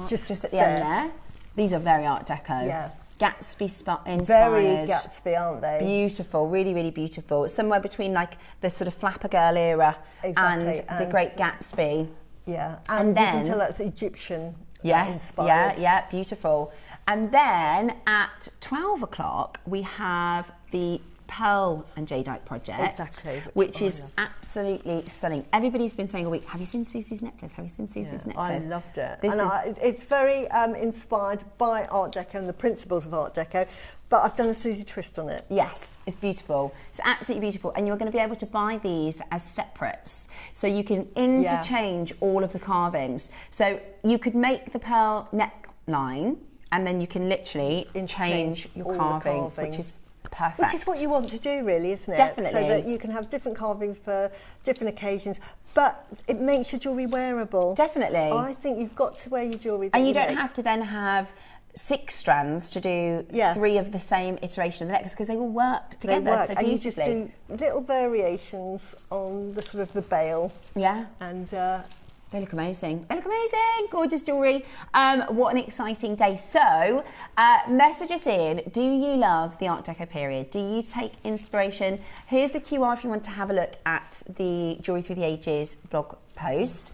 just at the end there. These are very Art Deco. Yeah. Gatsby inspired. Very Gatsby, aren't they? Beautiful, really, really beautiful. Somewhere between like the sort of Flapper Girl era and the Great Gatsby. Yeah, and then you can tell that's Egyptian inspired. Yeah, beautiful. And then at 12 o'clock we have the Pearl and Jadeite project, which is absolutely stunning. Everybody's been saying all week, have you seen Susie's necklace? Have you seen Susie's necklace? I loved it. It's very inspired by Art Deco and the principles of Art Deco, but I've done a Susie twist on it. Yes, it's beautiful. It's absolutely beautiful. And you're going to be able to buy these as separates. So you can interchange all of the carvings. So you could make the pearl neckline and then you can literally change your carving, which is perfect. Which is what you want to do, really, isn't it? Definitely. So that you can have different carvings for different occasions, but it makes your jewellery wearable. Definitely. I think you've got to wear your jewellery. And you don't have to then have 6 strands to do 3 of the same iteration of the necklace, because they will work together so beautifully. And you just do little variations on the sort of the bail. Yeah. And they look amazing. They look amazing. Gorgeous jewellery. What an exciting day. So, message us in. Do you love the Art Deco period? Do you take inspiration? Here's the QR if you want to have a look at the Jewellery Through the Ages blog post.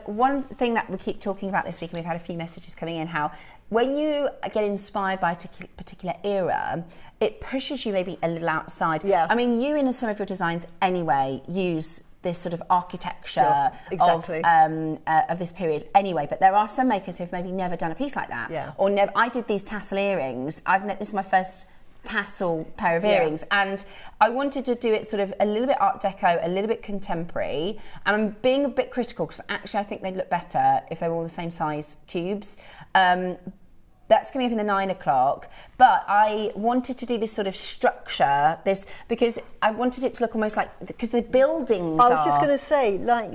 One thing that we keep talking about this week, and we've had a few messages coming in, how when you get inspired by a particular era, it pushes you maybe a little outside. Yeah. I mean, you in some of your designs anyway use this sort of architecture of this period anyway, but there are some makers who've maybe never done a piece like that, or never. I did these tassel earrings. This is my first tassel pair of earrings, and I wanted to do it sort of a little bit Art Deco, a little bit contemporary, and I'm being a bit critical because actually I think they'd look better if they were all the same size cubes. That's coming up in the 9 o'clock, but I wanted to do this sort of structure, because I wanted it to look almost like, because the buildings I was just going to say, like,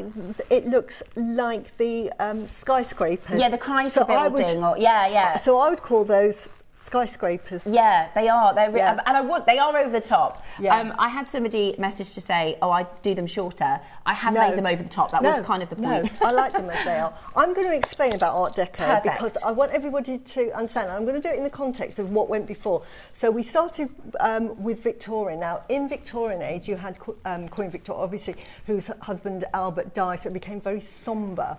it looks like the skyscrapers. Yeah, the Chrysler building, So I would call those skyscrapers. Yeah, they are. And they are over the top. Yeah. I had somebody message to say, oh, I do them shorter. I have made them over the top. That was kind of the point. I like them as they are. I'm going to explain about Art Deco because I want everybody to understand. I'm going to do it in the context of what went before. So we started with Victorian. Now, in Victorian age, you had Queen Victoria, obviously, whose husband Albert died, so it became very sombre.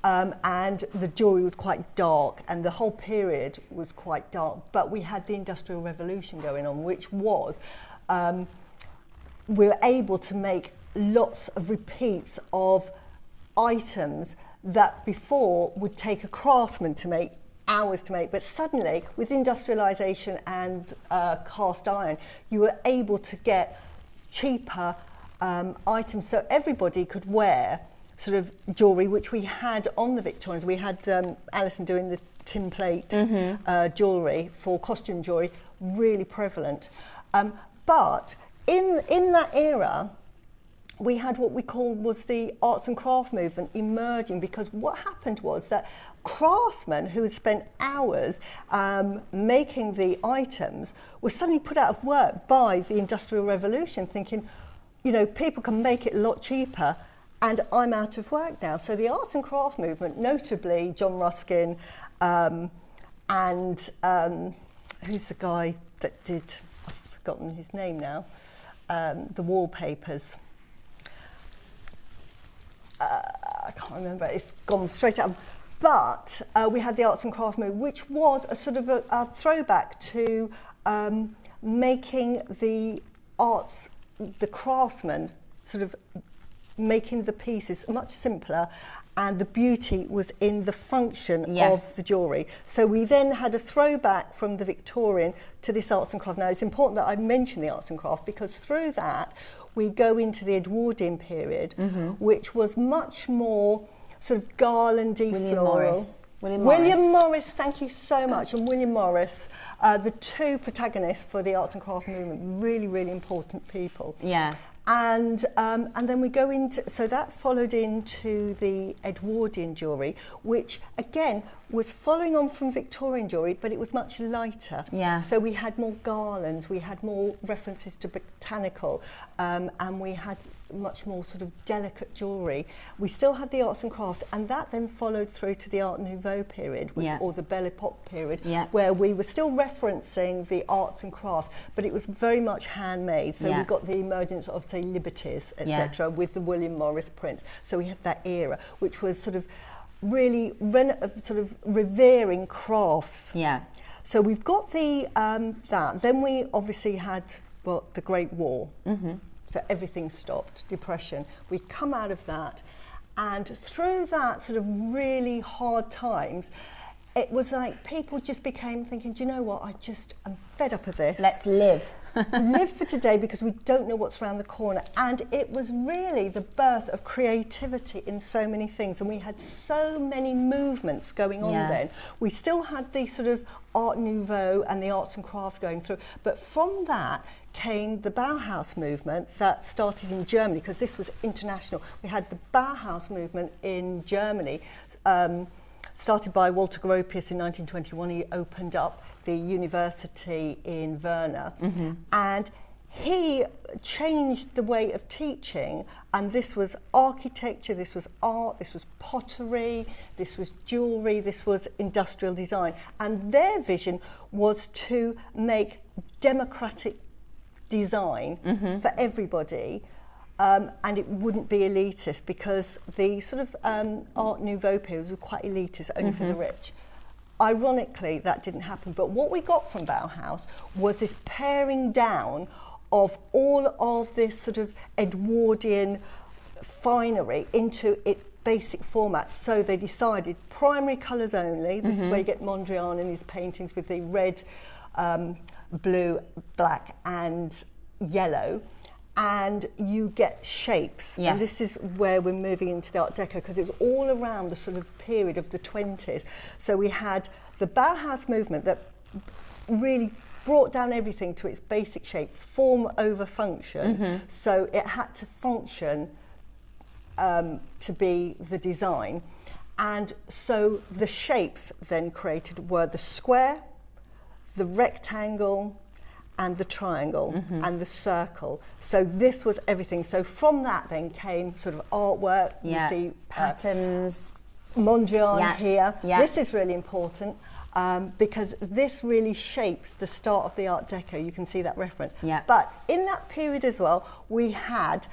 And the jewellery was quite dark, and the whole period was quite dark. But we had the Industrial Revolution going on, which was we were able to make lots of repeats of items that before would take a craftsman to make hours to make. But suddenly, with industrialisation and cast iron, you were able to get cheaper items, so everybody could wear sort of jewellery, which we had on the Victorians. We had Alison doing the tin plate jewellery for costume jewellery, really prevalent. But in that era, we had what we called was the arts and craft movement emerging, because what happened was that craftsmen who had spent hours making the items were suddenly put out of work by the Industrial Revolution, thinking, you know, people can make it a lot cheaper, and I'm out of work now. So the arts and craft movement, notably John Ruskin, and who's the guy that did, I've forgotten his name now, the wallpapers. I can't remember, it's gone straight out. But we had the arts and craft movement, which was a sort of a throwback to making the arts, the craftsmen, sort of making the pieces much simpler, and the beauty was in the function of the jewellery. So we then had a throwback from the Victorian to this arts and craft. Now it's important that I mention the arts and craft, because through that we go into the Edwardian period, which was much more sort of garlandy, floral. William Morris, thank you so much. And William Morris, the two protagonists for the arts and craft movement, really, really important people. Yeah. And then we go into, so that followed into the Edwardian jewellery, which again was following on from Victorian jewellery, but it was much lighter. Yeah. So we had more garlands, we had more references to botanical, and we had much more sort of delicate jewellery. We still had the arts and crafts, and that then followed through to the Art Nouveau period, which, or the Belle Epoque period, where we were still referencing the arts and crafts, but it was very much handmade. So we got the emergence of, say, Liberties, etc., with the William Morris prints. So we had that era, which was sort of really sort of revering crafts. Yeah. So we've got the that. Then we obviously had, well, the Great War. So everything stopped, depression. We come out of that, and through that sort of really hard times, it was like people just became thinking, do you know what, I'm fed up of this. Let's live. Live for today, because we don't know what's around the corner. And it was really the birth of creativity in so many things, and we had so many movements going on then. We still had the sort of Art Nouveau and the arts and crafts going through, but from that came the Bauhaus movement that started in Germany, because this was international. We had the Bauhaus movement in Germany, started by Walter Gropius in 1921. He opened up the university in Werner, and he changed the way of teaching, and this was architecture, this was art, this was pottery, this was jewellery, this was industrial design, and their vision was to make democratic design for everybody, and it wouldn't be elitist, because the sort of Art Nouveau period was quite elitist, only for the rich. Ironically, that didn't happen, but what we got from Bauhaus was this paring down of all of this sort of Edwardian finery into its basic format. So they decided primary colours only. This is where you get Mondrian in his paintings with the red, blue, black and yellow, and you get shapes. And this is where we're moving into the Art Deco, because it was all around the sort of period of the 20s. So we had the Bauhaus movement that really brought down everything to its basic shape, form over function. So it had to function to be the design. And so the shapes then created were the square, the rectangle, and the triangle, and the circle. So this was everything. So from that then came sort of artwork. You see patterns. Mondrian here. This is really important, because this really shapes the start of the Art Deco. You can see that reference. But in that period as well, we had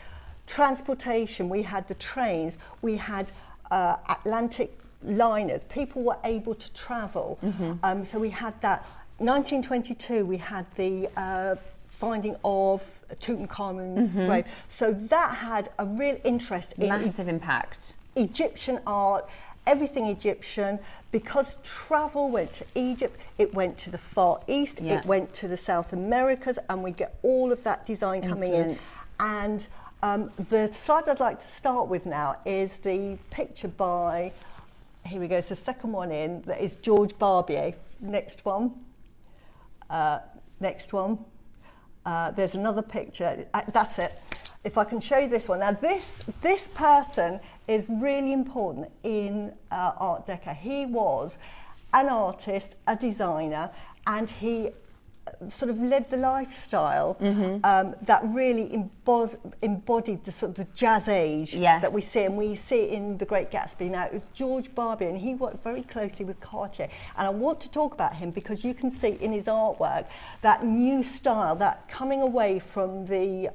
transportation, we had the trains, we had Atlantic liners. People were able to travel. So we had that. 1922, we had the finding of Tutankhamun's grave. So that had a real interest in massive impact. Egyptian art, everything Egyptian, because travel went to Egypt, it went to the Far East, it went to the South Americas, and we get all of that design coming in. And the slide I'd like to start with now is the picture by, here we go, it's the second one in, that is George Barbier. Next one. Next one. There's another picture. That's it. If I can show you this one. Now this person is really important in Art Deco. He was an artist, a designer, and he sort of led the lifestyle that really embodied the sort of the jazz age that we see, and we see it in The Great Gatsby. Now it was George Barbier, and he worked very closely with Cartier, and I want to talk about him because you can see in his artwork that new style, that coming away from the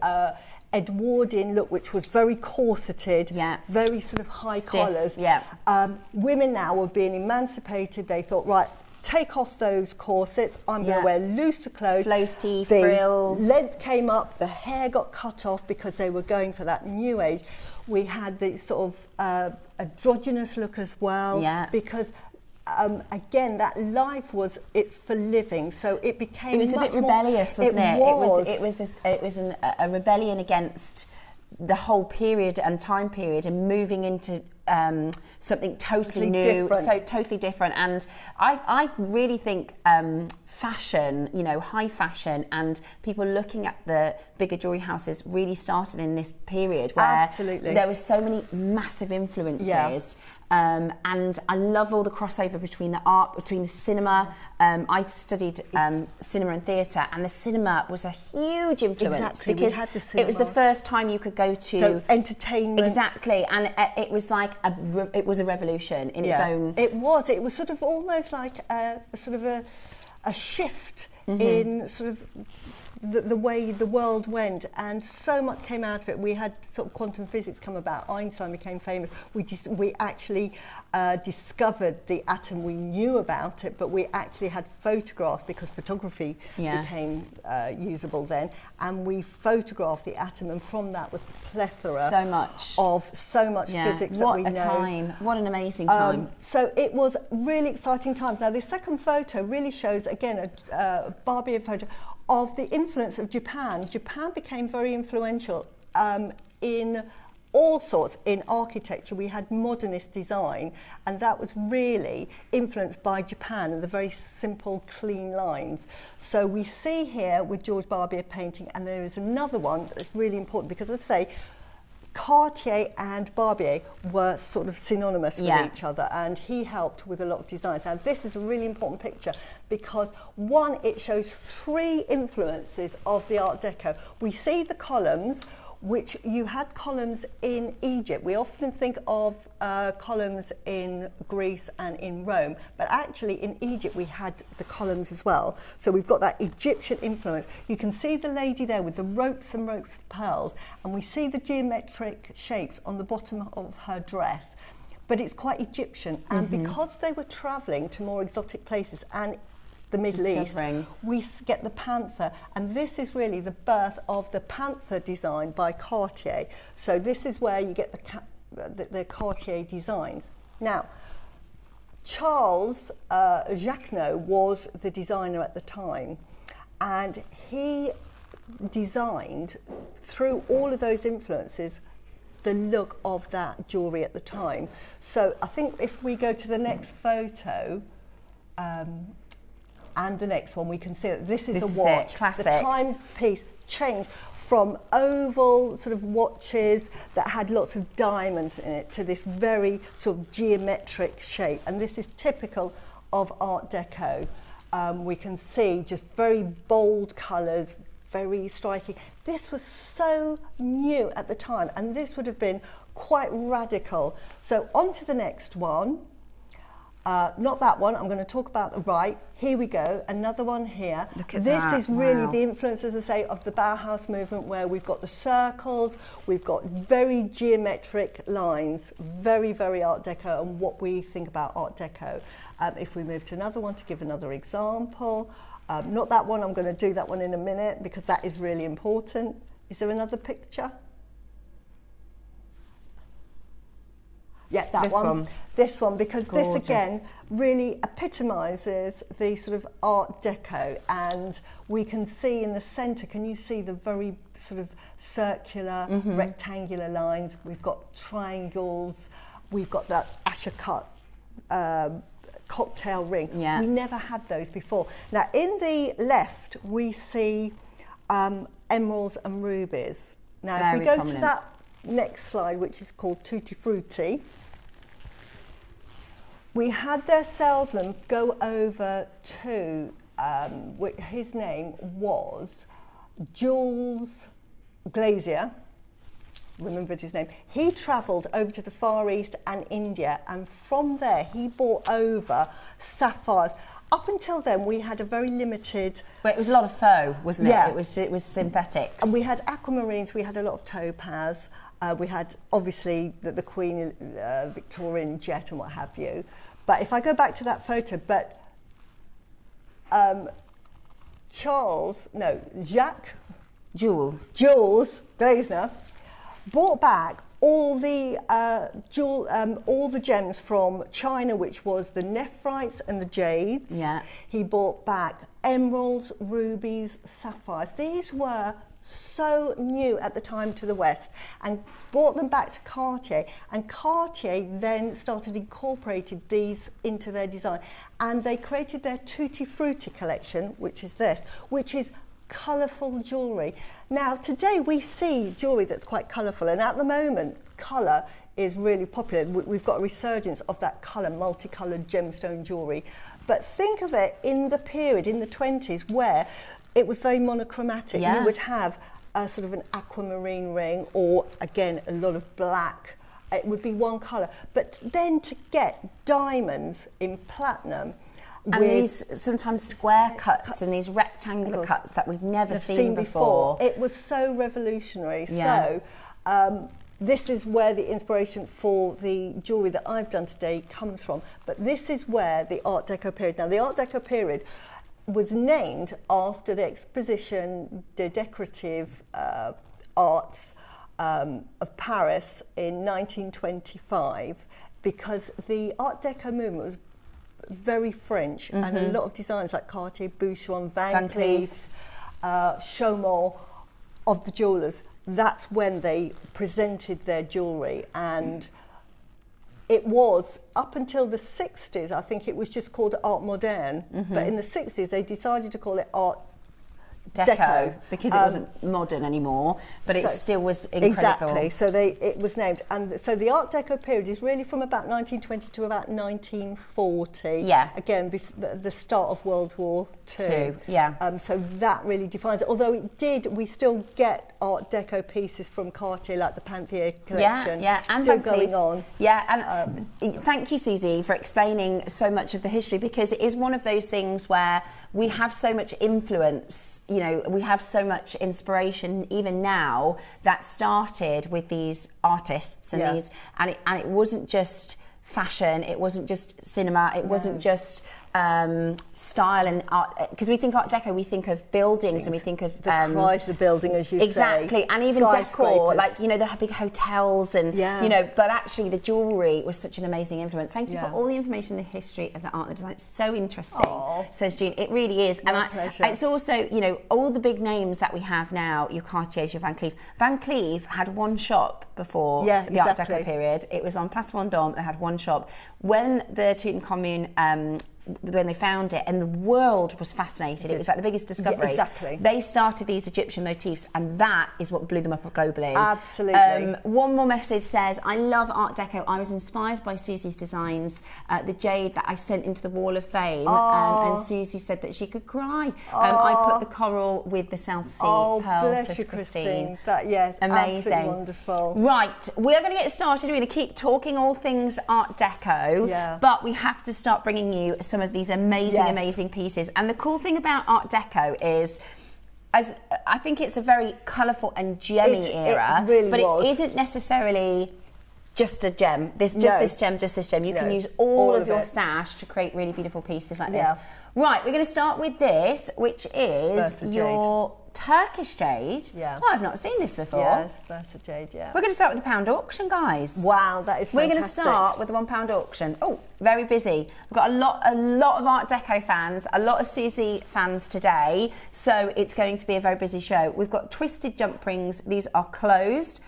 Edwardian look, which was very corseted, very sort of high collars. Women now were being emancipated. They thought, right, take off those corsets, I'm going to wear looser clothes. Floaty, the frills. Length came up, the hair got cut off because they were going for that new age. We had the sort of androgynous look as well, because again, that life was, it's for living, so it became It was a bit rebellious, wasn't it? It was a rebellion against the whole period and time period, and moving into something totally new, different. so totally different. And I really think fashion, you know, high fashion and people looking at the bigger jewellery houses really started in this period where Absolutely. there was so many massive influences. Yeah. And I love all the crossover between the art, between the cinema. I studied cinema and theatre, and the cinema was a huge influence. Exactly, because we had the it was the cinema. first time you could go to So entertainment. Exactly, and it was like it was a revolution in its own. It was sort of almost like a shift in sort of the way the world went, and so much came out of it. We had sort of quantum physics come about. Einstein became famous. We actually discovered the atom. We knew about it, but we actually had photographs because photography became usable then, and we photographed the atom, and from that was a plethora of physics that we know. What a time! What an amazing time! So it was really exciting times. Now, the second photo really shows again a Barbie photo of the influence of Japan. Japan became very influential in all sorts. In architecture, we had modernist design, and that was really influenced by Japan and the very simple, clean lines. So we see here with George Barbier painting, and there is another one that's really important because, as I say, Cartier and Barbier were sort of synonymous with each other, and he helped with a lot of designs. Now, this is a really important picture because, one, it shows three influences of the Art Deco. We see the columns, which you had columns in Egypt. We often think of columns in Greece and in Rome, but actually in Egypt we had the columns as well. So we've got that Egyptian influence. You can see the lady there with the ropes and ropes of pearls, and we see the geometric shapes on the bottom of her dress. But it's quite Egyptian, and because they were travelling to more exotic places and the Middle East, we get the panther, and this is really the birth of the panther design by Cartier. So this is where you get the Cartier designs. Now, Charles Jacquenot was the designer at the time, and he designed, through all of those influences, the look of that jewellery at the time. So I think if we go to the next photo, and the next one, we can see that this is a watch. Classic. The timepiece changed from oval sort of watches that had lots of diamonds in it to this very sort of geometric shape. And this is typical of Art Deco. We can see just very bold colours, very striking. This was so new at the time, and this would have been quite radical. So on to the next one. Not that one, I'm going to talk about the right. Here we go, another one here. Look at this that. is really the influence, as I say, of the Bauhaus movement, where we've got the circles, we've got very geometric lines, very, very Art Deco, and what we think about Art Deco. If we move to another one to give another example, not that one, I'm going to do that one in a minute because that is really important. Is there another picture? Yeah, that one. This one, because Gorgeous. This again really epitomises the sort of Art Deco, and we can see in the centre, can you see the very sort of circular, rectangular lines? We've got triangles, we've got that Asher cut cocktail ring. Yeah. We never had those before. Now, in the left, we see emeralds and rubies. Now, Very if we go prominent. to that next slide, which is called Tutti Frutti, we had their salesman go over to, his name was Jules Glazier, remembered his name. He travelled over to the Far East and India, and from there he brought over sapphires. Up until then, we had a very limited... Well, it was a lot of faux, wasn't it? Yeah. It was synthetics. And we had aquamarines, we had a lot of topaz, we had obviously the Queen Victorian jet and what have you. But if I go back to that photo, Jules Glazner brought back all the gems from China, which was the nephrites and the jades. Yeah. He brought back emeralds, rubies, sapphires. These were so new at the time to the West, and brought them back to Cartier, and Cartier then started incorporating these into their design, and they created their Tutti Frutti collection, which is this, which is colourful jewellery. Now today we see jewellery that's quite colourful, and at the moment colour is really popular. We've got a resurgence of that colour, multicoloured gemstone jewellery. But think of it in the period, in the 20s, where it was very monochromatic. Yeah. You would have a sort of an aquamarine ring, or again a lot of black. It would be one colour. But then to get diamonds in platinum, and these sometimes square cuts and these rectangular cuts that we've never seen before. It was so revolutionary. Yeah. So this is where the inspiration for the jewellery that I've done today comes from. But this is where the Art Deco period. Now the Art Deco period was named after the exposition de decorative arts of Paris in 1925, because the Art Deco movement was very French, and a lot of designers like Cartier, Boucheron, Van Cleef, Chaumont, of the jewellers, that's when they presented their jewellery. And it was up until the 60s, I think it was just called art moderne, but in the 60s they decided to call it art deco because it wasn't modern anymore, but it still was incredible. Exactly, so it was named, and so the Art Deco period is really from about 1920 to about 1940. Yeah. Again, the start of World War II. Yeah. So that really defines it. Although we still get Art Deco pieces from Cartier, like the Panthier collection. Yeah, and still going on. Yeah, and thank you, Susie, for explaining so much of the history, because it is one of those things where we have so much influence, you know, we have so much inspiration even now that started with these artists and these, and it wasn't just fashion, it wasn't just cinema, it wasn't just style and art, because we think Art Deco, we think of buildings and we think of the Chrysler building, as you say. Exactly, and even decor, like, you know, the big hotels and, you know, but actually the jewellery was such an amazing influence. Thank you for all the information, the history of the art and the design. It's so interesting, says Jean. It really is. My pleasure. It's also, you know, all the big names that we have now, your Cartiers, your Van Cleef. Van Cleef had one shop before the Art Deco period. It was on Place Vendôme. They had one shop. When the Tutankhamun, when they found it, and the world was fascinated, it was like the biggest discovery. Yeah, exactly. They started these Egyptian motifs, and that is what blew them up globally. Absolutely. One more message says, I love Art Deco. I was inspired by Susie's designs, the jade that I sent into the Wall of Fame, and Susie said that she could cry. I put the coral with the South Sea pearls, says Christine. Yes, amazing. Absolutely wonderful. Right, we're going to get started. We're going to keep talking all things Art Deco, but we have to start bringing you some of these amazing pieces. And the cool thing about Art Deco is, as I think it's a very colourful and gemmy era, but it isn't necessarily just a gem. There's just this gem, just this gem. You can use all of your stash to create really beautiful pieces like this. Right, we're going to start with this, which is your Turkish jade. Yeah. Oh, I've not seen this before. Yes, that's a jade, We're going to start with the pound auction, guys. Wow, that is fantastic. We're going to start with the £1 auction. Oh, very busy. We've got a lot of Art Deco fans, a lot of Susie fans today, so it's going to be a very busy show. We've got twisted jump rings. These are closed.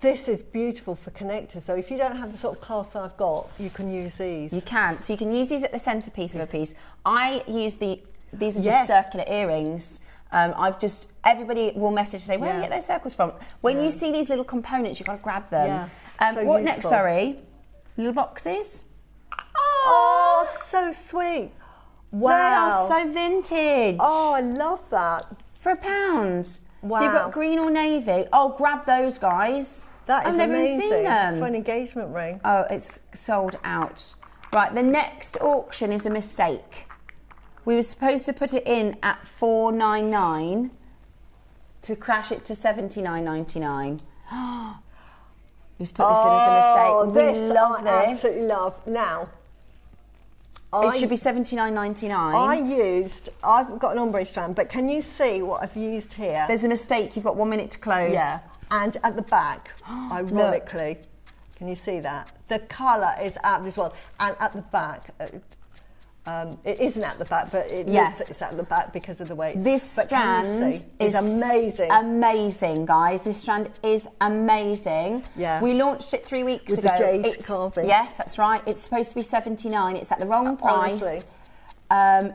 This is beautiful for connectors. So if you don't have the sort of clasp I've got, you can use these. You can. So you can use these at the centrepiece of a piece. I use these are just circular earrings. Everybody will message and say, where do you get those circles from? When you see these little components, you've got to grab them. So what useful. next, sorry? Little boxes? Oh, so sweet. Wow. They are so vintage. Oh, I love that. For £1. Wow. So you've got green or navy. Oh, grab those, guys. That is I've never amazing. seen them. For an engagement ring. Oh, it's sold out. Right, the next auction is a mistake. We were supposed to put it in at $4.99 to crash it to $79.99. Who's put this in as a mistake? We love this. I absolutely love. Now, it should be $79.99. I've got an ombre strand, but can you see what I've used here? There's a mistake. You've got 1 minute to close. Yeah, and at the back, ironically, can you see that? The colour is out of this world, and at the back, It isn't at the back, but it looks it's at the back because of the way it's... This strand is amazing. Amazing, guys. This strand is amazing. Yeah. We launched it 3 weeks with ago. The jade carving. Yes, that's right. It's supposed to be $79. It's at the wrong price. Honestly.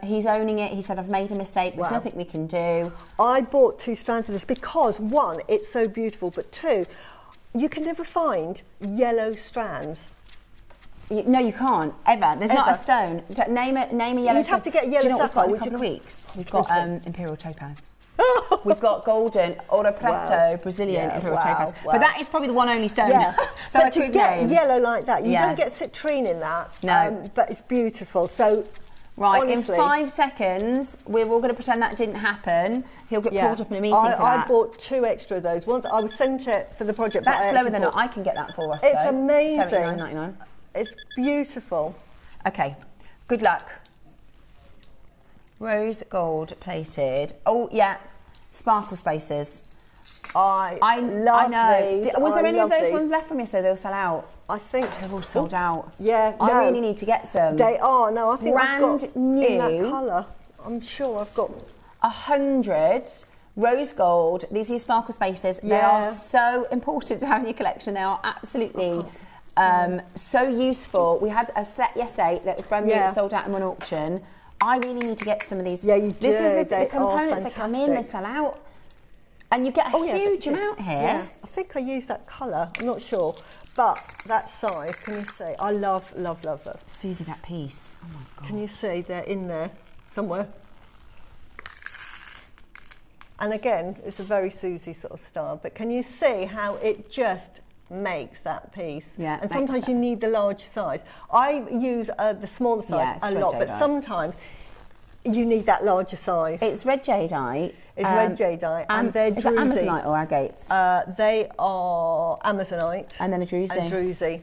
He's owning it. He said, I've made a mistake. There's nothing we can do. I bought 2 strands of this because, one, it's so beautiful, but 2, you can never find yellow strands. No, you can't ever. There's not a stone. Name a yellow. You'd have to get yellow sapphire. In a couple of weeks, we've got Imperial topaz. We've got golden Ouro Preto Brazilian Imperial topaz. But that is probably the one only stone that but I to could get name. yellow like that, you don't get citrine in that. No, but it's beautiful. So. Right, honestly, in 5 seconds, we're all going to pretend that didn't happen. He'll get caught up in a meeting for that. I bought 2 extra of those. Once I was sent it for the project. That's lower than I can get that for us. It's amazing. $79.99. It's beautiful. Okay, good luck. Rose gold plated. Oh yeah, sparkle spaces. I love these. Was there any of those ones left from you so they'll sell out? I think they're all sold out. Yeah, I really need to get some. They are. No, I think brand I've got new in that colour. I'm sure I've got 100 rose gold. These are your sparkle spaces. They are so important to have in your collection. They are absolutely so useful. We had a set yesterday that was brand new that sold out in one auction. I really need to get some of these. Yeah, you do. This is the components that come in, they sell out. And you get a huge amount here. Yeah, I think I used that colour. I'm not sure. But that size, can you see? I love, love, love, love. Susie, that piece. Oh my God. Can you see they're in there somewhere? And again, it's a very Susie sort of style. But can you see how it just makes that piece? Yeah. And sometimes you need the large size. I use the smaller size a lot, but sometimes you need that larger size. It's red jadeite. It's red jadeite, and they're druzy. Is it Amazonite or agates? They are Amazonite. And then a druzy. And druzy.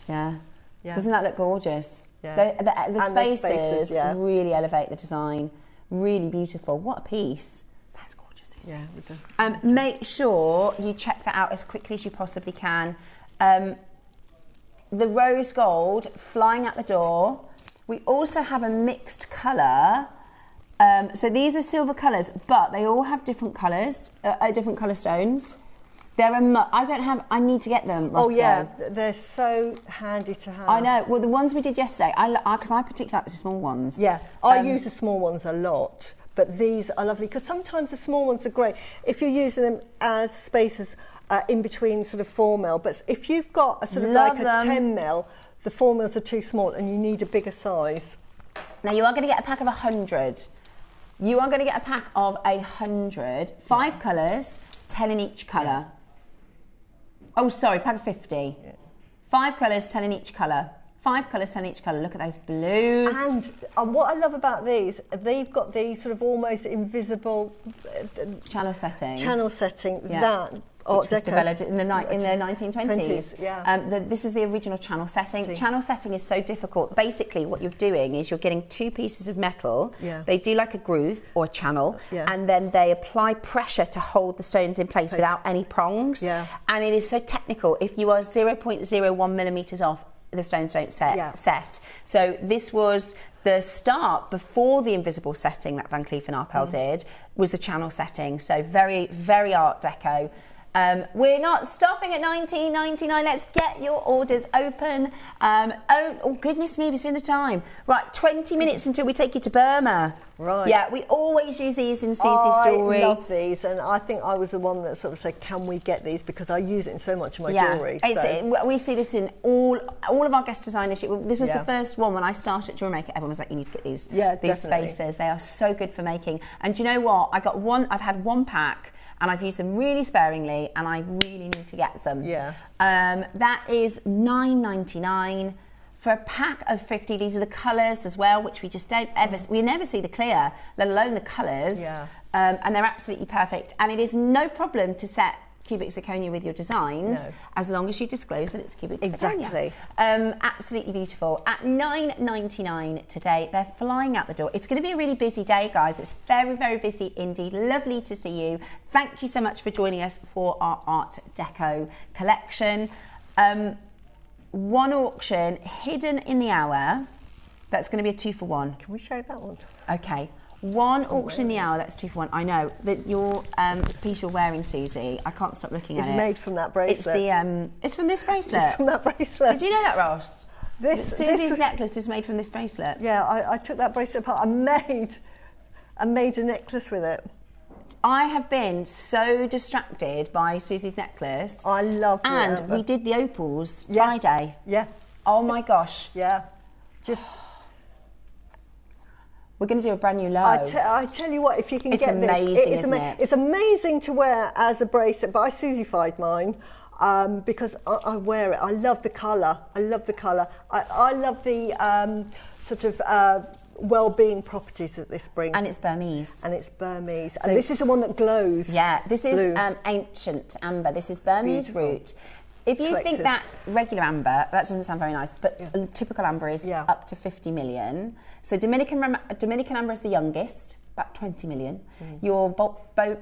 Yeah. Doesn't that look gorgeous? Yeah. The spaces really elevate the design. Really beautiful. What a piece. That's gorgeous. Yeah. Make sure you check that out as quickly as you possibly can. The rose gold flying out the door. We also have a mixed colour. So these are silver colours, but they all have different colours, different colour stones. I need to get them, Roscoe. Oh yeah, they're so handy to have. I know. Well, the ones we did yesterday, because I particularly like the small ones. Yeah, I use the small ones a lot, but these are lovely because sometimes the small ones are great if you're using them as spaces in between sort of 4 mil. But if you've got a sort of like a 10 mil, the 4 mils are too small and you need a bigger size. Now you are going to get a pack of 100. You are going to get a pack of 100. 5 colours, 10 in each colour. Oh, sorry, pack of 50. 5 colours, 10 in each colour. 5 colours, 10 in each colour. Look at those blues. And what I love about these, they've got the sort of almost invisible channel setting. That which was developed in the 1920s. This is the original channel setting. Channel setting is so difficult. Basically, what you're doing is you're getting 2 pieces of metal. They do like a groove or a channel, and then they apply pressure to hold the stones in place without any prongs. And it is so technical. If you are 0.01 millimetres off, the stones don't set. So this was the start before the invisible setting that Van Cleef & Arpels did, was the channel setting. So very, very Art Deco. We're not stopping at $19.99. Let's get your orders open. Oh, goodness me, we've seen the time. Right, 20 minutes until we take you to Burma. Right. Yeah, we always use these in Susie's jewellery. I love these, and I think I was the one that sort of said, can we get these? Because I use it in so much of my jewellery. We see this in all of our guest designers. This was the first one when I started at JewelleryMaker. Everyone was like, you need to get these spaces. They are so good for making. And do you know what? I've had 1 pack, and I've used them really sparingly, and I really need to get some. That is $9.99 for a pack of 50. These are the colours as well, which we just we never see the clear, let alone the colours. And they're absolutely perfect. And it is no problem to set cubic zirconia with your designs, as long as you disclose that it's cubic zirconia. Absolutely beautiful. At $9.99 today, they're flying out the door. It's going to be a really busy day, guys. It's very, very busy indeed. Lovely to see you. Thank you so much for joining us for our Art Deco collection. 1 auction hidden in the hour. That's going to be a 2 for 1. Can we show that one? Okay. One auction in the hour, that's 2 for 1. I know that your piece you're wearing, Susie, I can't stop looking at it. It's made from that bracelet. It's from this bracelet. It's from that bracelet. Did you know that, Ross? Susie's this necklace is made from this bracelet. Yeah, I took that bracelet apart and made a necklace with it. I have been so distracted by Susie's necklace. I love it. And we did the opals Friday. Yeah. Oh my gosh. Yeah. Just. We're going to do a brand new low. I tell you what, if you can get this, isn't it? It's amazing to wear as a bracelet. But I Susie-fied mine because I wear it. I love the colour. I love the colour. I love the sort of well-being properties that this brings. And it's Burmese. And it's Burmese. So, and this is the one that glows. Yeah, this is ancient amber. This is Burmese root. If you think that regular amber, that doesn't sound very nice, but typical amber is up to 50 million. So Dominican amber is the youngest, about 20 million. Your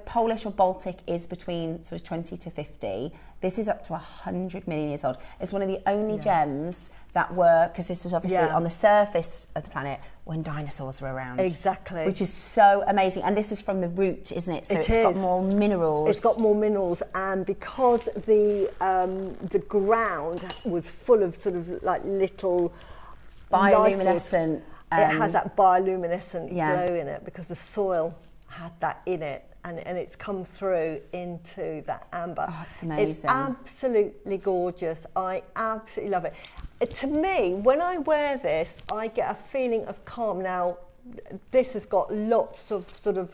Polish or Baltic is between sort of 20 to 50. This is up to 100 million years old. It's one of the only gems that were, because this was obviously on the surface of the planet when dinosaurs were around. Exactly. Which is so amazing. And this is from the root, isn't it? So it's got more minerals. It's got more minerals, and because the ground was full of sort of like little bioluminescent. It has that bioluminescent glow in it because the soil had that in it, and it's come through into that amber. Oh, it's amazing. It's absolutely gorgeous. I absolutely love it. To me, when I wear this, I get a feeling of calm. Now, this has got lots of sort of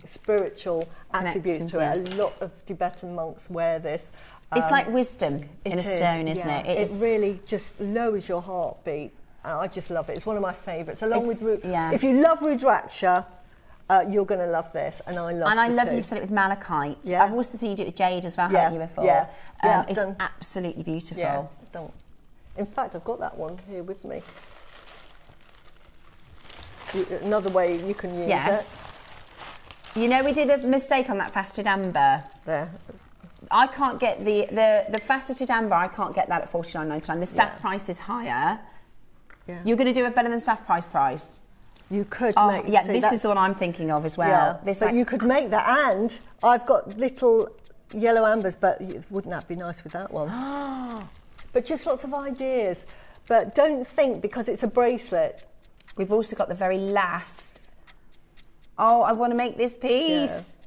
spiritual attributes to it. A lot of Tibetan monks wear this. It's like wisdom in a stone, isn't it? It really just lowers your heartbeat. I just love it. It's one of my favourites. Along with if you love Rudraksha, you're going to love this, and I love. And I love you've said it with malachite. Yeah. I've also seen you do it with jade as well, haven't you before? Yeah. It's absolutely beautiful. Yeah. In fact, I've got that one here with me. Another way you can use it. You know, we did a mistake on that faceted amber. There. I can't get the faceted amber. I can't get that at $49.99. The staff price is higher. Yeah. You're going to do it better than staff price. You could make. Yeah, this is the one I'm thinking of as well. Yeah, this, but you could make that, and I've got little yellow ambers, but wouldn't that be nice with that one? But just lots of ideas. But don't think because it's a bracelet. We've also got the very last. Oh, I want to make this piece. Yeah.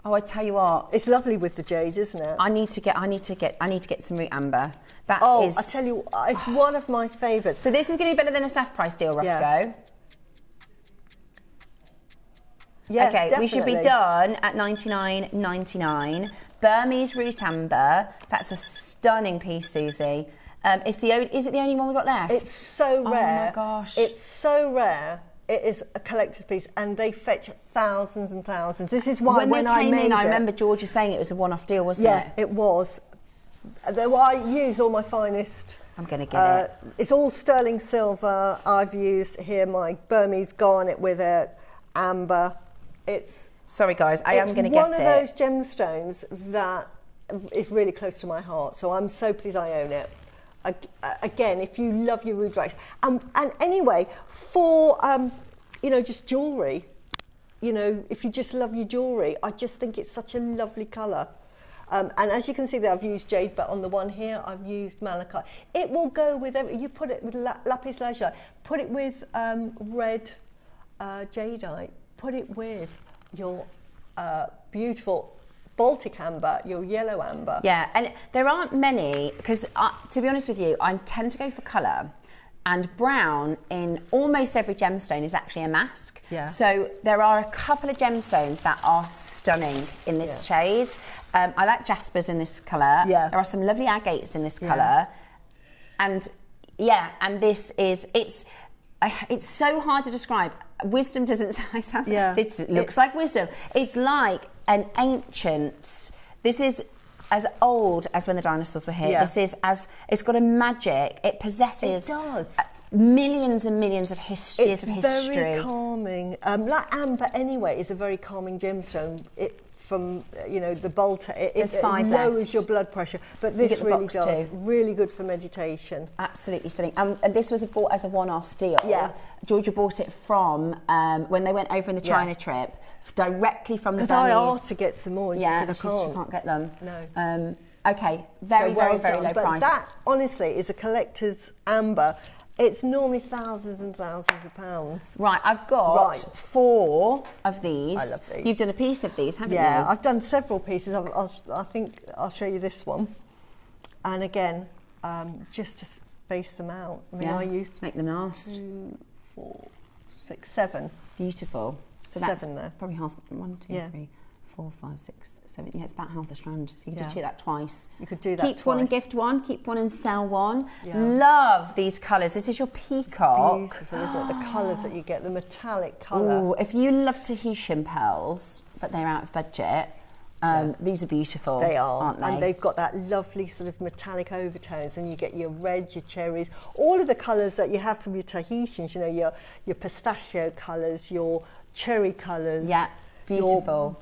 Oh, I tell you what, it's lovely with the jade, isn't it? I need to get some root amber. That is. I tell you, it's one of my favourites. So this is going to be better than a staff price deal, Roscoe. Yeah. Yeah, okay, definitely. We should be done at $99.99. Burmese root amber. That's a stunning piece, Susie. Is it the only one we got left? It's so rare. Oh my gosh. It's so rare. It is a collector's piece, and they fetch thousands and thousands. This is why when I made it, I remember Georgia saying it was a one-off deal, wasn't it? Yeah, it was. I use all my finest. I'm going to get it. It's all sterling silver. I've used here my Burmese garnet with it, amber. Sorry guys, I am going to get it. It's one of those gemstones that is really close to my heart, so I'm so pleased I own it. Again, if you love your Rudraksha, and anyway, for just jewellery, if you just love your jewellery, I just think it's such a lovely colour. And as you can see there, I've used jade, but on the one here, I've used malachite. It will go with you put it with lapis lazuli, put it with red jadeite, put it with your beautiful Baltic amber, your yellow amber. Yeah, and there aren't many, because to be honest with you, I tend to go for colour, and brown in almost every gemstone is actually a mask. Yeah. So there are a couple of gemstones that are stunning in this shade. I like jaspers in this colour. Yeah. There are some lovely agates in this colour. And this is, it's so hard to describe. Wisdom doesn't sound, it looks like wisdom. It's like an ancient, this is as old as when the dinosaurs were here. This is it's got a magic, it possesses millions and millions of years of history. It's very calming. Like amber anyway is a very calming gemstone. It from you know, the bolt. It lowers left. Your blood pressure, but this really does. Too. Really good for meditation. Absolutely stunning. And this was bought as a one-off deal. Yeah. Georgia bought it from when they went over on the China trip, directly from the Burmese. Because I asked to get some more, and she said I can't. She can't get them. No. Okay, very low price. But that, honestly, is a collector's amber. It's normally thousands and thousands of pounds. Right, I've got 4 of these. I love these. You've done a piece of these, haven't you? Yeah, I've done several pieces. I think I'll show you this one. And again, just to space them out. I mean, I used to make them last. 2, 4, 6, 7. Beautiful. So that's 7 there. Probably half. 1, 2, 3, 4, 5, 6, 7. Yeah, it's about half the strand. So you can just do that twice. You could do that Keep one and gift one. Keep one and sell one. Yeah. Love these colours. This is your Peacock. Beautiful, isn't it? The colours that you get, the metallic colour. Ooh, if you love Tahitian pearls, but they're out of budget, these are beautiful. They are, aren't they? And they've got that lovely sort of metallic overtones, and you get your red, your cherries, all of the colours that you have from your Tahitians. You know, your pistachio colours, your cherry colours. Yeah, beautiful.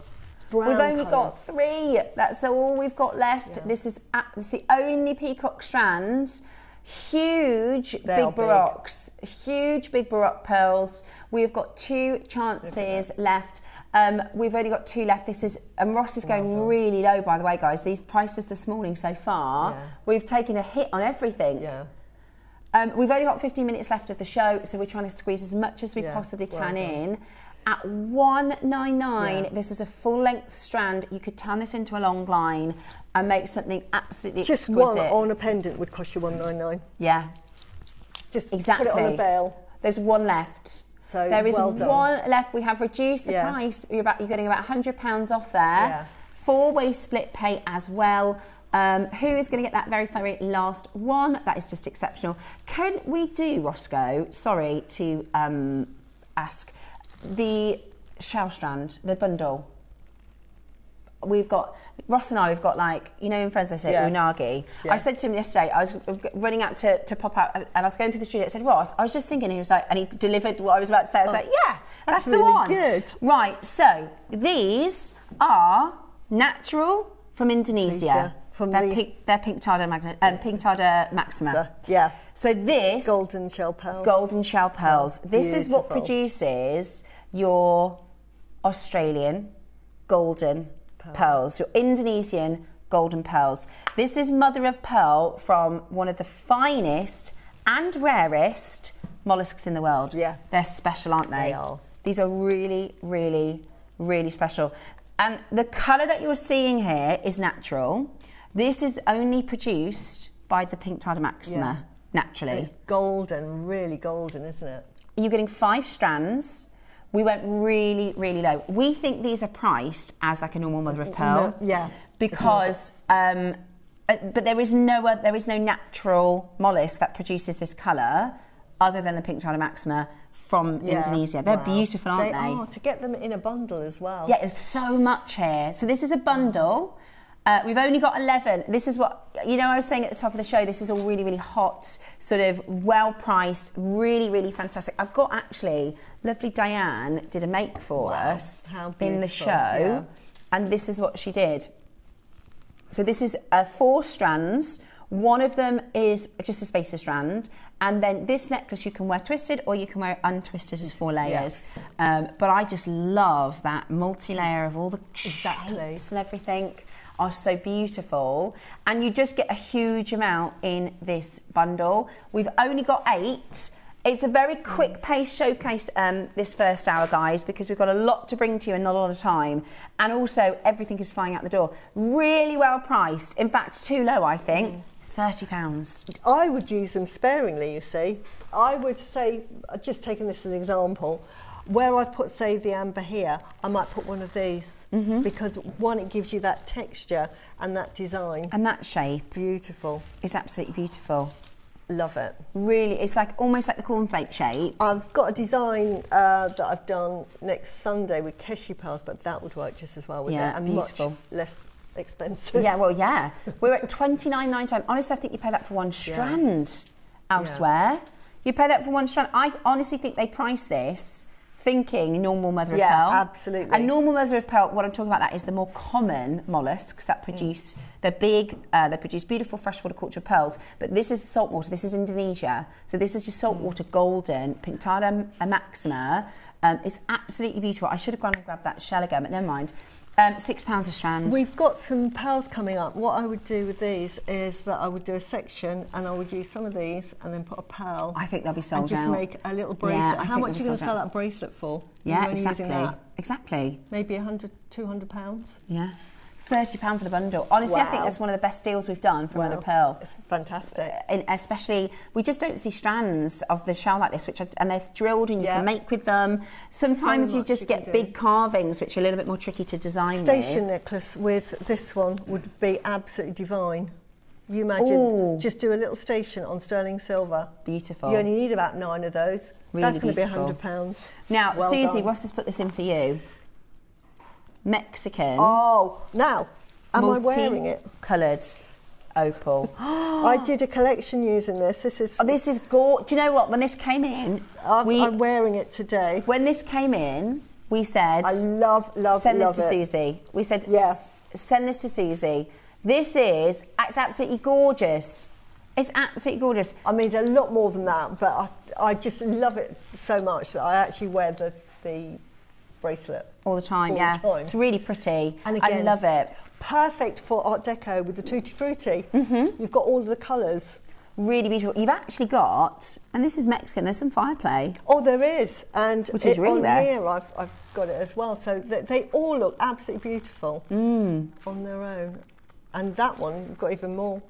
We've only got 3. That's all we've got left. Yeah. This is the only Peacock strand. Huge big baroques. Huge big baroque pearls. We've got 2 chances left. We've only got 2 left. This is, and Ross is going really low, by the way, guys. These prices this morning so far, we've taken a hit on everything. Yeah. We've only got 15 minutes left of the show, so we're trying to squeeze as much as we possibly can in. At $199, this is a full-length strand. You could turn this into a long line and make something absolutely exquisite. Just one on a pendant would cost you $199. Yeah. Just put it on a bail. There's 1 left. So there is 1 left. We have reduced the price. You're getting about £100 off there. Yeah. 4-way split pay as well. Who is going to get that very, very last one? That is just exceptional. Can we do, Roscoe, sorry to ask, the shell strand, the bundle? We've got, Ross and I, we've got, like, you know, in Friends they say unagi. I said to him yesterday, I was running out to pop out, and I was going through the studio. I said, Ross, I was just thinking, he was like, and he delivered what I was about to say. I was like, yeah, that's the really one. Good. Right, so these are natural from Indonesia. They're pink tarda maxima. Yeah. So this golden shell pearls. Golden shell pearls. This is what produces your Australian golden pearls, your Indonesian golden pearls. This is mother of pearl from one of the finest and rarest mollusks in the world. Yeah. They're special, aren't they? They are. These are really, really, really special. And the colour that you're seeing here is natural. This is only produced by the pink tarda maxima, naturally. And it's golden, really golden, isn't it? You're getting 5 strands. We went really, really low. We think these are priced as like a normal mother of pearl. Because, but there is no natural mollusk that produces this colour other than the pink tarda maxima from Indonesia. They're beautiful, aren't they? They are, to get them in a bundle as well. Yeah, there's so much here. So this is a bundle. We've only got 11. This is what, you know, I was saying at the top of the show, this is all really, really hot, sort of well-priced, really, really fantastic. I've got actually, lovely Diane did a make for us in the show, and this is what she did. So this is 4 strands. One of them is just a spacer strand, and then this necklace you can wear twisted or you can wear it untwisted as 4 layers. But I just love that multi-layer of all the shapes and everything. Are so beautiful, and you just get a huge amount in this bundle. We've only got 8. It's a very quick pace showcase this first hour, guys, because we've got a lot to bring to you and not a lot of time, and also everything is flying out the door. Really well priced, in fact too low, I think. £30. I would use them sparingly, you see. I would say, just taking this as an example, where I put, say, the amber here, I might put one of these because, one, it gives you that texture and that design. And that shape. Beautiful. It's absolutely beautiful. Love it. Really, it's like almost like the cornflake shape. I've got a design that I've done next Sunday with Keshi pearls, but that would work just as well with that. And beautiful. Much less expensive. Yeah, well, yeah. We're at $29.99. Honestly, I think you pay that for 1 strand elsewhere. You pay that for 1 strand. I honestly think they price this thinking normal mother of pearl. Yeah, absolutely. And normal mother of pearl, what I'm talking about, that is the more common mollusks that produce, they're big, they produce beautiful freshwater culture pearls, but this is saltwater, this is Indonesia, so this is your saltwater golden, Pinctada maxima. It's absolutely beautiful. I should have gone and grabbed that shell again, but never mind. £6 a strand. We've got some pearls coming up. What I would do with these is that I would do a section and I would use some of these and then put a pearl. I think they'll be sold and just out. make a little bracelet. Yeah, How much are you going to sell that bracelet for? Yeah, exactly. Exactly. Maybe £100, £200? Yeah. £30 for the bundle. Honestly, wow. I think that's one of the best deals we've done for Mother of Pearl. It's fantastic. Especially, we just don't see strands of the shell like this, and they're drilled and you can make with them. Sometimes you just get big carvings, which are a little bit more tricky to design Station necklace with this one would be absolutely divine. You imagine, just do a little station on sterling silver. Beautiful. You only need about 9 of those. Really That's going to be £100. Now, well Susie, Ross has put this in for you. Mexican. Oh, now, am I wearing it? Coloured opal. I did a collection using this. This is gorgeous. Do you know what? When this came in, I'm wearing it today. When this came in, we said, I love send this to Susie. We said, send this to Susie. It's absolutely gorgeous. It's absolutely gorgeous. I mean, a lot more than that, but I just love it so much that I actually wear the bracelet all the time. It's really pretty. And again, I love it. Perfect for Art Deco with the Tutti Frutti. You've got all the colours. Really beautiful. You've actually got, and this is Mexican, there's some fireplay. Oh, there is. And which is really on here I've got it as well. So they all look absolutely beautiful on their own. And that one, you've got even more.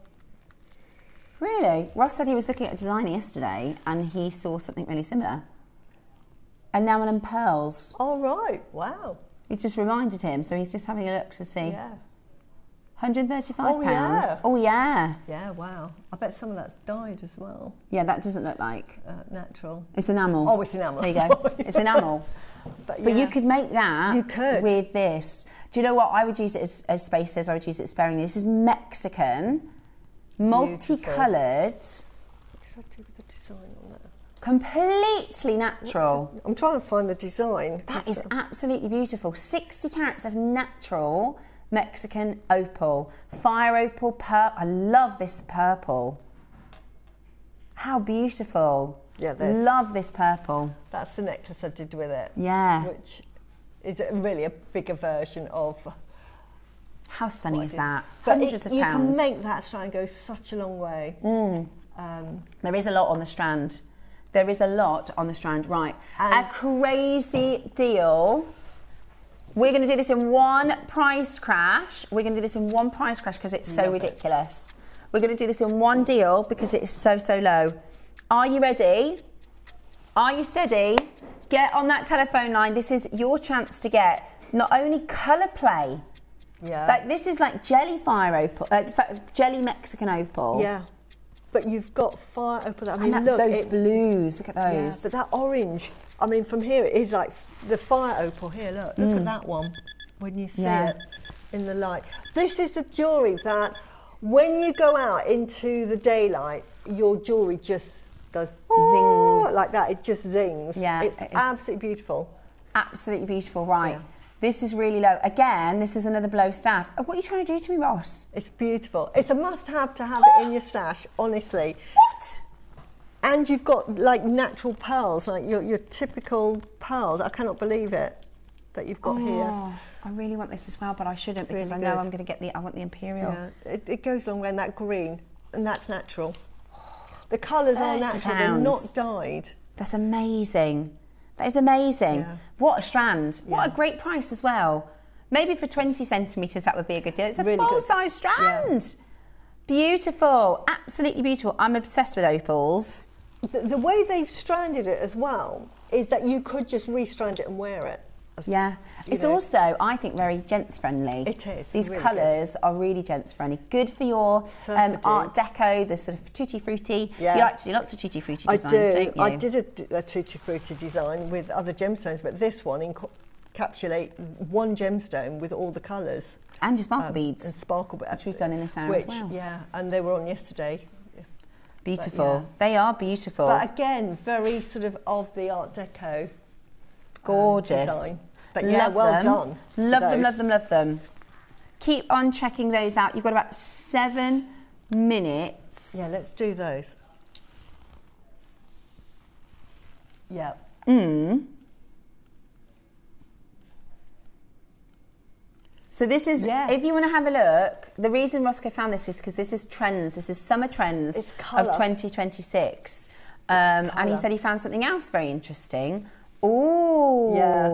Really? Ross said he was looking at a design yesterday and he saw something really similar. Enamel and pearls. Oh, right. Wow. It just reminded him, so he's just having a look to see. Yeah. £135. Oh, yeah. Oh, yeah. Yeah, wow. I bet some of that's dyed as well. Yeah, that doesn't look like... natural. It's enamel. Oh, it's enamel. There you go. It's enamel. But you could make that with this. Do you know what? I would use it as spaces. I would use it sparingly. This is Mexican, multicoloured. What did I do with the design on that? Completely natural. I'm trying to find the design. That is absolutely beautiful. 60 carats of natural Mexican opal. Fire opal, purple. I love this purple. How beautiful. Yeah, love this purple. That's the necklace I did with it. Yeah. Which is really a bigger version of... How stunning is that? But Hundreds of you pounds. can make that strand go such a long way. There is a lot on the strand. There is a lot on the strand. Right. A crazy deal. We're going to do this in one price crash. We're going to do this in one price crash because it's so ridiculous. We're going to do this in one deal because it is so, so low. Are you ready? Are you steady? Get on that telephone line. This is your chance to get not only colour play. Yeah. Like this is like jelly fire opal, jelly Mexican opal. Yeah. But you've got fire opal. I mean, look, those blues. Look at those. Yeah, but that orange. I mean, from here it is like the fire opal. Here, look at that one. When you see it in the light, this is the jewellery that, when you go out into the daylight, your jewellery just does zing like that. It just zings. Yeah, it's absolutely beautiful. Absolutely beautiful. Right. Yeah. This is really low. Again, this is another blow staff. What are you trying to do to me, Ross? It's beautiful. It's a must-have to have it in your stash, honestly. What? And you've got like natural pearls, like your typical pearls. I cannot believe it that you've got here. I really want this as well, but I shouldn't because I know I'm going to get I want the Imperial. Yeah, it goes along with that green, and that's natural. The colours are natural, they're not dyed. That's amazing. That is amazing. Yeah. What a strand. What a great price as well. Maybe for 20 centimetres that would be a good deal. It's a really full-size strand. Yeah. Beautiful. Absolutely beautiful. I'm obsessed with opals. The way they've stranded it as well is that you could just restrand it and wear it. Yeah. It's also, I think, very gents-friendly. It is. These really colours are really gents-friendly. Good for your Art Deco, the sort of Tutti Frutti. Yeah. You like to do lots of Tutti Frutti designs, don't you? I did a Tutti Frutti design with other gemstones, but this one encapsulates one gemstone with all the colours. And your sparkle beads. And sparkle beads. Which we've done in this hour as well. Yeah, and they were on yesterday. Beautiful. They are beautiful. But again, very sort of the Art Deco. Gorgeous. design. But yeah, Love well them. done. Love them, love them, love them. Keep on checking those out. You've got about 7 minutes. Yeah, let's do those. Yeah. So this is, if you want to have a look, the reason Roscoe found this is because this is trends. This is summer trends of 2026. And he said he found something else very interesting. Oh, yeah.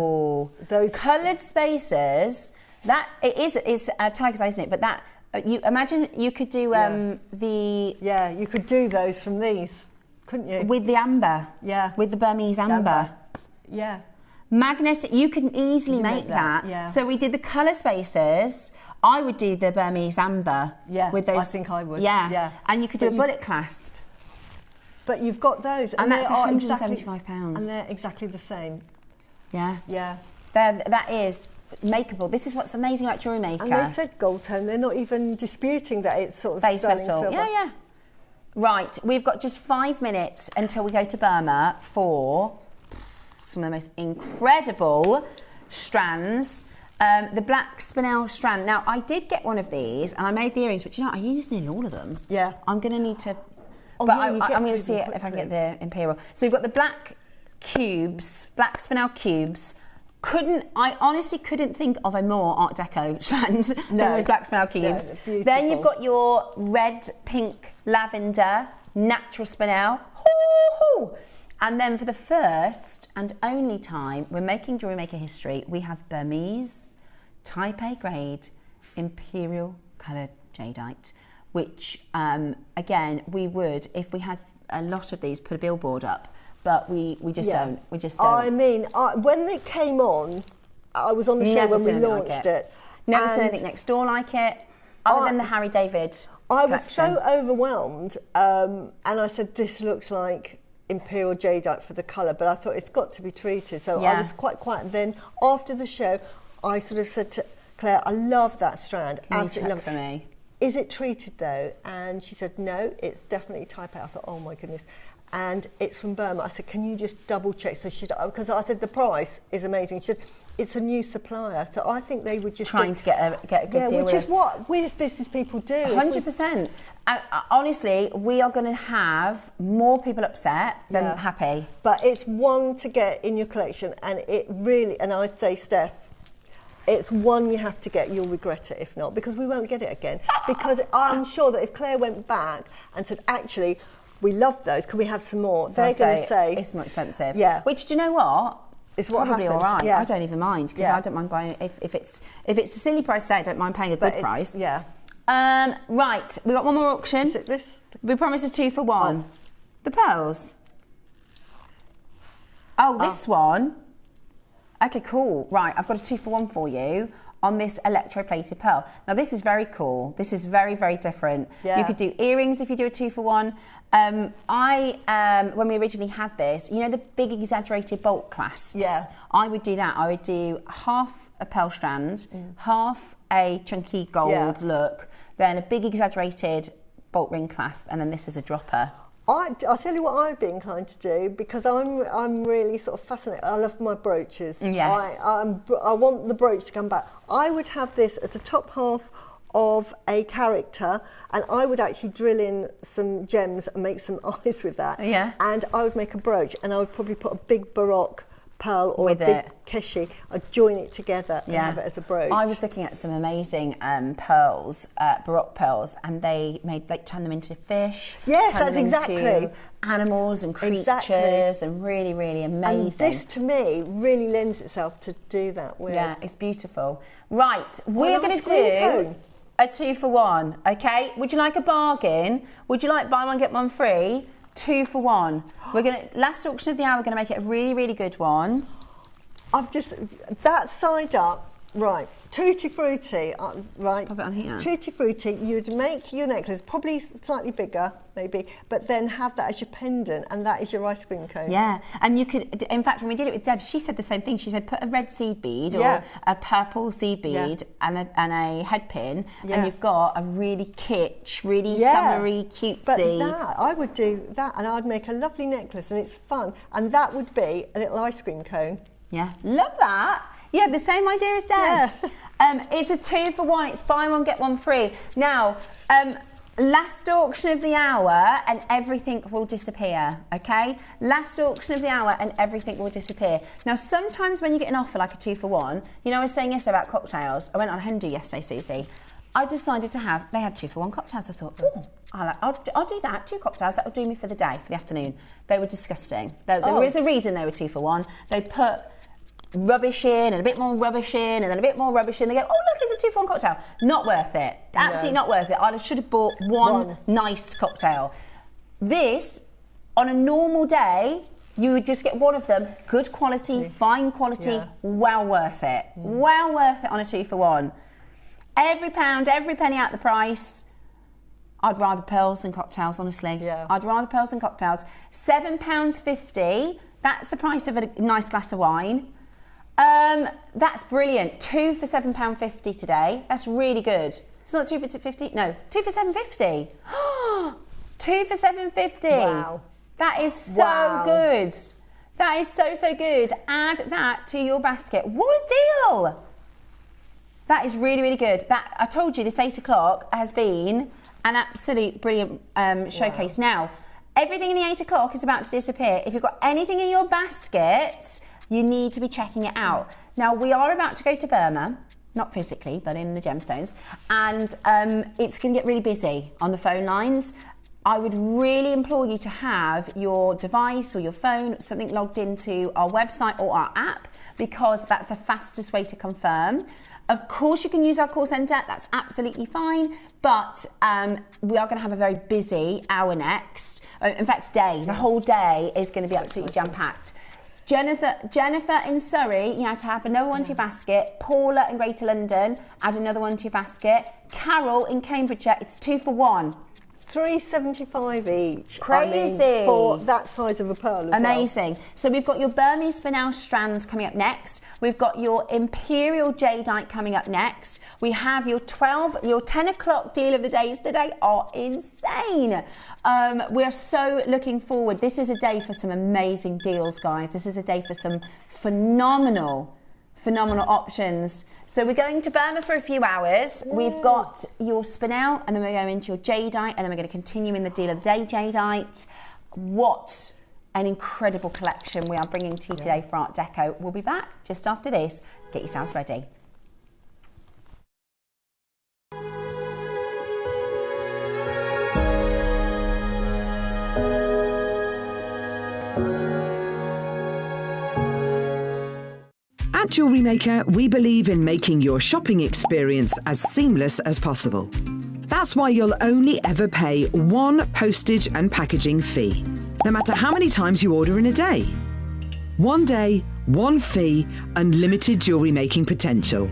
Those coloured spaces. That it is tiger's eye, isn't it? But that you imagine you could do you could do those from these, couldn't you? With the amber. Yeah. With the Burmese amber. Yeah. Magnetic. You can easily make that. Yeah. So we did the colour spaces. I would do the Burmese amber. Yeah. With those. I think I would. Yeah. Yeah. And you could do a bullet clasp. But you've got those, and that's £175. And they're exactly the same. Yeah. Yeah. That is makeable. This is what's amazing about JewelleryMaker. And they said gold tone. They're not even disputing that it's sort of base sterling metal. silver. Yeah, yeah. Right, we've got just 5 minutes until we go to Burma for some of the most incredible strands. The black Spinel strand. Now, I did get one of these, and I made the earrings, but you know, I used nearly all of them. Yeah. I'm going to need to... Oh, but yeah, I'm going to see if I can get the Imperial. So we've got the black cubes, black Spinel cubes. I honestly couldn't think of a more Art Deco strand than those black Spinel cubes. Yeah, then you've got your red, pink, lavender, natural Spinel. Hoo-hoo! And then for the first and only time we're making JewelleryMaker history, we have Burmese, Type A grade, Imperial coloured Jadeite, which again, we would, if we had a lot of these, put a billboard up. But we just don't. We just don't. I mean, when it came on, I was on the show when we launched it. Never seen anything next door like it, other than the Harry David I was so overwhelmed, and I said, this looks like Imperial Jadeite for the colour, but I thought it's got to be treated. So I was quite quiet. And then after the show, I sort of said to Claire, I love that strand. Absolutely love it. For me. Is it treated though? And she said, no, it's definitely Type A. I thought, oh my goodness. And it's from Burma. I said, can you just double check? So she, because I said the price is amazing. She said, it's a new supplier. So I think they would just trying to get a good deal. Which is what we as business people do. 100%. Honestly, we are going to have more people upset than happy. But it's one to get in your collection, and it really, and I'd say, Steph, it's one you have to get. You'll regret it if not, because we won't get it again. Because I'm sure that if Claire went back and said, actually, we love those, can we have some more? They're going to say it's more expensive. Yeah. Which, do you know what? It's what probably happens. all right. Yeah. I don't even mind, because I don't mind buying it. If it's a silly price today, I don't mind paying a good price. Yeah. Right, we got one more auction. Is it this? We promised a 2 for 1. Oh. The pearls. Oh, this one. Okay, cool. Right, I've got a 2 for 1 for you on this electroplated pearl. Now, this is very cool. This is very, very different. Yeah. You could do earrings if you do a 2 for 1. When we originally had this, you know the big exaggerated bolt clasps? Yeah. I would do that. I would do half a pearl strand, half a chunky gold look, then a big exaggerated bolt ring clasp, and then this is a dropper. I'll tell you what I'd be inclined to do, because I'm really sort of fascinated. I love my brooches. Yes. I want the brooch to come back. I would have this as the top half of a character, and I would actually drill in some gems and make some eyes with that. Yeah. And I would make a brooch, and I would probably put a big Baroque pearl or with a big keshi. I'd join it together and have it as a brooch. I was looking at some amazing pearls, Baroque pearls, and they turn them into fish. Yes, turn that's them exactly. Into animals and creatures, and really, really amazing. And this, to me, really lends itself to do that with. Yeah, it's beautiful. Right, we're going to do a 2 for 1, okay? Would you like a bargain? Would you like buy one, get one free? 2 for 1. We're going to, last auction of the hour, we're going to make it a really, really good one. That side up, right. Tutti frutti, right. Pop it on here. Tutti frutti, you'd make your necklace, probably slightly bigger, maybe, but then have that as your pendant, and that is your ice cream cone. Yeah, and you could, in fact, when we did it with Deb, she said the same thing. She said put a red seed bead or a purple seed bead and a head pin, and you've got a really kitsch, really summery, cutesy. But that, I would do that, and I'd make a lovely necklace, and it's fun, and that would be a little ice cream cone. Yeah, love that. Yeah, the same idea as Deb's. Yeah. It's a 2 for 1. It's buy one, get one free. Now, last auction of the hour and everything will disappear, okay? Last auction of the hour and everything will disappear. Now, sometimes when you get an offer like a 2 for 1, you know, I was saying yesterday about cocktails. I went on Hindu yesterday, Susie. I decided to have, they had 2 for 1 cocktails. I thought, oh, I'll do that, 2 cocktails, that'll do me for the day, for the afternoon. They were disgusting. There is a reason they were 2 for 1. They put rubbish in and a bit more rubbish in and then a bit more rubbish in. They go, oh look, it's a 2 for 1 cocktail. Not worth it. Absolutely not worth it. I should have bought one nice cocktail. This, on a normal day, you would just get one of them. Good quality, fine quality, well worth it. Well worth it on a 2 for 1. Every pound, every penny out the price. I'd rather pearls than cocktails, honestly. Yeah. I'd rather pearls than cocktails. £7.50. That's the price of a nice glass of wine. That's brilliant. 2 for £7.50 today. That's really good. It's not 2 for £2.50. No, 2 for £7.50. 2 for £7.50. Wow. That is so good. That is so good. Add that to your basket. What a deal! That is really, really good. That, I told you, this 8 o'clock has been an absolute brilliant showcase. Now, everything in the 8 o'clock is about to disappear. If you've got anything in your basket, you need to be checking it out. Now, we are about to go to Burma, not physically, but in the gemstones, and it's going to get really busy on the phone lines. I would really implore you to have your device or your phone, something logged into our website or our app, because that's the fastest way to confirm. Of course, you can use our call centre, that's absolutely fine, but we are going to have a very busy hour next. In fact, day, the whole day is going to be absolutely jam-packed. Jennifer in Surrey, you have to have another one to your basket. Paula in Greater London, add another one to your basket. Carol in Cambridgeshire, it's 2 for 1. $3.75 each. Crazy. I mean, for that size of a pearl as amazing. So we've got your Burmese Spinel strands coming up next. We've got your Imperial Jadeite coming up next. We have your 10 o'clock deal of the days today are insane. We're so looking forward. This is a day for some amazing deals, guys. This is a day for some phenomenal options. So we're going to Burma for a few hours. Yeah. We've got your Spinel, and then we're going into your Jadeite, and then we're going to continue in the deal of the day Jadeite. What an incredible collection we are bringing to you today for Art Deco. We'll be back just after this. Get yourselves ready. At JewelleryMaker, we believe in making your shopping experience as seamless as possible. That's why you'll only ever pay one postage and packaging fee, no matter how many times you order in a day. One day, one fee, unlimited jewellery making potential.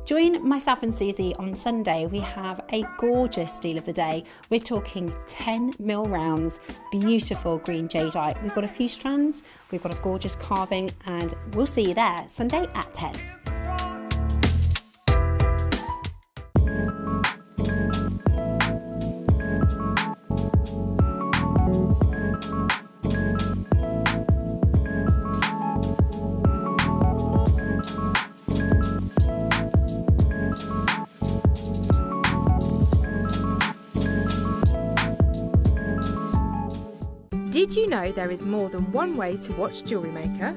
Join myself and Susie on Sunday. We have a gorgeous deal of the day. We're talking 10 mil rounds, beautiful green jadeite. We've got a few strands, we've got a gorgeous carving, and we'll see you there Sunday at 10. Did you know there is more than one way to watch JewelleryMaker?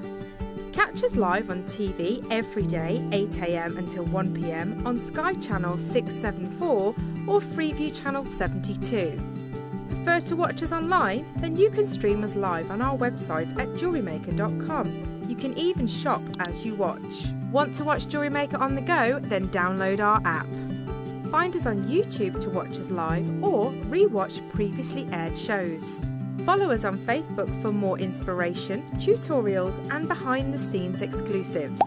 Catch us live on TV every day, 8 AM until 1 PM on Sky Channel 674 or Freeview Channel 72. Prefer to watch us online? Then you can stream us live on our website at JewelleryMaker.com. You can even shop as you watch. Want to watch JewelleryMaker on the go? Then download our app. Find us on YouTube to watch us live or re-watch previously aired shows. Follow us on Facebook for more inspiration, tutorials and behind-the-scenes exclusives.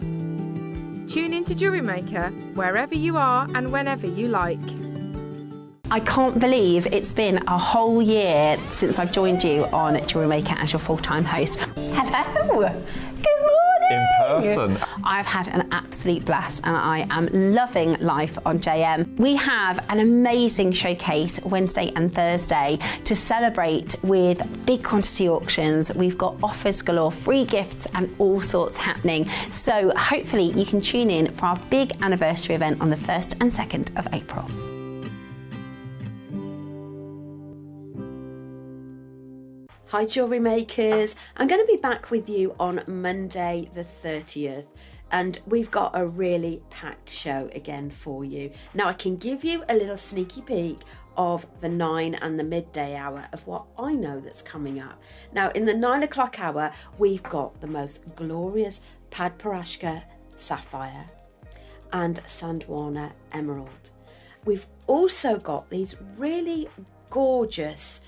Tune in to JewelleryMaker wherever you are and whenever you like. I can't believe it's been a whole year since I've joined you on JewelleryMaker as your full-time host. Hello! Good morning! in person. I've had an absolute blast and I am loving life on JM. We have an amazing showcase Wednesday and Thursday to celebrate with big quantity auctions. We've got offers galore, free gifts and all sorts happening. So hopefully you can tune in for our big anniversary event on the 1st and 2nd of April. Hi jewellery makers, I'm going to be back with you on Monday the 30th and we've got a really packed show again for you. Now I can give you a little sneaky peek of the 9 and the midday hour of what I know that's coming up. Now in the 9 o'clock hour we've got the most glorious Padparashka sapphire and Sandwana emerald. We've also got these really gorgeous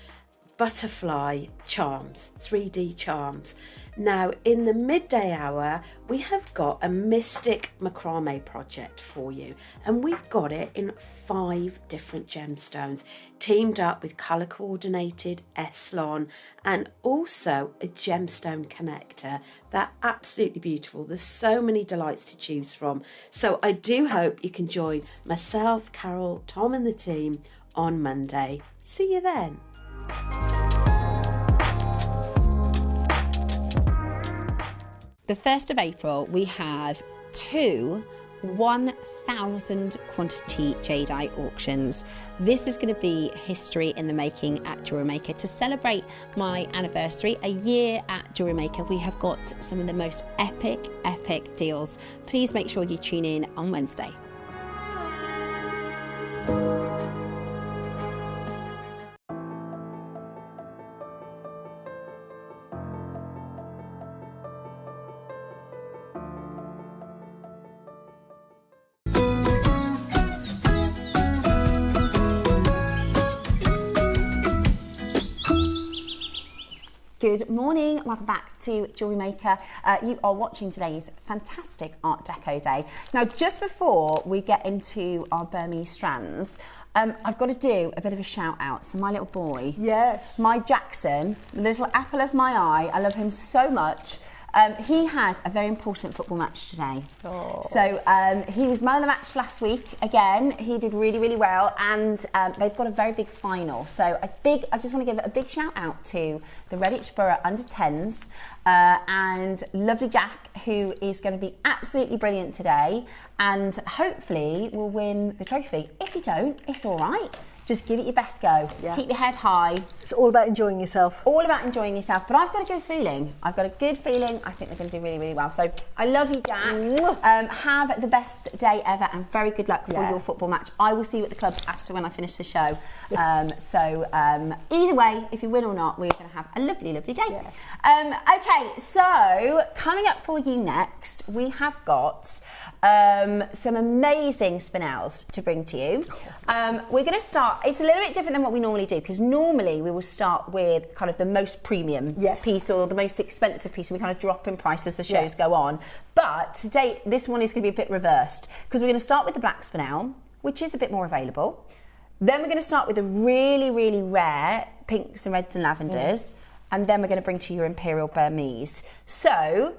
butterfly charms, 3D charms. Now in the midday hour we have got a mystic macrame project for you and we've got it in 5 different gemstones teamed up with colour coordinated Eslon and also a gemstone connector. They're absolutely beautiful. There's so many delights to choose from, so I do hope you can join myself, Carol, Tom and the team on Monday. See you then. The 1st of April, we have 2 1,000 quantity Jadeite auctions. This is going to be history in the making at JewelleryMaker. To celebrate my anniversary, a year at JewelleryMaker, we have got some of the most epic deals. Please make sure you tune in on Wednesday. Good morning, welcome back to JewelleryMaker. You are watching today's fantastic Art Deco day. Now, just before we get into our Burmese strands, I've got to do a bit of a shout out. So my little boy, Yes. my Jackson, the little apple of my eye, I love him so much. He has a very important football match today. Oh. So he was man of the match last week. Again, he did really well, and they've got a very big final. So I just want to give a big shout out to the Redditch Borough under 10s and lovely Jack, who is going to be absolutely brilliant today, and hopefully will win the trophy. If you don't, it's all right. Just give it your best go. Yeah. Keep your head high. It's all about enjoying yourself. All about enjoying yourself. But I've got a good feeling. I think they're going to do really well. So I love you, Jack. Have the best day ever and very good luck for your football match. I will see you at the club after when I finish the show. Either way, if you win or not, we're going to have a lovely day. Yeah. Okay, so coming up for you next, we have got some amazing Spinels to bring to you. We're going to start, it's a little bit different than what we normally do, because normally we will start with kind of the most premium piece or the most expensive piece, and we kind of drop in price as the shows go on. But today, this one is going to be a bit reversed, because we're going to start with the black Spinel, which is a bit more available. Then we're going to start with the really rare pinks and reds and lavenders, and then we're going to bring to you your Imperial Burmese. So,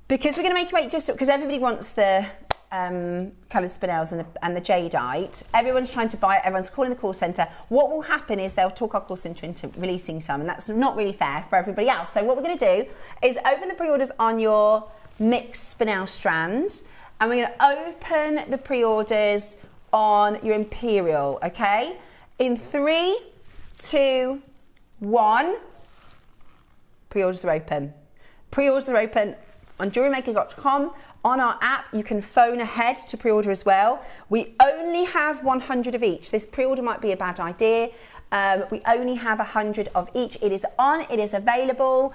because we're going to make you wait, just because everybody wants the coloured Spinels and the Jadeite, everyone's trying to buy it, everyone's calling the call centre. What will happen is they'll talk our call centre into releasing some, and that's not really fair for everybody else. So what we're going to do is open the pre-orders on your mixed Spinel strands, and we're going to open the pre-orders on your Imperial, okay? In 3, 2, 1, pre-orders are open. Pre-orders are open on jewellerymaker.com. On our app, you can phone ahead to pre-order as well. We only have 100 of each. This pre-order might be a bad idea. We only have 100 of each. It is on, it is available.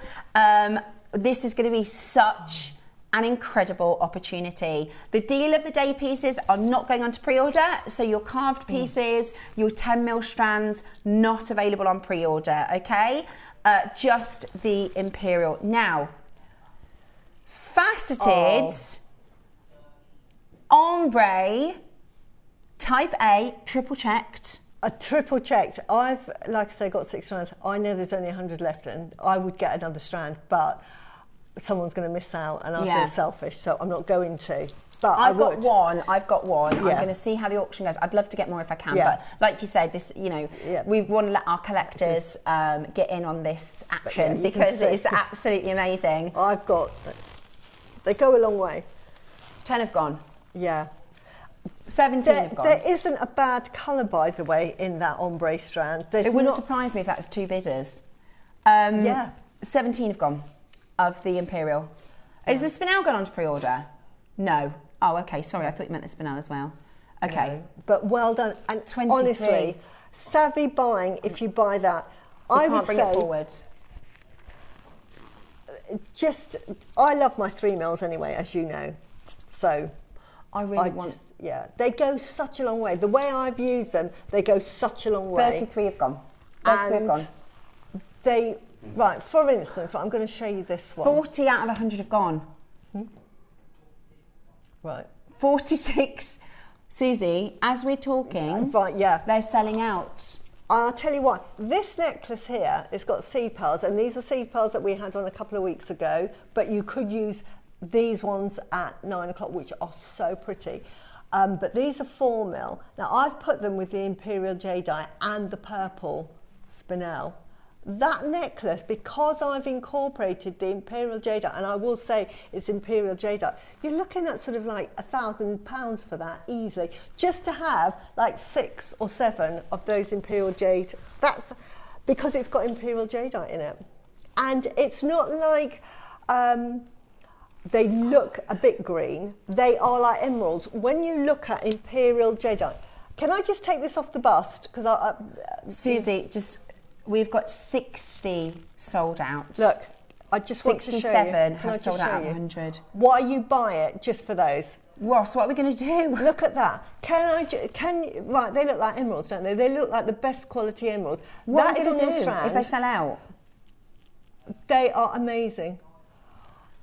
This is going to be such an incredible opportunity. The deal of the day pieces are not going on to pre-order, so your carved pieces, your 10mm strands, not available on pre-order, okay? Just the Imperial. Now, faceted, ombre, type A, triple checked. A triple checked. I've, like I say, got 6 strands. I know there's only 100 left, and I would get another strand, but someone's going to miss out, and I feel selfish, so I'm not going to. But I've got one. Yeah. I'm going to see how the auction goes. I'd love to get more if I can, but like you said, this, you know, we want to let our collectors get in on this action because it's absolutely amazing. I've got, they go a long way. 10 have gone. Yeah. 17 have gone. There isn't a bad colour, by the way, in that ombre strand. It wouldn't surprise me if that was 2 bidders. 17 have gone of the Imperial. Is the Spinel gone on to pre-order? No. Oh, okay. Sorry, I thought you meant the Spinel as well. Okay. No, but well done. And 23. Honestly, savvy buying, if you buy that, I would bring say... it forward. I love my 3 mils anyway, as you know. So... I really want... they go such a long way. The way I've used them, they go such a long way. 33 have gone. 33 have gone. They... Right, for instance, I'm going to show you this one. 40 out of 100 have gone. Right. 46. Susie, as we're talking, they're selling out. I'll tell you what, this necklace here, it's got seed pearls, and these are seed pearls that we had on a couple of weeks ago, but you could use these ones at 9 o'clock, which are so pretty. But these are 4 mil. Now, I've put them with the Imperial Jadeite and the purple Spinel. That necklace, because I've incorporated the Imperial Jadeite, and I will say it's Imperial Jadeite, you're looking at sort of like £1,000 for that easily, just to have like 6 or 7 of those Imperial Jade. That's because it's got Imperial Jadeite in it. And it's not like they look a bit green, they are like emeralds. When you look at Imperial Jadeite, can I just take this off the bust? Because Susie, we've got 60 sold out. Look, I just want to show you. 67 have sold out of 100. Why you buy it just for those? Ross, what are we going to do? Look at that. Right, they look like emeralds, don't they? They look like the best quality emeralds. What are we going to do if they sell out? They are amazing.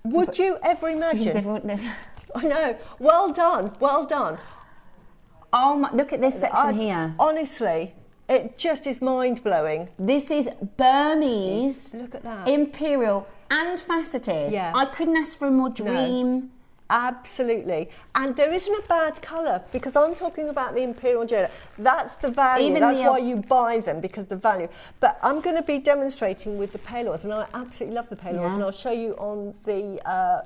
Would you ever imagine? I know. Well done. Well done. Oh my, look at this section here. Honestly, it just is mind-blowing. This is Burmese, look at that. Imperial and faceted. Yeah. I couldn't ask for a more dream. No. Absolutely. And there isn't a bad colour, because I'm talking about the Imperial Jade. That's the value. That's why you buy them, because the value. But I'm going to be demonstrating with the pale oils, and I absolutely love the pale oils, and I'll show you on the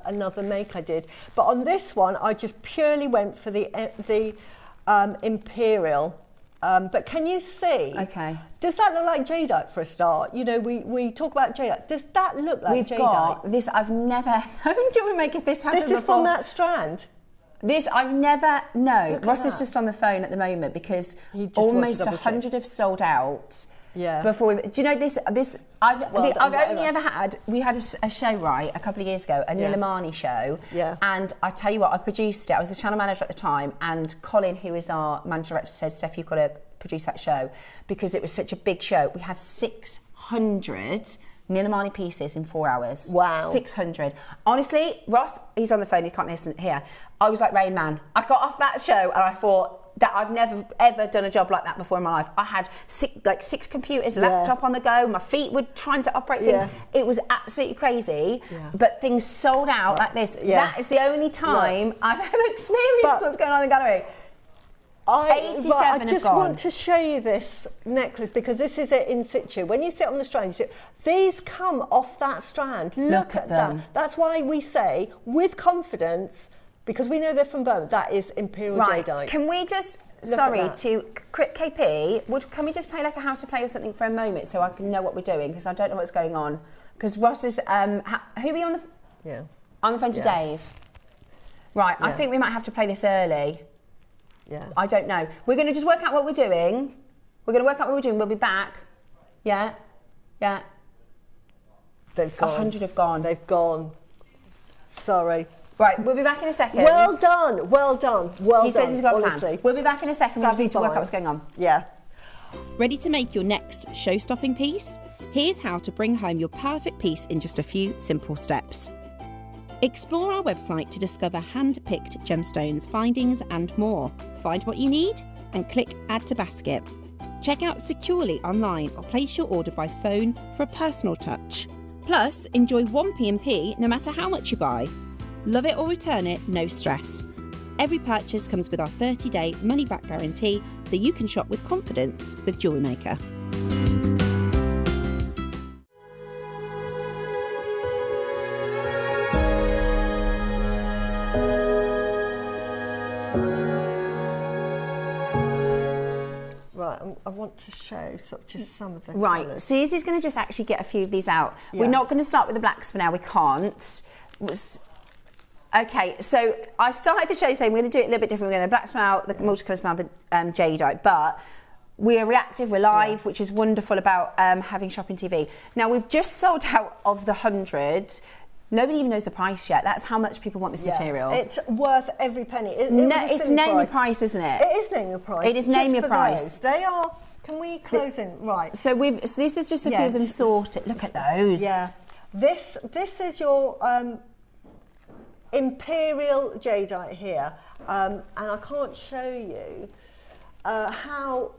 another make I did. But on this one, I just purely went for the Imperial. But can you see? Okay. Does that look like Jadeite for a start? You know, we talk about Jadeite. Does that look like Jadeite? We've got this. I've never known JewelleryMaker this happen before. This is from that strand. This I've never. No, Ross is just on the phone at the moment because almost 100 have sold out. Yeah. Before do you know this? I've only ever had. We had a show a couple of years ago, a Nilamani show. Yeah. And I tell you what, I produced it. I was the channel manager at the time, and Colin, who is our managing director, said, "Steph, you've got to produce that show because it was such a big show." We had 600 Nilamani pieces in 4 hours. Wow. 600. Honestly, Ross, he's on the phone. He can't listen here. I was like Rain Man. I got off that show and I thought, that I've never ever done a job like that before in my life. I had six computers, laptop on the go. My feet were trying to operate things. It was absolutely crazy. But things sold out like this. That is the only time I've ever experienced what's going on in the gallery. 87 I just want to show you this necklace because this is it in situ. When you sit on the strand, you see these come off that strand. Look at them. That's why we say with confidence, because we know they're from Burma, that is Imperial Jadeite. Can we just, KP, can we just play like a how to play or something for a moment so I can know what we're doing? Because I don't know what's going on. Because Ross is, who are we on the, on the phone to Dave? Right, I think we might have to play this early. Yeah. I don't know. We're going to just work out what we're doing. We're going to work out what we're doing. We'll be back. Yeah. Yeah. They've gone. 100 have gone. They've gone. Sorry. Right, we'll be back in a second. Well done, well done, well done. He says he's got a plan. We'll be back in a second. We just need to work out what's going on. Yeah. Ready to make your next show-stopping piece? Here's how to bring home your perfect piece in just a few simple steps. Explore our website to discover hand-picked gemstones, findings and more. Find what you need and click Add to Basket. Check out securely online or place your order by phone for a personal touch. Plus, enjoy 1p&P no matter how much you buy. Love it or return it, no stress. Every purchase comes with our 30-day money-back guarantee, so you can shop with confidence with JewelleryMaker. I want to show sort of just some of the Right, colours. Susie's going to just actually get a few of these out. Yeah. We're not going to start with the black Spinel, we can't. Okay, so I started the show saying we're going to do it a little bit different. We're going to black Spinel, the multicolour Spinel, the Jadeite, but we're reactive, we're live, which is wonderful about having shopping TV. Now, we've just sold out of the 100. Nobody even knows the price yet. That's how much people want this material. It's worth every penny. It's name your price, isn't it? It is name your price. It is name your price. They are. Can we close in? Right. So this is just a few of them sorted. Look at those. Yeah. This is your Imperial Jadeite here, and I can't show you how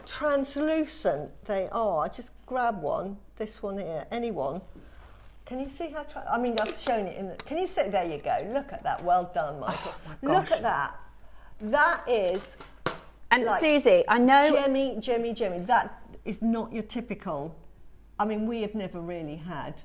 translucent they are. I just grab one. This one here. Anyone. Can you see how? I mean, I've shown it in the. Can you see? There you go. Look at that. Well done, Michael. Oh my gosh. Look at that. That is. And like, Susie, I know. Jemmy. That is not your typical. I mean, we have never really had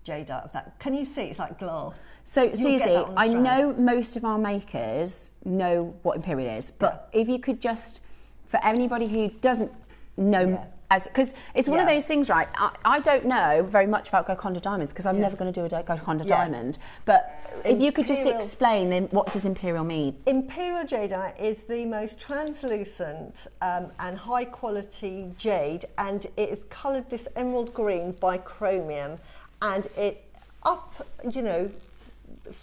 jade out of that. Can you see? It's like glass. So, Susie, I know most of our makers know what Imperial is, but if you could just, for anybody who doesn't know. Because it's one of those things, right? I don't know very much about Golconda diamonds because I'm never going to do a Golconda diamond. But if you could just explain, then what does Imperial mean? Imperial Jadeite is the most translucent and high quality jade, and it is coloured this emerald green by chromium, and it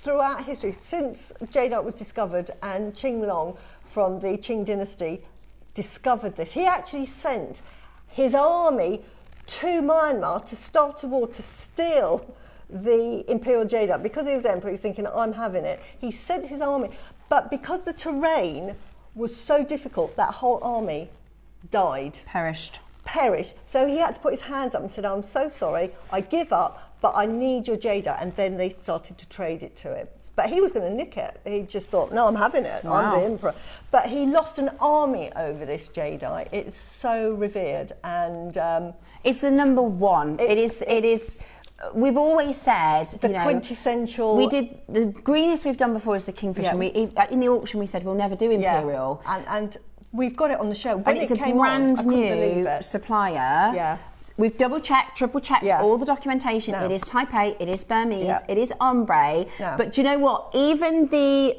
throughout history, since jadeite was discovered, and Qing Long from the Qing dynasty discovered this, he actually sent his army to Myanmar to start a war to steal the Imperial Jadeite. Because he was emperor, he's thinking, I'm having it. He sent his army, but because the terrain was so difficult, that whole army died. Perished. So he had to put his hands up and said, I'm so sorry, I give up, but I need your Jadeite. And then they started to trade it to him. But he was going to nick it. He just thought, no, I'm having it. Wow. I'm the emperor. But he lost an army over this jadeite. It's so revered, and it's the number one. It is. We've always said the quintessential. We did the greenest we've done before is the Kingfisher. Yeah. In the auction, we said we'll never do Imperial. Yeah. And we've got it on the show. When and it's it came a brand on, new supplier. Yeah. We've double-checked, triple-checked all the documentation. No. It is Type A, it is Burmese, it is ombre. No. But do you know what? Even the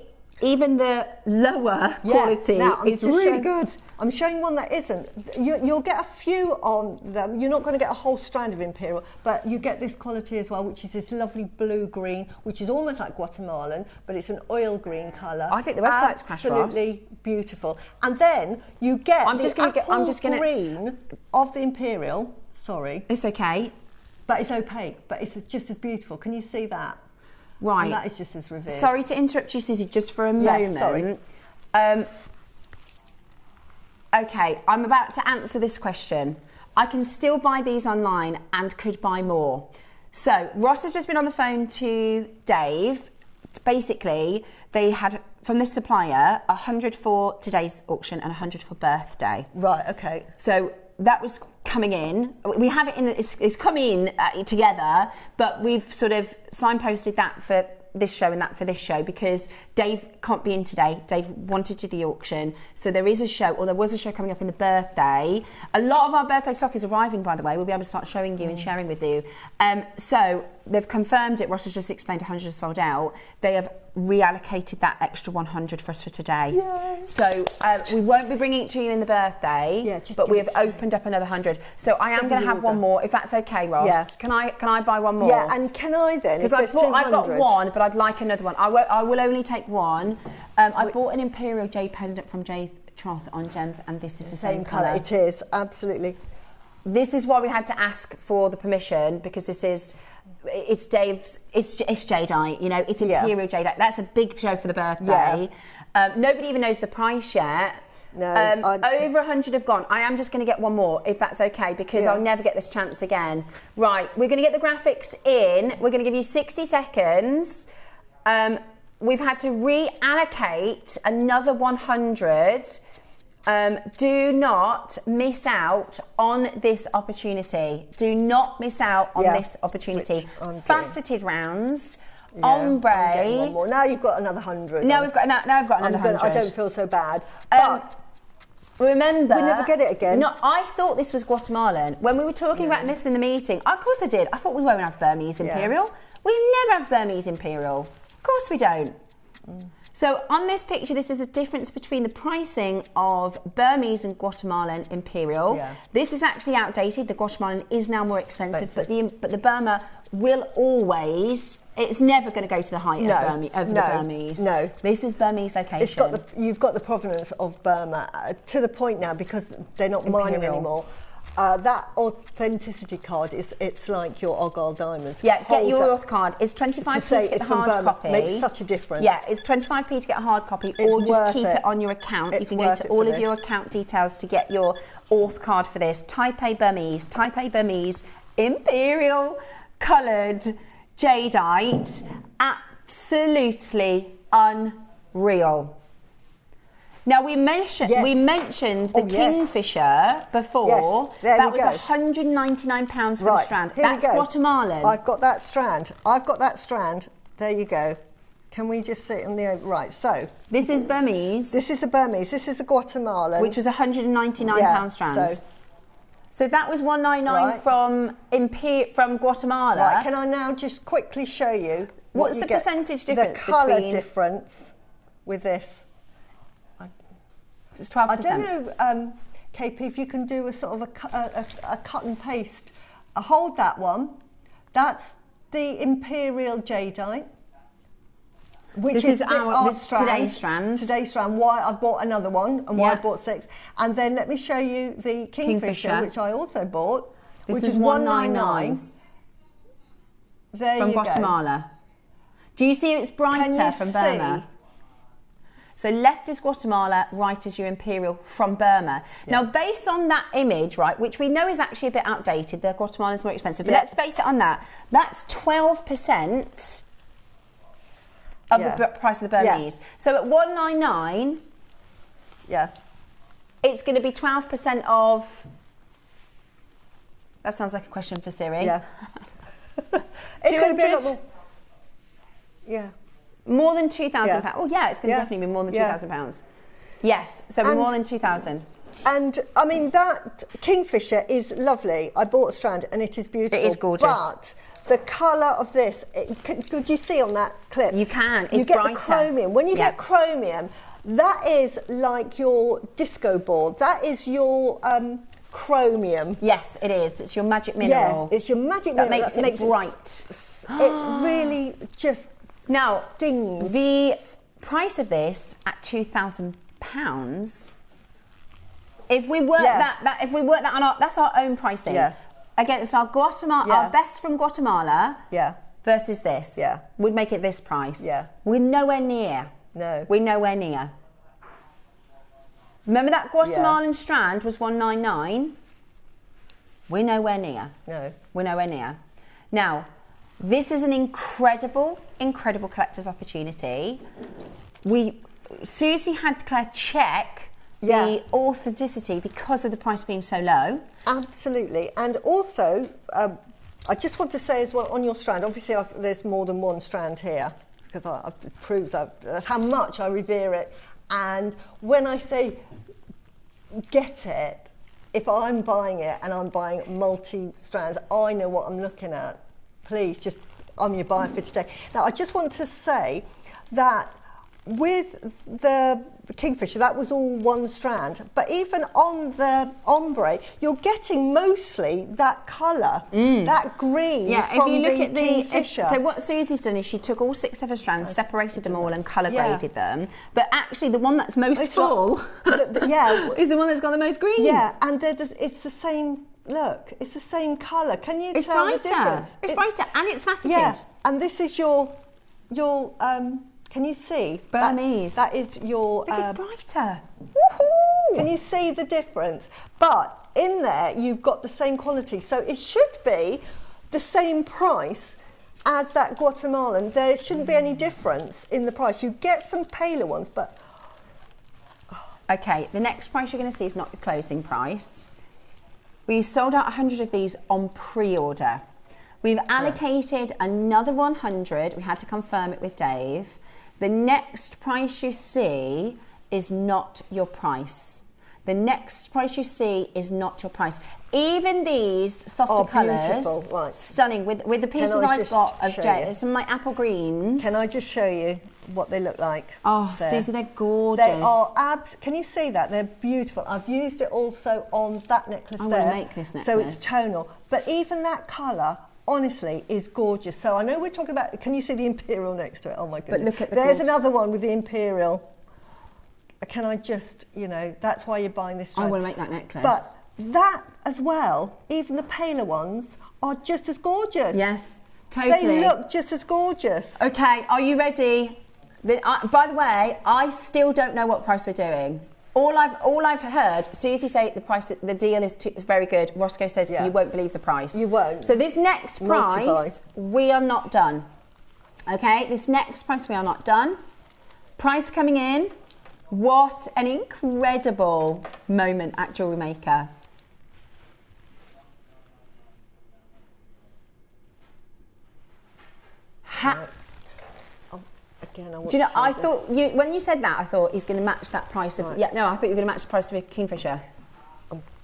lower quality is really good. I'm showing one that isn't. You'll get a few on them. You're not going to get a whole strand of Imperial, but you get this quality as well, which is this lovely blue-green, which is almost like Guatemalan, but it's an oil green colour. I think the website's crashed, Ross. Absolutely beautiful. And then you get green of the Imperial. Sorry. It's okay. But it's opaque, but it's just as beautiful. Can you see that? Right. And that is just as revered. Sorry to interrupt you, Susie, just for a moment. Sorry. Okay, I'm about to answer this question. I can still buy these online and could buy more. So, Ross has just been on the phone to Dave. Basically, they had, from this supplier, 100 for today's auction and 100 for birthday. Right, okay. So, that was coming in. We have it in, it's coming together, but we've sort of signposted that for this show and that for this show because Dave can't be in today. Dave wanted to do the auction. So there is a show, or there was a show coming up in the birthday. A lot of our birthday stock is arriving, by the way. We'll be able to start showing you and sharing with you. So they've confirmed it. Ross has just explained 100 are sold out. They have reallocated that extra 100 for us for today. Yay. So we won't be bringing it to you in the birthday, but we have opened up another 100. So I am going to have one more, if that's okay, Ross. Yeah. Can I buy one more? Yeah, and can I then? Because I've got one, but I'd like another one. I will only take one. I bought an Imperial jade pendant from Jade Troth on Gems, and this is the same colour. It is, absolutely. This is why we had to ask for the permission, because this is, it's Dave's, it's Jadeite, you know, it's Imperial Jadeite. That's a big show for the birthday. Yeah. Nobody even knows the price yet. No, over 100 have gone. I am just going to get one more, if that's okay, because I'll never get this chance again. Right, we're going to get the graphics in. We're going to give you 60 seconds. We've had to reallocate another 100. Do not miss out on this opportunity. Do not miss out on this opportunity. Faceted rounds. Ombre. I'm getting one more. Now you've got another 100. Now I've got another 100. I don't feel so bad. But remember, we never get it again. No, I thought this was Guatemalan. When we were talking about this in the meeting, of course I did. I thought we won't have Burmese Imperial. We never have Burmese Imperial. Of course we don't. So on this picture, this is a difference between the pricing of Burmese and Guatemalan Imperial. Yeah. This is actually outdated. The Guatemalan is now more expensive. but the Burma will always. It's never going to go to the height of the Burmese. No, this is Burmese location. It's got you've got the provenance of Burma to the point now, because they're not mining anymore. That authenticity card it's like your Argyle diamonds. Yeah, get your auth card. It's 25p to get the hard copy. Makes such a difference. Yeah, it's 25p to get a hard copy, or just keep it on your account. You can go to all of your account details to get your auth card for this. Type A Burmese, Imperial coloured Jadeite, absolutely unreal. Now we mentioned the Kingfisher before. Yes, that was £199 for the strand. That's Guatemalan. I've got that strand. There you go. Can we just sit on the right? So this is Burmese. This is the Burmese. This is the Guatemalan, which was £199 strand. So that was $199 from Guatemala. Right. Can I now just quickly show you what's the percentage difference? The colour difference with this. It's 12%. I don't know, KP, if you can do a sort of a cut and paste. Hold that one. That's the Imperial Jadeite. Which is today's strand. Today's strand. Why I've bought another one, and why I bought 6. And then let me show you the Kingfisher, which I also bought, which is $199. There you go. From Guatemala. Do you see it's brighter from Burma? So left is Guatemala, right is your Imperial from Burma. Yeah. Now, based on that image, right, which we know is actually a bit outdated, the Guatemalan's more expensive, but let's base it on that. That's 12%. Of the price of the Burmese. So at $199, it's going to be 12% of. That sounds like a question for Siri. Yeah. It's going to be a lot more. Yeah. More than £2,000. Oh yeah, it's going to definitely be more than £2,000. Yes, so more than 2,000. And I mean, that Kingfisher is lovely. I bought a strand and it is beautiful. It is gorgeous. But the colour of this, could you see on that clip? You can. It's you get brighter. The chromium. When you get chromium, that is like your disco board. That is your chromium. Yes, it is. It's your magic mineral. Yeah, it's your magic mineral. That makes it bright. It really just dings. The price of this at £2,000. If we work that on that's our own pricing. Yeah. Again, it's our Guatemala, our best from Guatemala. Yeah. Versus this. Yeah. We'd make it this price. Yeah. We're nowhere near. No. We're nowhere near. Remember that Guatemalan strand was $199. We're nowhere near. No. We're nowhere near. Now, this is an incredible, incredible collector's opportunity. Susie had Claire check the authenticity because of the price being so low. Absolutely. And also, I just want to say as well, on your strand, obviously there's more than one strand here, because it proves that's how much I revere it. And when I say get it, if I'm buying it and I'm buying multi-strands, I know what I'm looking at. Please, I'm your buyer for today. Now, I just want to say that with the Kingfisher, that was all one strand, but even on the ombre, you're getting mostly that colour, that green from if you look at Kingfisher. So what Susie's done is she took all 6 of her strands, separated them all and colour graded them, but actually the one that's most full is the one that's got the most green. Yeah, and it's the same look, it's the same colour. Can you tell the difference? It's brighter and it's faceted. Yeah, and this is your can you see? Burmese. That is your... Look, it's brighter. Woohoo! Can you see the difference? But in there, you've got the same quality. So it should be the same price as that Guatemalan. There shouldn't be any difference in the price. You get some paler ones, but... Okay, the next price you're going to see is not the closing price. We sold out 100 of these on pre-order. We've allocated another 100. We had to confirm it with Dave. The next price you see is not your price. The next price you see is not your price. Even these softer colours, right. Stunning, with the pieces I've got of Jade, some of my apple greens. Can I just show you what they look like? Oh, Susie, they're gorgeous. They are can you see that? They're beautiful. I've used it also on that necklace there. I want to make this necklace. So it's tonal. But even that colour, honestly, is gorgeous. So I know we're talking about, can you see the Imperial next to it? Oh my goodness. But look at There's another one with the Imperial. Can I just, you know, that's why you're buying this strand. I want to make that necklace. But that as well, even the paler ones, are just as gorgeous. Yes, totally. They look just as gorgeous. Okay, are you ready? By the way, I still don't know what price we're doing. All I've heard, Susie say the deal is very good. Roscoe said you won't believe the price. You won't. So this next price, we are not done. Okay, this next price we are not done. Price coming in. What an incredible moment at JewelleryMaker. Again, do you know, I thought, when you said that, I thought he's going to match that price of, I thought you were going to match the price of a Kingfisher.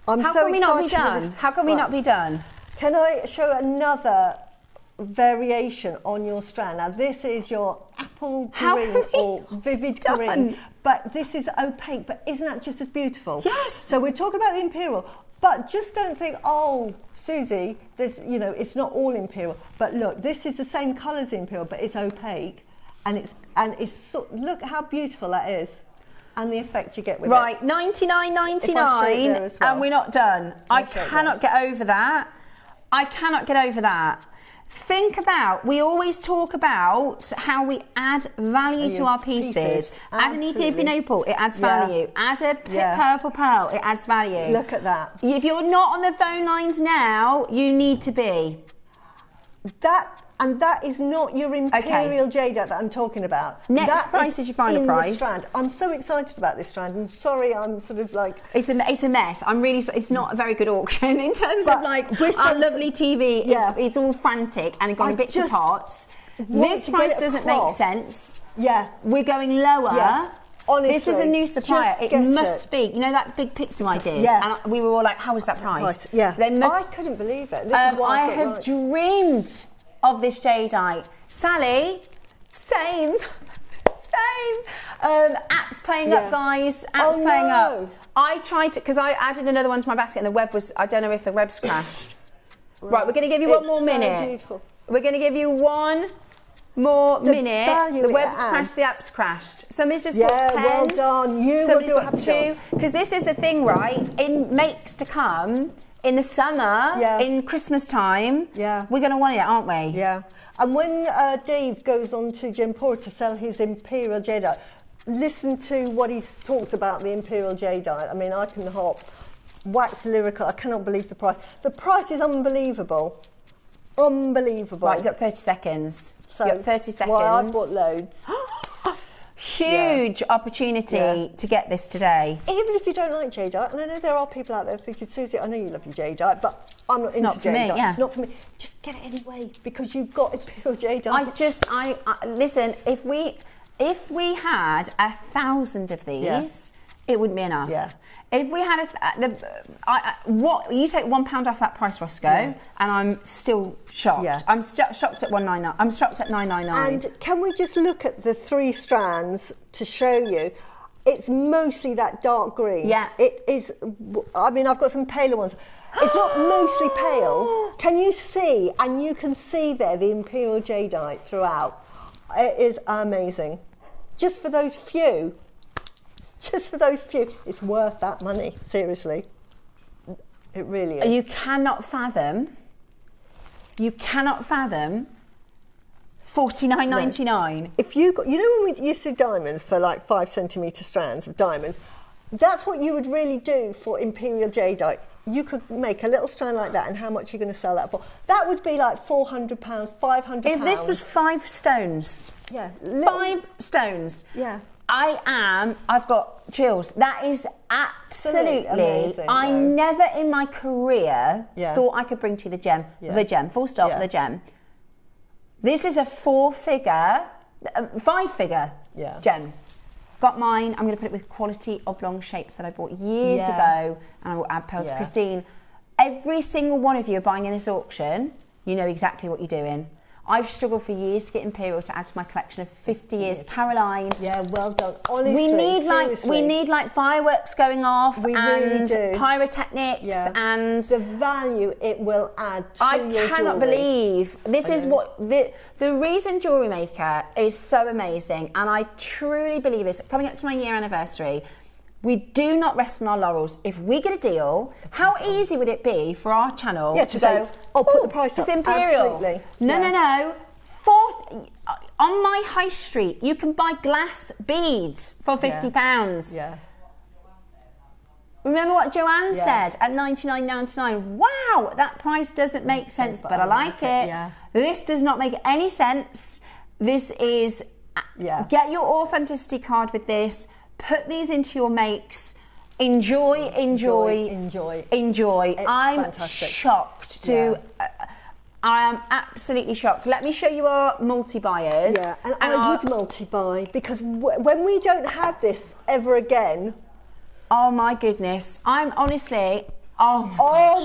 How can we not be done? How can we not be done? Can I show another variation on your strand? Now this is your apple green or vivid green, but this is opaque, but isn't that just as beautiful? Yes. So we're talking about the Imperial, but just don't think, oh, Susie, there's, you know, it's not all Imperial. But look, this is the same colour as the Imperial, but it's opaque, and it's look how beautiful that is. And the effect you get with it. Right, $99.99, and we're not done. I cannot get over that. I cannot get over that. Think about, we always talk about how we add value to our pieces. Add an Ethiopian opal, it adds value. Add a purple pearl, it adds value. Look at that. If you're not on the phone lines now, you need to be. And that is not your Imperial Jadeite that I'm talking about. Next price is your final price. Strand. I'm so excited about this strand. I'm sorry, I'm sort of like... It's a mess. I'm really sorry. It's not a very good auction in terms of like our lovely TV. It's all frantic and gone a bit to pot. This price doesn't make sense. Yeah. We're going lower. Yeah. Honestly, this is a new supplier. It must be. You know that big pixel I did? Yeah. And we were all like, how is that price? Yeah. They must, I couldn't believe it. This is what I have dreamed of this Jadeite. Sally, same. App's playing up, guys. App's playing up. I tried to, because I added another one to my basket and the web was, I don't know if the web's crashed. Right, we're going to give you one more minute. Beautiful. We're going to give you one more minute. The web's crashed, the app's crashed. Somebody's just put 10. Well done. You will do got 2. Because this is the thing, right? In makes to come, in the summer, in Christmas time, we're going to want it, aren't we? Yeah. And when Dave goes on to Gempora to sell his Imperial Jadeite, listen to what he talks about the Imperial Jadeite. I mean, I can wax lyrical. I cannot believe the price. The price is unbelievable. Unbelievable. Right, you've got 30 seconds. So, you've got 30 seconds. Well, I've bought loads. Huge opportunity to get this today. Even if you don't like Jadeite, and I know there are people out there thinking, Susie, I know you love your Jadeite, but I'm not into Jadeite. Not for me. Just get it anyway, because you've got Imperial Jadeite. I listen, if we had 1,000 of these, it wouldn't be enough. Yeah. If we had you take £1 off that price, Roscoe, and I'm still shocked. Yeah. I'm shocked at £199. I'm shocked at £999. And can we just look at the 3 strands to show you? It's mostly that dark green. Yeah. It is. I mean, I've got some paler ones. It's not mostly pale. Can you see? And you can see there the Imperial Jadeite throughout. It is amazing. Just for those few. It's worth that money, seriously. It really is. You cannot fathom $49.99. If you know when we used to do diamonds for like 5 centimetre strands of diamonds, That's what you would really do for Imperial Jadeite. You could make a little strand like that, and how much are you going to sell that for? That would be like £400, £500. If this was 5 stones, yeah, 5 stones, yeah, I've got chills. That is absolutely amazing, I though. never in my career Yeah. thought I could bring to you the gem, full stop, Yeah. the gem. This is a 4-figure, 5-figure Yeah. gem. Got mine. I'm going to put it with quality oblong shapes that I bought years ago, and I will add pearls. Yeah. Christine, every single one of you are buying in this auction. You know exactly what you're doing. I've struggled for years to get Imperial to add to my collection of 50 years. Caroline, yeah, well done. Honestly, we need like fireworks going off We and really do. pyrotechnics and the value it will add to your I cannot jewellery. believe this is what the reason Jewellery Maker is so amazing, and I truly believe this. Coming up to my year anniversary, we do not rest on our laurels. If we get a deal, how easy would it be for our channel to go, put the price it's up. Imperial. Absolutely. No. On my high street, you can buy glass beads for £50. Yeah. Remember what Joanne said at $99.99? Wow, that price doesn't make sense, but I like it. Yeah. This does not make any sense. This is, get your authenticity card with this. Put these into your makes. Enjoy. I'm fantastic. shocked to. I am absolutely shocked. Let me show you our multi-buyers. Yeah, and I would multi-buy, because when we don't have this ever again. Oh my goodness! I'm honestly. Oh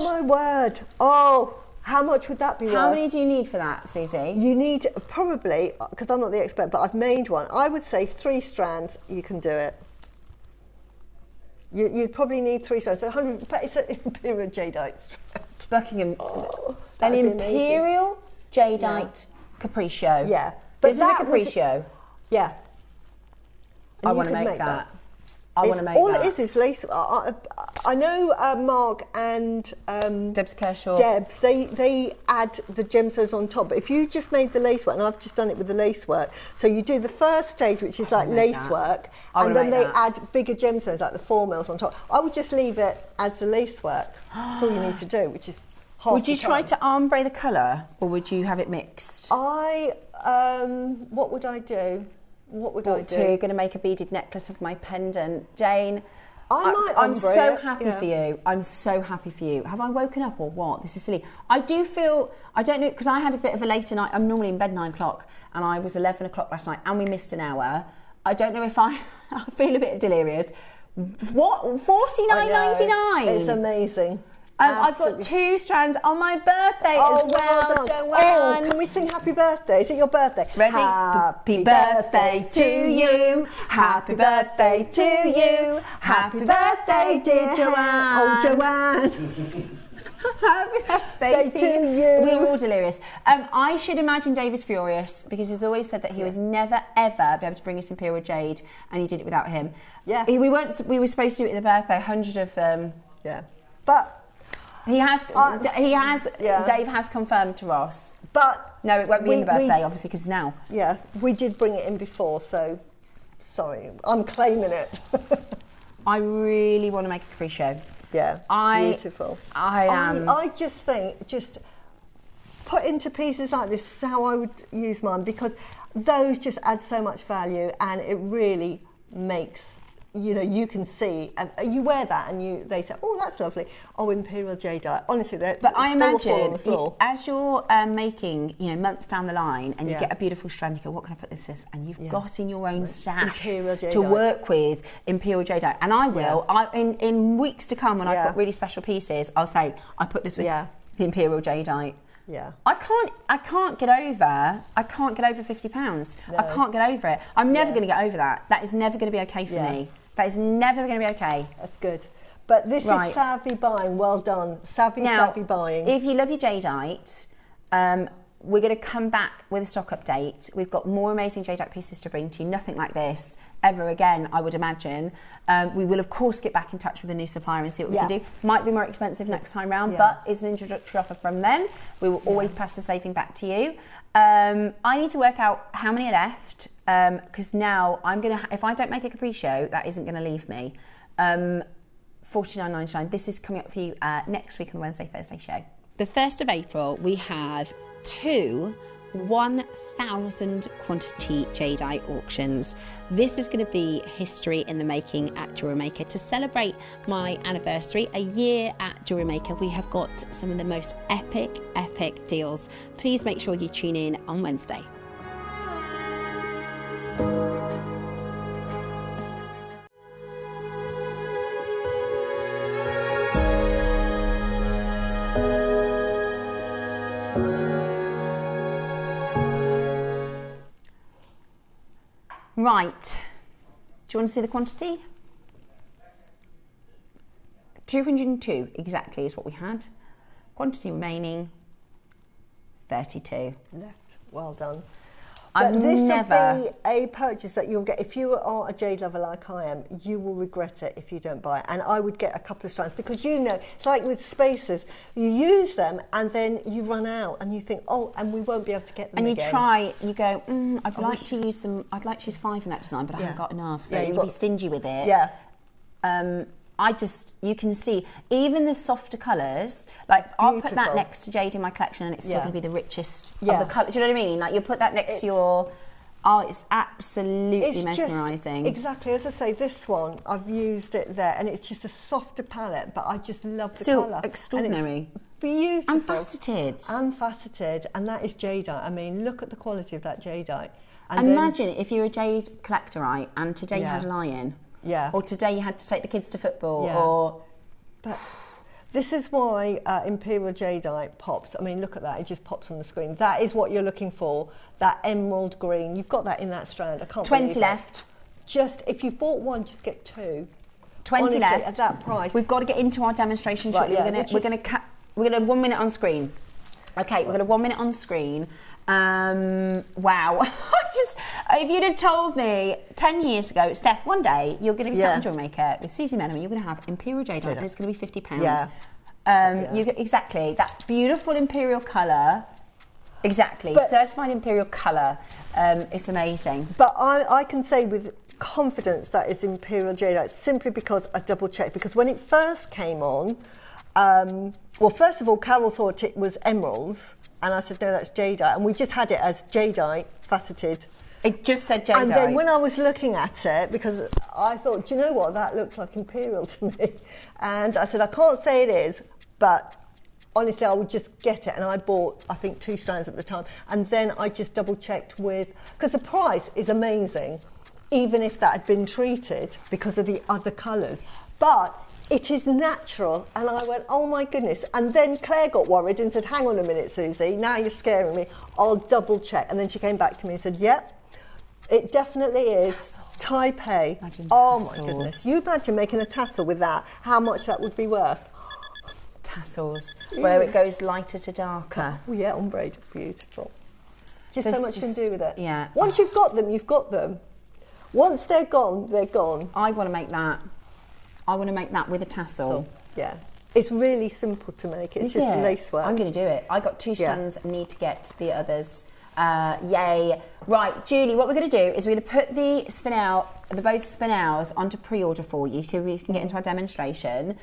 my word! Oh. How much would that be worth? How many do you need for that, Susie? You need probably, because I'm not the expert, but I've made one. I would say 3 strands, you can do it. You'd probably need 3 strands. So 100, but it's an Imperial Jadeite strand. Buckingham. An Imperial Jadeite Capriccio. Yeah. This is a Capriccio. Yeah. I want to make that. I want to make all that. All it is lace. I know Mark and Debs Kershaw. They add the gemstones on top. But if you just made the lace work, and I've just done it with the lace work, so you do the first stage, which is like lace work, and then they add bigger gemstones like the 4 mils on top. I would just leave it as the lace work. That's all you need to do, which is half Would you try to ombre the colour, or would you have it mixed? What would I do? What would I do? Going to make a beaded necklace of my pendant, Jane. I'm so happy for you. I'm so happy for you. Have I woken up or what? This is silly. I do feel, I don't know, because I had a bit of a later night. I'm normally in bed 9 o'clock, and I was 11 o'clock last night, and we missed an hour. I don't know if I feel a bit delirious. What? $49.99? It's amazing. I've got 2 strands on my birthday as well, Joanne. Can we sing happy birthday? Is it your birthday? Ready? Happy birthday to you. Happy birthday to you. Happy birthday, dear Joanne. Oh, Joanne. Happy birthday to you. We were all delirious. I should imagine Dave is furious, because he's always said that he would never, ever be able to bring us Imperial Jade, and he did it without him. Yeah. We were supposed to do it at the birthday, 100 of them. Yeah. But Dave has confirmed to Ross. But no, it won't be in the birthday, obviously, because now. Yeah, we did bring it in before, so sorry, I'm claiming it. I really want to make a Capriccio. Yeah, beautiful. I just think, just put into pieces like this is how I would use mine, because those just add so much value, and it really makes, you can see, and you wear that and they say, oh, that's lovely. Oh, Imperial Jadeite. Honestly, but I imagine, they will fall on the floor. As you're making, months down the line, and you get a beautiful strand, you go, what can I put this? And you've got in your own stash to work with Imperial Jadeite. And I will, in weeks to come, when I've got really special pieces, I'll say, I put this with the Imperial Jadeite. Yeah. I can't get over £50. No. I can't get over it. I'm never going to get over that. That is never going to be okay for me. That is never going to be okay. That's good. But this is savvy buying. Well done. Savvy buying. If you love your Jadeite, we're going to come back with a stock update. We've got more amazing Jadeite pieces to bring to you. Nothing like this ever again, I would imagine. We will, of course, get back in touch with a new supplier and see what we can do. Might be more expensive next time round, but it's an introductory offer from them. We will always pass the saving back to you. I need to work out how many are left, because now I'm going to, if I don't make a Capriccio, that isn't going to leave me. $49.99. This is coming up for you next week on the Wednesday, Thursday show. The 1st of April, we have 2 1,000 quantity Jadeite auctions. This is going to be history in the making at JewelleryMaker. To celebrate my anniversary, a year at JewelleryMaker, we have got some of the most epic deals. Please make sure you tune in on Wednesday. Right, do you want to see the quantity? 202 exactly is what we had. Quantity remaining, 32. Left, well done. I've But this never- will be a purchase that you'll get. If you are a jade lover like I am, you will regret it if you don't buy it. And I would get a couple of strands because you know, it's like with spacers, you use them and then you run out and you think, oh, and we won't be able to get them And you again. try, you go, I'd like to use 5 in that design, but I haven't Yeah. got enough. So Yeah, you'd you've be got- stingy with it. Yeah. You can see, even the softer colours, like I'll put that Beautiful. next to Jade in my collection and it's still Yeah. going to be the richest Yeah. of the colours. Do you know what I mean? Like you put that next to your, it's absolutely mesmerising. Exactly, as I say, this one, I've used it there and it's just a softer palette, but I just love the Still colour. extraordinary. And it's beautiful. And faceted. And faceted, and that is Jadeite. I mean, look at the quality of that Jadeite. And then- Imagine if you're a Jade collector, right, and today you Yeah. had a lie-in. Yeah. Or today you had to take the kids to football, Yeah. or... But this is why Imperial Jadeite pops. I mean, look at that. It just pops on the screen. That is what you're looking for, that emerald green. You've got that in that strand. I can't 20 believe it. left. Just, if you've bought one, just get 2. 20 Honestly, left. at that price. We've got to get into our demonstration Right, shortly. yeah, We're going to 1 minute on screen. Okay, we're going to 1 minute on screen. Wow. If you'd have told me 10 years ago, Steph, one day you're going to be sat on JewelleryMaker with Susie Menham, you're going to have Imperial Jade and it's going to be £50. Yeah. Exactly, that beautiful Imperial colour. Exactly, But- certified Imperial colour. It's amazing. But I can say with confidence that is Imperial Jadeite simply because I double checked. Because when it first came on, well, first of all, Carol thought it was emeralds, and I said no, that's Jadeite, and we just had it as Jadeite faceted. It just said Jade. And then when I was looking at it, because I thought, do you know what, that looks like Imperial to me, and I said I can't say it is, but honestly, I would just get it, and I bought, I think, 2 strands at the time, and then I just double-checked with, because the price is amazing, even if that had been treated because of the other colours, but it is natural, and I went, oh my goodness, and then Claire got worried and said, hang on a minute, Susie, now you're scaring me, I'll double-check, and then she came back to me and said, yep, it definitely is type A. Imagine oh my tassels. goodness, you imagine making a tassel with that, how much that would be worth. Tassels, where it goes lighter to darker. Oh yeah, ombre, beautiful. Just There's so much you can just- do with it. yeah. Once you've got them, you've got them. Once they're gone, they're gone. I want to make that. I want to make that with a tassel. So, yeah. It's really simple to make. It's Is just it? lace work. I'm going to do it. I got 2 Yeah. strands, need to get the others. Yay. Right, Julie, what we're going to do is we're going to put the both Spinels onto pre-order for you so we can get into our demonstration.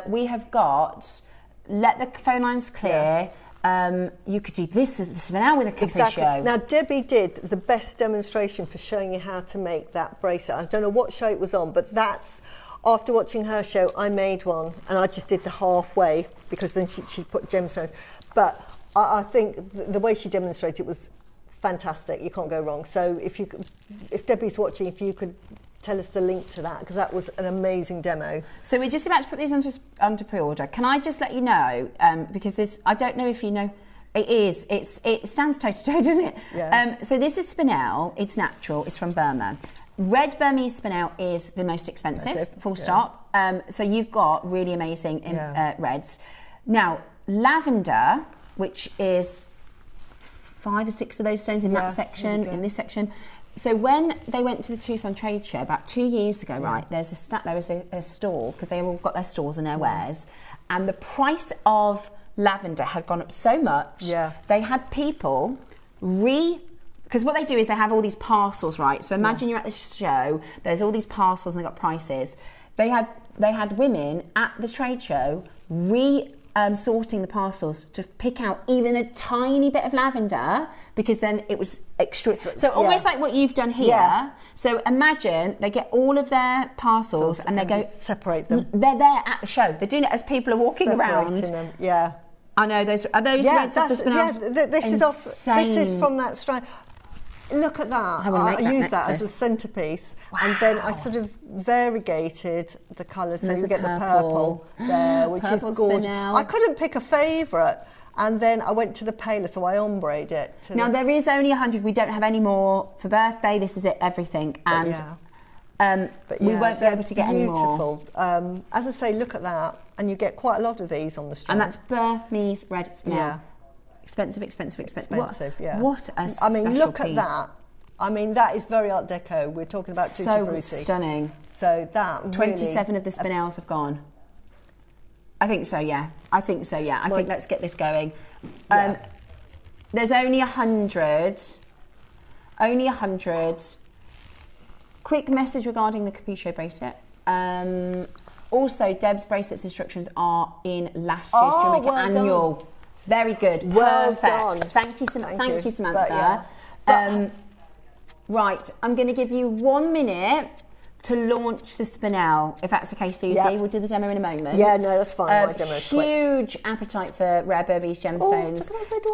We have got, let the phone lines clear. You could do this as the Spinel with a capriccio. Exactly. Now, Debbie did the best demonstration for showing you how to make that bracelet. I don't know what show it was on, but that's, after watching her show, I made one, and I just did the halfway, because then she put gemstones. But I think the way she demonstrated was fantastic. You can't go wrong. So if Debbie's watching, if you could tell us the link to that, because that was an amazing demo. So we're just about to put these onto pre-order. Can I just let you know, because this, I don't know if you know, it stands toe-to-toe, doesn't it? Yeah. So this is Spinel, it's natural, it's from Burma. Red Burmese Spinel is the most expensive, full stop. So you've got really amazing reds. Now, lavender, which is 5 or 6 of those stones in that section, in this section. So when they went to the Tucson trade show about 2 years ago, right, there was a stall, because they all got their stalls and their wares, and the price of lavender had gone up so much. Yeah. They had people because what they do is they have all these parcels, right? So imagine you're at this show, there's all these parcels and they've got prices. They had women at the trade show sorting the parcels to pick out even a tiny bit of lavender, because then it was extra. So almost like what you've done here. Yeah. So imagine they get all of their parcels and they go separate them. They're there at the show. They're doing it as people are walking around. Them. Yeah. I know those. Are those reds of the Spinels? Yeah, this is from that strand. Look at that. I used that as a centrepiece. Wow. And then I sort of variegated the colours, so you get the purple there, which is gorgeous. Spinel. I couldn't pick a favourite, and then I went to the paler, so I ombre'd it. Now there is only 100. We don't have any more for birthday. This is it, everything, and we won't be able to get any more. Beautiful. As I say, look at that, and you get quite a lot of these on the strand. And that's Burmese red Spinel. Yeah. Expensive. What a special I mean, look piece. at that. I mean, that is very Art Deco. We're talking about Tutti frutti. So stunning. So that 27 of the Spinels have gone. I think so, yeah. I think let's get this going. There's only 100. Only 100. Quick message regarding the Capuccio bracelet. Also, Deb's bracelets instructions are in last year's JewelleryMaker annual. Done. Very good. Well Perfect. Done. Thank you, Samantha. Right, I'm going to give you 1 minute to launch the Spinel, if that's okay, Susie. Yep. We'll do the demo in a moment. Yeah, no, that's fine. My demo's huge appetite for rare Burmese gemstones.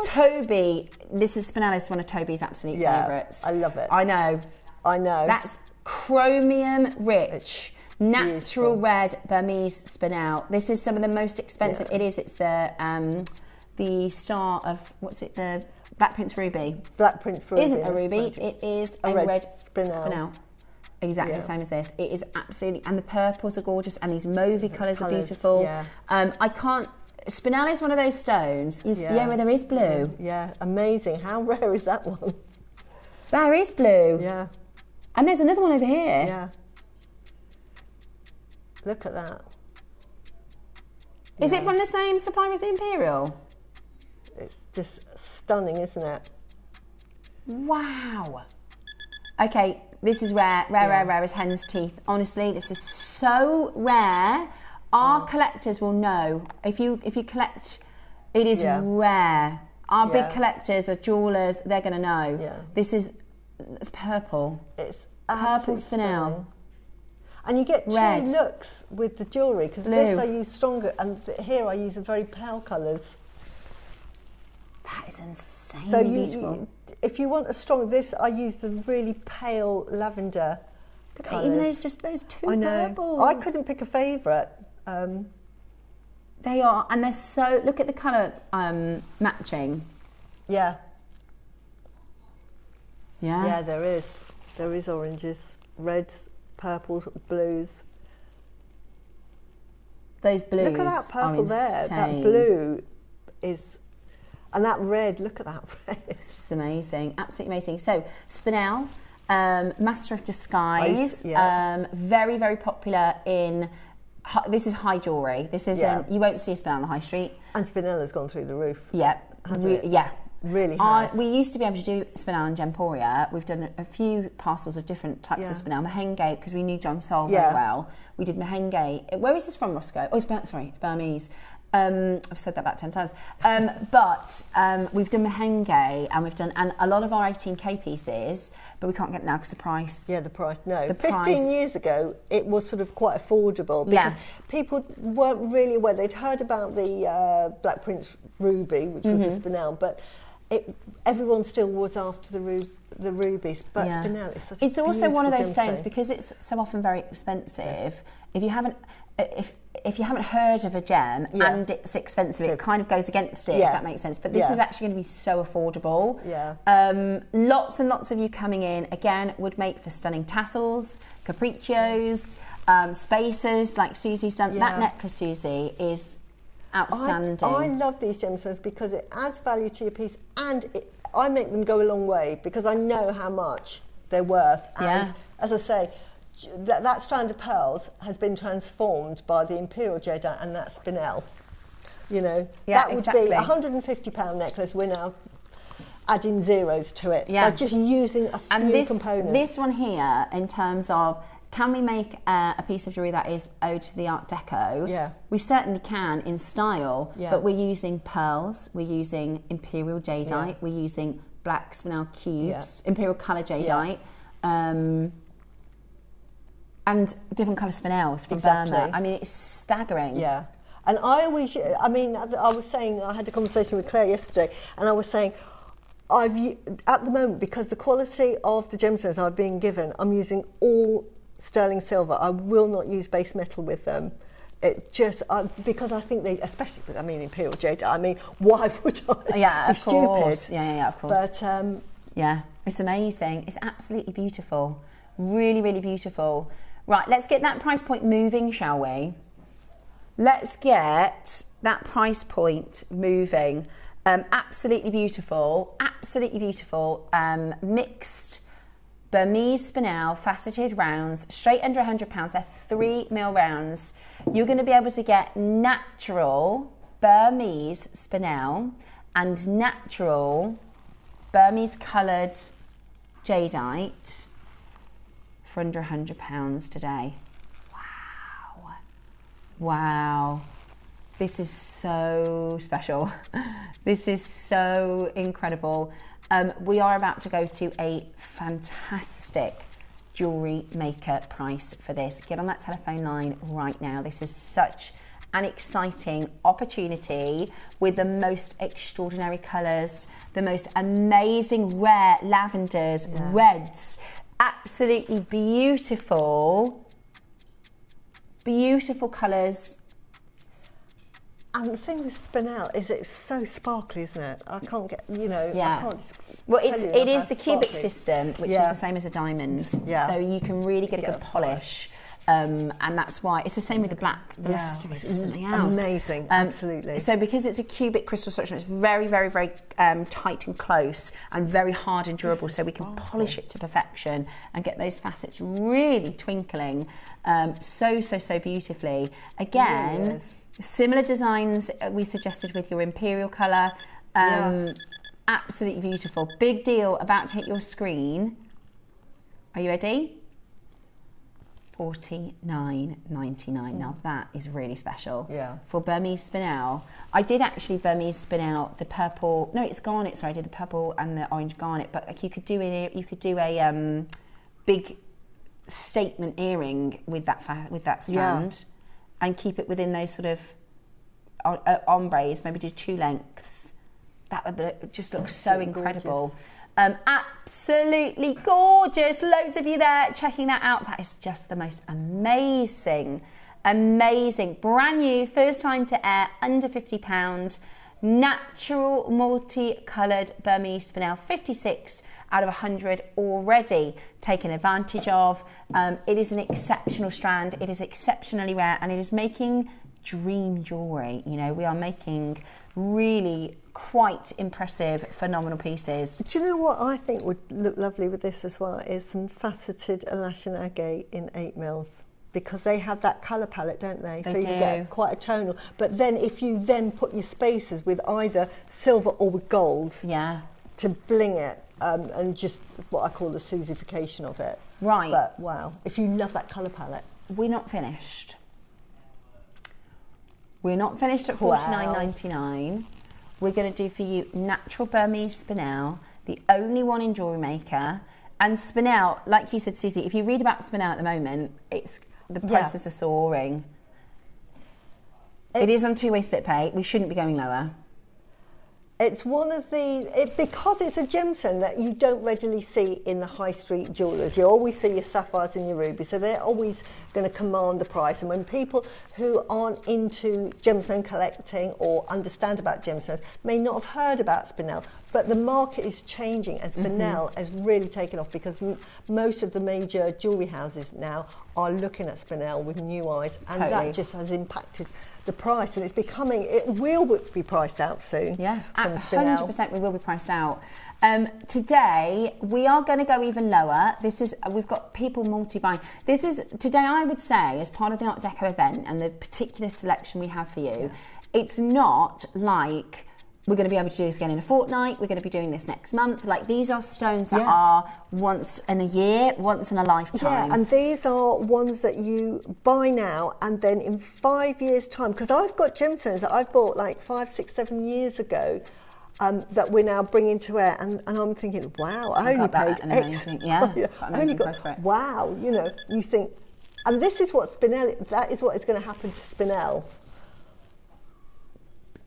Toby, Spinel is one of Toby's absolute favourites. I love it. I know. That's chromium rich. Natural red Burmese Spinel. This is some of the most expensive. It is. It's the star of, what's it, the Black Prince Ruby. Black Prince Ruby. Isn't a ruby, it is a red Spinel. Exactly the same as this. It is absolutely, and the purples are gorgeous, and these mauvey colours are beautiful. Yeah. Spinel is one of those stones, where there is blue. Yeah, amazing. How rare is that one? There is blue. Yeah. And there's another one over here. Yeah. Look at that. Is it from the same supplier as the Imperial? It's just stunning, isn't it? Wow. Okay, this is rare as hen's teeth. Honestly, this is so rare. Our collectors will know. If you collect, it is rare. Our big collectors, the jewellers, they're going to know. Yeah. It's purple. It's purple Spinel. Stunning. And you get two looks with the jewellery, because this I use stronger, and here I use very pale colours. That is insanely beautiful. If you want a strong, I use the really pale lavender colours. Even those two purples. I couldn't pick a favourite. They are, and they're so. Look at the colour matching. Yeah. Yeah. Yeah, there is. There is oranges, reds, purples, blues. Those blues. Look at that purple there. That blue is. And that red, look at that red. This is amazing, absolutely amazing. So, Spinel, Master of Disguise, very, very popular in, this is high jewellery. This isn't, you won't see a Spinel on the high street. And Spinel has gone through the roof. Yeah, yeah. Really has. We used to be able to do Spinel and Gemporia. We've done a few parcels of different types of Spinel. Merengue, because we knew John Sol very well. We did Merengue. Where is this from, Roscoe? Oh, it's Burmese. I've said that about 10 times. But we've done Merengue, and a lot of our 18K pieces, but we can't get it now because the price. Yeah, the price, no. 15 years ago, it was sort of quite affordable because people weren't really aware. They'd heard about the Black Prince Ruby, which was a Spinel, but everyone still was after the rubies. But Spinel is such a It's also one of those stones, gemstone. Because it's so often very expensive. If you haven't heard of a gem and it's expensive, it kind of goes against it, if that makes sense. But this is actually going to be so affordable. Yeah. Lots and lots of you coming in, again, would make for stunning tassels, capriccios, spacers like Susie's done. Yeah. That necklace, Susie, is outstanding. I love these gemstones because it adds value to your piece, and I make them go a long way because I know how much they're worth. And as I say, that strand of pearls has been transformed by the Imperial Jadeite and that Spinel. You know, that would be a £150 necklace. We're now adding zeros to it by just using a few components. This one here, in terms of can we make a piece of jewellery that is ode to the Art Deco? Yeah. We certainly can in style, Yeah. but we're using pearls, we're using Imperial Jadeite, Yeah. we're using black Spinel cubes, Yeah. Imperial colour Jadeite, and different colour Spinels from Exactly. Burma. I mean, it's staggering. Yeah. And I was saying, I had a conversation with Claire yesterday, and I was saying, at the moment, because the quality of the gemstones I've been given, I'm using all sterling silver. I will not use base metal with them. It just, because I think they, especially with, Imperial Jade, why would I? Yeah, be of course. stupid? Yeah, of course. But, yeah, it's amazing. It's absolutely beautiful. Really, really beautiful. Right, let's get that price point moving, shall we? Let's get that price point moving. Absolutely beautiful, absolutely beautiful. Mixed Burmese Spinel, faceted rounds, straight under £100. They're 3mm rounds. You're going to be able to get natural Burmese Spinel and natural Burmese coloured Jadeite for under £100 today. Wow. Wow. This is so special. This is so incredible. We are about to go to a fantastic jewellery maker price for this. Get on that telephone line right now. This is such an exciting opportunity with the most extraordinary colours, the most amazing rare lavenders, reds, absolutely beautiful, beautiful colours. and the thing with Spinel is it's so sparkly, isn't it? I can't get, I can't. Well, it is the cubic system, which is the same as a diamond. Yeah. So you can really get a good polish. And that's why it's the same with the black. The luster is just something else. Amazing, absolutely. So because it's a cubic crystal structure, it's very, very, very tight and close and very hard and durable. So we can polish it to perfection and get those facets really twinkling so beautifully. Again, Really similar designs we suggested with your Imperial colour. Absolutely beautiful. Big deal about to hit your screen. Are you ready? $49.99. Now that is really special. Yeah. For Burmese Spinel. I did actually Burmese Spinel, the purple. No, it's garnet. Sorry, I did the purple and the orange garnet. But like you could do a big statement earring with that strand, and keep it within those sort of ombres. Maybe do 2 lengths. That would just look so incredible. Absolutely gorgeous. Loads of you there checking that out. That is just the most amazing, brand new, first time to air, under £50, natural multi-coloured Burmese Spinel, 56 out of 100 already taken advantage of. It is an exceptional strand. It is exceptionally rare, and it is making dream jewellery. We are making really quite impressive, phenomenal pieces. Do you know what I think would look lovely with this as well is some faceted Alash and agate in 8mm, because they have that colour palette, don't they? They so do. You get quite a tonal. But then if you then put your spaces with either silver or with gold to bling it, and just what I call the Suzification of it. Right. But wow, if you love that colour palette. We're not finished. We're not finished at $49.99. We're going to do for you natural Burmese Spinel, the only one in Jewellery Maker. And Spinel, like you said, Susie, if you read about Spinel at the moment, the prices are soaring. It is on 2-way split pay. We shouldn't be going lower. It's one of because it's a gemstone that you don't readily see in the high street jewellers. You always see your sapphires and your rubies, so they're always going to command the price. And when people who aren't into gemstone collecting or understand about gemstones may not have heard about Spinel, but the market is changing, and Spinel has really taken off because most of the major jewellery houses now are looking at Spinel with new eyes, and that just has impacted the price, and it will be priced out soon. Yeah, 100% we will be priced out. Today we are going to go even lower. We've got people multi-buying. Today, I would say, as part of the Art Deco event and the particular selection we have for you, it's not like we're going to be able to do this again in a fortnight. We're going to be doing this next month. Like, these are stones that are once in a year, once in a lifetime. Yeah, and these are ones that you buy now, and then in 5 years' time, because I've got gemstones that I've bought like 5, 6, 7 years ago, that we're now bringing to air, and I'm thinking, wow, I only paid X. Wow, you know, you think, and this is what Spinel, that is what is going to happen to Spinel.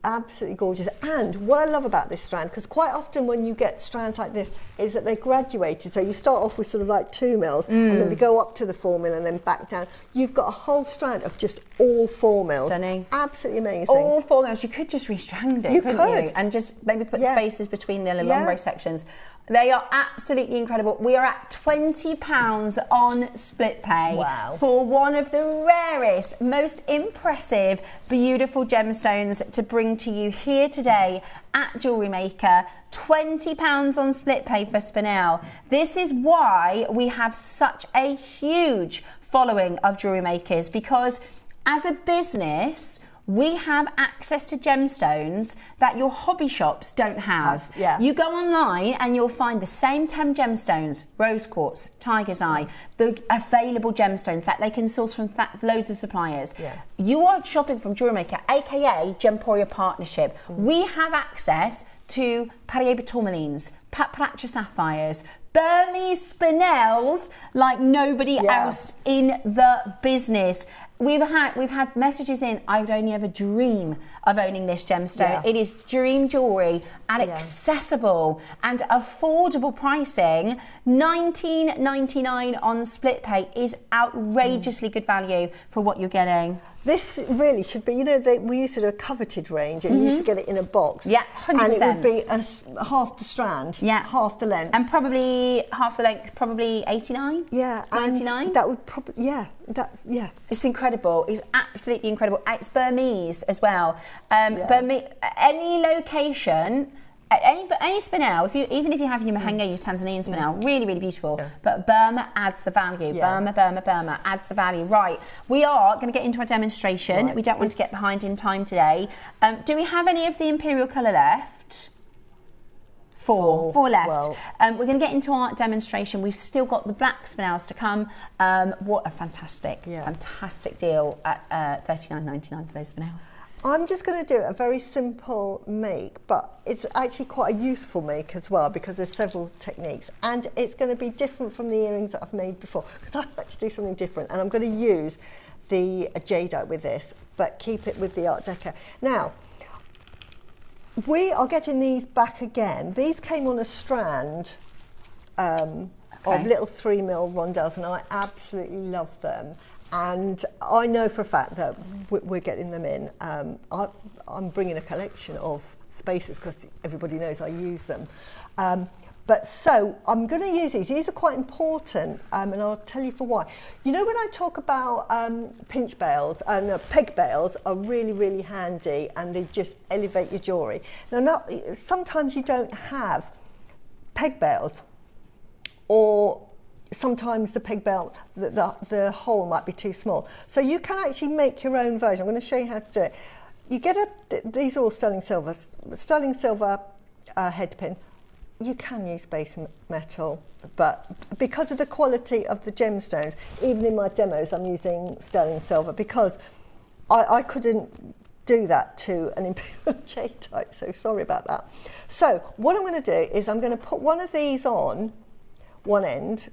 Absolutely gorgeous. And what I love about this strand, because quite often when you get strands like this, is that they're graduated. So you start off with sort of like 2 mils, and then they go up to the 4 mil and then back down. You've got a whole strand of just all 4 mils. Stunning. Absolutely amazing. All 4 mils. You could just restrand it, couldn't you? And just maybe put spaces between the ombre sections. They are absolutely incredible. We are at £20 on split pay for one of the rarest, most impressive, beautiful gemstones to bring to you here today at JewelleryMaker. £20 on split pay for Spinel. This is why we have such a huge following of jewellery makers, because as a business, we have access to gemstones that your hobby shops don't have. You go online and you'll find the same 10 gemstones, rose quartz, tiger's eye, the available gemstones that they can source from loads of suppliers. You are shopping from JewelleryMaker, aka Gemporia Partnership. We have access to Cartier tourmalines, Platinum sapphires, Burmese Spinels like nobody else in the business. We've had messages in, I would only ever dream of owning this gemstone. It is dream jewellery at accessible and affordable pricing. $19.99 on split pay is outrageously good value for what you're getting. This really should be, you know, we used to do a coveted range, and you used to get it in a box. 100%. And it would be half the strand, half the length. And probably half the length, probably 89? 99? That would probably, It's incredible. It's absolutely incredible. It's Burmese as well. Burmese, any location, any Spinel, even if you have your Mahenge, your Tanzanian Spinel, really, really beautiful. But Burma adds the value. Burma adds the value. Right, we are going to get into our demonstration. We don't want to get behind in time today. Do we have any of the Imperial colour left? Four left. Well, we're going to get into our demonstration. We've still got the black Spinels to come. What a fantastic deal at $39.99 for those Spinels. I'm just going to do a very simple make, but it's actually quite a useful make as well, because there's several techniques, and it's going to be different from the earrings that I've made before, because I like to do something different, and I'm going to use the Jadeite with this, but keep it with the Art Deco. Now, we are getting these back again. These came on a strand of little 3 mil rondelles, and I absolutely love them. And I know for a fact that we're getting them in. I'm bringing a collection of spaces because everybody knows I use them. But so I'm going to use these. These are quite important, and I'll tell you for why. You know, when I talk about pinch bails, and peg bails are really, really handy, and they just elevate your jewellery. Now, sometimes you don't have peg bails, or sometimes the peg bail, the hole might be too small. So you can actually make your own version. I'm going to show you how to do it. You get these are all sterling silver head pin. You can use base metal, but because of the quality of the gemstones, even in my demos, I'm using sterling silver, because I couldn't do that to an Imperial Jadeite, so sorry about that. So what I'm going to do is I'm going to put one of these on one end,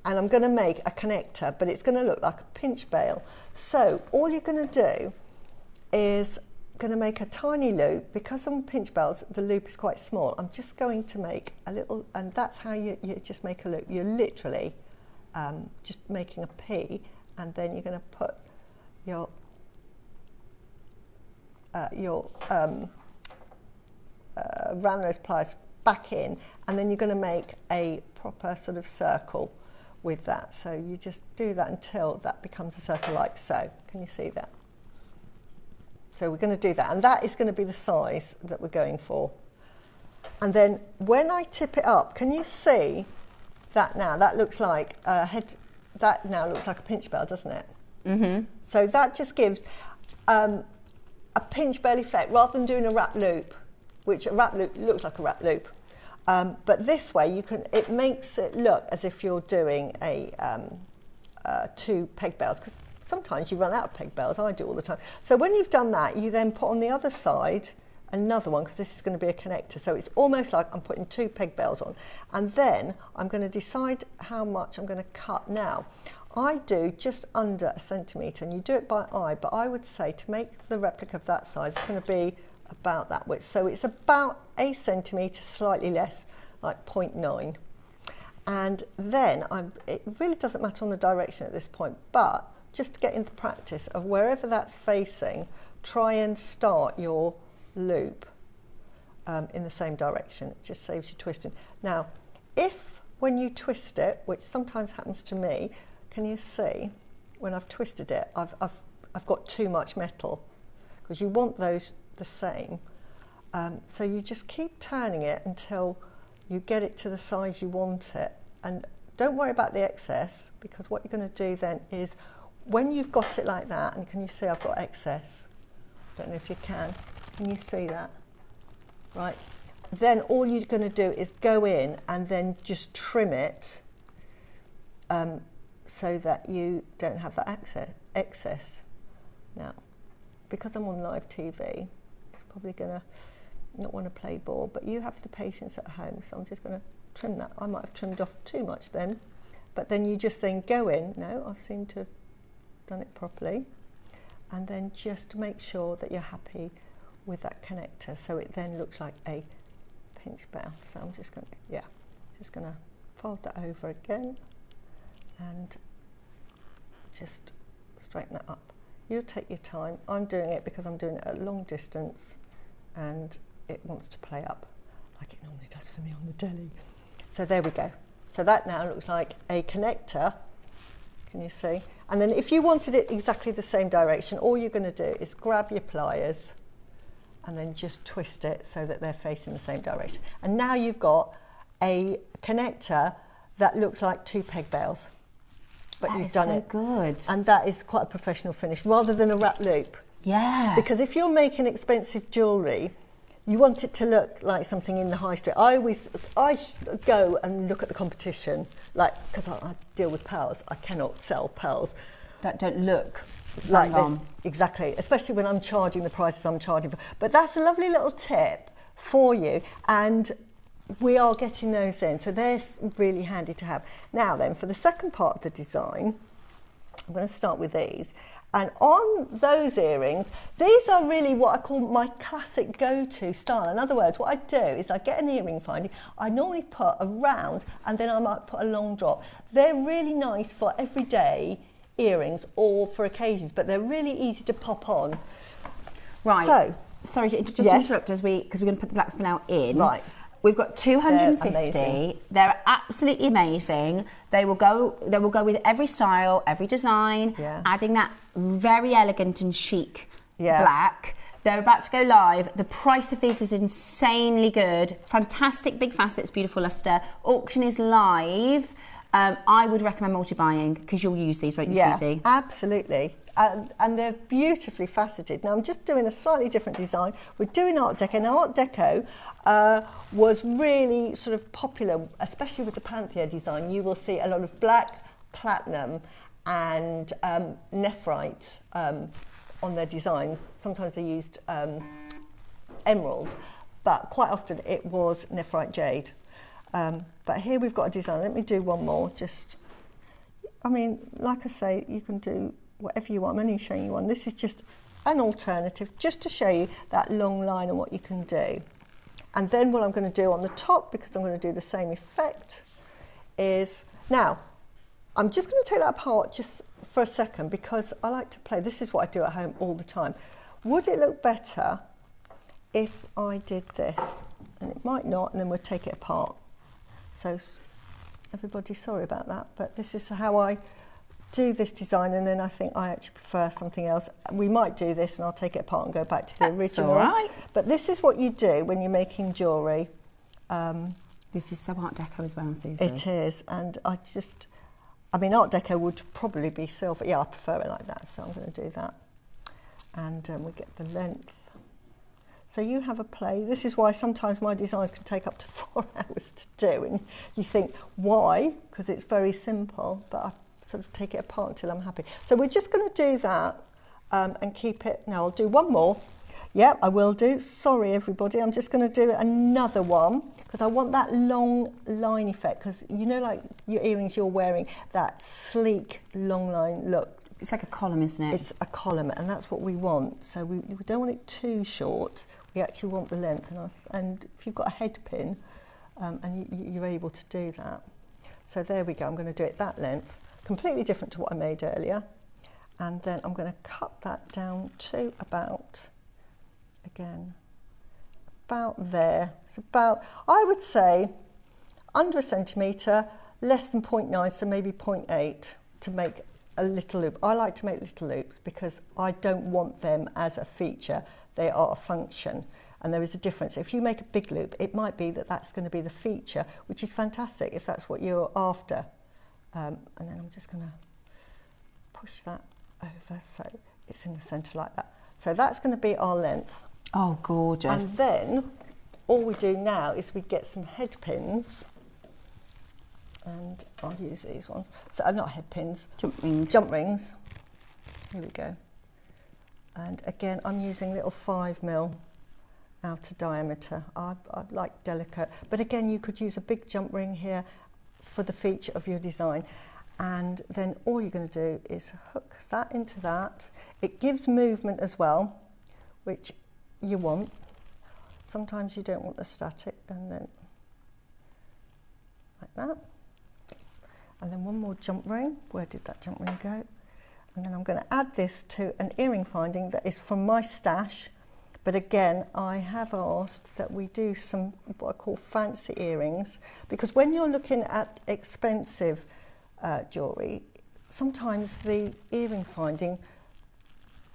and I'm going to make a connector, but it's going to look like a pinch bail. So all you're going to do is going to make a tiny loop. Because on pinch bails the loop is quite small, I'm just going to make a little, and that's how you just make a loop. You're literally just making a P, and then you're going to put your round nose pliers back in, and then you're going to make a proper sort of circle with that. So you just do that until that becomes a circle like so. Can you see that? So we're going to do that, and that is going to be the size that we're going for. And then when I tip it up, can you see that now? That looks like a head. That now looks like a pinch bail, doesn't it? Mm-hmm. So that just gives a pinch bail effect rather than doing a wrap loop. which a wrap loop looks like a wrap loop. But this way, it makes it look as if you're doing a 2 peg bells, because sometimes you run out of peg bells. I do all the time. So when you've done that, you then put on the other side another one, because this is going to be a connector. So it's almost like I'm putting 2 peg bells on. And then I'm going to decide how much I'm going to cut. Now, I do just under 1 centimetre, and you do it by eye, but I would say to make the replica of that size, it's going to be about that width. So it's about 1 centimetre, slightly less, like 0.9. And then it really doesn't matter on the direction at this point, but just to get into practice of wherever that's facing, try and start your loop in the same direction. It just saves you twisting. Now, if when you twist it, which sometimes happens to me, can you see when I've twisted it, I've got too much metal, because you want those the same. So you just keep turning it until you get it to the size you want it, and don't worry about the excess, because what you're going to do then is, when you've got it like that, and can you see I've got excess? Don't know if you can you see that? Right, then all you're going to do is go in and then just trim it so that you don't have that excess. Now, because I'm on live TV, it's probably going to not want to play ball, but you have the patience at home, so I'm just going to trim that. I might have trimmed off too much then, but then you just then go in. No, I seem to have done it properly, and then just make sure that you're happy with that connector, so it then looks like a pinch bell. So I'm just going to fold that over again and just straighten that up. You take your time. I'm doing it because I'm doing it at long distance, and it wants to play up like it normally does for me on the telly. So there we go. So that now looks like a connector. Can you see? And then if you wanted it exactly the same direction, all you're going to do is grab your pliers and then just twist it so that they're facing the same direction. And now you've got a connector that looks like 2 peg bells. But you've done it. Good. And that is quite a professional finish, rather than a wrap loop. Yeah. Because if you're making expensive jewellery, you want it to look like something in the high street. I go and look at the competition, like, because I deal with pearls. I cannot sell pearls that don't look like this. Exactly, especially when I'm charging the prices I'm charging for. But that's a lovely little tip for you, and we are getting those in, so they're really handy to have. Now then, for the second part of the design, I'm going to start with these. And on those earrings, these are really what I call my classic go-to style. In other words, what I do is I get an earring finding. I normally put a round, and then I might put a long drop. They're really nice for everyday earrings or for occasions, but they're really easy to pop on. Right. So, sorry to just interrupt because we're going to put the black spinel in. Right. We've got 250. They're They're absolutely amazing. They will go with every style, every design, adding that very elegant and chic black. They're about to go live. The price of these is insanely good. Fantastic big facets, beautiful luster. Auction is live. I would recommend multi-buying because you'll use these, won't you, Susie? Yeah, absolutely. And they're beautifully faceted. Now I'm just doing a slightly different design. We're doing Art Deco. Now Art Deco was really sort of popular, especially with the Panthea design. You will see a lot of black, platinum and nephrite on their designs. Sometimes they used emeralds, but quite often it was nephrite jade. But here we've got a design. Let me do one more. I mean, like I say, you can do whatever you want. I'm only showing you one. This is just an alternative, just to show you that long line and what you can do. And then what I'm going to do on the top, because I'm going to do the same effect, is, now, I'm just going to take that apart just for a second, because I like to play. This is what I do at home all the time. Would it look better if I did this? And it might not, and then we'll take it apart. So everybody, sorry about that, but this is how I do this design, and then I think I actually prefer something else. We might do this and I'll take it apart and go back to the original. All right. But this is what you do when you're making jewellery. This is so Art Deco as well, Susie. It is, and I mean, Art Deco would probably be silver. Yeah, I prefer it like that, so I'm going to do that. And we get the length. So you have a play. This is why sometimes my designs can take up to 4 hours to do, and you think, why? Because it's very simple, but I sort of take it apart until I'm happy. So we're just going to do that and keep it. Now I'll do one more. Yep, I will do. Sorry, everybody. I'm just going to do another one because I want that long line effect, because you know, like your earrings you're wearing, that sleek long line look. It's like a column, isn't it? It's a column, and that's what we want. So we don't want it too short. We actually want the length, and if you've got a head pin, and you're able to do that. So there we go. I'm going to do it that length, completely different to what I made earlier. And then I'm going to cut that down to about, again, about there. It's about, I would say, under a centimetre, less than 0.9, so maybe 0.8 to make a little loop. I like to make little loops because I don't want them as a feature. They are a function, and there is a difference. If you make a big loop, it might be that that's going to be the feature, which is fantastic if that's what you're after. And then I'm just going to push that over so it's in the centre like that. So that's going to be our length. Oh, gorgeous. And then all we do now is we get some head pins, and I'll use these ones. So not head pins, jump rings. Jump rings. Here we go. And again, I'm using little 5mm outer diameter. I like delicate, but again, you could use a big jump ring here for the feature of your design. And then all you're going to do is hook that into that. It gives movement as well, which you want. Sometimes you don't want the static, and then like that. And then one more jump ring. Where did that jump ring go? And then I'm going to add this to an earring finding that is from my stash. But again, I have asked that we do some what I call fancy earrings, because when you're looking at expensive jewellery, sometimes the earring finding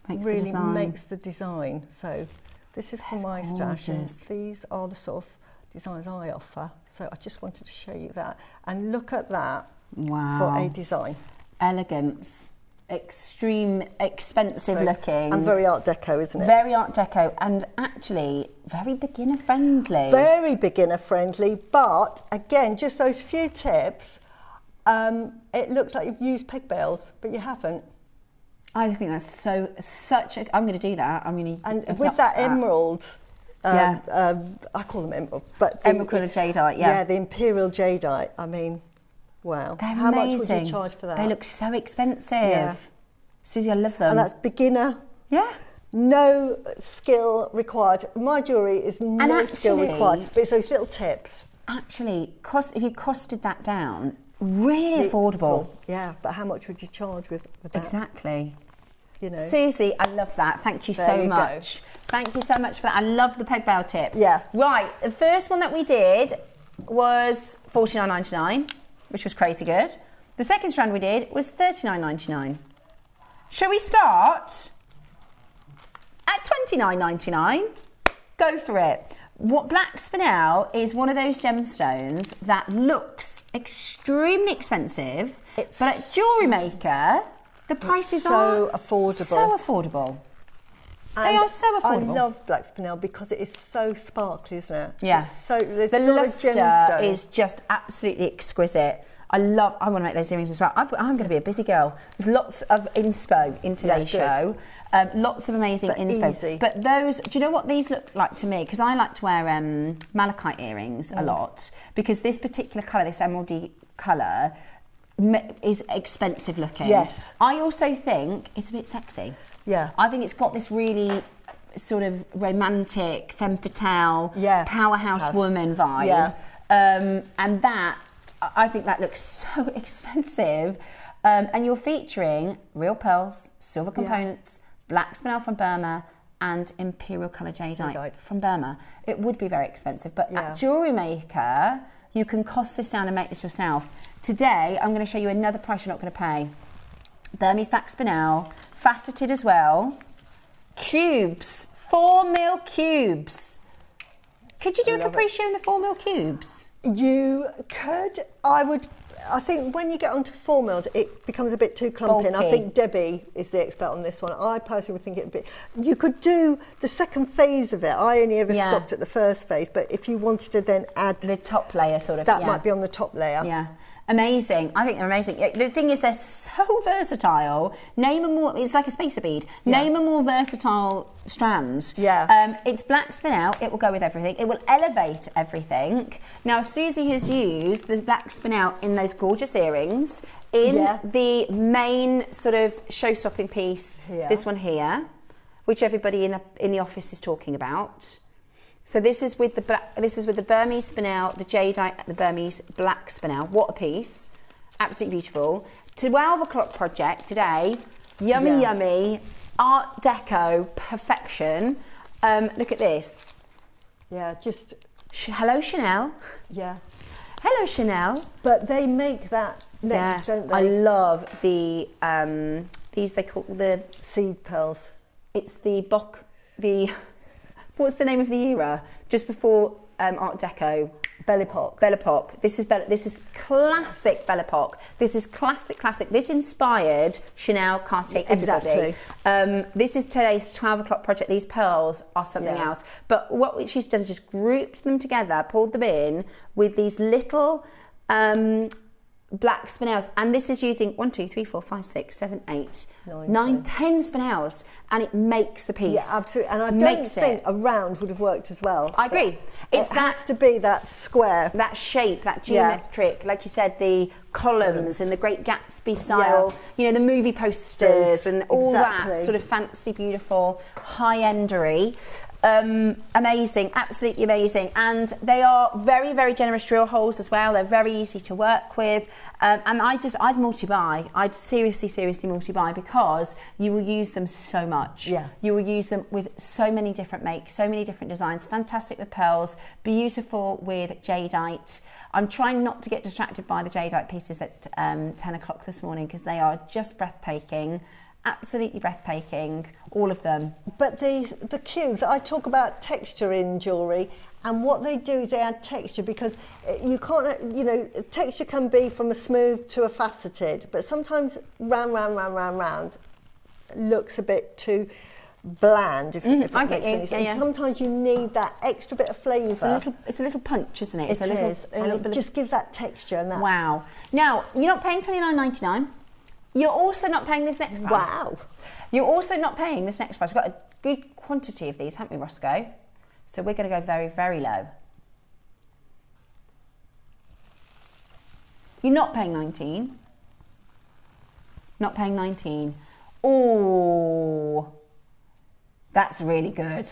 really makes the design. So this is from my stash, and these are the sort of designs I offer. So I just wanted to show you that. And look at that. Wow. For a design. Elegance. Extreme, expensive looking. And very Art Deco, isn't it? Very Art Deco, and actually very beginner friendly. Very beginner friendly, but again, just those few tips, it looks like you've used peg bales, but you haven't. I think that's such a, I'm going to do that. I'm going to And with that emerald, I call them emerald, but emerald colour jadeite, yeah, the Imperial jadeite. I mean, wow. They're How amazing. much would you charge for that? They look so expensive. Yeah. Susie, I love them. And that's beginner. Yeah. No skill required. My jewellery is no skill required, but it's those little tips. Actually, if you costed that down, really affordable. Yeah, but how much would you charge with that? Exactly. You know. Susie, I love that. Thank you so much. Thank you so much for that. I love the peg bale tip. Yeah. Right, the first one that we did was $49.99, which was crazy good. The second strand we did was $39.99. Shall we start at $29.99? Go for it. What Black Spinel is one of those gemstones that looks extremely expensive, but at JewelleryMaker, the prices are so affordable. They are so affordable. I love Black Spinel because it is so sparkly, isn't it? Yeah. The lustre is just absolutely exquisite. I want to make those earrings as well. I'm going to be a busy girl. There's lots of inspo in today's show. Lots of amazing inspo. Easy. But those, do you know what these look like to me? Because I like to wear malachite earrings a lot, because this particular colour, this emeraldy colour, is expensive looking. Yes. I also think it's a bit sexy. Yeah. I think it's got this really sort of romantic, femme fatale, powerhouse woman vibe. Yeah. And that, I think that looks so expensive. And you're featuring real pearls, silver components, Black Spinel from Burma, and Imperial colour jadeite from Burma. It would be very expensive, but at JewelleryMaker, you can cost this down and make this yourself. Today, I'm going to show you another price you're not going to pay. Burmese Black Spinel, faceted as well. Cubes, 4mm cubes. Could you do a capriccio in the 4mm cubes? You could, I think when you get onto 4 mils, it becomes a bit too clumpy. And I think Debbie is the expert on this one. I personally would think it would be, you could do the second phase of it. I only ever stopped at the first phase, but if you wanted to then add the top layer sort of, that might be on the top layer. Yeah. Amazing. I think they're amazing. The thing is, they're so versatile. Name a more, it's like a spacer bead. Name a more versatile strand. Yeah. It's black Spinel. It will go with everything. It will elevate everything. Now, Susie has used the black Spinel in those gorgeous earrings in the main sort of show-stopping piece, this one here, which everybody in the office is talking about. So this is with the Burmese Spinel, the Jadeite, the Burmese black Spinel. What a piece. Absolutely beautiful. 12 o'clock project today. Yummy, Art Deco, perfection. Look at this. Yeah, just... Hello, Chanel. Yeah. Hello, Chanel. But they make that next, don't they? I love the, these they call the... Seed pearls. It's the what's the name of the era? Just before Art Deco. Belle Epoque. Belle Epoque. This is classic Belle Epoque. This is classic. This inspired Chanel, Cartier, everybody. Exactly. This is today's 12 o'clock project. These pearls are something else. But what she's done is just grouped them together, pulled them in with these little black Spinels, and this is using 1, 2, 3, 4, 5, 6, 7, 8, 9, 10 Spinels, and it makes the piece. Yeah, absolutely. And I don't think a round would have worked as well. I agree. It has to be that square, that shape, that geometric, like you said, the columns and the Great Gatsby style, you know, the movie posters and all that sort of fancy, beautiful, high-endery. Amazing, absolutely amazing, and they are very generous drill holes as well. They're very easy to work with, and I'd multi-buy. I'd seriously multi-buy, because you will use them so much. You will use them with so many different makes, so many different designs. Fantastic with pearls, beautiful with Jadeite. I'm trying not to get distracted by the Jadeite pieces at 10 o'clock this morning, because they are just breathtaking. Absolutely breathtaking, all of them. But the cubes, I talk about texture in jewellery, and what they do is they add texture, because you can't, you know, texture can be from a smooth to a faceted, but sometimes round looks a bit too bland, if it makes any sense. Sometimes you need that extra bit of flavour. It's a little punch, isn't it? It just gives that texture. And that. Wow. Now, you're not paying $29.99. You're also not paying this next price. Wow. You're also not paying this next price. We've got a good quantity of these, haven't we, Roscoe? So we're going to go very low. You're not paying 19. Not paying 19. Oh, that's really good.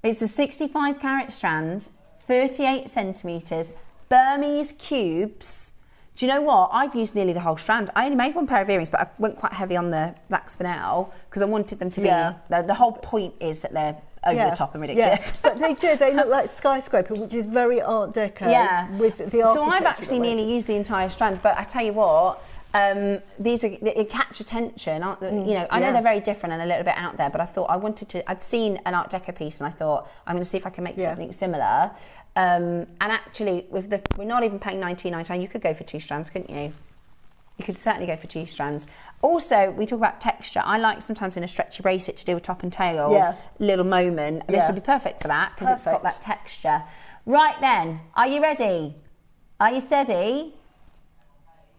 It's a 65 carat strand, 38 centimetres, Burmese cubes. Do you know what? I've used nearly the whole strand. I only made one pair of earrings, but I went quite heavy on the black Spinel, because I wanted them to be... The whole point is that they're over the top and ridiculous. Yeah. But they do. They look like skyscraper, which is very Art Deco. With the architecture. So I've actually nearly used the entire strand, but I tell you what, they catch attention, aren't they? You know, I know they're very different and a little bit out there, but I thought I'd seen an Art Deco piece, and I thought, I'm going to see if I can make something similar. And actually, we're not even paying $19.99. You could go for 2 strands, couldn't you? You could certainly go for 2 strands. Also, we talk about texture. I like sometimes in a stretchy bracelet to do a top and tail little moment. This would be perfect for that, because it's got that texture. Right then, are you ready? Are you steady?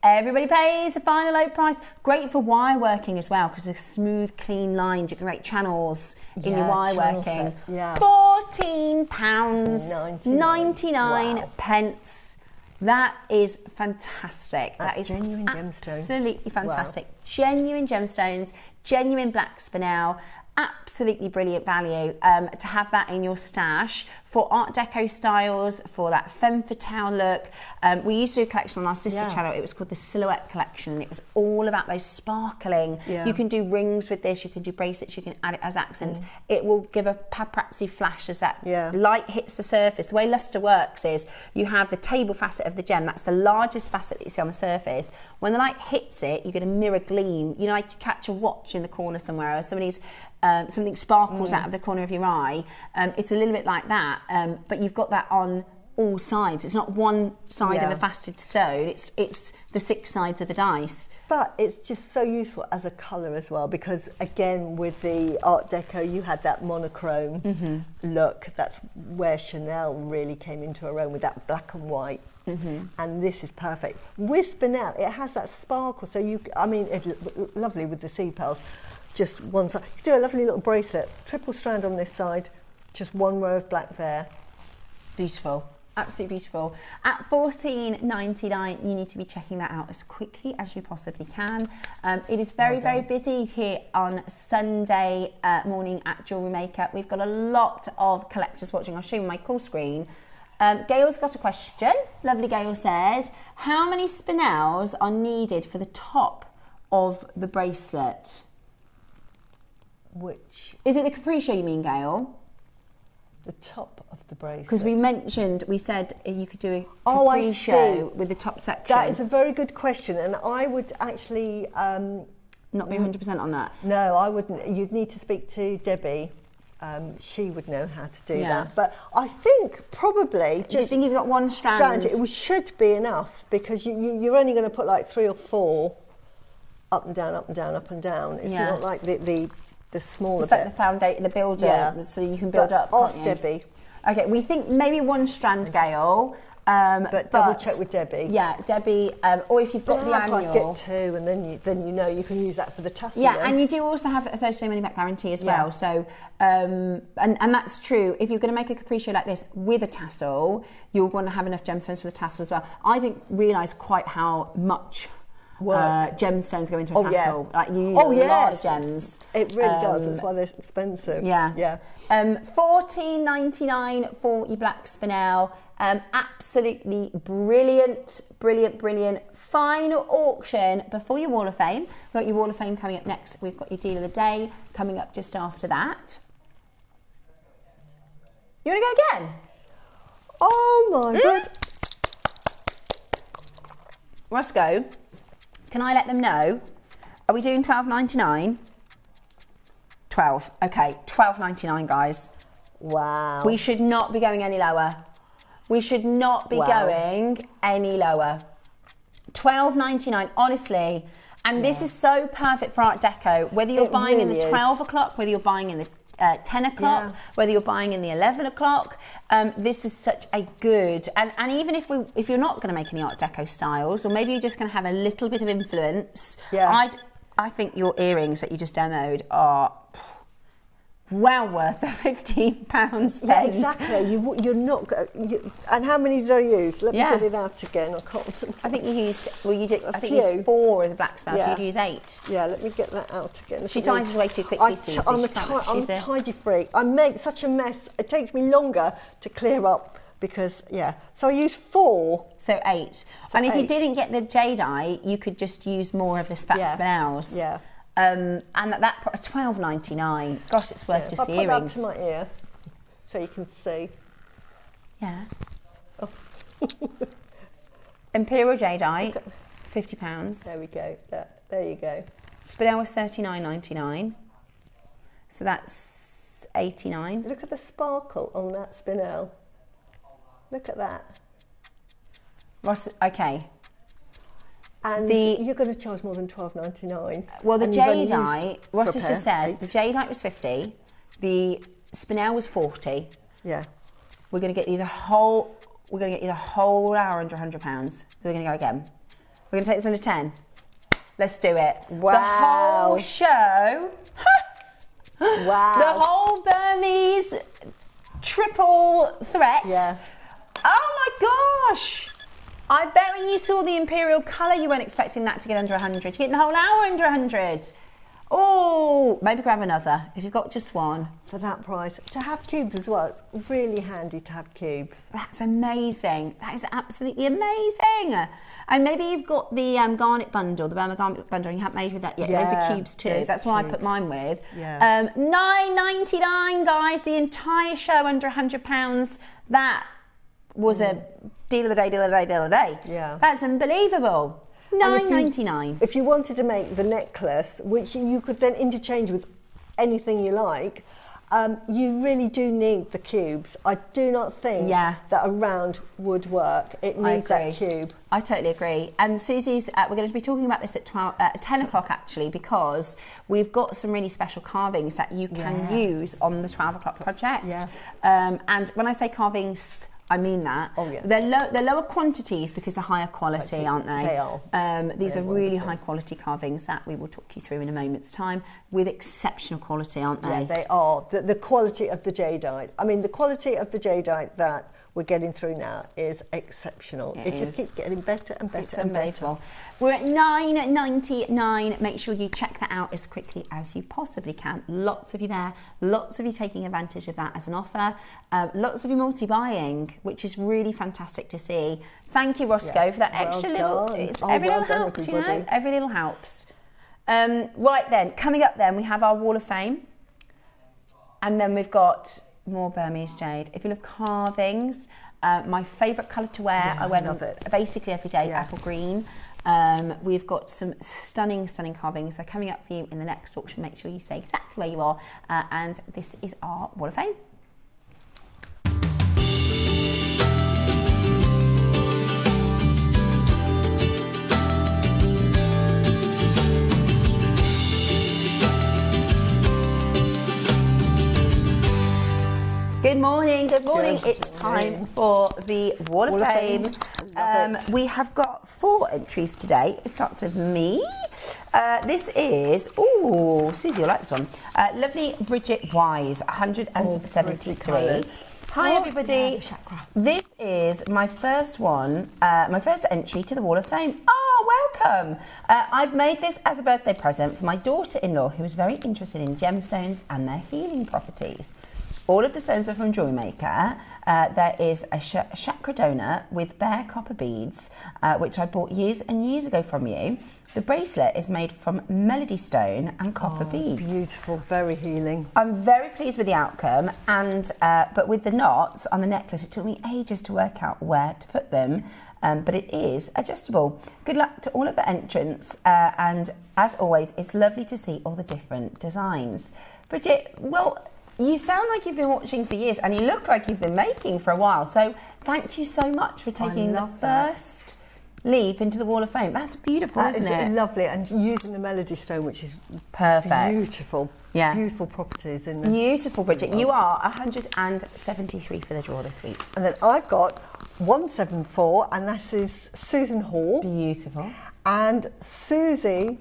Everybody pays the final low price. Great for wire working as well, because the smooth, clean lines. You can make channels in your wire working. £14.99 pence. That is fantastic. That's that is genuine gemstone. Absolutely fantastic. Wow. Genuine gemstones, genuine black Spinel. Absolutely brilliant value to have that in your stash for Art Deco styles, for that femme fatale look. We used to do a collection on our sister channel. It was called the Silhouette Collection, and it was all about those sparkling. You can do rings with this, you can do bracelets, you can add it as accents. It will give a paparazzi flash as that light hits the surface. The way luster works is you have the table facet of the gem. That's the largest facet that you see on the surface. When the light hits it, you get a mirror gleam. You know, like you catch a watch in the corner somewhere, or somebody's something sparkles out of the corner of your eye. It's a little bit like that, but you've got that on all sides. It's not one side of Yeah. a faceted stone. It's the 6 sides of the dice. But it's just so useful as a colour as well, because again with the Art Deco you had that monochrome look. That's where Chanel really came into her own with that black and white. And this is perfect. With Spinel, it has that sparkle, so it's lovely with the seed pearls. Just one side. You do a lovely little bracelet, triple strand on this side, just one row of black there. Beautiful. Absolutely beautiful. At $14.99, you need to be checking that out as quickly as you possibly can. It is very, very busy here on Sunday morning at Jewellery Maker. We've got a lot of collectors watching. I'll show you my call screen. Gail's got a question. Lovely Gail said, how many spinels are needed for the top of the bracelet? Which? Is it the capriccio you mean, Gail? The top of the bracelet. Because we said you could do a I capriccio see. with the top section. That is a very good question, and I would actually... not be 100% on that. No, I wouldn't. You'd need to speak to Debbie. She would know how to do that. But I think probably just... Do you think you've got one strand? It should be enough, because you're only going to put like 3 or 4 up and down, up and down, up and down. It's not like the smaller bit. Like the foundation, the builder, so you can build up, ask can't you? Debbie. Okay, we think maybe one strand, Gail. But double check with Debbie. Yeah, Debbie, or if you've got the annual. Get 2, and then you know you can use that for the tassel. Yeah, then. and you do also have a 30-day money-back guarantee as well. So, and that's true. If you're going to make a capriccio like this with a tassel, you'll want to have enough gemstones for the tassel as well. I didn't realise quite how much gemstones go into a tassel. Like you use a lot of gems. It really does. That's why they're expensive. Yeah. $14.99 for your black spinel. Absolutely brilliant. Final auction before your Wall of Fame. We've got your Wall of Fame coming up next. We've got your deal of the day coming up just after that. You want to go again? Oh my god. Roscoe, can I let them know? Are we doing $12.99? 12. Okay, $12.99, guys. Wow. We should not be going any lower. We should not be going any lower. $12.99, honestly. And this is so perfect for Art Deco. Whether you're buying in the 12 o'clock, whether you're buying in the 10 o'clock, whether you're buying in the 11 o'clock, this is such a good, and even if you're not going to make any Art Deco styles, or maybe you're just going to have a little bit of influence, I think your earrings that you just demoed are well worth the £15 spend. Yeah, exactly. You're not. And how many did I use? Let me get it out again. I can't remember. I think you used. Well, you did. I think you used 4 of the black spells. So you'd use 8. Yeah, let me get that out again. She tidies way too quickly. I'm a tidy freak. I make such a mess. It takes me longer to clear up because So I use 4. So 8. And if you didn't get the Jadeite, you could just use more of the spinels. Yeah. And at that $12.99. Gosh, it's worth just the earrings. I'll put that to my ear so you can see. Yeah. Oh. Imperial Jadeite, £50. There we go. There you go. Spinel was $39.99. So that's $89. Look at the sparkle on that Spinel. Look at that. Ross, okay. And you're going to charge more than $12.99. Well, the Jadeite, Ross has just said, the Jadeite was 50, the Spinel was 40. Yeah. We're going to get you the whole hour under £100. We're going to go again. We're going to take this under 10. Let's do it. Wow. The whole show. Wow. The whole Burmese triple threat. Yeah. Oh my gosh. I bet when you saw the Imperial colour, you weren't expecting that to get under 100. You're getting the whole hour under 100. Oh, maybe grab another if you've got just one. For that price. To have cubes as well, it's really handy to have cubes. That's amazing. That is absolutely amazing. And maybe you've got the garnet bundle, the Burma garnet bundle, and you haven't made with that yet. Yeah, those are cubes too. That's what I put mine with. Yeah. $9.99, guys. The entire show under £100. That was a deal of the day, deal of the day, deal of the day. Yeah. That's unbelievable. $9.99. If you wanted to make the necklace, which you could then interchange with anything you like, you really do need the cubes. I do not think that a round would work. It needs that cube. I totally agree. And Susie's, we're going to be talking about this at 10 o'clock actually, because we've got some really special carvings that you can use on the 12 o'clock project. Yeah. And when I say carvings, I mean that. Oh, yeah. They're lower quantities because they're higher quality, aren't they? They are. These are really high quality carvings that we will talk you through in a moment's time, with exceptional quality, aren't they? Yeah, they are. The quality of the jadeite. I mean, the quality of the jadeite that we're getting through now is exceptional. It just keeps getting better and better and better. We're at $9.99. Make sure you check that out as quickly as you possibly can. Lots of you there, lots of you taking advantage of that as an offer, lots of you multi-buying, which is really fantastic to see. Thank you, Roscoe, for that extra little. Every little helps, you know. Every little helps. Right then, coming up then, we have our Wall of Fame, and then we've got more Burmese jade. If you love carvings, my favourite colour to wear, I wear them basically every day, apple green. We've got some stunning carvings. They're coming up for you in the next auction. Make sure you stay exactly where you are. And this is our Wall of Fame. Good morning, good morning. It's time for the Wall of Fame. We have got 4 entries today. It starts with me. This is, Susie, I like this one. Lovely Bridget Wise, 173. Hi everybody. This is my first one, my first entry to the Wall of Fame. Oh, welcome. I've made this as a birthday present for my daughter-in-law, who is very interested in gemstones and their healing properties. All of the stones are from JewelleryMaker. There is a chakra donor with bare copper beads, which I bought years and years ago from you. The bracelet is made from melody stone and copper beads. Beautiful, very healing. I'm very pleased with the outcome, and but with the knots on the necklace, it took me ages to work out where to put them, but it is adjustable. Good luck to all of the entrants, and as always, it's lovely to see all the different designs. Bridget, well, you sound like you've been watching for years, and you look like you've been making for a while. So thank you so much for taking the first leap into the Wall of Fame. That's beautiful, isn't it? That is lovely, and using the melody stone, which is perfect. Beautiful. Yeah. Beautiful properties in there. Beautiful, Bridget. You are 173 for the draw this week. And then I've got 174, and this is Susan Hall. Beautiful. And Susie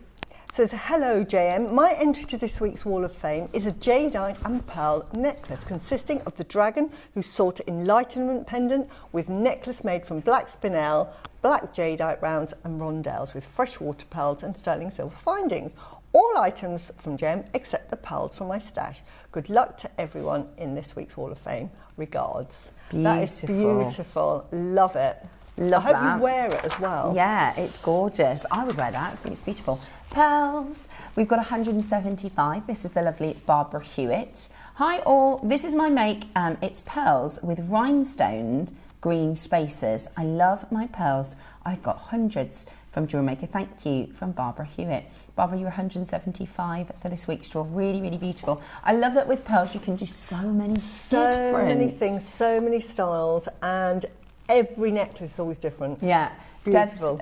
says, hello JM, my entry to this week's Wall of Fame is a jadeite and pearl necklace consisting of the dragon who sought enlightenment pendant with necklace made from black spinel, black jadeite rounds and rondelles with freshwater pearls and sterling silver findings. All items from JM except the pearls from my stash. Good luck to everyone in this week's Wall of Fame. Regards. Beautiful. That is beautiful. Love it. Love I hope you wear it as well. Yeah, it's gorgeous. I would wear that. I think it's beautiful. Pearls. We've got 175. This is the lovely Barbara Hewitt. Hi all. This is my make. It's pearls with rhinestone green spacers. I love my pearls. I've got hundreds from JewelleryMaker. Thank you from Barbara Hewitt. Barbara, you're 175 for this week's draw. Really, really beautiful. I love that with pearls you can do so many things, so many styles, and every necklace is always different. Yeah. Beautiful.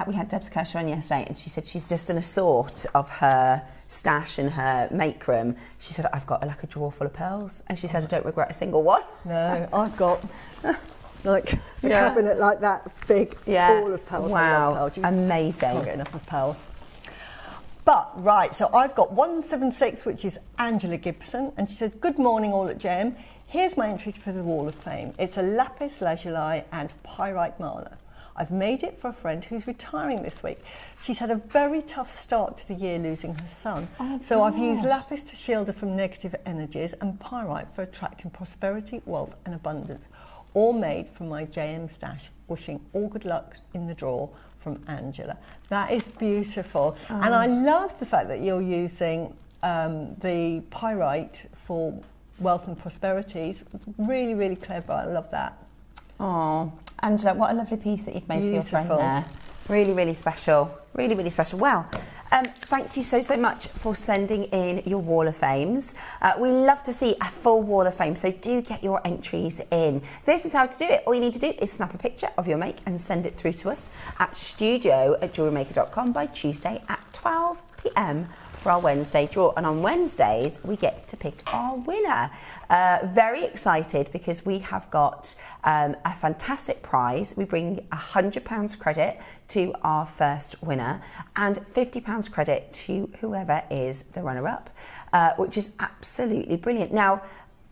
We had Deb's Kershaw on yesterday, and she said she's just in a sort of her stash in her make room. She said, I've got like a drawer full of pearls. And she said, I don't regret a single one. No, I've got like a cabinet like that big, all of pearls. Wow, I love pearls. amazing. Can't get enough of pearls. But, right, so I've got 176, which is Angela Gibson, and she says, good morning all at JM. Here's my entry for the Wall of Fame. It's a lapis lazuli and pyrite mala. I've made it for a friend who's retiring this week. She's had a very tough start to the year losing her son. So I've used lapis to shield her from negative energies and pyrite for attracting prosperity, wealth and abundance. All made from my JM stash. Wishing all good luck in the draw from Angela. That is beautiful. And I love the fact that you're using the pyrite for wealth and prosperities. Really, really clever. I love that. Oh, Angela, what a lovely piece that you've made for your friend there. Really, really special. Really, really special. Well, Thank you so much for sending in your Wall of Fames. We love to see a full Wall of Fame, so do get your entries in. This is how to do it. All you need to do is snap a picture of your make and send it through to us at studio@jewellerymaker.com by Tuesday at 12 p.m. for our Wednesday draw. And on Wednesdays, we get to pick our winner. Very excited because we have got a fantastic prize. We bring £100 credit to our first winner and £50 credit to whoever is the runner-up, which is absolutely brilliant. Now,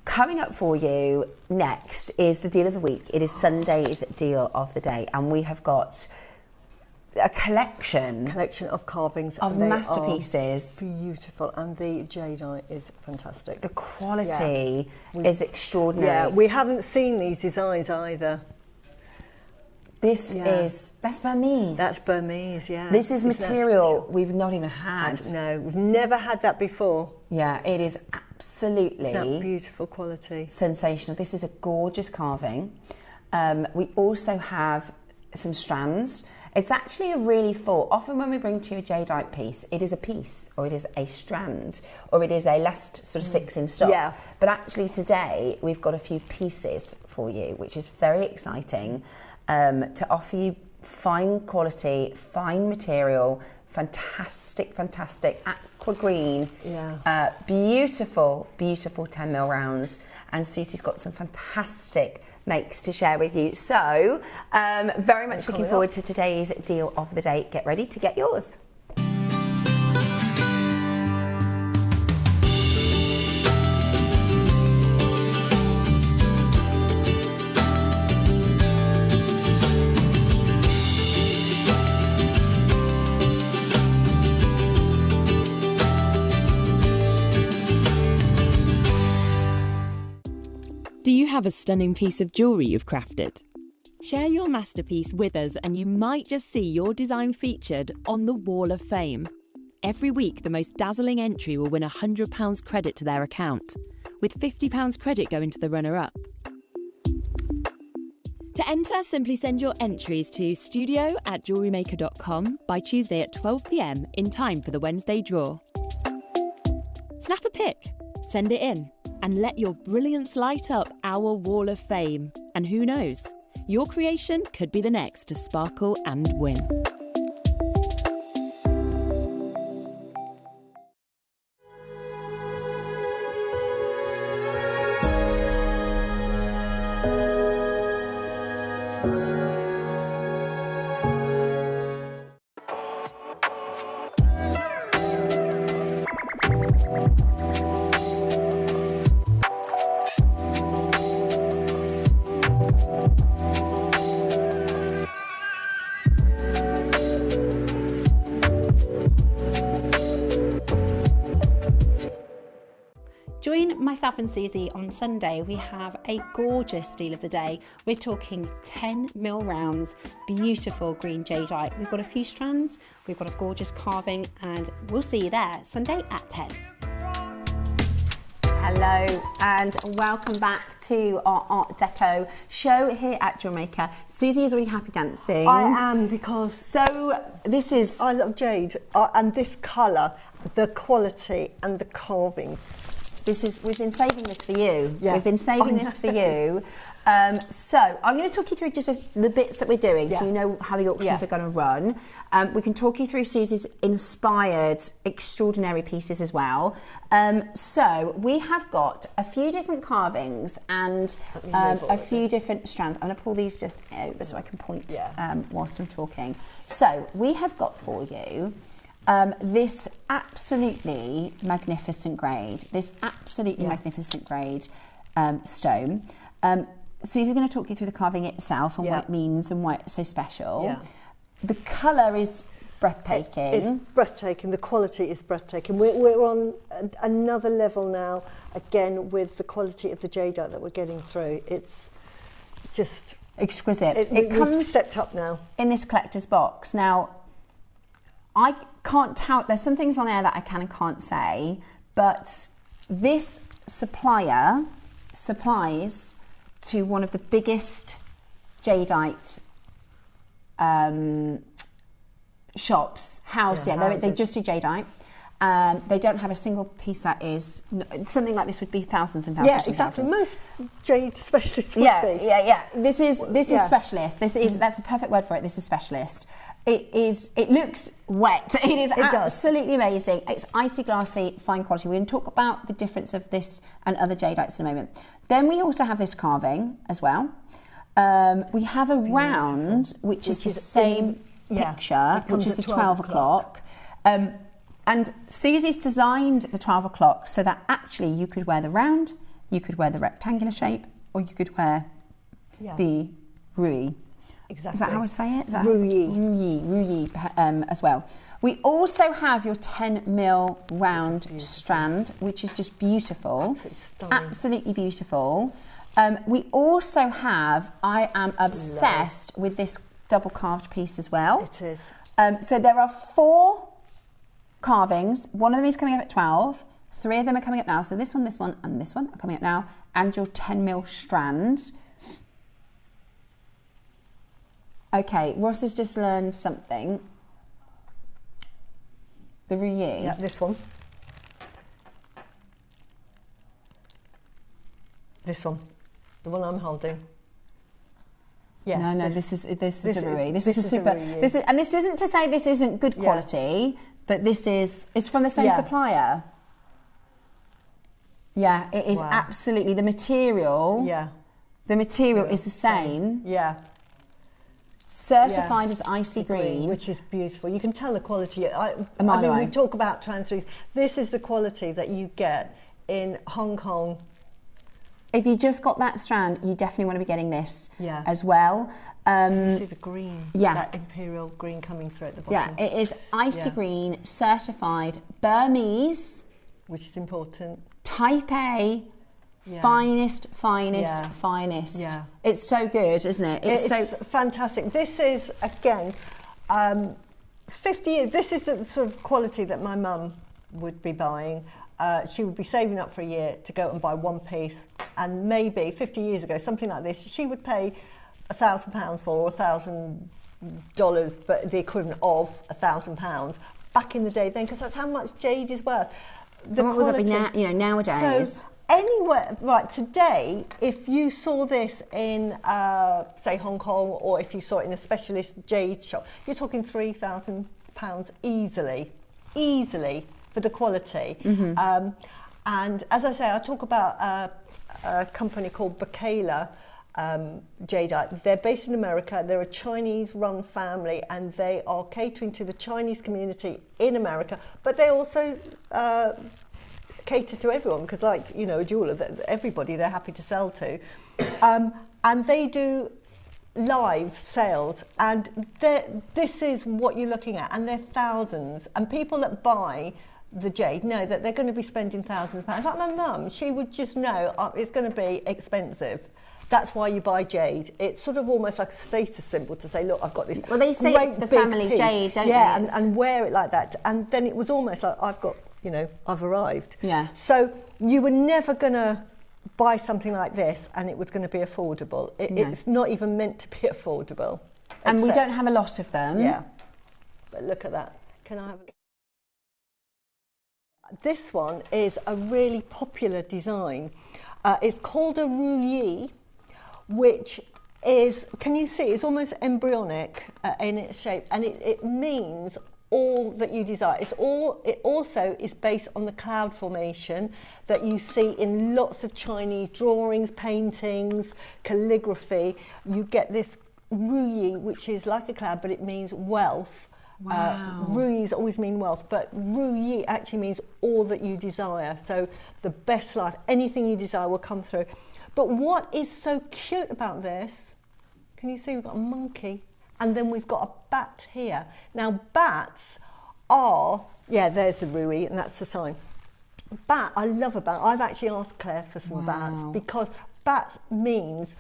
coming up for you next is the deal of the week. It is Sunday's deal of the day, and we have got a collection of carvings of masterpieces. Beautiful, and the Jadeite is fantastic. The quality is extraordinary. Yeah, we haven't seen these designs either. That's Burmese. That's Burmese, yeah. This is material we've not even had. No, we've never had that before. Yeah, it is absolutely that beautiful quality. Sensational. This is a gorgeous carving. We also have some strands. It's actually a really full. Often when we bring to you a Jadeite piece, it is a piece, or it is a strand, or it is a last sort of 6 in stock. Yeah. But actually today we've got a few pieces for you, which is very exciting, to offer you fine quality, fine material, fantastic aqua green, beautiful 10mm rounds. And Susie's got some fantastic makes to share with you. So, very much looking forward to today's deal of the day. Get ready to get yours. Do you have a stunning piece of jewellery you've crafted? Share your masterpiece with us and you might just see your design featured on the Wall of Fame. Every week, the most dazzling entry will win £100 credit to their account, with £50 credit going to the runner-up. To enter, simply send your entries to studio@jewellerymaker.com by Tuesday at 12 p.m. in time for the Wednesday draw. Snap a pic, send it in, and let your brilliance light up our Wall of Fame. And who knows, your creation could be the next to sparkle and win. Join myself and Susie on Sunday. We have a gorgeous deal of the day. We're talking 10mm rounds, beautiful green jadeite. We've got a few strands, we've got a gorgeous carving, and we'll see you there Sunday at 10. Hello and welcome back to our Art Deco show here at JewelleryMaker. Susie is already happy dancing. I am, because so this is... I love jade, and this colour, the quality and the carvings. We've been saving this for you. Yeah. We've been saving this for you. So I'm going to talk you through just the bits that we're doing, so you know how the auctions are going to run. We can talk you through Susie's inspired, extraordinary pieces as well. So we have got a few different carvings and a few different strands. I'm going to pull these just out so I can point whilst I'm talking. So we have got for you this absolutely magnificent grade, stone. Susie's going to talk you through the carving itself and what it means and why it's so special. Yeah. The colour is breathtaking. It's breathtaking. The quality is breathtaking. We're on another level now, again, with the quality of the jadeite that we're getting through. It's just exquisite. It comes stepped up now in this collector's box. Now, I can't tout. There's some things on air that I can and can't say, but this supplier supplies to one of the biggest jadeite shops, House, they just do jadeite. They don't have a single piece that is something like this would be thousands and thousands. Yeah, exactly. And thousands. Most jade specialists would be. Yeah. This is specialist. That's a perfect word for it. This is specialist. It looks wet. It is absolutely amazing. It's icy glassy, fine quality. We're going to talk about the difference of this and other jadeites in a moment. Then we also have this carving as well. We have a round, which is the same picture, which is the 12 o'clock. And Susie's designed the 12 o'clock so that actually you could wear the round, you could wear the rectangular shape, or you could wear the rouille. Exactly. Is that how I say it? Rouille as well. We also have your 10 mil round strand, which is just beautiful. Absolutely beautiful. We also have, I am obsessed with this double carved piece as well. It is. So there are 4 carvings. One of them is coming up at 12. 3 of them are coming up now. So this one, and this one are coming up now. And your 10 mil strand. Okay, Ross has just learned something. The rouille. Yeah, this one. This one. The one I'm holding. Yeah. No, this is the rouille. This is super. This isn't to say this isn't good quality, but it's from the same supplier. Yeah, it is absolutely the material. Yeah. The material is the same. Yeah. Certified as icy green, which is beautiful. You can tell the quality. I A mile mean, away. we talk about transfers. This is the quality that you get in Hong Kong. If you just got that strand, you definitely want to be getting this as well. You see the green, yeah, that Imperial green coming through at the bottom. Yeah, it is icy green, certified Burmese, which is important. Type A, finest. Yeah. It's so good, isn't it? It's so fantastic. This is, again, 50 years. This is the sort of quality that my mum would be buying. She would be saving up for a year to go and buy one piece, and maybe 50 years ago, something like this, she would pay £1,000 for, or $1,000, but the equivalent of £1,000 back in the day then, because that's how much jade is worth. The what quality, would that be nowadays? So anywhere, right, today, if you saw this in, say, Hong Kong, or if you saw it in a specialist jade shop, you're talking £3,000 easily for the quality. Mm-hmm. And as I say, I talk about a company called Bacala Jadeite. They're based in America. They're a Chinese-run family, and they are catering to the Chinese community in America. But they also cater to everyone, because, like, you know, a jeweller, everybody they're happy to sell to. And they do live sales, and this is what you're looking at, and they're thousands. And people that buy the jade know that they're going to be spending thousands of pounds. Like my mum, she would just know it's going to be expensive. That's why you buy jade. It's sort of almost like a status symbol to say, look, I've got this. Well, they say great it's the big family piece. jade, don't yeah, they? and wear it like that. And then it was almost like, I've got, you know, I've arrived. Yeah. So you were never going to buy something like this and it was going to be affordable. It's not even meant to be affordable. And we don't have a lot of them. Yeah. But look at that. Can I have a... This one is a really popular design. It's called a rouille, which is, can you see, it's almost embryonic in its shape, and it means all that you desire. It also is based on the cloud formation that you see in lots of Chinese drawings, paintings, calligraphy. You get this rouille, which is like a cloud, but it means wealth. Wow. Rouilles always mean wealth, but rouille actually means all that you desire. So the best life, anything you desire will come through. But what is so cute about this, can you see we've got a monkey, and then we've got a bat here. Now bats are, yeah, there's the rouille, and that's the sign. Bat, I love a bat. I've actually asked Claire for some bats, because bats means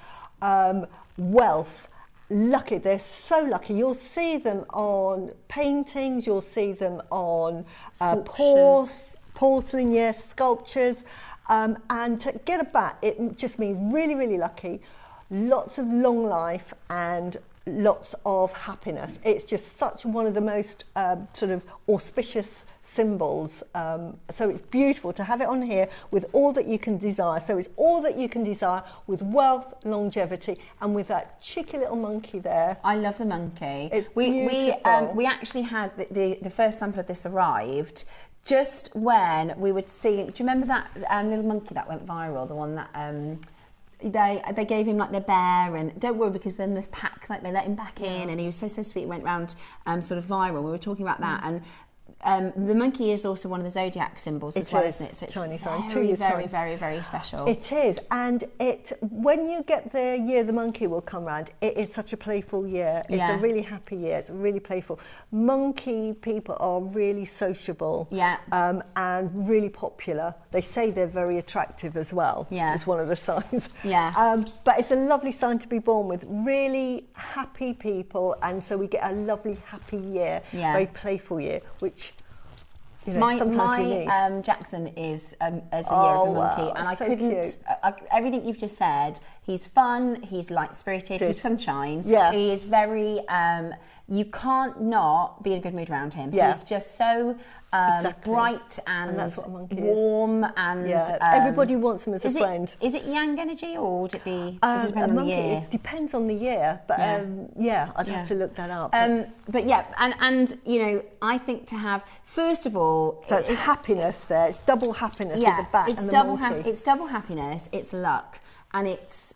wealth. Lucky, they're so lucky. You'll see them on paintings, you'll see them on porcelain, yes, sculptures. And to get a bat, it just means really, really lucky, lots of long life, and lots of happiness. It's just such one of the most sort of auspicious symbols. So it's beautiful to have it on here with all that you can desire. So it's all that you can desire with wealth, longevity, and with that cheeky little monkey there. I love the monkey. It's beautiful. We actually had the first sample of this arrived just when we would see. Do you remember that little monkey that went viral? The one that they gave him like their bear, and don't worry because then the pack, like they let him back in, and he was so sweet. It went round sort of viral. We were talking about that, and the monkey is also one of the zodiac symbols as well, isn't it? So it's very special. It is, and when you get the year the monkey will come round, it is such a playful year. It's a really happy year. It's really playful. Monkey people are really sociable, and really popular. They say they're very attractive as well. It's one of the signs. But it's a lovely sign to be born with. Really happy people, and so we get a lovely happy year, very playful year, which. You know, my Jackson is a year of a monkey, and I couldn't. Everything you've just said. He's fun. He's light-spirited. He's sunshine. He is very. You can't not be in a good mood around him. He's just so bright and that's what a monkey warm is. and. Everybody wants him as a friend. Is it yang energy, or would it be? It just depends on the year. It depends on the year, but I'd have to look that up. But yeah, and you know, I think to have first of all, so it's happiness there. It's double happiness with the bat and the monkey. It's double happiness. It's luck. And it's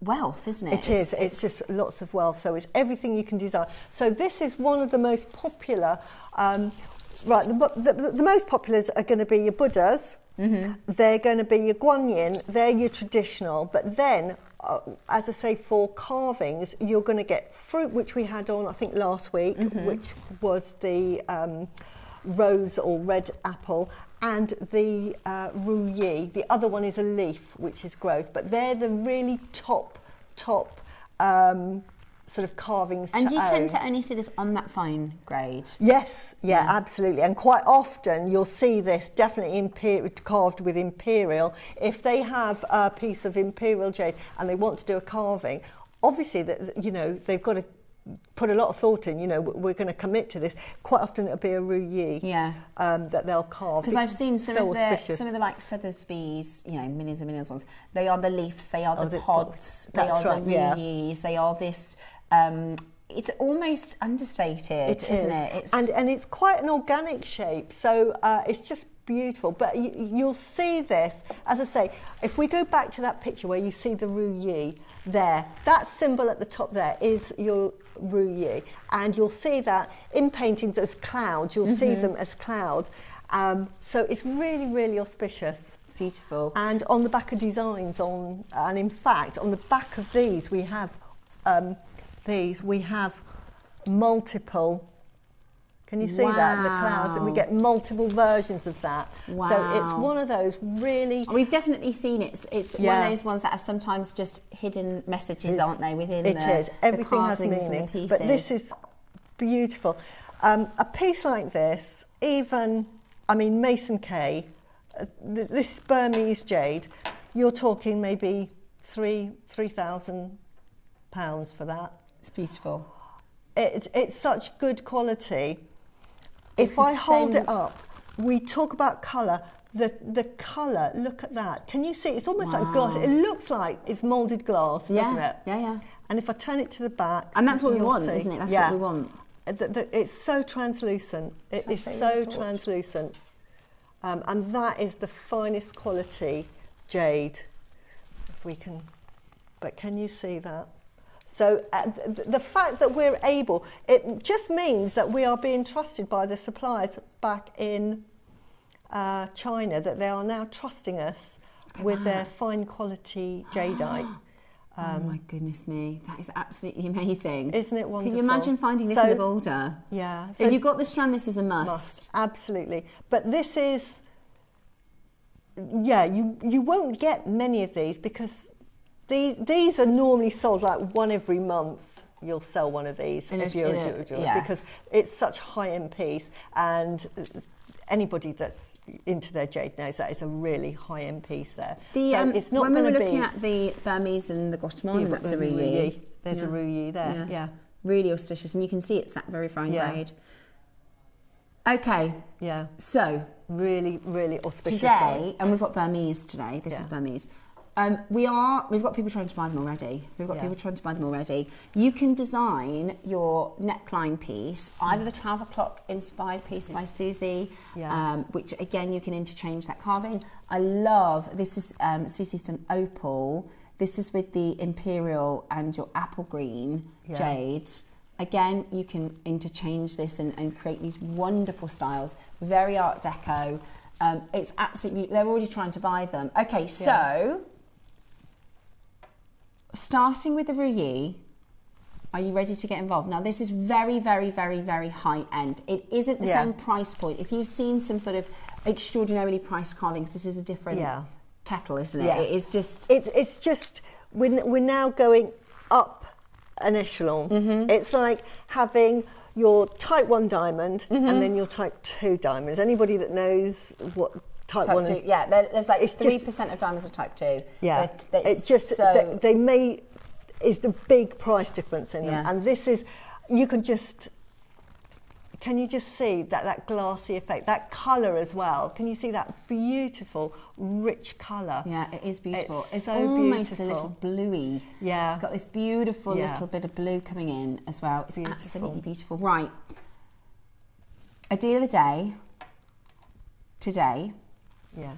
wealth, isn't it? It is. It's just lots of wealth. So it's everything you can desire. So this is one of the most popular. The most popular are going to be your Buddhas. They're going to be your Guanyin. They're your traditional. But then, as I say, for carvings, you're going to get fruit, which we had on, I think, last week, which was the rose or red apple. And the rouillé. The other one is a leaf, which is growth. But they're the really top sort of carvings. And do you tend to only see this on that fine grade? Yes, absolutely. And quite often you'll see this definitely carved with Imperial. If they have a piece of Imperial jade and they want to do a carving, obviously they've got to put a lot of thought in, we're going to commit to this. Quite often it'll be a rouillé that they'll carve. Because I've seen some of the like Sotheby's, millions and millions ones. They are the leaves, they are the pods, they are the rouillés, they are this. It's almost understated, isn't it? And it's quite an organic shape, so it's just beautiful. But you'll see this, as I say, if we go back to that picture where you see the rouillé there, that symbol at the top there is your rouillé, and you'll see that in paintings as clouds. You'll see them as clouds. So it's really, really auspicious. It's beautiful. And on the back of designs, and in fact, on the back of these, we have multiple. Can you see that? The clouds, and we get multiple versions of that. Wow. So it's one of those really. We've definitely seen it. It's one of those ones that are sometimes just hidden messages, aren't they? Within it is. Everything has meaning. But this is beautiful. A piece like this, Mason K, this Burmese jade, you're talking maybe £3,000 for that. It's beautiful. It's such good quality. If I hold it up, we talk about colour. The colour, look at that. Can you see? It's almost like glass. It looks like it's moulded glass, doesn't it? Yeah. And if I turn it to the back... And that's what we want, isn't it? That's what we want. It's so translucent. It is so translucent. And that is the finest quality jade. If we can... But can you see that? So the fact that we're able, it just means that we are being trusted by the suppliers back in China, that they are now trusting us with their fine quality jadeite. Oh my goodness me, that is absolutely amazing. Isn't it wonderful? Can you imagine finding this in a boulder? Yeah. So if you've got the strand, this is a must. Absolutely. But this is, you won't get many of these because these are normally sold like one every month. You'll sell one of these if you're a jeweler because it's such a high-end piece, and anybody that's into their jade knows that is a really high-end piece there. The, so it's not when we going were to be... looking at the Burmese and the Guatemalan, that's a rouillet. There's a rouillet there, yeah. Really auspicious, and you can see it's that very fine grade. Okay. Yeah. So really, really auspicious. Today, and we've got Burmese today. This is Burmese. We've got people trying to buy them already. You can design your neckline piece, either the 12 o'clock inspired piece by Susie, which again you can interchange that carving. I love this is Susie's done Opal. This is with the Imperial and your apple green jade. Again, you can interchange this and create these wonderful styles. Very Art Deco. It's absolutely, they're already trying to buy them. Okay, so starting with the rouillet, are you ready to get involved? Now, this is very, very, very, very high end. It isn't the same price point. If you've seen some sort of extraordinarily priced carvings, this is a different kettle, isn't it? It is just... It's just, we're now going up an echelon. It's like having your type 1 diamond and then your type 2 diamonds. Anybody that knows what type 1 2, there's like 3% of diamonds are type 2. Yeah, it's just so... they may is the big price difference in them, and this is you can you just see that glassy effect, that colour as well? Can you see that beautiful, rich colour? Yeah, it is beautiful. It's so almost beautiful. a little bluey. Yeah. It's got this beautiful little bit of blue coming in as well. It's absolutely beautiful. Right. Ideal of the day, today. Yeah.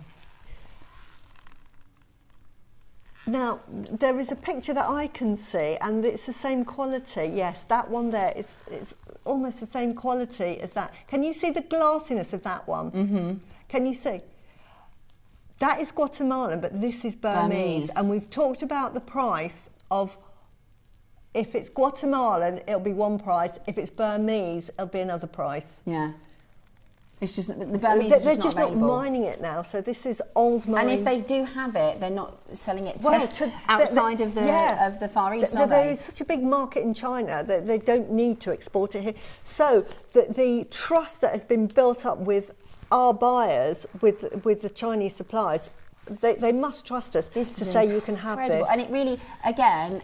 Now, there is a picture that I can see, and it's the same quality. Yes, that one there, it's almost the same quality as that. Can you see the glassiness of that one? Can you see? That is Guatemalan, but this is Burmese. And we've talked about the price of, if it's Guatemalan, it'll be one price. If it's Burmese, it'll be another price. Yeah. It's just the Burmese is they're just not available. not mining it now, so this is old mine. And if they do have it, they're not selling it outside of the Far East, are they? There is such a big market in China that they don't need to export it here. So the trust that has been built up with our buyers, with the Chinese suppliers, they must trust us to say you can have this. And it really, again,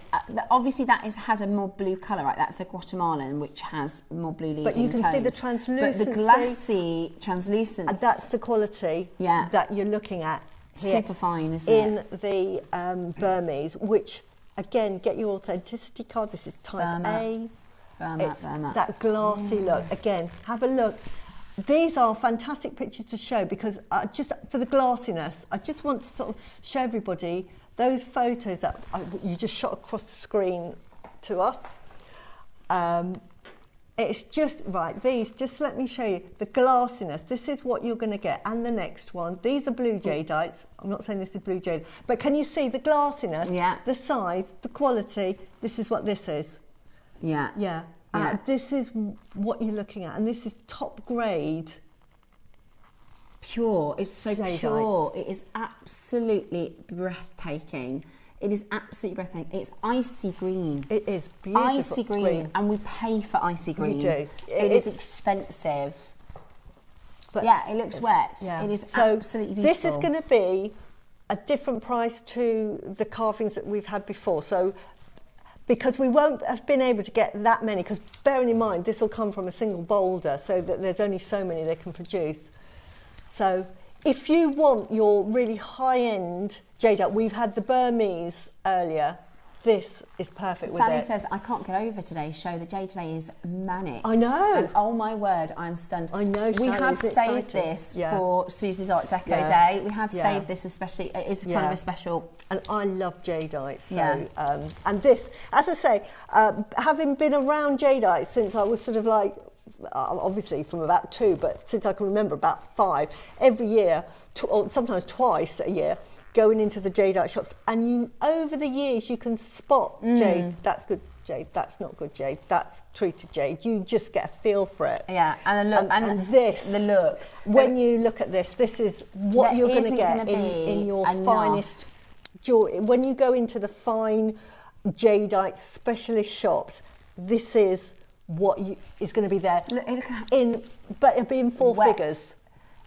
obviously that has a more blue colour, right? That's a Guatemalan, which has more blue leading tones. But you can see the translucency. But the glassy, translucent. And that's the quality that you're looking at here. Super fine, isn't it? In the Burmese, which, again, get your authenticity card. This is type A. Burma. That glassy look. Again, have a look. These are fantastic pictures to show because just for the glassiness, I just want to sort of show everybody those photos that you just shot across the screen to us. It's just, right, these, just let me show you the glassiness. This is what you're going to get. And the next one, these are blue Jadeites. I'm not saying this is blue Jade, but can you see the glassiness, the size, the quality? This is what this is. Yeah. Yeah. This is what you're looking at, and this is top grade. Pure. It's so pure. It is absolutely breathtaking. It is absolutely breathtaking. It's icy green. It is beautiful. Icy green, and we pay for icy green. We do. It is expensive. But yeah, it looks wet. Yeah. It is absolutely beautiful. This is going to be a different price to the carvings that we've had before. So, because we won't have been able to get that many, because bearing in mind this will come from a single boulder, so that there's only so many they can produce. So if you want your really high-end jadeite, we've had the Burmese earlier, this is perfect with it. Sally says, I can't get over today's show. The Jade today is manic. I know. And oh my word, I'm stunned. I know. We have saved this for Susie's Art Deco Day. We have saved this especially. It is kind of a special. And I love jadeite. So, and this, as I say, having been around jadeite since I was sort of like, obviously from about 2, but since I can remember about 5, every year, or sometimes twice a year, going into the jadeite shops, and you, over the years, you can spot jade. That's good jade. That's not good jade. That's treated jade. You just get a feel for it. Yeah, and the look, and this, the look. When you look at this, this is what you're going to get in your finest jewelry. When you go into the fine jadeite specialist shops, this is what is going to be there. But it'll be in 4 figures.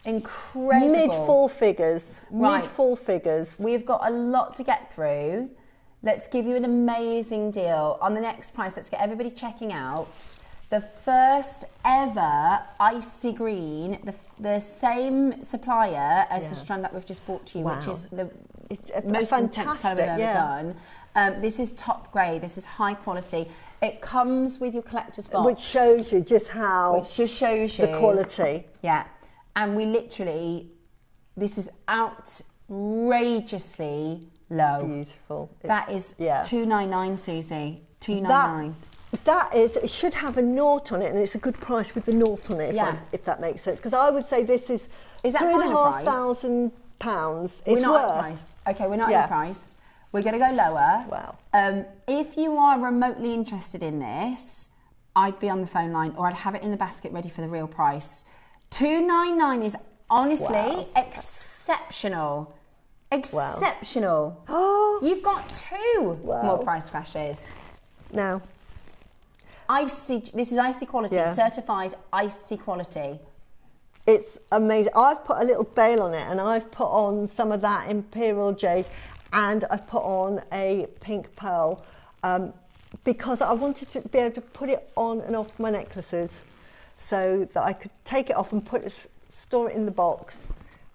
Incredible. Mid four figures. Right. Mid four figures. We've got a lot to get through. Let's give you an amazing deal on the next price. Let's get everybody checking out the first ever icy green, the same supplier as the strand that we've just brought to you, which is the most intense colour we've ever done. This is top grade. This is high quality. It comes with your collector's box, which shows you just how. Which just shows you the quality. Yeah, and we literally, this is outrageously low. Beautiful. That is £299, Susie. £299. That is, it should have a nought on it, and it's a good price with the nought on it, if that makes sense. Because I would say this is that £3,500. We're not at price. Okay, we're not at price. We're going to go lower. Wow. If you are remotely interested in this, I'd be on the phone line, or I'd have it in the basket ready for the real price. £299 is honestly exceptional. Exceptional. Oh, you've got two more price crashes. Now, this is icy quality, certified icy quality. It's amazing. I've put a little bail on it, and I've put on some of that Imperial Jade, and I've put on a pink pearl because I wanted to be able to put it on and off my necklaces so that I could take it off and store it in the box,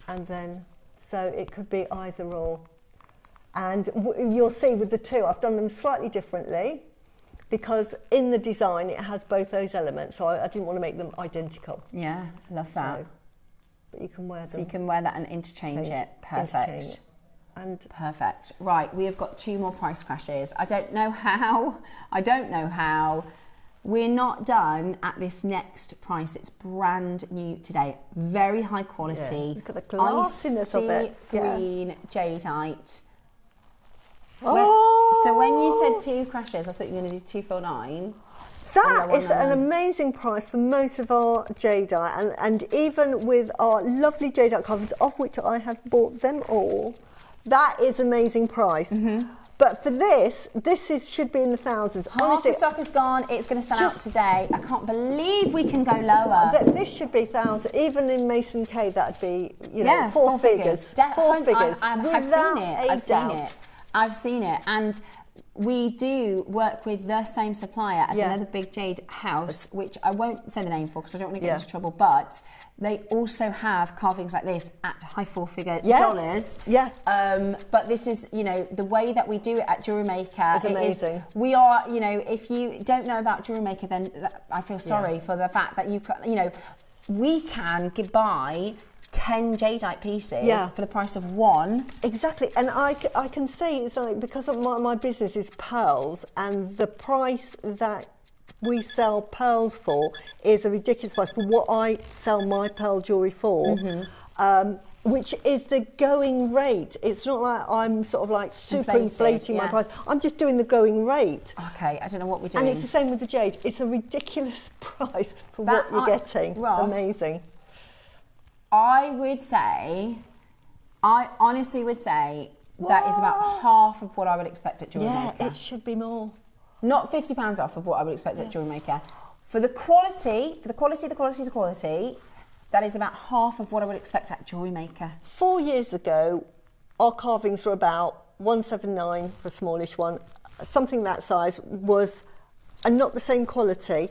and then so it could be either or. And you'll see with the two, I've done them slightly differently because in the design it has both those elements, so I didn't want to make them identical. Yeah, love that. So, but you can wear them. So you can wear that and interchange it. Perfect. Perfect. Right, we have got two more price crashes. I don't know how. We're not done at this next price. It's brand new today. Very high quality. Yeah. Look at the glassiness of it. Green Jadeite. Oh. So when you said two crashes, I thought you were going to do 249. That is an amazing price for most of our Jadeite, and even with our lovely Jadeite carvings, of which I have bought them all, that is amazing price. But for this should be in the thousands. Half the stock is gone. It's going to sell out today. I can't believe we can go lower. This should be thousands. Even in Mason K, that'd be four figures. Four figures. I've seen it. And we do work with the same supplier as another big jade house, which I won't say the name for because I don't want to get into trouble, but they also have carvings like this at high four-figure dollars. Yes. But this is, the way that we do it at JewelleryMaker. It's amazing. We are, if you don't know about JewelleryMaker, then I feel sorry for the fact that we can buy 10 Jadeite pieces for the price of one. Exactly, and I can see it's like, because of my business is pearls, and the price that we sell pearls for is a ridiculous price for what I sell my pearl jewellery for, which is the going rate. It's not like I'm sort of like super inflating my price. I'm just doing the going rate. Okay, I don't know what we're doing. And it's the same with the jade. It's a ridiculous price for what you're getting. Ross, it's amazing. I honestly would say that is about half of what I would expect at JewelleryMaker. Yeah, it should be more. Not £50 off of what I would expect at JewelleryMaker. For the quality, that is about half of what I would expect at JewelleryMaker. 4 years ago, our carvings were about 179 for a smallish one. Something that size was, and not the same quality,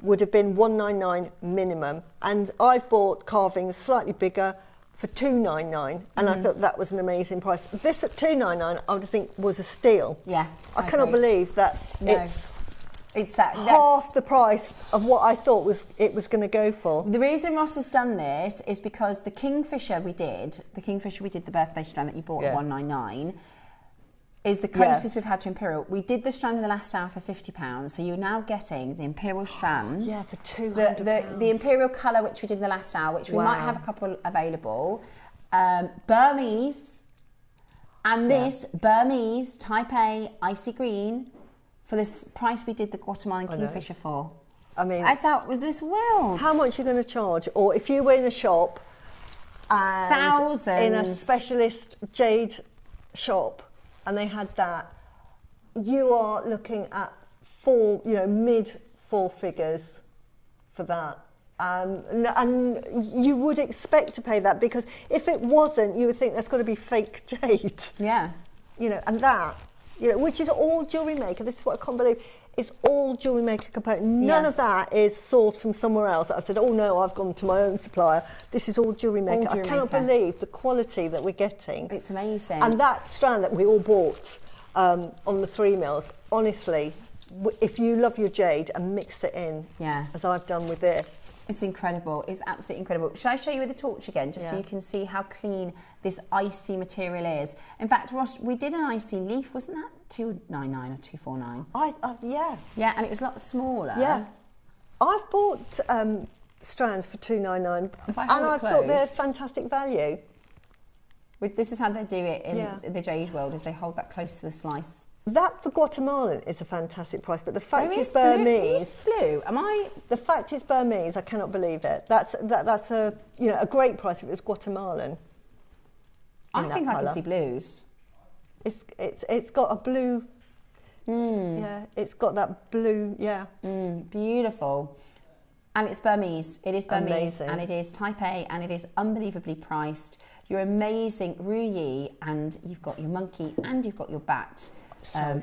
would have been 199 minimum, and I've bought carvings slightly bigger for 299, and I thought that was an amazing price. This at 299, I would think was a steal. Yeah, I cannot believe that it's half the price of what I thought it was going to go for. The reason Ross has done this is because the Kingfisher we did the birthday strand that you bought at 199. Is the closest we've had to Imperial. We did the strand in the last hour for £50, so you're now getting the Imperial strand. Yeah, for £200. The Imperial colour, which we did in the last hour, which we might have a couple available. Burmese, and this Burmese Type A icy green for this price we did the Guatemalan Kingfisher for. I mean, that's out with this world. How much are you going to charge? Or if you were in a shop and thousands in a specialist jade shop, and they had that, you are looking at mid four figures for that. And you would expect to pay that, because if it wasn't, you would think that's got to be fake jade. Yeah. You know, and that, you know, which is all Jewellery Maker. This is what I can't believe. It's all Jewellery Maker component. None of that is sourced from somewhere else. I've said, oh no, I've gone to my own supplier. This is all Jewellery Maker. I cannot believe the quality that we're getting. It's amazing. And that strand that we all bought on the 3 mils, honestly, if you love your jade and mix it in, as I've done with this, it's incredible. It's absolutely incredible. Shall I show you with the torch again, just so you can see how clean this icy material is? In fact, Ross, we did an icy leaf, wasn't that 299 or 249? Yeah. Yeah, and it was a lot smaller. Yeah. I've bought strands for 299, and I thought they're fantastic value. This is how they do it in the jade world, is they hold that close to the slice. That for Guatemalan is a fantastic price, but the fact it's Burmese. Blue. The fact it's Burmese, I cannot believe it. That's a a great price if it was Guatemalan. I think I can see blues. It's got a blue. Yeah, it's got that blue. Yeah. Beautiful. And it's Burmese. It is Burmese. Amazing. And it is Type A, and it is unbelievably priced. Your amazing Ruyi, and you've got your monkey, and you've got your bat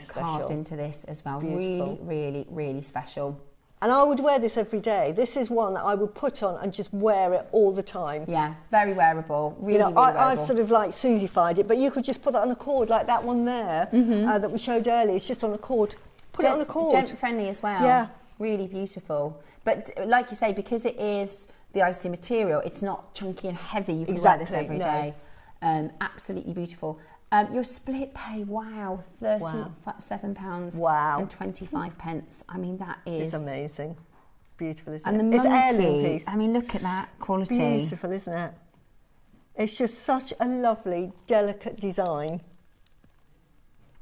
carved into this as well. Beautiful. Really, really, really special. And I would wear this every day. This is one that I would put on and just wear it all the time. Yeah, very wearable. Really, really wearable. I've sort of like Susie-fied it, but you could just put that on a cord, like that one there that we showed earlier. It's just on a cord. Put it on a cord. Gent-friendly as well. Yeah. Really beautiful. But like you say, because it is the icy material, it's not chunky and heavy. You can wear this every day. Absolutely beautiful. Your split pay, wow, £37 and 25 pence. I mean, that is... It's amazing. Beautiful, isn't it? And the monkey, it's heirloom piece. I mean, look at that quality. Beautiful, isn't it? It's just such a lovely, delicate design.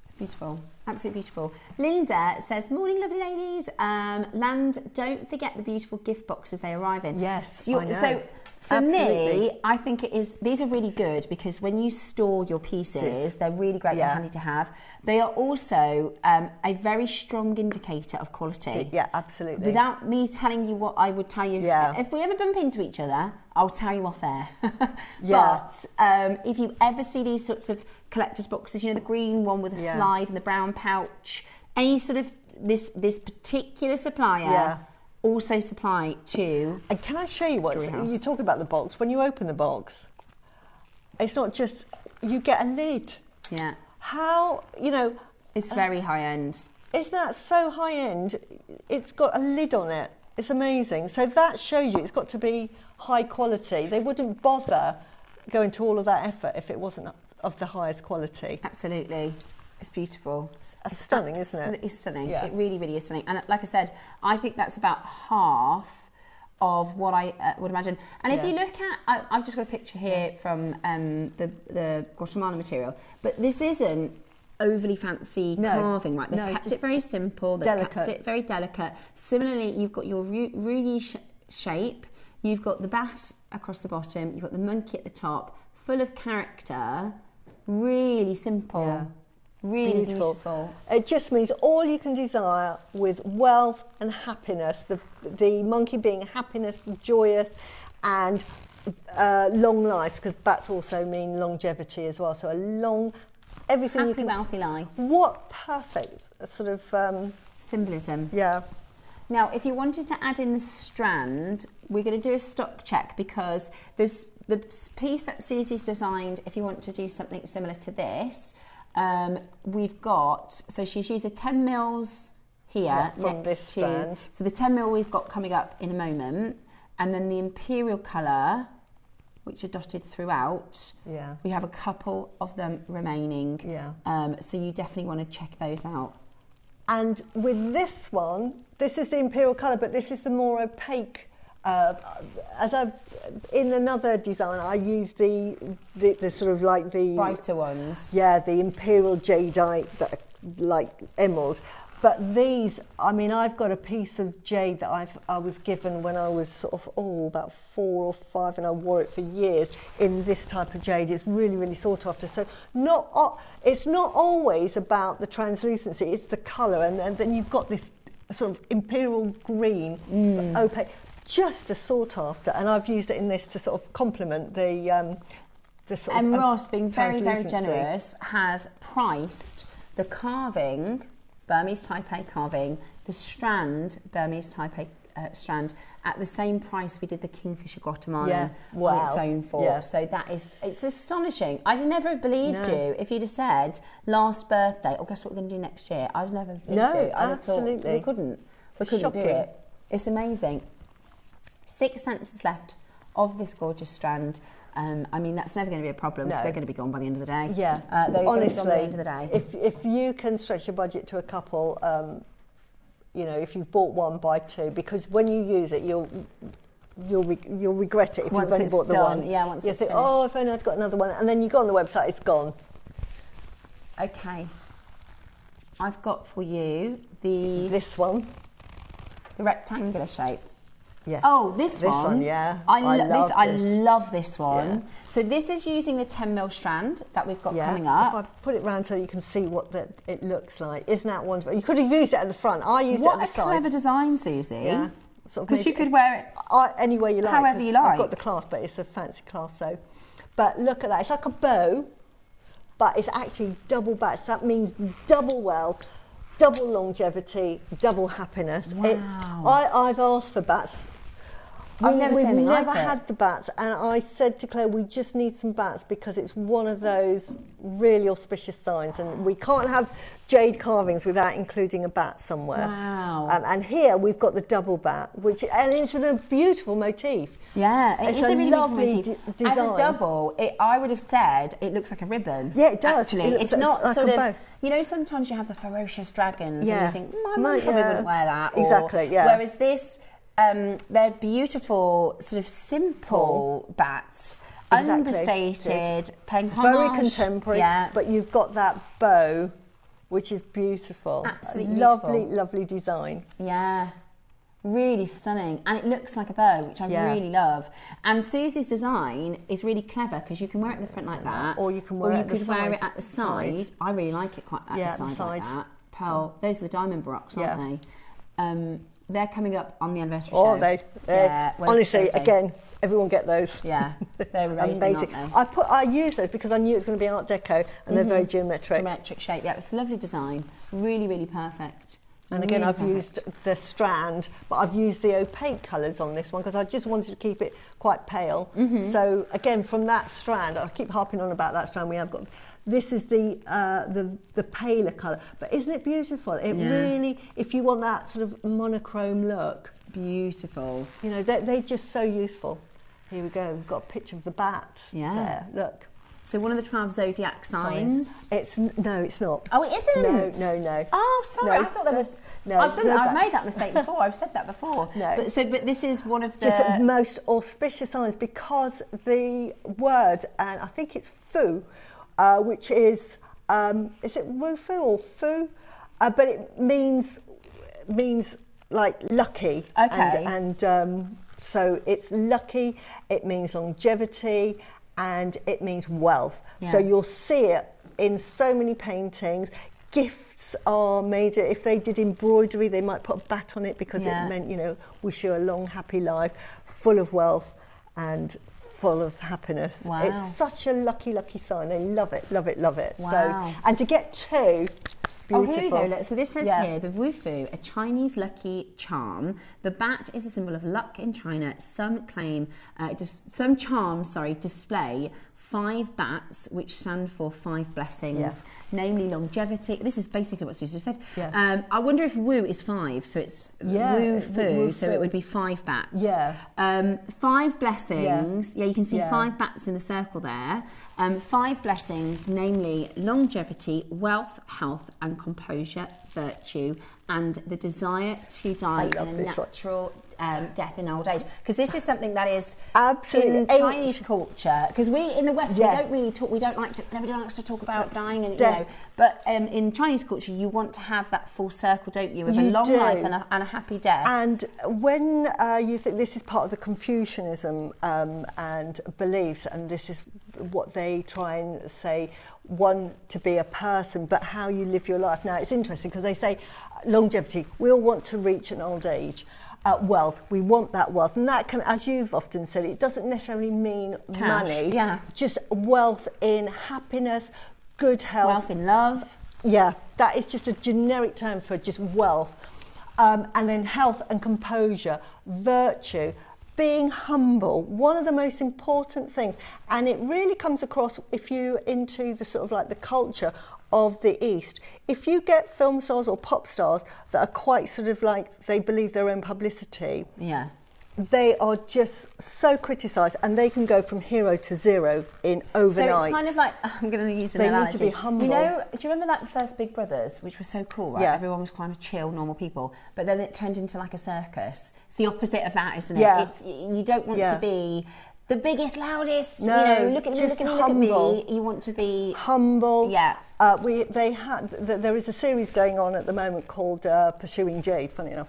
It's beautiful. Absolutely beautiful. Linda says, morning, lovely ladies. Land, don't forget the beautiful gift boxes they arrive in. Yes, I know. So, for me, I think it is. These are really good because when you store your pieces, they're really great and handy to have. They are also a very strong indicator of quality. Yeah, absolutely. Without me telling you what I would tell you, if we ever bump into each other, I'll tell you off air. But if you ever see these sorts of collector's boxes, you know, the green one with a slide and the brown pouch, any sort of this particular supplier. Also supply to... And can I show you what you're talking about the box? When you open the box, it's not just... You get a lid. Yeah. How, It's very high-end. Isn't that so high-end? It's got a lid on it. It's amazing. So that shows you it's got to be high quality. They wouldn't bother going to all of that effort if it wasn't of the highest quality. Absolutely. It's beautiful. It's stunning, isn't it? It's stunning. Yeah. It really, really is stunning. And like I said, I think that's about half of what I would imagine. And if you look at, I've just got a picture here from the Guatemalan material, but this isn't overly fancy carving, right? They've kept it very simple. They've kept it very delicate. Similarly, you've got your Ruyi shape. You've got the bat across the bottom. You've got the monkey at the top, full of character. Really simple. Yeah. Really beautiful. It just means all you can desire with wealth and happiness. The monkey being happiness, joyous, and long life, because bats also mean longevity as well. So a long, everything happy, you can... wealthy life. What perfect sort of... symbolism. Yeah. Now, if you wanted to add in the strand, we're going to do a stock check because there's the piece that Susie's designed. If you want to do something similar to this, we've got, so she's used the 10 mils here from this strand. So the 10 mil we've got coming up in a moment, and then the Imperial colour, which are dotted throughout. Yeah. We have a couple of them remaining. Yeah. So you definitely want to check those out. And with this one, this is the Imperial colour, but this is the more opaque. As I've in another design, I used the sort of like the brighter ones. Yeah, the Imperial Jadeite, that like emerald. But these, I mean, I've got a piece of jade that I was given when I was sort of about 4 or 5, and I wore it for years in this type of jade. It's really, really sought after. So it's not always about the translucency; it's the colour, and then you've got this sort of imperial green, opaque. just a sought after, and I've used it in this to sort of complement the sort and of Ross, being very, very translucency. generous, has priced the carving, Burmese Taipei carving, the strand, Burmese Taipei strand, at the same price we did the Kingfisher Guatemalan on its own for. Yeah. So that is, it's astonishing. I'd never have believed you if you'd have said last birthday, oh, guess what we're going to do next year? I'd never have believed you. I'd have thought we couldn't Shocking. do it. It's amazing. 6 cents left of this gorgeous strand. I mean, that's never going to be a problem because they're going to be gone by the end of the day. Yeah, they're honestly, gone by the end of the day. If you can stretch your budget to a couple, you know, if you've bought one, buy two, because when you use it, you'll regret it if Once you've only it's bought the done. one. Yeah, once you it's think, finished. oh, if only I'd got another one, and then you go on the website, it's gone. Okay, I've got for you This one. the rectangular shape. Yeah. Oh, this one. Yeah. I love love this one. Yeah. So this is using the 10mm strand that we've got coming If up. I put it round so you can see what it looks like. Isn't that wonderful? You could have used it at the front. I used it at the side. What a clever design, Susie. Yeah. Sort of Because you made could wear it any way you like. however you like. I've got the clasp, but it's a fancy clasp. So, but look at that. It's like a bow, but it's actually double bats. That means double wealth, double longevity, double happiness. Wow. I've asked for bats. I've never seen anything like We've never had the bats, and I said to Claire, we just need some bats because it's one of those really auspicious signs, and we can't have jade carvings without including a bat somewhere. Wow. And here we've got the double bat, and it's a beautiful motif. Yeah, It's is a a really lovely beautiful motif. design. As a double, I would have said it looks like a ribbon. Yeah, it does. Actually, It looks it's not like sort a of. bow. You know, sometimes you have the ferocious dragons, and Yeah. you think, my mum probably wouldn't wear that. Or, Exactly, yeah. Whereas this, they're beautiful, sort of simple bats, Exactly. understated, paying homage. Very contemporary, Yeah. but you've got that bow, which is beautiful. Absolutely lovely, beautiful. lovely design. Yeah, really stunning, and it looks like a bow, which I really love. And Susie's design is really clever because you can wear it at the front like that, or you can wear it at the wear side. it at the side. I really like it quite at the side like that. Pearl, those are the diamond barocks, aren't they? They're coming up on the anniversary show. Oh, they honestly, again, everyone get those. Yeah, they're amazing, aren't they? I used those because I knew it was going to be Art Deco, and they're very geometric. Geometric shape, yeah, it's a lovely design. Really, really perfect. And again, Really I've perfect. used the strand, but I've used the opaque colours on this one because I just wanted to keep it quite pale. So again, from that strand, I keep harping on about that strand we have got. This is the paler colour, but isn't it beautiful? It really, if you want that sort of monochrome look, Beautiful. you know, they're just so useful. Here we go. We've got a picture of the bat. Yeah. There, look. So one of the 12 zodiac signs. It's not. Oh, it isn't. No. Oh, sorry. No. I thought there was. No, I've no I've bat. made that mistake before. I've said that before. No. But this is one of the. Just the most auspicious signs because the word, and I think it's fu, which is it wufu or fu? But it means like lucky. Okay. And so it's lucky, it means longevity, and it means wealth. Yeah. So you'll see it in so many paintings. Gifts are made, if they did embroidery, they might put a bat on it because it meant, you know, wish you a long, happy life, full of wealth and full of happiness. Wow. It's such a lucky, lucky sign. They love it, love it, love it. Wow. So, and to get two, beautiful. Oh, here we go. Look, so this says here, the wufu, a Chinese lucky charm. The bat is a symbol of luck in China. Some charms display 5 bats, which stand for 5 blessings, namely longevity. This is basically what Susie just said. Yeah. I wonder if wu is 5, so it's wu-fu, so it would be 5 bats. Yeah. 5 blessings. Yeah, you can see 5 bats in the circle there. 5 blessings, namely longevity, wealth, health, and composure, virtue, and the desire to die in a natural death in old age. Because this is something that is absolutely in Chinese culture. Because we in the West we don't really talk. Nobody likes to talk about dying, and death. you know. But in Chinese culture, you want to have that full circle, don't you? Of a long life and a happy death. And when you think this is part of the Confucianism and beliefs, and this is what they try and say, one, to be a person, but how you live your life. Now, it's interesting because they say longevity, we all want to reach an old age. wealth. We want that wealth, and that can, as you've often said, it doesn't necessarily mean Cash, money. yeah. Just wealth in happiness, good health. Wealth in love. Yeah, that is just a generic term for just wealth. And then health and composure, virtue, being humble, one of the most important things. And it really comes across if you're into the sort of like the culture of the East. If you get film stars or pop stars that are quite sort of like, they believe their own publicity. Yeah. They are just so criticised, and they can go from hero to zero in overnight. So it's kind of like, I'm going to use an they analogy. need to be humble. You know, do you remember like the first Big Brothers, which was so cool, right? Yeah. Everyone was kind of chill, normal people, but then it turned into like a circus. It's the opposite of that, isn't it? Yeah. It's, you don't want to be the biggest, loudest, No, you know, look at me, just look at me, humble. look at me. You want to be humble. Yeah. There is a series going on at the moment called Pursuing Jade, funny enough.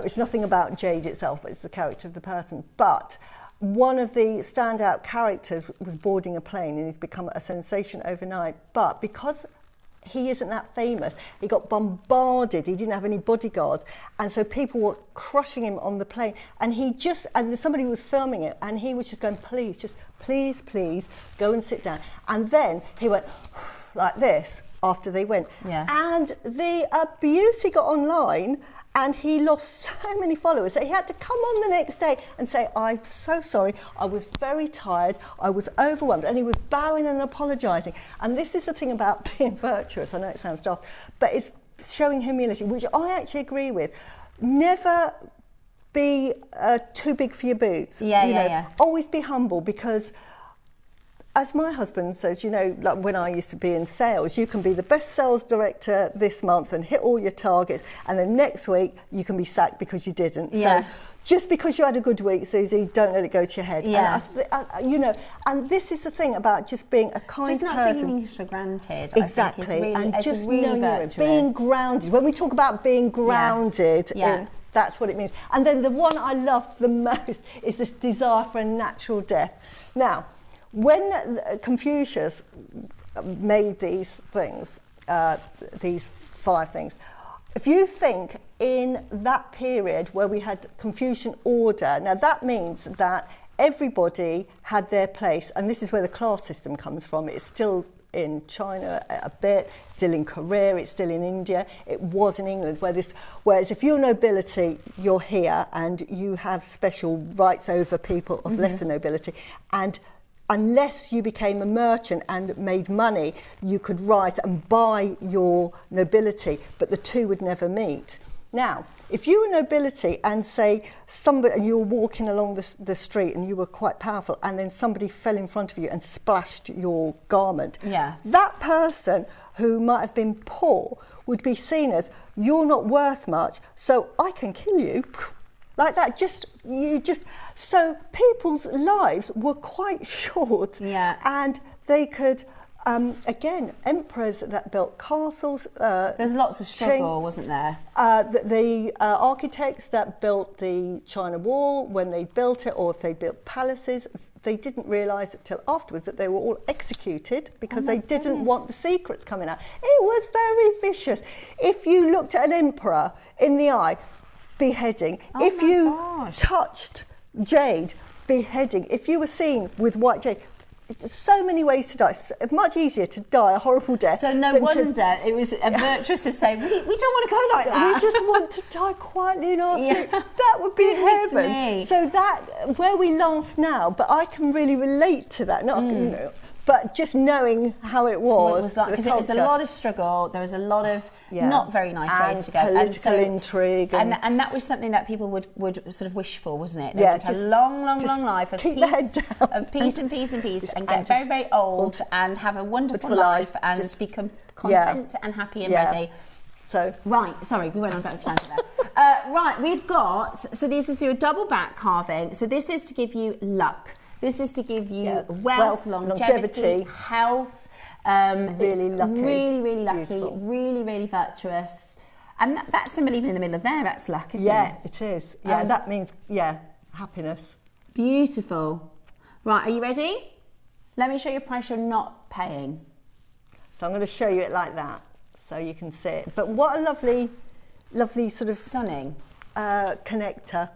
It's nothing about Jade itself, but it's the character of the person. But one of the standout characters was boarding a plane, and he's become a sensation overnight. But because he isn't that famous, he got bombarded. He didn't have any bodyguards, and so people were crushing him on the plane. And somebody was filming it, and he was just going, please, go and sit down. And then he went like this after they went. Yeah. And the abuse he got online, and he lost so many followers that he had to come on the next day and say, I'm so sorry, I was very tired, I was overwhelmed. And he was bowing and apologising. And this is the thing about being virtuous. I know it sounds daft, but it's showing humility, which I actually agree with. Never be too big for your boots. Yeah. Always be humble, because as my husband says, you know, like when I used to be in sales, you can be the best sales director this month and hit all your targets, and then next week you can be sacked because you didn't. Yeah. So just because you had a good week, Susie, don't let it go to your head. Yeah. And you know, and this is the thing about just being a kind just not person. taking things for granted. Exactly, I think is really, and just really knowing virtuous. being grounded. When we talk about being grounded, Yeah. that's what it means. And then the one I love the most is this desire for a natural death. Now, when Confucius made these things, these 5 things, if you think in that period where we had Confucian order, now that means that everybody had their place, and this is where the class system comes from. It's still in China a bit, still in Korea, it's still in India, it was in England, whereas if you're nobility, you're here and you have special rights over people of lesser nobility, and unless you became a merchant and made money, you could rise and buy your nobility, but the two would never meet. Now, if you were nobility and say and you were walking along the street and you were quite powerful, and then somebody fell in front of you and splashed your garment, that person who might have been poor would be seen as, you're not worth much, so I can kill you. Like that, so people's lives were quite short, and they could, again, emperors that built castles. There's lots of struggle, wasn't there? The architects that built the China Wall, when they built it, or if they built palaces, they didn't realise until afterwards that they were all executed because they didn't want the secrets coming out. It was very vicious. If you looked at an emperor in the eye, beheading. If you touched jade, beheading. If you were seen with white jade, so many ways to die. It's much easier to die a horrible death. So no wonder it was virtuous to say, we don't want to go like that. We just want to die quietly in our sleep. That would be heaven. So that, where we laugh now, but I can really relate to that. Not, you know, but just knowing how it was. Because it was a lot of struggle. There was a lot of not very nice ways to go. Political intrigue. And that was something that people would sort of wish for, wasn't it? They would have a long life of peace, and get very, very old and have a wonderful life and become content and happy and ready. So sorry, we went on about the tangent there. Right, we've got, so this is your double back carving. So this is to give you luck. This is to give you wealth, longevity, health. Really lucky. Really, really lucky. Beautiful. Really, really virtuous. And that symbol even in the middle of there, that's luck, isn't it? Yeah, it is. Yeah, that means, happiness. Beautiful. Right, are you ready? Let me show you a price you're not paying. So I'm going to show you it like that so you can see it. But what a lovely sort of... Stunning. connector.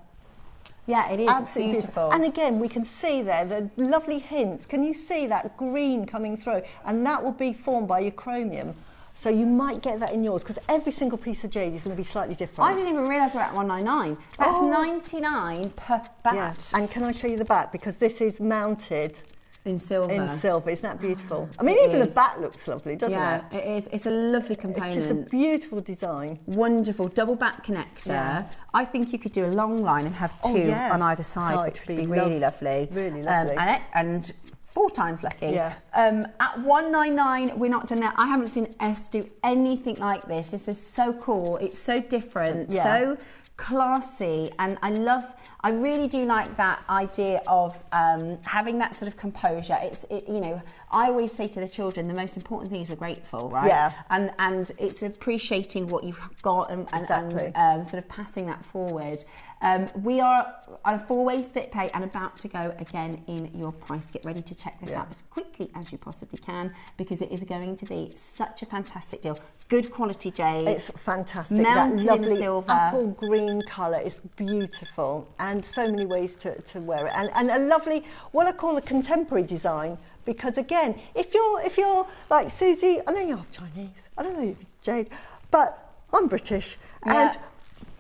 Yeah, it is. Absolutely beautiful. And again, we can see there the lovely hints. Can you see that green coming through? And that will be formed by your chromium. So you might get that in yours, because every single piece of jade is going to be slightly different. I didn't even realise we're at 199. That's 99 per bat. Yeah. And can I show you the back? Because this is mounted in silver. In silver. Isn't that beautiful? I mean, even the back looks lovely, doesn't it? Yeah, it is. It's a lovely component. It's just a beautiful design. Wonderful double back connector. Yeah. I think you could do a long line and have two on either side, which would be really lovely. Really lovely. And 4 times lucky. Yeah. At 199, we're not done there. I haven't seen S do anything like this. This is so cool. It's so different, so classy, and I really do like that idea of having that sort of composure. You know, I always say to the children, the most important thing is we're grateful, right? Yeah. And it's appreciating what you've got and sort of passing that forward. We are on a 4-way split pay and about to go again in your price. Get ready to check this out as quickly as you possibly can, because it is going to be such a fantastic deal. Good quality jade. It's fantastic. Mounted that lovely in silver. apple green colour is beautiful, and so many ways to wear it. And a lovely, what I call a contemporary design, because again, if you're like Susie, I know you're half Chinese, I don't know you're Jade, but I'm British, and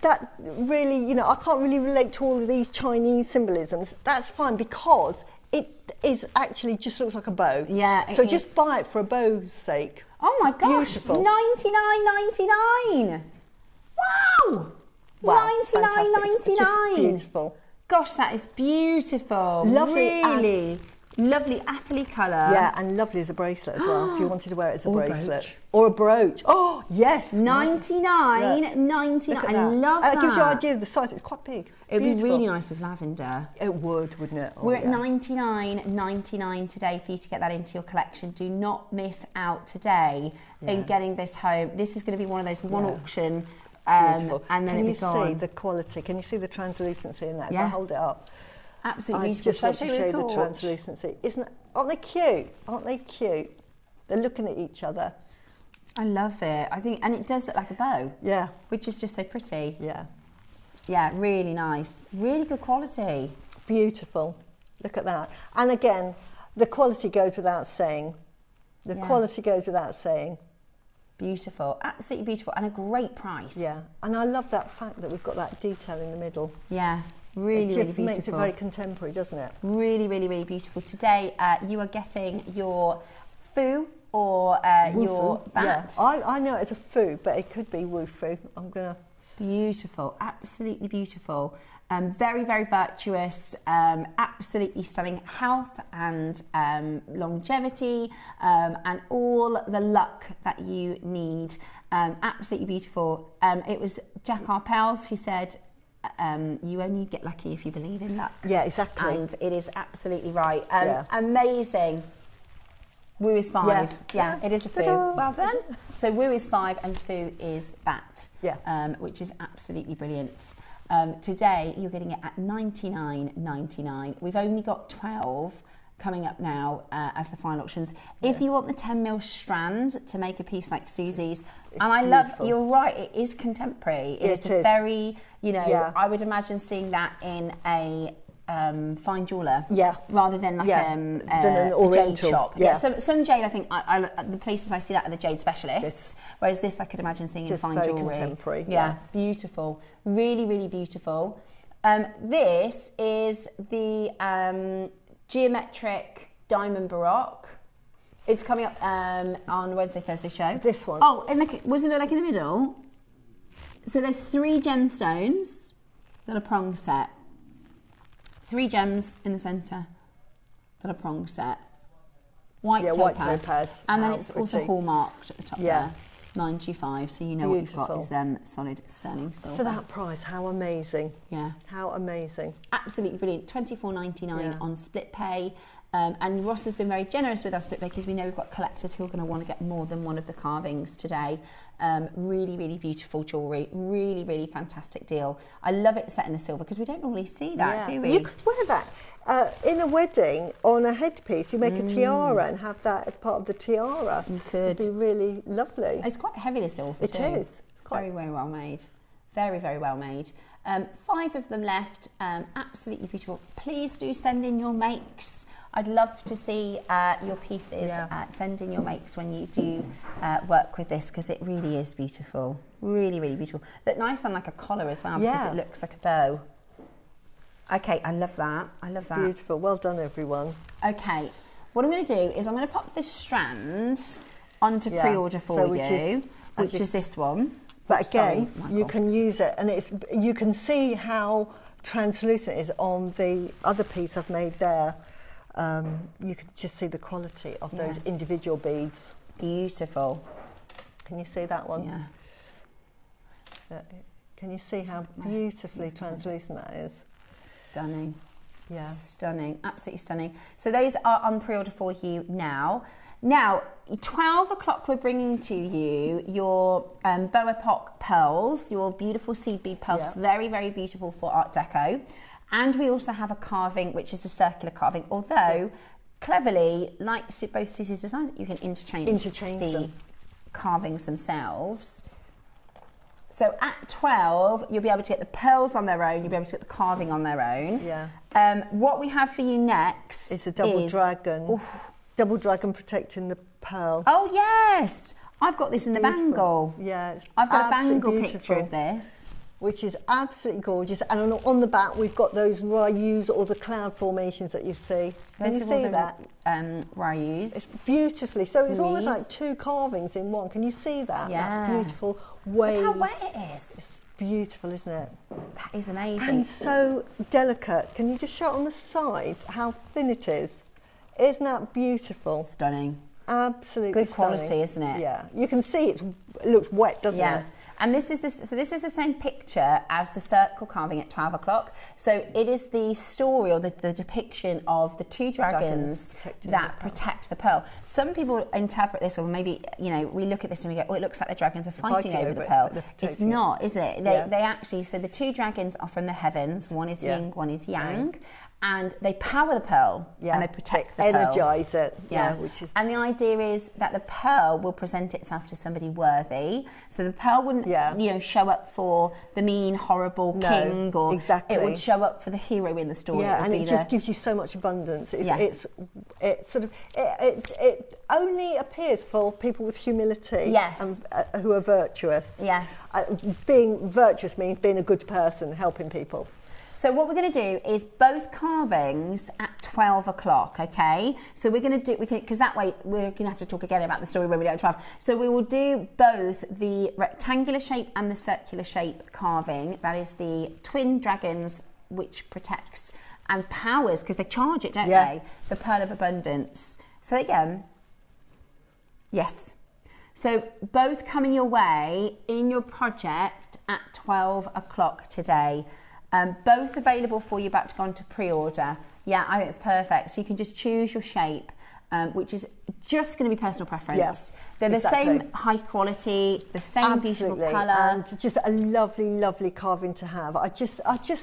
that really, you know, I can't really relate to all of these Chinese symbolisms. That's fine, because it is actually just looks like a bow. Yeah, so just buy it for a bow's sake. Oh my gosh, beautiful. $99.99. Wow. $99.99. Beautiful. Gosh, that is beautiful. Lovely. Really lovely appley colour. Yeah, and lovely as a bracelet as well, if you wanted to wear it as a bracelet. Or a brooch. Oh, yes. $99.99. I love that. It gives you an idea of the size. It's quite big. It would be really nice with lavender. It would, wouldn't it? Oh, we're at $99.99 today for you to get that into your collection. Do not miss out today in getting this home. This is going to be one of those one auction. Beautiful. And then can you see the quality? Can you see the translucency in that? If Yeah. I hold it up. Absolutely I beautiful. just want to show you the translucency. Aren't they cute? Aren't they cute? They're looking at each other. I love it. I think, and it does look like a bow. Yeah. Which is just so pretty. Yeah. Yeah, really nice. Really good quality. Beautiful. Look at that. And again, the quality goes without saying. The quality goes without saying. Beautiful, absolutely beautiful, and a great price. Yeah, and I love that fact that we've got that detail in the middle. Yeah, really, it just really beautiful. makes it very contemporary, doesn't it? Really, really, really beautiful. Today, you are getting your foo or your bat. Yeah. I know it's a foo, but it could be woo-foo. I'm gonna. Beautiful, absolutely beautiful. Very, very virtuous, absolutely stunning health and longevity, and all the luck that you need. Absolutely beautiful. It was Jack Opal who said, you only get lucky if you believe in luck. Yeah, exactly. And it is absolutely right. Amazing. Woo is 5. Yeah, it is a foo. Well done. So woo is 5 and foo is bat. Yeah. Which is absolutely brilliant. Today you're getting it at $99.99. We've only got 12 coming up now as the final options. If you want the 10mm strand to make a piece like Susie's, and I love, you're right, it is contemporary. It is a very, you know, I would imagine seeing that in a fine jeweller, rather than like than an a jade shop. Yeah. Some jade, I think, the places I see that are the jade specialists, whereas this I could imagine seeing in fine jewellery. Contemporary. Yeah, beautiful, really, really beautiful. This is the geometric diamond baroque. It's coming up on the Wednesday, Thursday show. This one. Oh, and look, wasn't it like in the middle? So there's 3 gemstones, got a prong set. 3 gems in the centre, got a prong set. White topaz. And then it's also hallmarked at the top there. 925, so you know what you've got is solid sterling silver. For that price, how amazing. Yeah. How amazing. Absolutely brilliant. $24.99 on split pay. And Ross has been very generous with our split pay because we know we've got collectors who are going to want to get more than one of the carvings today. Really, really beautiful jewellery. Really, really fantastic deal. I love it set in the silver because we don't normally see that, do we? You could wear that in a wedding on a headpiece. You make a tiara and have that as part of the tiara. You could. It'd be really lovely. It's quite heavy, the silver, It too. is. It's very, very well made. Very, very well made. 5 of them left. Absolutely beautiful. Please do send in your makes. I'd love to see your pieces. Send in your makes when you do work with this, because it really is beautiful. Really, really beautiful. Look nice on like a collar as well, because it looks like a bow. Okay, I love that. I love that. Beautiful. Well done, everyone. Okay, what I'm going to do is I'm going to pop this strand onto pre-order for you, which is this one. But again, you can use it, and you can see how translucent it is on the other piece I've made there. You can just see the quality of those individual beads. Beautiful. Can you see that one? Yeah. Can you see how beautifully translucent that is? Stunning. Yeah. Stunning. Absolutely stunning. So those are on pre-order for you now. Now, 12 o'clock, we're bringing to you your Bauhaus pearls, your beautiful seed bead pearls. Yeah. Very, very beautiful for Art Deco. And we also have a carving, which is a circular carving, although cleverly, like both Susie's designs, you can interchange the carvings themselves. So at 12, you'll be able to get the pearls on their own, you'll be able to get the carving on their own. Yeah. What we have for you next is a double dragon. Oof. Double dragon protecting the pearl. Oh, yes. I've got this in the bangle. Yeah, it's I've got a bangle picture of this. Which is absolutely gorgeous. And on the back, we've got those ryus, or the cloud formations that you see. Can you see that? Ryus. It's beautifully. So it's almost like 2 carvings in one. Can you see that? Yeah. That beautiful wave. Look how wet it is. It's beautiful, isn't it? That is amazing. And so delicate. Can you just show it on the side how thin it is? Isn't that beautiful? Stunning. Absolutely good stunning. quality, isn't it? Yeah. You can see it looks wet, doesn't it? And this is this is the same picture as the circle carving at 12 o'clock. So it is the story, or the depiction of the 2 dragons that protect the pearl. Some people interpret this, or maybe, you know, we look at this and we go, oh, it looks like the dragons are fighting over the pearl. It's not, is it? They actually, so the 2 dragons are from the heavens. One is yin, one is yang. And they power the pearl, and they protect the pearl. Energise it, which is... And the idea is that the pearl will present itself to somebody worthy. So the pearl wouldn't, you know, show up for the mean, horrible king, or it would show up for the hero in the story. Yeah, and it just gives you so much abundance. It only appears for people with humility, and who are virtuous. Yes, being virtuous means being a good person, helping people. So what we're going to do is both carvings at 12 o'clock, okay? So we're going to do, because that way we're going to have to talk again about the story when we do it at 12. So we will do both the rectangular shape and the circular shape carving. That is the twin dragons, which protects and powers, because they charge it, don't they? The pearl of abundance. So again, yes. So both coming your way in your project at 12 o'clock today. Both available for you, about to go on to pre-order. Yeah, I think it's perfect. So you can just choose your shape, which is just going to be personal preference. Yes, they're the same high quality, the same beautiful colour, and just a lovely, lovely carving to have. I just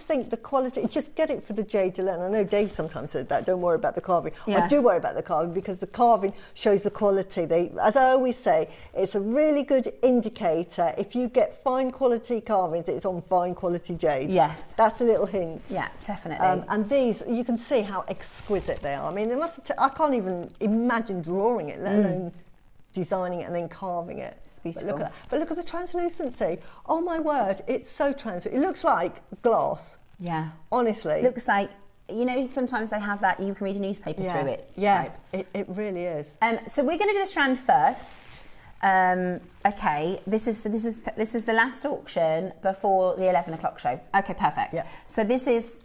think the quality. Just get it for the Jade. And I know Dave sometimes said that. Don't worry about the carving. Yeah. I do worry about the carving, because the carving shows the quality. As I always say, it's a really good indicator. If you get fine quality carvings, it's on fine quality Jade. Yes, that's a little hint. Yeah, definitely. And these, you can see how exquisite they are. I mean, I can't even imagine drawing it, let alone designing it and then carving it. It's beautiful. But look at the translucency. Oh my word, it's so translucent. It looks like glass. Yeah. Honestly. It looks like, you know, sometimes they have that, you can read a newspaper through it. Yeah, it really is. So we're going to do the strand first. Okay, this is the last auction before the 11 o'clock show. Okay, perfect. Yeah. So this is...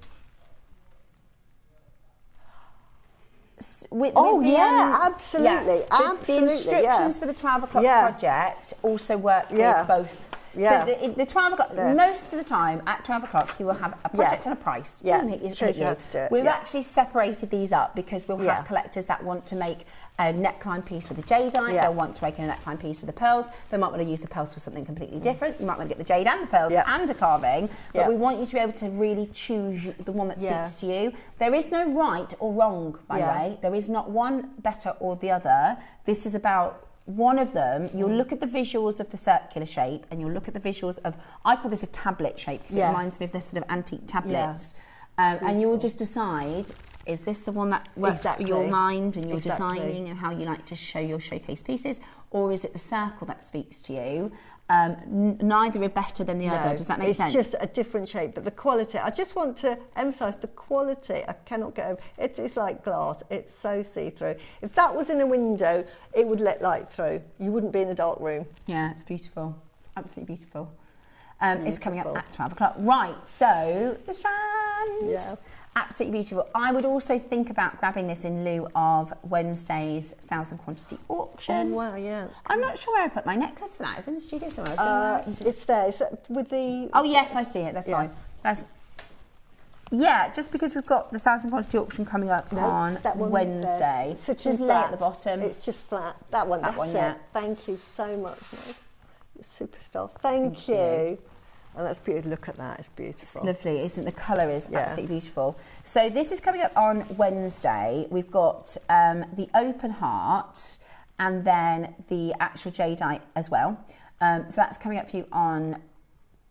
absolutely. The instructions for the 12 o'clock project also work with both. Yeah. So the 12 o'clock, most of the time at 12 o'clock, you will have a project and a price. Yeah, shows you how to do it. We've actually separated these up because we'll have collectors that want to make a neckline piece with a Jadeite, they'll want to make a neckline piece with the pearls, they might want to use the pearls for something completely different, you might want to get the Jade and the pearls and a carving, but we want you to be able to really choose the one that speaks to you. There is no right or wrong, by the way. There is not one better or the other. This is about one of them, you'll look at the visuals of the circular shape, and you'll look at the visuals of, I call this a tablet shape, because it reminds me of this sort of antique tablets. And you'll just decide, is this the one that works for your mind and your designing and how you like to show your showcase pieces, or is it the circle that speaks to you? Neither are better than the other. Does that make sense? It's just a different shape, but the quality, I just want to emphasise the quality. I cannot get over it. It's like glass. It's so see-through. If that was in a window, it would let light through. You wouldn't be in a dark room. Yeah, it's beautiful. It's absolutely beautiful. It's coming up at 12 o'clock. Right, so the strand. Yeah. Absolutely beautiful. I would also think about grabbing this in lieu of Wednesday's 1,000 quantity auction. Oh, wow, yeah. I'm not sure where I put my necklace for that. It's in the studio somewhere. It's there. Is that with the... Oh, yes, I see it. That's fine. Yeah, just because we've got the 1,000 quantity auction coming up on Wednesday. It's just lay at the bottom. It's just flat. That one. Yeah. Thank you so much, Meg. You're a superstar. Thank you. And that's beautiful. Look at that. It's beautiful. It's lovely, isn't it? The colour is absolutely beautiful. So this is coming up on Wednesday. We've got the open heart and then the actual Jadeite as well. So that's coming up for you on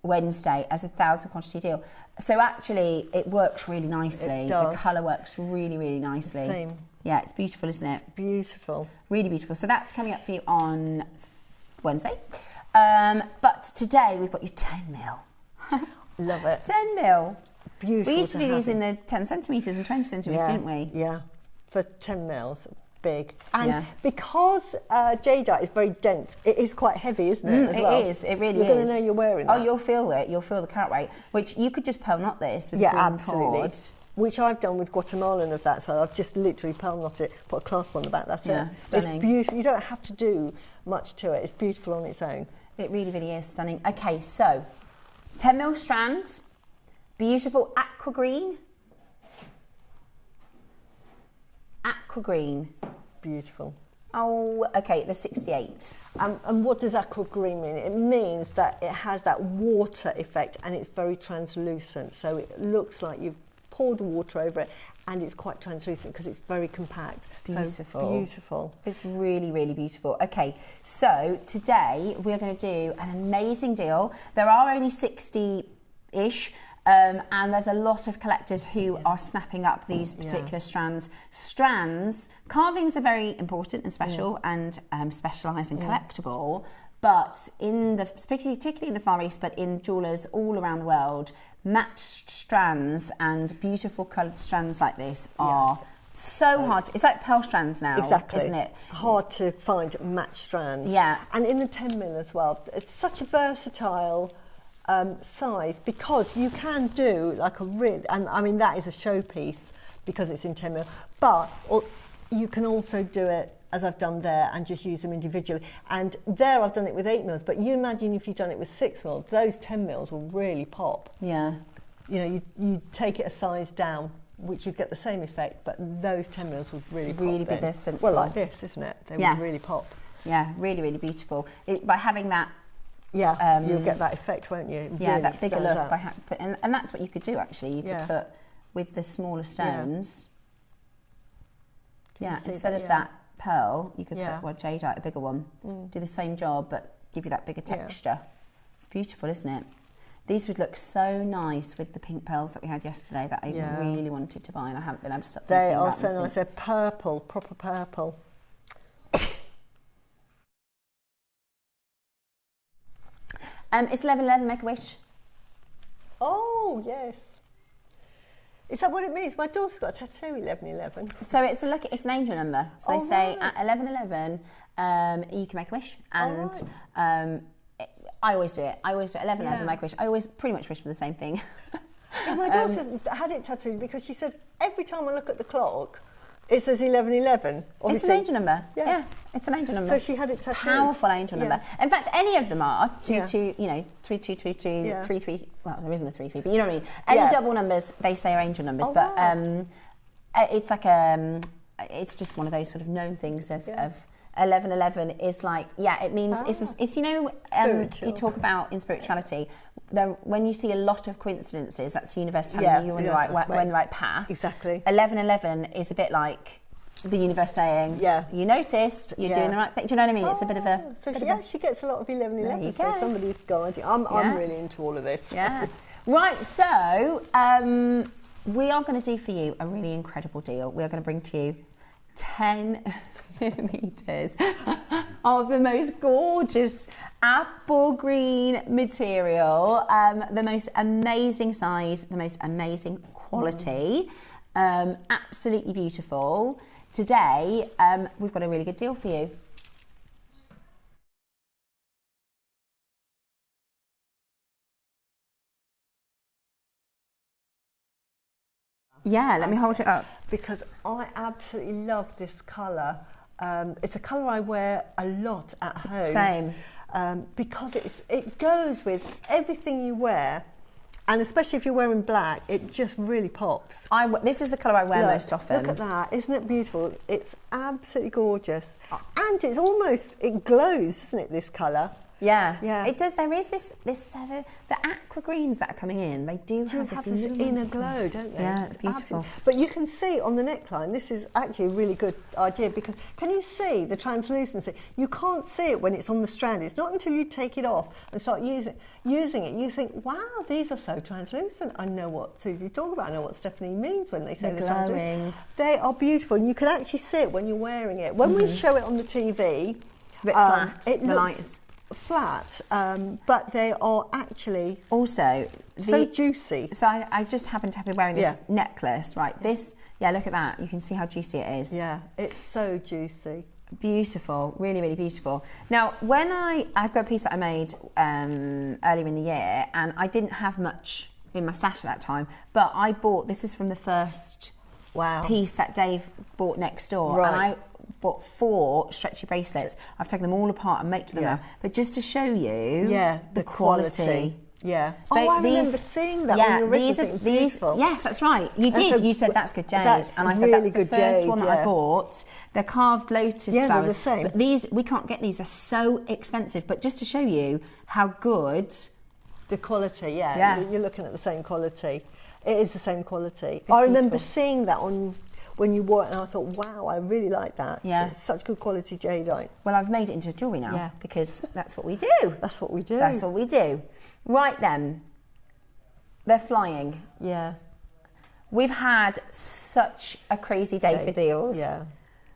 Wednesday as a 1,000 quantity deal. So actually, it works really nicely. It does. The colour works really, really nicely. Same. Yeah, it's beautiful, isn't it? Beautiful. Really beautiful. So that's coming up for you on Wednesday. But today we've got you 10 mil. Love it. 10 mil. Beautiful. We used to do these in the 10 centimetres and 20 centimetres, didn't we? Yeah. For 10 mils. Big. And because Jadeite is very dense, it is quite heavy, isn't it? As well? It is. It really is. You're going to know you're wearing that. Oh, you'll feel it. You'll feel the carat weight, which you could just pearl knot this with green absolutely. cord. Which I've done with Guatemalan of that, so I've just literally pearl knotted it, put a clasp on the back, that's it. Stunning. It's beautiful. You don't have to do much to it. It's beautiful on its own. It really, really is stunning. Okay, so 10 mil strand, beautiful aqua green. Aqua green. Beautiful. Oh, okay, the 68. And what does aqua green mean? It means that it has that water effect and it's very translucent. So it looks like you've poured water over it and it's quite translucent because it's very compact. Beautiful. So beautiful. It's really, really beautiful. Okay, so today we're going to do an amazing deal. There are only 60-ish. And there's a lot of collectors who are snapping up these particular strands. Carvings are very important and special and specialised and collectible, but particularly in the Far East, but in jewellers all around the world, matched strands and beautiful coloured strands like this are so hard. It's like pearl strands now, isn't it? Hard to find matched strands. Yeah. And in the 10 mil as well, it's such a versatile size because you can do like a real, and I mean that is a showpiece because it's in 10 mil, but you can also do it as I've done there and just use them individually. And there I've done it with 8 mils, but you imagine if you've done it with 6 mils, those 10 mils will really pop. Yeah. You know, you take it a size down, which you'd get the same effect, but those 10 mils would really pop. Really be this central. Well, like this, isn't it? They would really pop. Yeah, really, really beautiful. By having that. Yeah, you'll get that effect, won't you? It really that bigger look. out. And that's what you could do, actually. You could put, with the smaller stones, instead of that pearl, you could put one Jadeite, a bigger one. Do the same job, but give you that bigger texture. It's beautiful, isn't it? These would look so nice with the pink pearls that we had yesterday that I really wanted to buy, and I haven't been able to stop thinking They are about them so nice. since. They're purple, proper purple. It's 11:11, make a wish. Oh, yes. Is that what it means? My daughter's got a tattoo, 1111. So it's an angel number. So they say at 11:11, you can make a wish. And I always do it. I always do 11:11, make a wish. I always pretty much wish for the same thing. Yeah, my daughter had it tattooed because she said, every time I look at the clock, it says 11:11. It's an angel number. Yeah, it's an angel number. So she had it tattooed. It's a powerful angel number. In fact, any of them are 2, 3, 2, 3, 3. Well, there isn't a 3, 3, but you know what I mean. Any double numbers they say are angel numbers, but it's like it's just one of those sort of known things of 11:11 is like it means it's you know you talk about in spirituality. When you see a lot of coincidences, that's the universe telling you you're on the right path. Exactly. 11:11 is a bit like the universe saying, Yeah. you noticed, you're doing the right thing. Do you know what I mean? It's a bit of a... So she gets a lot of 11/11, so somebody's guiding. I'm really into all of this. Yeah. Right, so we are going to do for you a really incredible deal. We are going to bring to you 10 millimeters of the most gorgeous apple green material, the most amazing size, the most amazing quality, absolutely beautiful. Today, we've got a really good deal for you. Yeah, let me hold it up. Because I absolutely love this colour. It's a colour I wear a lot at home. Same. Because it goes with everything you wear, and especially if you're wearing black, it just really pops. This is the colour I wear most often. Look at that, isn't it beautiful? It's absolutely gorgeous. And it's almost, it glows, doesn't it, this colour? Yeah, yeah, it does. There is this sort of, the aqua greens that are coming in, they do have this inner glow, don't they? Yeah, it's beautiful. Absolutely. But you can see on the neckline, this is actually a really good idea, because can you see the translucency? You can't see it when it's on the strand. It's not until you take it off and start using it, you think, wow, these are so translucent. I know what Susie's talking about. I know what Stephanie means when they say they're translucent. They are beautiful, and you can actually see it when you're wearing it. When we show it on the TV, it's a bit flat. It looks flat, but they are actually also so juicy. So I just happen to be wearing this necklace, right? This, look at that. You can see how juicy it is. Yeah, it's so juicy. Beautiful, really, really beautiful. Now, when I've got a piece that I made earlier in the year, and I didn't have much in my stash at that time, but I bought, this is from the first piece that Dave bought next door, and I bought 4 stretchy bracelets. I've taken them all apart and made them now, but just to show you the quality. Yeah. I remember seeing that when you were these. Yes, that's right. You did. You said that's good jade, and I said really that's the first one that I bought. They're carved lotus flowers. They're the same. But these we can't get. These are so expensive. But just to show you how good the quality. Yeah. You're looking at the same quality. It is the same quality. I remember seeing that on when you wore it, and I thought, wow, I really like that. Yeah. It's such good quality jadeite. Well, I've made it into jewellery now because that's what we do. That's what we do. That's what we do. Right then, they're flying. Yeah. We've had such a crazy day for deals. Yeah.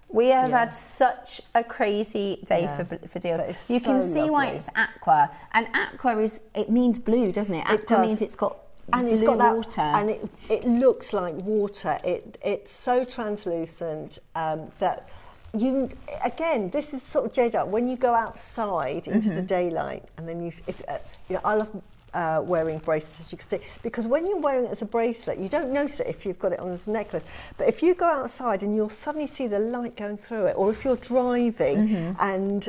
We have had such a crazy day for deals. You can see why it's aqua. And aqua it means blue, doesn't it? Aqua means it's got it's got that water. And it looks like water. It's so translucent that this is sort of jadeite. When you go outside into the daylight, and then I love wearing bracelets, as you can see, because when you're wearing it as a bracelet, you don't notice it if you've got it on as a necklace. But if you go outside and you'll suddenly see the light going through it, or if you're driving and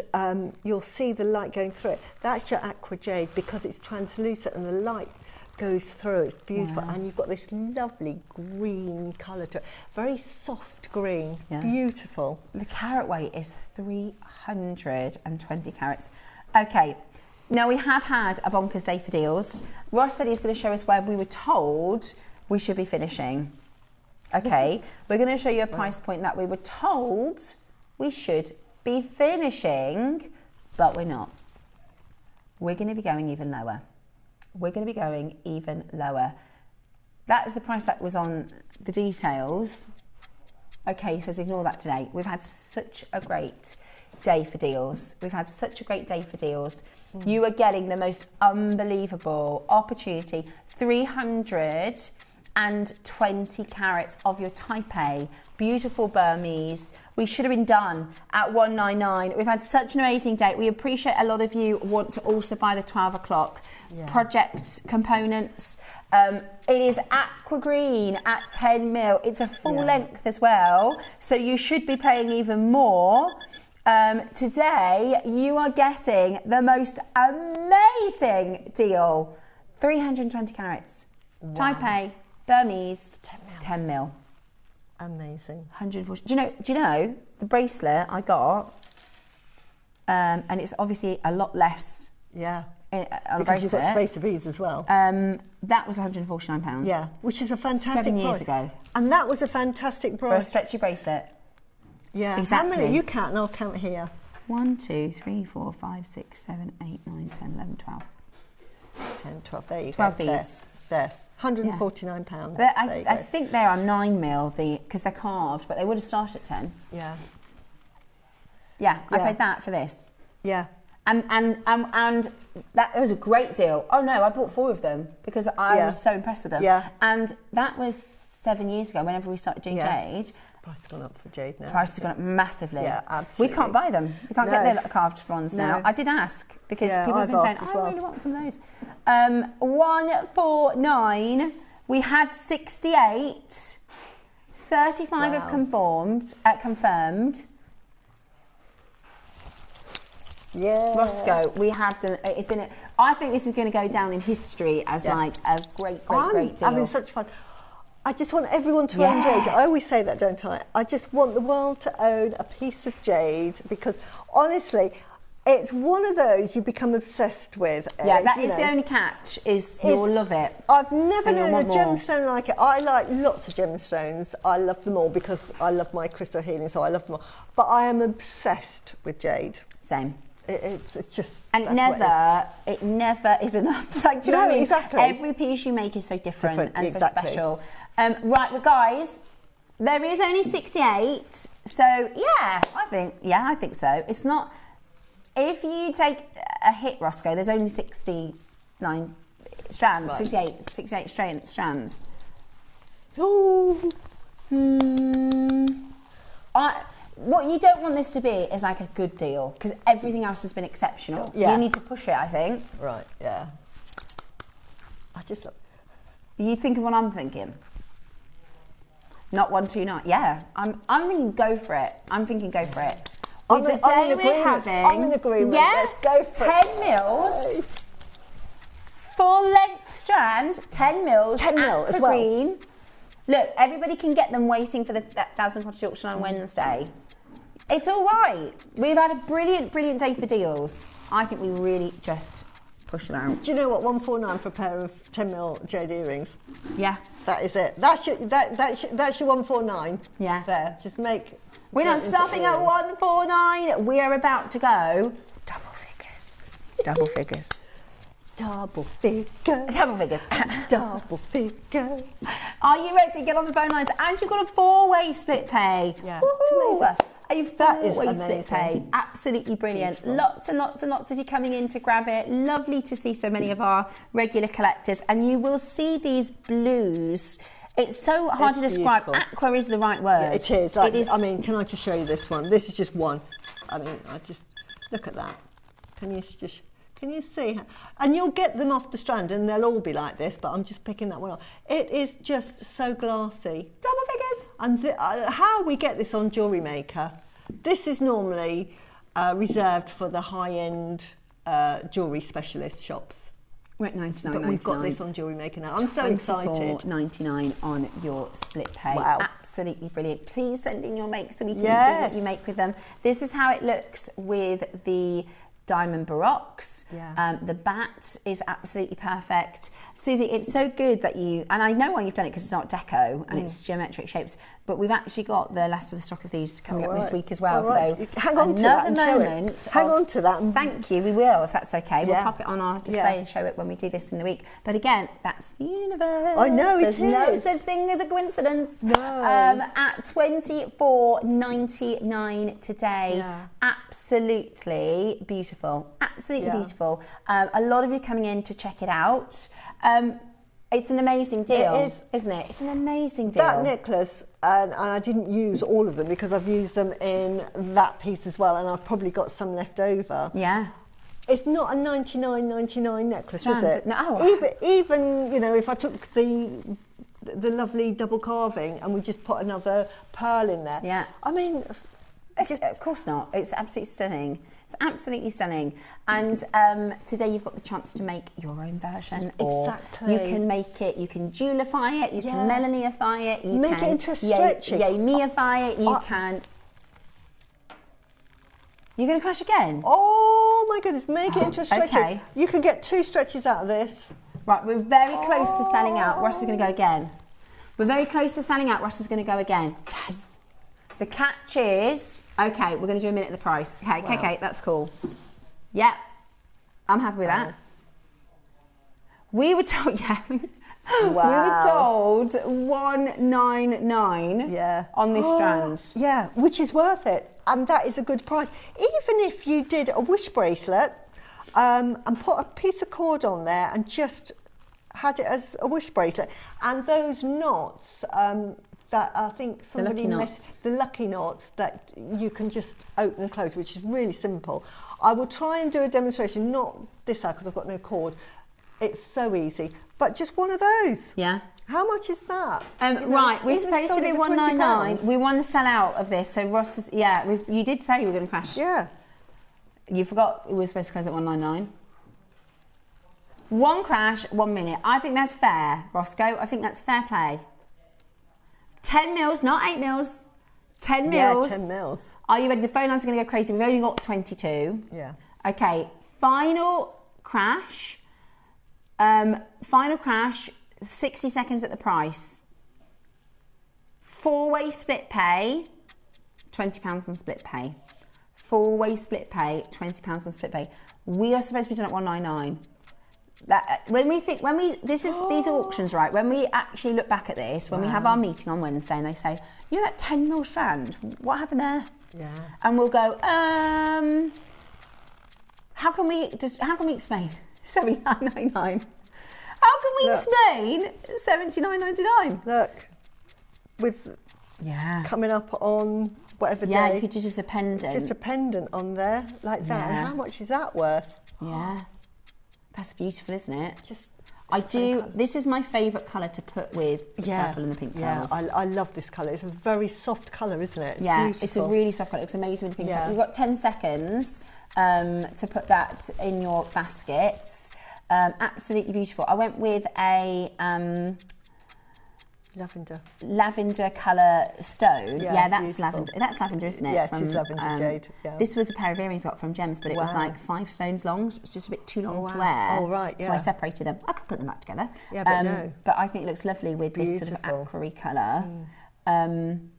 you'll see the light going through it, that's your aqua jade, because it's translucent and the light goes through. It's beautiful. And you've got this lovely green colour to it, very soft green. Beautiful. The carat weight is 320 carats. Okay, now we have had a bonkers day for deals. Ross said he's going to show us where we were told we should be finishing. Okay, we're going to show you a price point that we were told we should be finishing, but we're not. We're going to be going even lower. We're going to be going even lower. That is the price that was on the details. Okay, he says ignore that today. We've had such a great day for deals. We've had such a great day for deals. You are getting the most unbelievable opportunity. 320 carats of your Type A, beautiful Burmese. We should have been done at 199. We've had such an amazing day. We appreciate a lot of you want to also buy the 12 o'clock project components. It is aqua green at 10 mil. It's a full length as well, so you should be paying even more. Today, you are getting the most amazing deal. 320 carats. Type A, Burmese, 10 mil. Amazing. 140. Do you know the bracelet I got, and it's obviously a lot less. Yeah. On because bracelet. You've got space of ease as well. That was £149. Yeah, which is a fantastic 7 years price. ago. And that was a fantastic price. For a stretchy bracelet. Yeah, exactly. How many? You count and I'll count here. 1, 2, 3, 4, 5, 6, 7, 8, 9, 10, 11, 12. 10, 12, there you 12 go. beads. There. £149. I think they are 9 mil because they're carved, but they would have started at 10. Yeah. Yeah, I paid that for this. Yeah. And that was a great deal. Oh no, I bought 4 of them because I was so impressed with them. Yeah. And that was 7 years ago, whenever we started doing Jade. Price has gone up for Jade now. Price has gone up massively. Yeah, absolutely. We can't buy them. We can't get their carved ones now. I did ask because people have been saying, I really want some of those. 149. We had 68. 35 have confirmed. Yeah. Roscoe, we have done. It's been. I think this is going to go down in history as like a great deal. I'm having such fun. I just want everyone to own Jade. I always say that, don't I? I just want the world to own a piece of Jade because, honestly, it's one of those you become obsessed with. Yeah, that is the only catch. You'll love it. I've never known a gemstone like it. I like lots of gemstones. I love them all because I love my crystal healing, so I love them all. But I am obsessed with Jade. Same. It's just... And it never is enough. Like, do you know what I mean? Exactly. Every piece you make is so different and so special. Right, well, guys, there is only 68. So, I think so. It's not... If you take a hit, Roscoe, there's only 69 strands, right. 68 strands. Ooh. What you don't want this to be is like a good deal because everything else has been exceptional. Yeah. You need to push it, I think. Right, yeah. I just love... You think of what I'm thinking? Not 129. Yeah, I'm thinking go for it. I'm thinking go for it. I'm in agreement. Yeah, let's go for 10 mils. Full length strand, 10 mils. 10 mil as well. Green. Look, everybody can get them waiting for the 1,000 Cottage auction on Wednesday. It's all right. We've had a brilliant, brilliant day for deals. I think we really just push them out. Do you know what? 149 for a pair of 10 mil Jade earrings. Yeah. That is it. That's your 149. Yeah. There. Just make... We're not stopping at 149. We are about to go double figures. Double figures. Double figures. Double figures. Double figures. Are you ready to get on the phone lines? And you've got a 4-way split pay. Yeah. A 4-way split pay. Absolutely brilliant. Beautiful. Lots and lots and lots of you coming in to grab it. Lovely to see so many of our regular collectors. And you will see these blues. It's so hard to describe. Beautiful. Aqua is the right word. Yeah, it is. Like, it is. I mean, can I just show you this one? This is just one. I mean, look at that. Can you see? And you'll get them off the strand and they'll all be like this, but I'm just picking that one up. It is just so glassy. Double figures. And how we get this on JewelleryMaker, this is normally reserved for the high-end jewellery specialist shops. We're at $99.99. But we've got this on JewelleryMaker now. I'm so excited. $24.99 on your split pay. Wow. Absolutely brilliant. Please send in your make so we can see what you make with them. This is how it looks with the diamond baroques. Yeah. The bat is absolutely perfect. Susie, it's so good that you, and I know why you've done it because it's Art Deco and it's geometric shapes, but we've actually got the last of the stock of these coming up this week as well. Right. So hang on to that and show it. Hang on to that. Thank you, we will, if that's okay. We'll pop it on our display and show it when we do this in the week. But again, that's the universe. I know, There's no such thing as a coincidence. No. At $24.99 today. Yeah. Absolutely beautiful. Absolutely beautiful. A lot of you coming in to check it out. It's an amazing deal, isn't it? It's an amazing deal. That necklace, and I didn't use all of them because I've used them in that piece as well, and I've probably got some left over. Yeah. It's not a $99.99 necklace, is it? No. Even you know, if I took the lovely double carving and we just put another pearl in there. Yeah. I mean, of course not. It's absolutely stunning. It's absolutely stunning. And today you've got the chance to make your own version. Exactly. Or you can make it, you can jewelify it, you can melanify it, you make it into a stretchy. Yamify it, you can... You're going to crash again? Oh my goodness, make it into a stretchy. Okay. You can get 2 stretches out of this. Right, we're very close to selling out. Ross is going to go again. We're very close to selling out. Ross is going to go again. Yes. the catch is, okay, we're going to do a minute of the price. Okay, Wow. okay, that's cool. Yep, I'm happy with that. We were told, yeah. Wow. We were told $199 on this strand. Yeah, which is worth it. And that is a good price. Even if you did a wish bracelet and put a piece of cord on there and just had it as a wish bracelet. And those knots that I think somebody the lucky knots that you can just open and close, which is really simple. I will try and do a demonstration, not this side because I've got no cord. It's so easy, but just one of those. Yeah. How much is that? Right, we're supposed to be £199. We want to sell out of this. So Ross is, you did say you were going to crash. Yeah. You forgot we were supposed to close at £199. One crash, 1 minute. I think that's fair, Roscoe. I think that's fair play. 10 mils, not 8 mils. 10 mils. Yeah, 10 mils. Are you ready? The phone lines are going to go crazy. We've only got 22. Yeah. Okay, final crash. 60 seconds at the price. 4-way split pay, £20 on split pay. 4-way split pay, £20 on split pay. We are supposed to be done at £199. These are auctions, right? When we actually look back at this, when we have our meeting on Wednesday, and they say, you know that 10 mil strand, what happened there? Yeah. And we'll go, how can we explain $79.99? How can we explain $79.99? Look, with coming up on whatever day. Yeah, you could do just a pendant. Just a pendant on there, like that. And how much is that worth? Yeah. That's beautiful, isn't it? This is my favourite colour to put with the purple and the pink pearls. Yeah, I love this colour. It's a very soft colour, isn't it? It's a really soft colour. It looks amazing with the pink pearls. You've got 10 seconds to put that in your baskets. Absolutely beautiful. I went with a lavender colour stone. Yeah, that's beautiful. Lavender. That's lavender, isn't it? Yeah, it is lavender jade. Yeah. This was a pair of earrings I got from Gems, but it was like 5 stones long. So it was just a bit too long to wear. Oh, right, yeah. So I separated them. I could put them back together. Yeah, but no. But I think it looks lovely with this sort of aqua colour and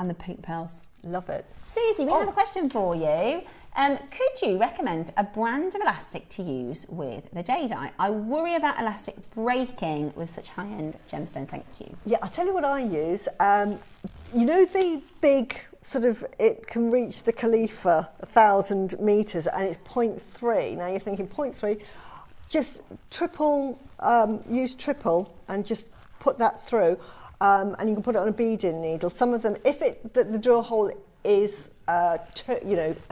the pink pearls. Love it. Susie, we have a question for you. Could you recommend a brand of elastic to use with the Jadeite? I worry about elastic breaking with such high-end gemstone, thank you. Yeah, I'll tell you what I use. You know the big sort of, it can reach the Khalifa 1,000 metres and it's 0.3. Now you're thinking 0.3, just use triple and just put that through and you can put it on a beading needle. Some of them, if the drill hole is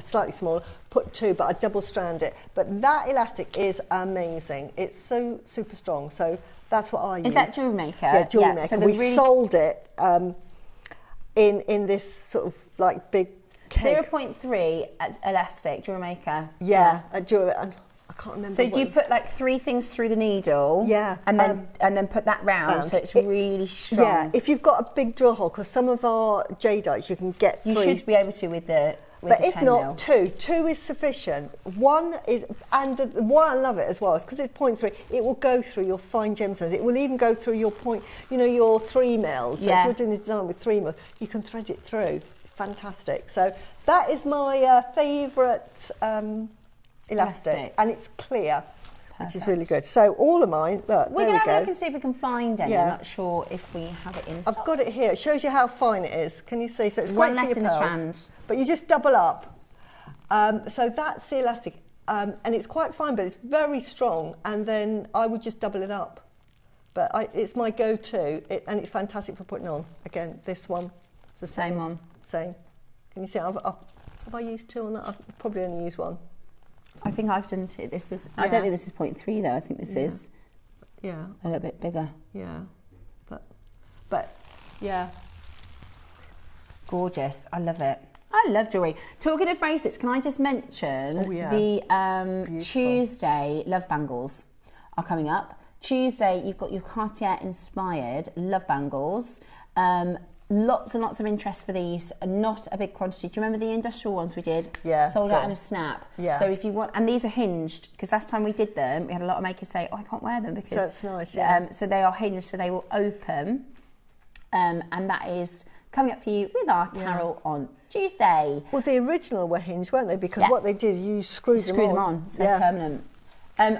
slightly smaller, put 2, but I double strand it. But that elastic is amazing. It's so super strong. So that's what I use. Is that JewelleryMaker? Yeah, JewelleryMaker. So we really sold it in this sort of like big keg. 0.3 elastic, JewelleryMaker. Yeah, at Jewellery. I can't remember. So do you put like 3 things through the needle? Yeah. And then put that round so it's really strong? Yeah, if you've got a big drill hole, because some of our Jadeites you can get through. You should be able to with the but if not, 2. 2 is sufficient. 1 is, and why I love it as well is because it's 0.3. It will go through your fine gemstones. It will even go through your your 3 mils. So if you're doing a design with 3 mils, you can thread it through. It's fantastic. So that is my favourite elastic, and it's clear. Which is really good. So all of mine, look, we're there we going to have a go. look and see if we can find any. I'm not sure if we have it in stock. I've got it here. It shows you how fine it is. Can you see? So it's one great left for in your the pearls. strand. But you just double up. So that's the elastic. And it's quite fine, but it's very strong. And then I would just double it up. But it's my go-to, and it's fantastic for putting on. Again, this one. It's the same one. Same. Can you see? Have I used 2 on that? I've probably only used 1. I think I've done 2. This is. I don't think this is 0.3 though. I think this is. Yeah. A little bit bigger. Yeah. But yeah. Gorgeous. I love it. I love jewellery. Talking of bracelets, can I just mention the Tuesday love bangles are coming up. Tuesday, you've got your Cartier inspired love bangles. Lots and lots of interest for these, not a big quantity. Do you remember the industrial ones we did? Yeah. Sold out in a snap. Yeah. So if you want, and these are hinged, because last time we did them, we had a lot of makers say, oh, I can't wear them because... That's nice, yeah. So they are hinged, so they will open, and that is coming up for you with our Carol on Tuesday. Well, the original were hinged, weren't they? Because what they did is you screwed them on. So they're permanent.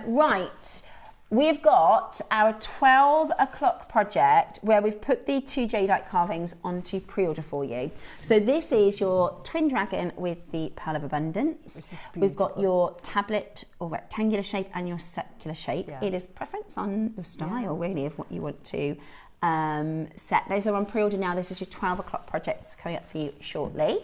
Right, we've got our 12 o'clock project where we've put the 2 jadeite carvings onto pre-order for you. So this is your twin dragon with the Pearl of Abundance. We've got your tablet or rectangular shape and your circular shape. It is preference on your style, really, of what you want to set. Those are on pre-order now. This is your 12 o'clock project coming up for you shortly.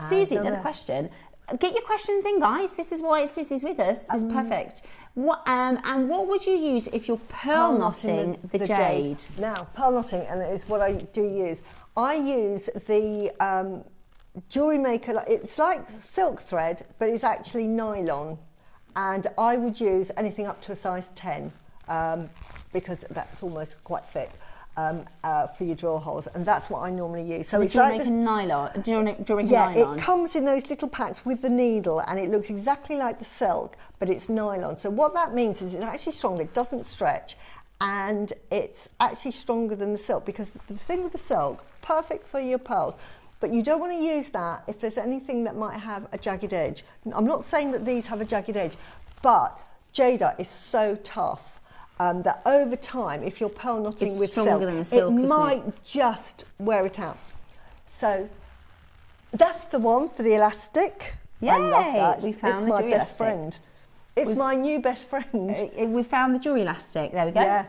Susie, another question. Get your questions in, guys. This is why Susie's with us. It's perfect. And what would you use if you're pearl knotting the jade? Now, pearl knotting, and it is what I do use. I use the JewelleryMaker. It's like silk thread, but it's actually nylon. And I would use anything up to a size 10 because that's almost quite thick. For your drawer holes, and that's what I normally use. So it's like nylon. It comes in those little packs with the needle, and it looks exactly like the silk, but it's nylon. So what that means is it's actually stronger. It doesn't stretch, and it's actually stronger than the silk, because the thing with the silk, perfect for your pearls, but you don't want to use that if there's anything that might have a jagged edge. I'm not saying that these have a jagged edge, but jadeite is so tough. That over time, if you're pearl knotting with silk, it might just wear it out. So that's the one for the elastic. Yay! I love that. We found it's the my jewelry best elastic. friend. It's my new best friend. We found the jewelry elastic. There we go. Yeah.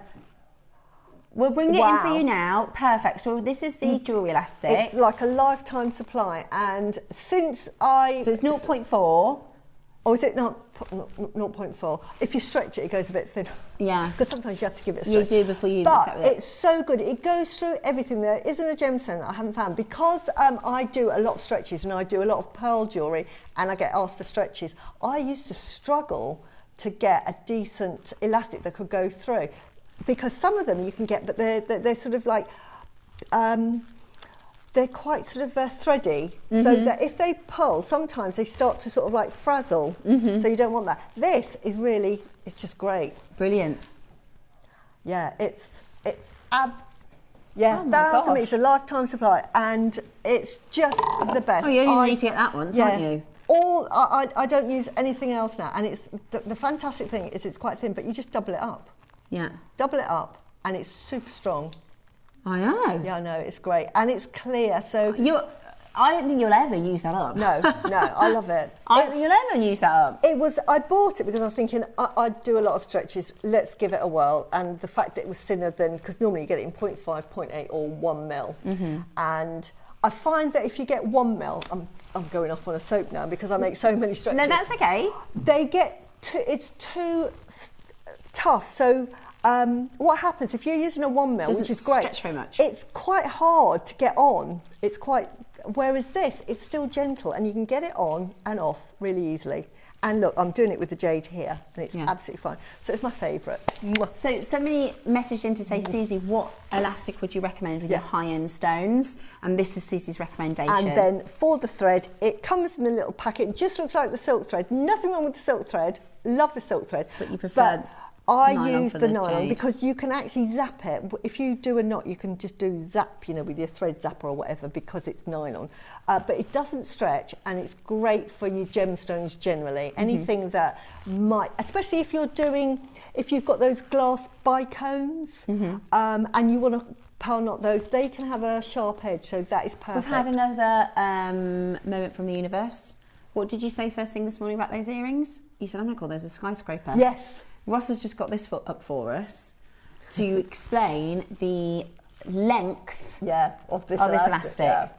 We'll bring it in for you now. Perfect. So this is the jewelry elastic. It's like a lifetime supply, and since I... So it's 0.4. Or is it not 0.4? If you stretch it, it goes a bit thinner. Yeah. Because sometimes you have to give it a stretch. You do before you But set with it. it's so good. It goes through everything. There isn't a gemstone that I haven't found. Because I do a lot of stretches and I do a lot of pearl jewellery and I get asked for stretches, I used to struggle to get a decent elastic that could go through. Because some of them you can get, but they're sort of like... they're quite sort of thready, so that if they pull, sometimes they start to sort of like frazzle, so you don't want that. This is really, it's just great. Brilliant. Yeah, it's a lifetime supply, and it's just the best. Oh, you only need to get that once, aren't you? I don't use anything else now, and it's the fantastic thing is it's quite thin, but you just double it up. Yeah. Double it up, and it's super strong. I know. Yeah, I know, it's great. And it's clear, so... I don't think you'll ever use that up. No, I love it. I don't think you'll ever use that up. I bought it because I was thinking, I do a lot of stretches, let's give it a whirl. And the fact that it was thinner than, because normally you get it in 0.5, 0.8 or 1 mil. And I find that if you get 1 mil, I'm going off on a soap now because I make so many stretches. No, that's okay. It's too tough, so... what happens if you're using a 1 mil, which is great, stretch very much. It's quite hard to get on. Whereas this, it's still gentle and you can get it on and off really easily. And look, I'm doing it with the jade here, and it's absolutely fine. So it's my favourite. So somebody messaged in to say, Susie, what elastic would you recommend with your high-end stones? And this is Susie's recommendation. And then for the thread, it comes in a little packet. It just looks like the silk thread. Nothing wrong with the silk thread. Love the silk thread. But you prefer... I use the nylon because you can actually zap it. If you do a knot, you can just do zap, with your thread zapper or whatever, because it's nylon. But it doesn't stretch, and it's great for your gemstones generally. Anything that might, especially if you've got those glass bicones, and you want to pearl knot those, they can have a sharp edge, so that is perfect. We've had another moment from the universe. What did you say first thing this morning about those earrings? You said, I'm going to call those a skyscraper. Yes. Ross has just got this foot up for us to explain the length of this elastic. Yeah.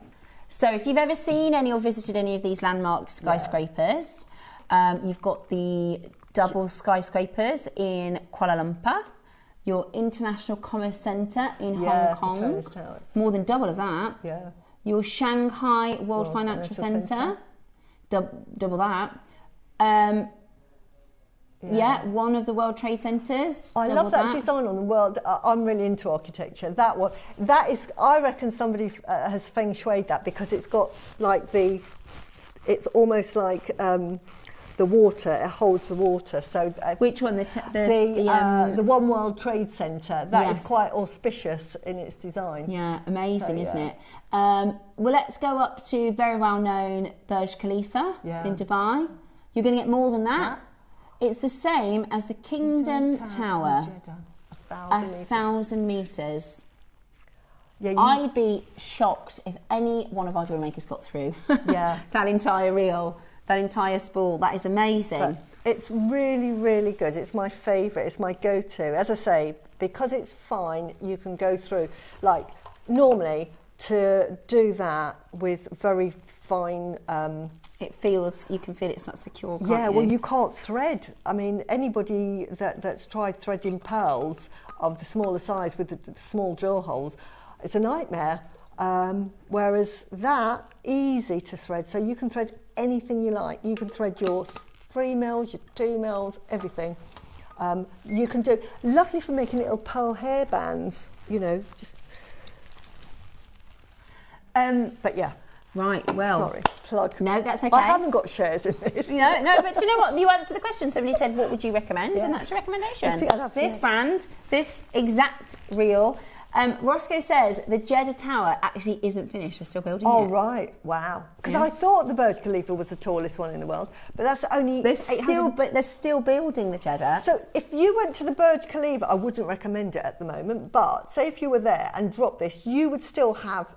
So if you've ever seen any or visited any of these landmark skyscrapers, you've got the double skyscrapers in Kuala Lumpur, your International Commerce Centre in Hong Kong, more than double of that. Yeah. Your Shanghai World Financial Centre, double that. One of the World Trade Centres. I love that design on the world. I'm really into architecture. That one, I reckon somebody has feng shuied that because it's got like it's almost like the water. It holds the water. So which one? The One World Trade Center. That is Yes. quite auspicious in its design. Yeah, amazing, So, isn't yeah. it? Well, let's go up to very well-known Burj Khalifa in Dubai. You're going to get more than that. It's the same as the Kingdom Tower. 1,000 meters. Yeah, I'd be shocked if any one of our jewellery makers got through that entire reel, that entire spool. That is amazing. But it's really, really good. It's my favourite. It's my go-to. As I say, because it's fine, you can go through. Like, normally, to do that with very fine... you can feel it's not secure, can't yeah, you? well, you can't thread. I mean, anybody that's tried threading pearls of the smaller size with the small drill holes, it's a nightmare. Whereas that, easy to thread. So you can thread anything you like. You can thread your 3 mils, your 2 mils, everything. You can do, lovely for making little pearl hairbands, you know, just... but yeah. Right, well... Sorry, plug. No, that's okay. I haven't got shares in this. No, but you know what? You answered the question. Somebody said, what would you recommend? And that's your recommendation. I think I'd have This brand, this exact reel. Roscoe says the Jeddah Tower actually isn't finished. They're still building it. Oh, right. Wow. Because I thought the Burj Khalifa was the tallest one in the world, but that's only... They're still building the Jeddah. So if you went to the Burj Khalifa, I wouldn't recommend it at the moment, but say if you were there and dropped this, you would still have...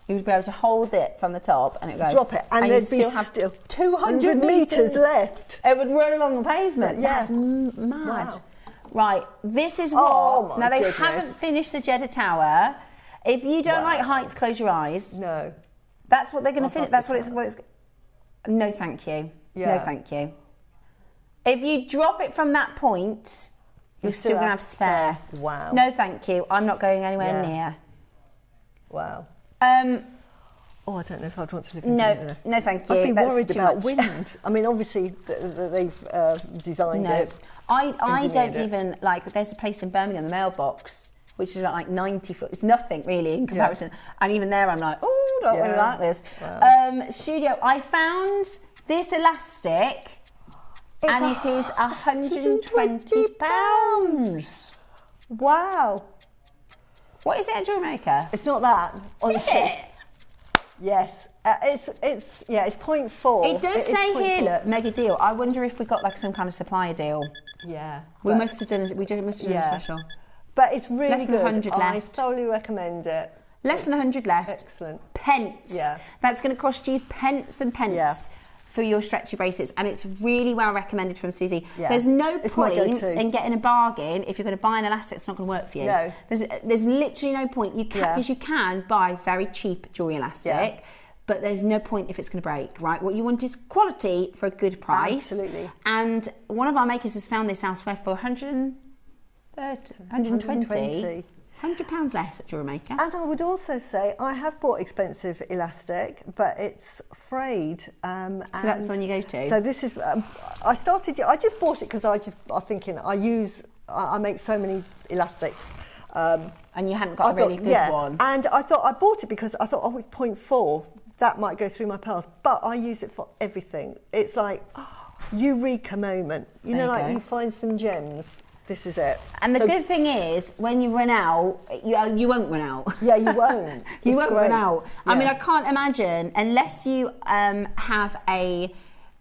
You would be able to hold it from the top and it would go... Drop it, and there'd be still have still 200 metres left. It would run along the pavement. Yeah. That's mad. Wow. Right, this is what... Oh, my now, they goodness. haven't finished the Jeddah Tower. If you don't like heights, close your eyes. No. That's what they're going to finish. That's what it's... No, thank you. Yeah. No, thank you. If you drop it from that point, you're still going to have spare. Wow. No, thank you. I'm not going anywhere near. Wow. Oh, I don't know if I'd want to live in there. No, thank you. I'd be That's worried too about much. wind. I mean, obviously, they've designed it. I don't engineered it. even, like, there's a place in Birmingham, the mailbox, which is like 90 foot. It's nothing really in comparison. And even there, I'm like, oh, don't really like this. Wow. Studio, I found this elastic, and it is £120. Wow. What is it at JewelleryMaker? It's not that. Honestly. Is it? Yes. It's 0.4. It does say here, look, mega deal. I wonder if we got like some kind of supplier deal. Yeah. We must have done a special. But it's really Less than good. 100 I left. thoroughly recommend it. Less than 100 left. Excellent. Pence. Yeah. That's going to cost you pence and pence for your stretchy bracelets, and it's really well recommended from Susie. Yeah. There's no It's my point go-to. in getting a bargain if you're going to buy an elastic that's not going to work for you. No. There's literally no point. You can, because you can buy very cheap jewelry elastic, but there's no point if it's going to break, right? What you want is quality for a good price. Absolutely. And one of our makers has found this elsewhere for 120. £100 less at JewelleryMaker. And I would also say I have bought expensive elastic, but it's frayed. So that's the one you go to. So this is. I just bought it because I'm thinking I make so many elastics. And you hadn't got a really good one. And I bought it because I thought, oh, it's 0.4. That might go through my pearls, but I use it for everything. It's like eureka moment. You know, like you find some gems. This is it. And the good thing is, when you run out, you won't run out. Yeah, you won't. You won't run out. Yeah. I mean, I can't imagine, unless you have a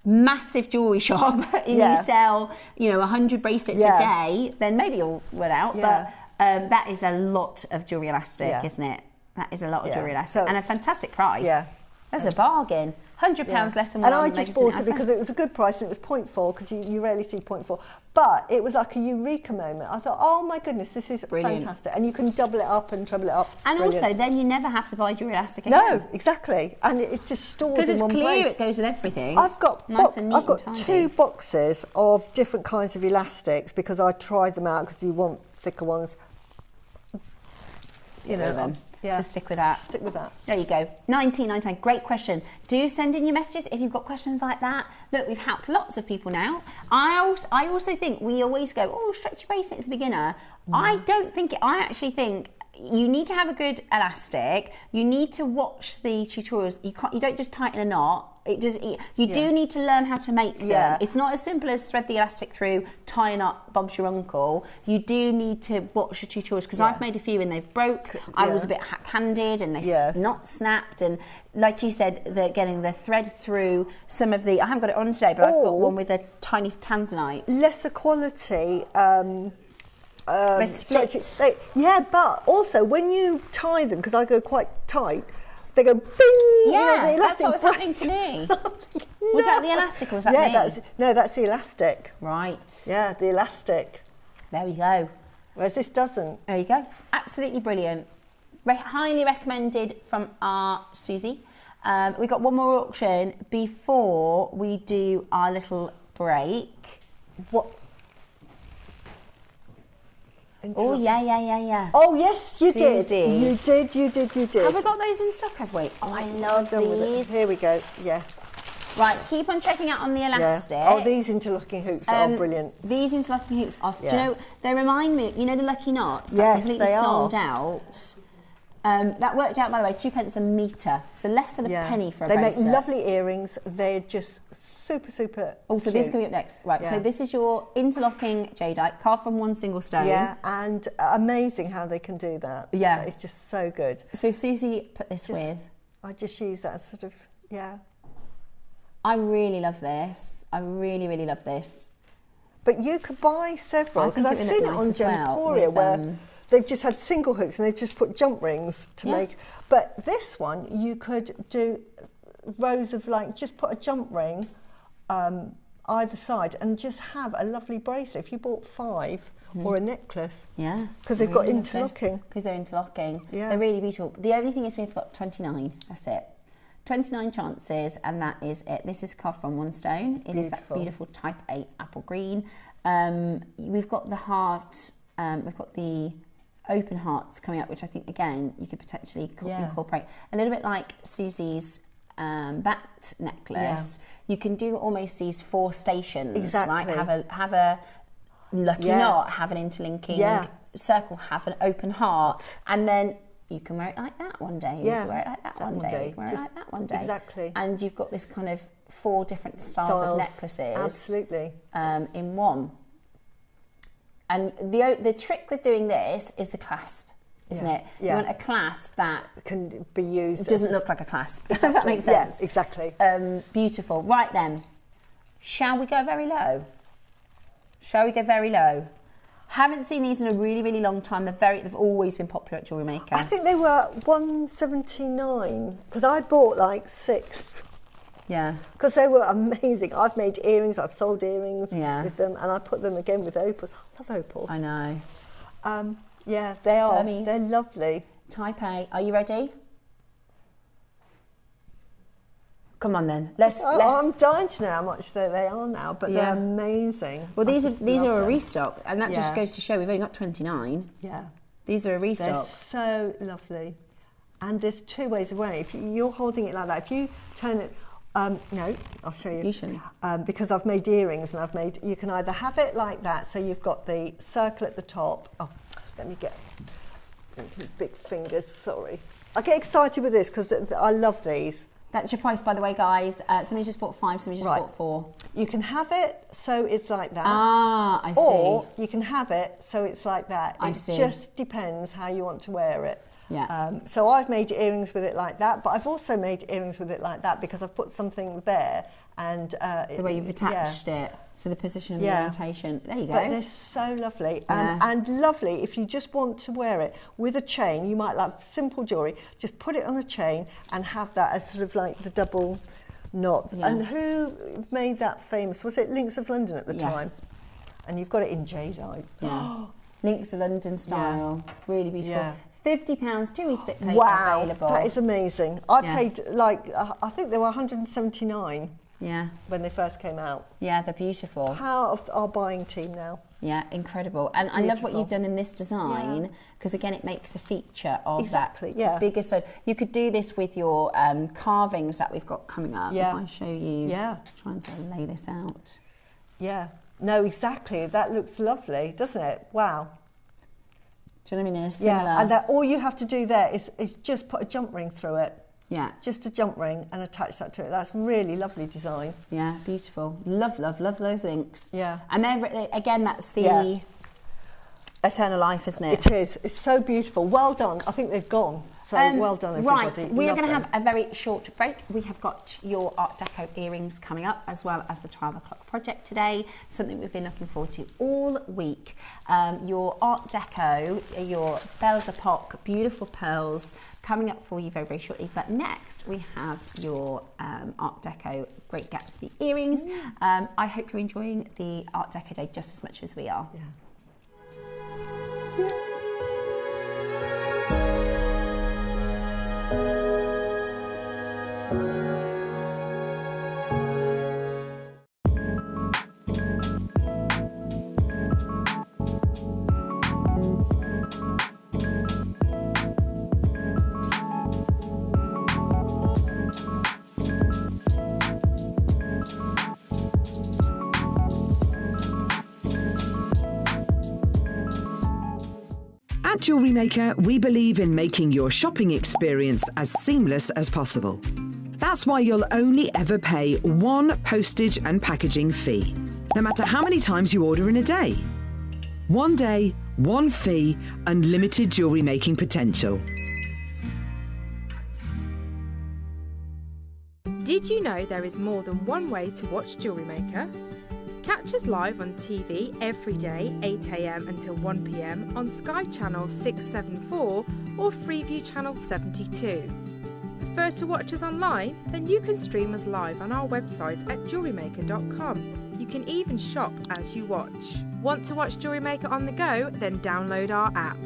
massive jewellery shop and you sell, 100 bracelets a day, then maybe you'll run out. Yeah. But that is a lot of jewellery elastic, isn't it? That is a lot of jewellery elastic. And a fantastic price. Yeah. That's a bargain. £100 less than one. And I just bought it because it was a good price and it was 0.4, because you rarely see 0.4. But it was like a eureka moment. I thought, oh my goodness, this is fantastic. And you can double it up and treble it up. And also, then you never have to buy jewellery elastic again. No, exactly. And it's just stored in one place. Because it's clear it goes with everything. I've got and 2 boxes of different kinds of elastics because I tried them out because you want thicker ones. You know them. Yeah. Just stick with that. Stick with that. There you go. 1999. Great question. Do send in your messages if you've got questions like that. Look, we've helped lots of people now. I also think we always go, oh, stretchy bracelet is a beginner. I don't think it. I actually think you need to have a good elastic. You need to watch the tutorials. You don't just tighten a knot. You do need to learn how to make them. It's not as simple as thread the elastic through, tie a knot, Bob's your uncle. You do need to watch the tutorials, because I've made a few and they've broke. I was a bit hack-handed and they not snapped. And like you said, getting the thread through some of the, I haven't got it on today, but I've got one with a tiny tanzanite. Lesser quality. But also when you tie them, because I go quite tight, they go bing. Yeah, that's what was happening to me. Was that the elastic or was that me? That's the elastic. Right. Yeah, the elastic. There we go. Whereas this doesn't. There you go. Absolutely brilliant. Highly recommended from our Susie. We got one more auction before we do our little break. What? Oh, yeah. Oh, yes, you Susie's. did. You did. Have we got those in stock, have we? Oh, I love these. Here we go, yeah. Right, keep on checking out on the elastic. Yeah. Oh, these interlocking hoops are brilliant. These interlocking hoops are, do you know, they remind me, you know the Lucky Knots? Yes, completely they sold are. out. That worked out, by the way, 2p a metre, so less than a penny for a bracelet. They make lovely earrings. They're just super Also, these are going to be up next. Right, so this is your interlocking jadeite, carved from one single stone. Yeah, and amazing how they can do that. Yeah. It's just so good. So Susie put this with... I just use that as sort of, I really love this. I really love this. But you could buy several, because I've seen it on Gemporia where they've just had single hooks and they've just put jump rings to make. But this one, you could do rows of just put a jump ring either side and just have a lovely bracelet. If you bought 5 or a necklace. Yeah. Because they've got interlocking. Because they're interlocking. Yeah. They're really beautiful. The only thing is we've got 29. That's it. 29 chances, and that is it. This is carved from one stone. It is that beautiful type 8 apple green. We've got the heart, we've got the open hearts coming up, which I think, again, you could potentially incorporate. A little bit like Susie's bat necklace. You can do almost these 4 stations, right? Have a lucky knot, have an interlinking circle, have an open heart, and then you can wear it like that one day, you can wear it like that one day, you can wear it like that one day. Exactly. And you've got this kind of 4 different styles of necklaces. Absolutely. In one. And the trick with doing this is the clasp, isn't it? You want a clasp that can be used. Doesn't look like a clasp, if that makes sense. Yes, exactly. Beautiful. Right then, shall we go very low? Shall we go very low? Haven't seen these in a really long time. They've always been popular at JewelleryMaker. I think they were $179 because I bought 6. Yeah. Because they were amazing. I've made earrings, I've sold earrings with them, and I put them again with opal. I love opal. I know. Yeah, they are. Burmese. They're lovely. Type A. Are you ready? Come on then. I'm dying to know how much they are now, but they're amazing. Well, these are a restock, and that just goes to show we've only got 29. Yeah. These are a restock. They're so lovely. And there's 2 ways of wearing it. If you're holding it like that, if you turn it, no, I'll show you. You shouldn't. Because I've made earrings, and you can either have it like that, so you've got the circle at the top. Oh, let me get big fingers, sorry. I get excited with this because I love these. That's your price, by the way, guys. Somebody just bought 5, somebody just bought 4. You can have it so it's like that. Ah, I see. Or you can have it so it's like that. I see. It just depends how you want to wear it. Yeah. So I've made earrings with it like that, but I've also made earrings with it like that because I've put something there and the way you've attached it. So the position and the orientation. There you go. But they're so lovely. And lovely if you just want to wear it with a chain. You might like simple jewellery. Just put it on a chain and have that as sort of like the double knot. Yeah. And who made that famous? Was it Links of London at the time? And you've got it in Jadeite. Yeah. Links of London style. Yeah. Really beautiful. Yeah. £50, 2 weeks split pay available. That is amazing. I paid I think they were 179. Yeah. When they first came out. Yeah, they're beautiful. How of our buying team now. Yeah, incredible. And I love what you've done in this design because again it makes a feature of that bigger stone. You could do this with your carvings that we've got coming up. If I show you, try and sort of lay this out. Yeah. No, exactly. That looks lovely, doesn't it? Wow. Do you know what I mean? In a similar... Yeah, and that all you have to do there is just put a jump ring through it. Yeah. Just a jump ring and attach that to it. That's really lovely design. Yeah, beautiful. Love those links. Yeah. And then, again, that's the Eternal Life, isn't it? It is. It's so beautiful. Well done. I think they've gone. So well done, everybody. Right, we are going to have a very short break. We have got your Art Deco earrings coming up, as well as the 12 o'clock project today, something we've been looking forward to all week. Your Art Deco, your Belle d'Epoque, beautiful pearls, coming up for you very, very shortly. But next, we have your Art Deco Great Gatsby earrings. I hope you're enjoying the Art Deco day just as much as we are. Yeah. At JewelleryMaker, we believe in making your shopping experience as seamless as possible. That's why you'll only ever pay one postage and packaging fee, no matter how many times you order in a day. One day, one fee, unlimited jewellery making potential. Did you know there is more than one way to watch JewelleryMaker? Catch us live on TV every day, 8 AM until 1 PM on Sky Channel 674 or Freeview Channel 72. Prefer to watch us online? Then you can stream us live on our website at JewelleryMaker.com. You can even shop as you watch. Want to watch JewelleryMaker on the go? Then download our app.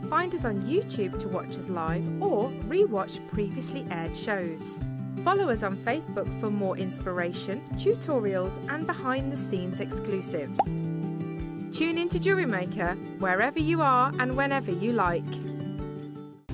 Find us on YouTube to watch us live or re-watch previously aired shows. Follow us on Facebook for more inspiration, tutorials and behind-the-scenes exclusives. Tune in to JewelleryMaker wherever you are and whenever you like.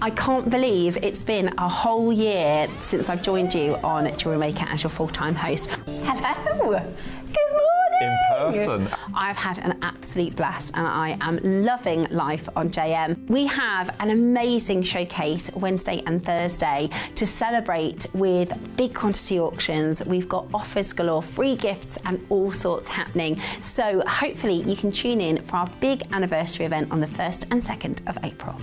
I can't believe it's been a whole year since I've joined you on JewelleryMaker as your full-time host. Hello! Good morning! In person. I've had an absolute blast and I am loving life on JM. We have an amazing showcase Wednesday and Thursday to celebrate with big quantity auctions. We've got offers galore, free gifts and all sorts happening. So hopefully you can tune in for our big anniversary event on the 1st and 2nd of April.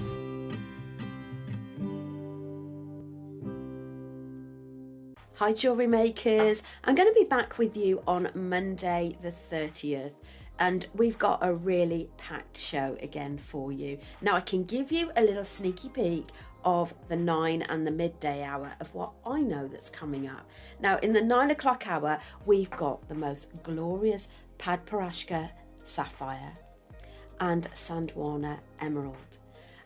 Hi Jewellery Makers, I'm going to be back with you on Monday the 30th and we've got a really packed show again for you. Now I can give you a little sneaky peek of the 9 and the midday hour of what I know that's coming up. Now in the 9 o'clock hour we've got the most glorious Padparashka sapphire and Sandwana emerald.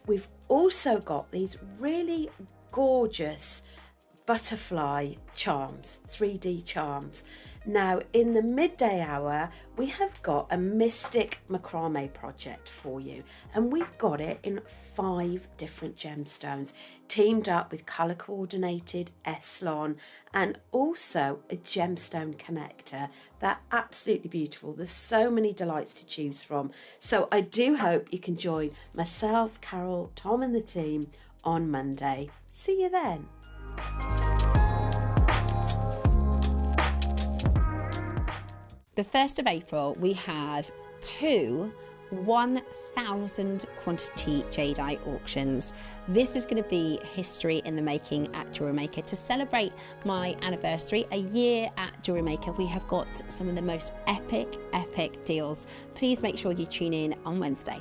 We've also got these really gorgeous butterfly charms, 3D charms. Now in the midday hour we have got a mystic macrame project for you and we've got it in 5 different gemstones teamed up with colour coordinated Eslon and also a gemstone connector. They're absolutely beautiful. There's so many delights to choose from, so I do hope you can join myself, Carol, Tom and the team on Monday. See you then. The 1st of April, we have 2 1,000 quantity Jadeite auctions. This is going to be history in the making at JewelleryMaker. To celebrate my anniversary, a year at JewelleryMaker, we have got some of the most epic deals. Please make sure you tune in on Wednesday.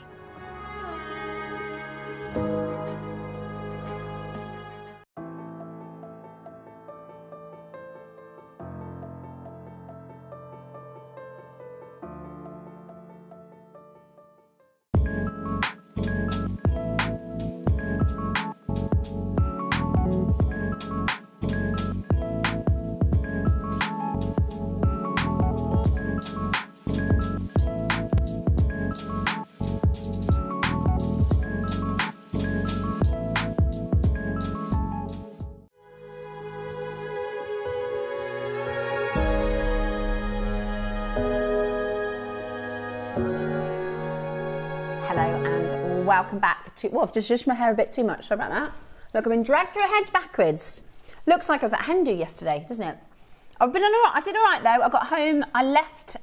Welcome back back too... Well, I've just zhuzhed my hair a bit too much. Sorry about that. Look, I've been dragged through a hedge backwards. Looks like I was at Hindu yesterday, doesn't it? I did all right, though. I got home, I left...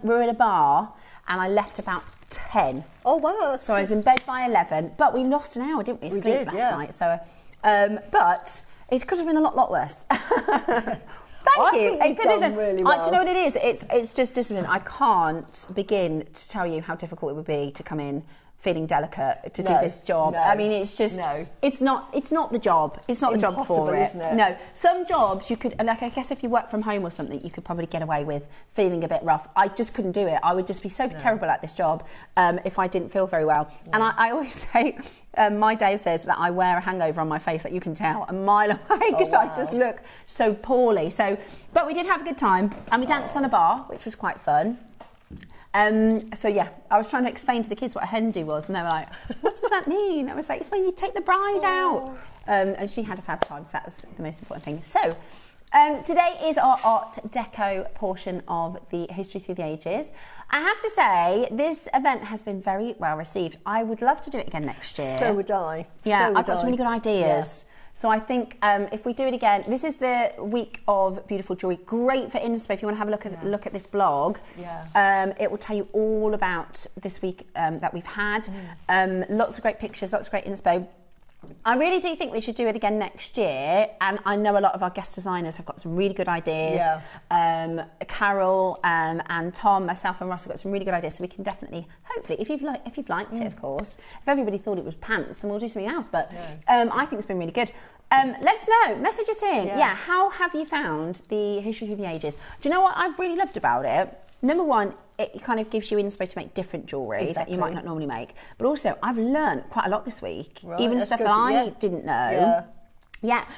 we were in a bar, and I left about 10. Oh, wow. So I was in bed by 11. But we lost an hour, didn't we? Sleep last night. So, but it could have been a lot worse. Thank you. Think you've done really well. Do you know what it is? It's just discipline. I can't begin to tell you how difficult it would be to come in feeling delicate to do this job. No, I mean, it's just it's not the job. It's not the job for it. Isn't it? No, some jobs you could, like I guess if you work from home or something, you could probably get away with feeling a bit rough. I just couldn't do it. I would just be so terrible at this job if I didn't feel very well. And I always say, my Dave says that I wear a hangover on my face that you can tell a mile away because I just look so poorly. So, but we did have a good time and we danced on a bar, which was quite fun. So yeah, I was trying to explain to the kids what a Hindu was, and they were like, "What does that mean?" I was like, "It's when you take the bride out." And she had a fab time, so that was the most important thing. So today is our art deco portion of the History Through the Ages. I have to say, this event has been very well received. I would love to do it again next year. So would I. Yeah, I've got some really good ideas. Yeah. So I think if we do it again, this is the week of beautiful jewellery. Great for inspo. If you want to have a look at this blog, it will tell you all about this week that we've had. Lots of great pictures, lots of great inspo. I really do think we should do it again next year, and I know a lot of our guest designers have got some really good ideas. Carol and Tom, myself and Ross have got some really good ideas, so we can definitely, hopefully, if you've liked it, of course. If everybody thought it was pants, then we'll do something else, but I think it's been really good. Let us know, message us in. How have you found the History Through the Ages? Do you know what I've really loved about it? Number one, it kind of gives you inspo to make different jewellery that you might not normally make. But also, I've learned quite a lot this week, even stuff that I didn't know.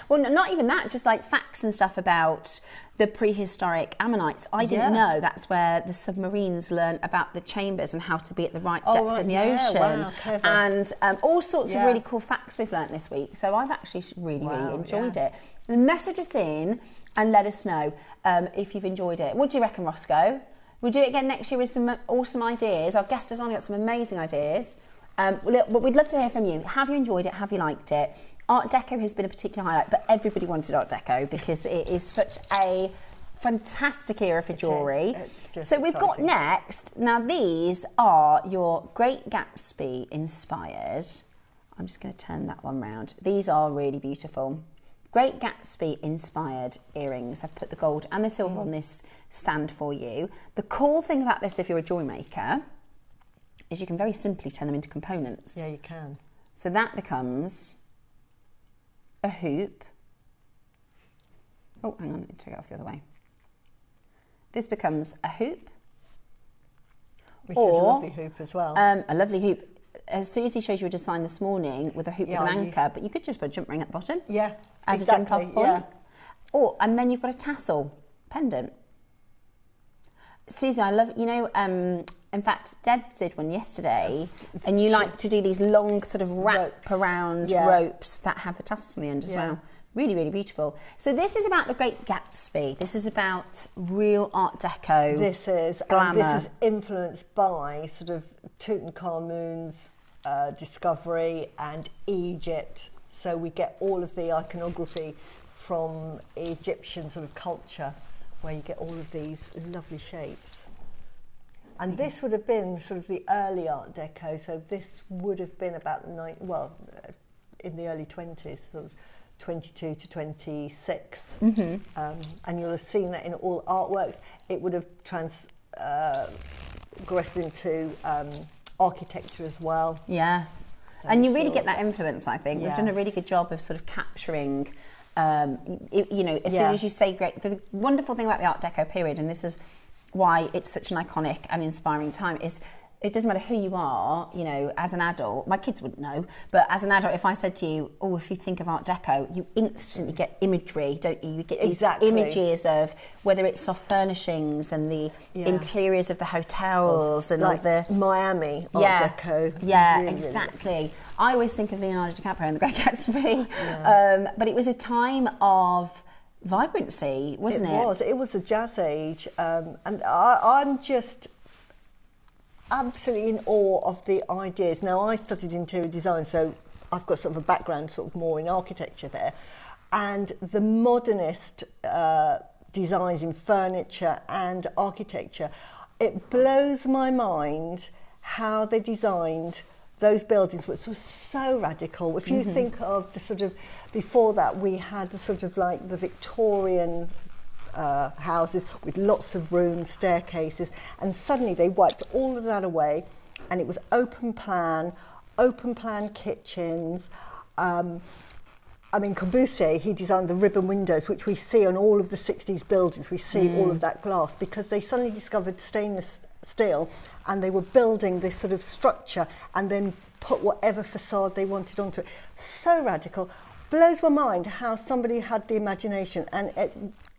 Well, not even that, just like facts and stuff about the prehistoric Ammonites. I didn't know that's where the submarines learned about the chambers and how to be at the right depth in the ocean. Wow, clever. And all sorts of really cool facts we've learnt this week. So I've actually really enjoyed it. Message us in and let us know if you've enjoyed it. What do you reckon, Roscoe? We'll do it again next year with some awesome ideas. Our guest designer got some amazing ideas. But we'd love to hear from you. Have you enjoyed it? Have you liked it? Art Deco has been a particular highlight, but everybody wanted Art Deco because it is such a fantastic era for jewellery. So we've got next, now these are your Great Gatsby inspired. I'm just going to turn that one round. These are really beautiful. Great Gatsby inspired earrings. I've put the gold and the silver on this stand for you. The cool thing about this, if you're a jewellery maker, is you can very simply turn them into components. Yeah, you can. So that becomes a hoop. Oh, hang on, let me take it off the other way. This becomes a hoop. Which is a lovely hoop as well. A lovely hoop. As Susie shows you a design this morning with a hoop with an anchor, but you could just put a jump ring at the bottom. Yeah, as a jump off point. And then you've got a tassel pendant. Susie, I love, in fact, Deb did one yesterday, and you like to do these long sort of wrap-around ropes that have the tassels on the end as well. Really, really beautiful. So this is about the Great Gatsby. This is about real Art Deco. This is glamour. This is influenced by sort of Tutankhamun's discovery and Egypt. So we get all of the iconography from Egyptian sort of culture, where you get all of these lovely shapes. And this would have been sort of the early Art Deco, so this would have been about the in the early 20s, sort of 22 to 26. And you'll have seen that in all artworks. It would have progressed into architecture as well. Yeah. So and you really get that influence, I think. We've done a really good job of sort of capturing as soon as you say great, the wonderful thing about the Art Deco period, and this is why it's such an iconic and inspiring time, is it doesn't matter who you are, as an adult. My kids wouldn't know, but as an adult, if I said to you, if you think of Art Deco, you instantly get imagery, don't you? You get these images of whether it's soft furnishings and the interiors of the hotels and like the Miami Art Deco. Yeah, really, exactly. Really. I always think of Leonardo DiCaprio and The Great Gatsby, but it was a time of vibrancy, wasn't it? It was a jazz age, and I'm just absolutely in awe of the ideas. Now, I studied interior design, so I've got sort of a background sort of more in architecture there. And the modernist designs in furniture and architecture, it blows my mind how they designed those buildings, which was so radical. If you think of the sort of, before that we had the sort of like the Victorian houses with lots of rooms, staircases, and suddenly they wiped all of that away, and it was open plan kitchens. I mean, Corbusier, he designed the ribbon windows, which we see on all of the 60s buildings. We see all of that glass because they suddenly discovered stainless steel, and they were building this sort of structure and then put whatever facade they wanted onto it. So radical. Blows my mind how somebody had the imagination. And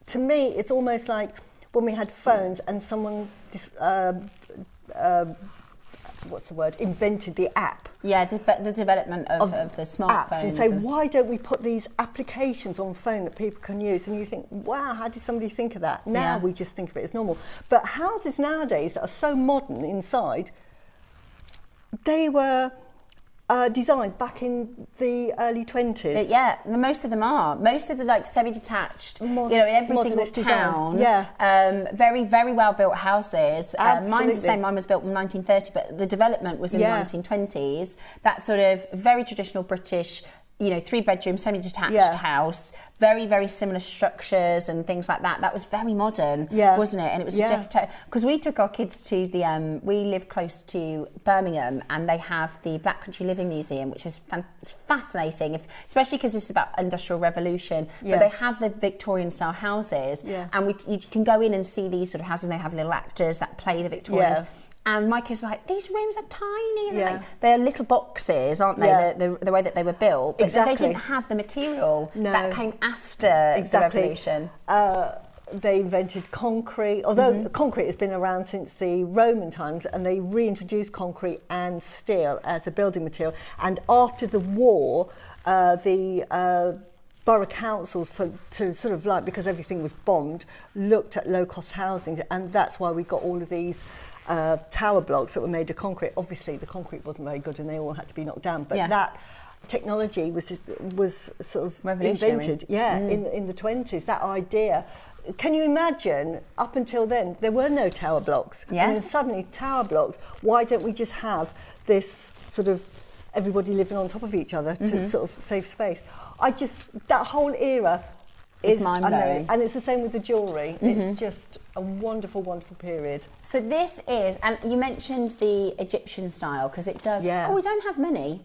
to me, it's almost like when we had phones and someone invented the app. Yeah, the development of the smartphones. Apps, and say, why don't we put these applications on phone that people can use? And you think, wow, how did somebody think of that? Now we just think of it as normal. But houses nowadays that are so modern inside, they were designed back in the early 20s. Yeah, most of them are. Most of the like semi-detached, in every single town. Very, very well built houses. Mine's the same. Mine was built in 1930, but the development was in the 1920s. That sort of very traditional British, 3-bedroom semi-detached house. Very, very similar structures and things like that. That was very modern, wasn't it? And it was because we took our kids to the. We live close to Birmingham, and they have the Black Country Living Museum, which is fascinating, especially because it's about Industrial Revolution. But they have the Victorian style houses, and you can go in and see these sort of houses. And they have little actors that play the Victorians. And my kids are like, these rooms are tiny. They're little boxes, aren't they? The way that they were built. But they didn't have the material that came after the revolution. They invented concrete, although concrete has been around since the Roman times, and they reintroduced concrete and steel as a building material. And after the war, the borough councils, to sort of like, because everything was bombed, looked at low-cost housing, and that's why we got all of these tower blocks that were made of concrete. Obviously, the concrete wasn't very good, and they all had to be knocked down. But that technology was sort of invented, in the 20s. That idea. Can you imagine? Up until then, there were no tower blocks, and then suddenly tower blocks. Why don't we just have this sort of everybody living on top of each other to sort of save space? That whole era is mind-blowing. And it's the same with the jewellery. It's just a wonderful, wonderful period. So this is, and you mentioned the Egyptian style, because it does, we don't have many.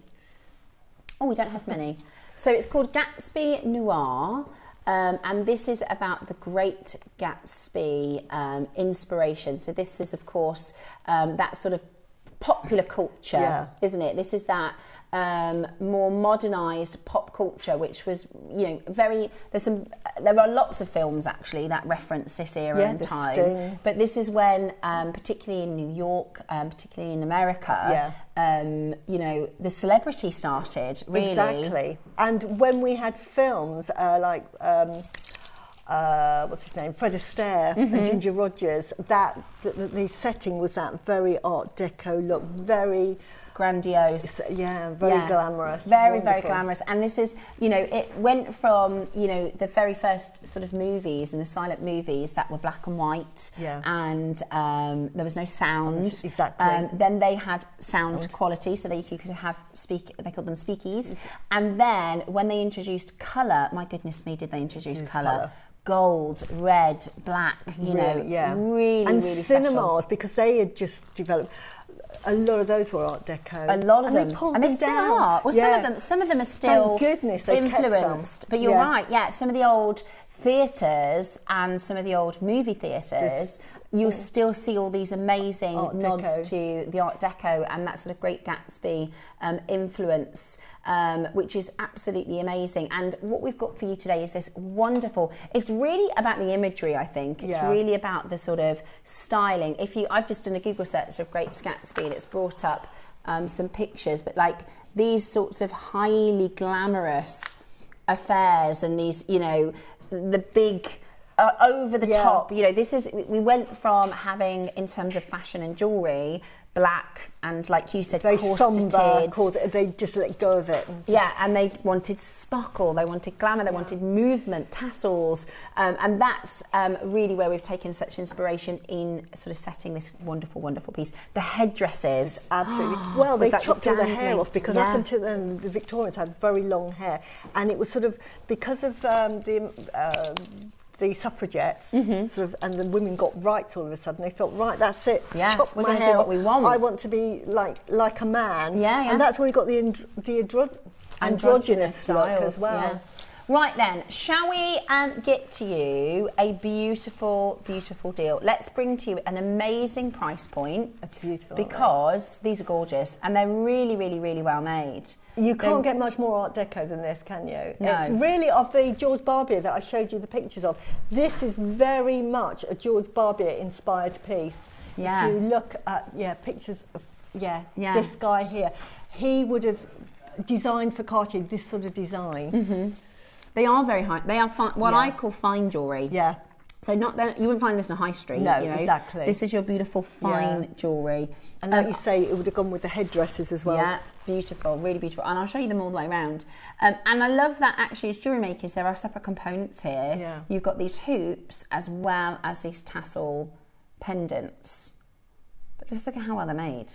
So it's called Gatsby Noir, and this is about the Great Gatsby inspiration. So this is, of course, that sort of popular culture, isn't it? This is that more modernised pop culture, which was, very. There are lots of films actually that reference this era and time. But this is when, particularly in New York, particularly in America, the celebrity started. Really, exactly. And when we had films like. What's his name? Fred Astaire and Ginger Rogers. The setting was that very Art Deco look, very grandiose. Very glamorous. Very, wonderful. Very glamorous. And this is, it went from, the very first sort of movies and the silent movies that were black and white, and there was no sound. Exactly. Then they had sound quality, so you could have they called them speakies. And then when they introduced colour, my goodness me, did they introduce colour? Gold, red, black, really, and really cinemas, special. Because they had just developed. A lot of those were Art Deco. A lot of them, and they still are. Well, some of them are still influenced. But you're right. Some of the old theatres and some of the old movie theatres, you'll still see all these amazing nods to the Art Deco and that sort of Great Gatsby influence, which is absolutely amazing. And what we've got for you today is this wonderful. It's really about the imagery, I think. It's really about the sort of styling. I've just done a Google search of Great Gatsby, and it's brought up some pictures, but like these sorts of highly glamorous affairs and these, the big over the top. You know, we went from having, in terms of fashion and jewellery, black and, like you said, very corseted. sombre, they just let go of it. And they wanted sparkle, they wanted glamour, they wanted movement, tassels, and that's really where we've taken such inspiration in sort of setting this wonderful, wonderful piece. The headdresses. It's absolutely. Well, they chopped all the hair off because up until then the Victorians had very long hair, and it was sort of because of the suffragettes, sort of, and the women got rights all of a sudden. They thought, right, that's it. Chop we're my going to hair do what off. we want. I want to be like a man. And that's where we got the androgynous look as well. Right then, shall we get to you a beautiful, beautiful deal? Let's bring to you an amazing price point. Beautiful. Because these are gorgeous and they're really, really, really well made. You can't get much more Art Deco than this, can you? No. It's really of the George Barbier that I showed you the pictures of. This is very much a George Barbier inspired piece. Yeah. If you look at pictures of this guy here, he would have designed for Cartier this sort of design. They are very high. They are what I call fine jewellery. Yeah. So you wouldn't find this in a high street. No, you know? exactly. This is your beautiful fine jewellery. And like you say, it would have gone with the headdresses as well. Yeah, beautiful, really beautiful. And I'll show you them all the way around. And I love that actually as jewellery makers, there are separate components here. Yeah. You've got these hoops as well as these tassel pendants. But just look at how well they're made.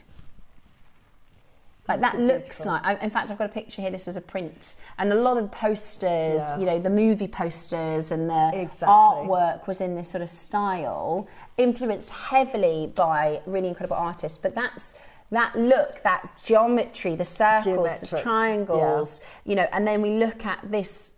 Like that looks like, in fact, I've got a picture here, this was a print, and a lot of the posters, you know, the movie posters and the artwork was in this sort of style, influenced heavily by really incredible artists, but that look, that geometry, the circles, the triangles, you know, and then we look at this,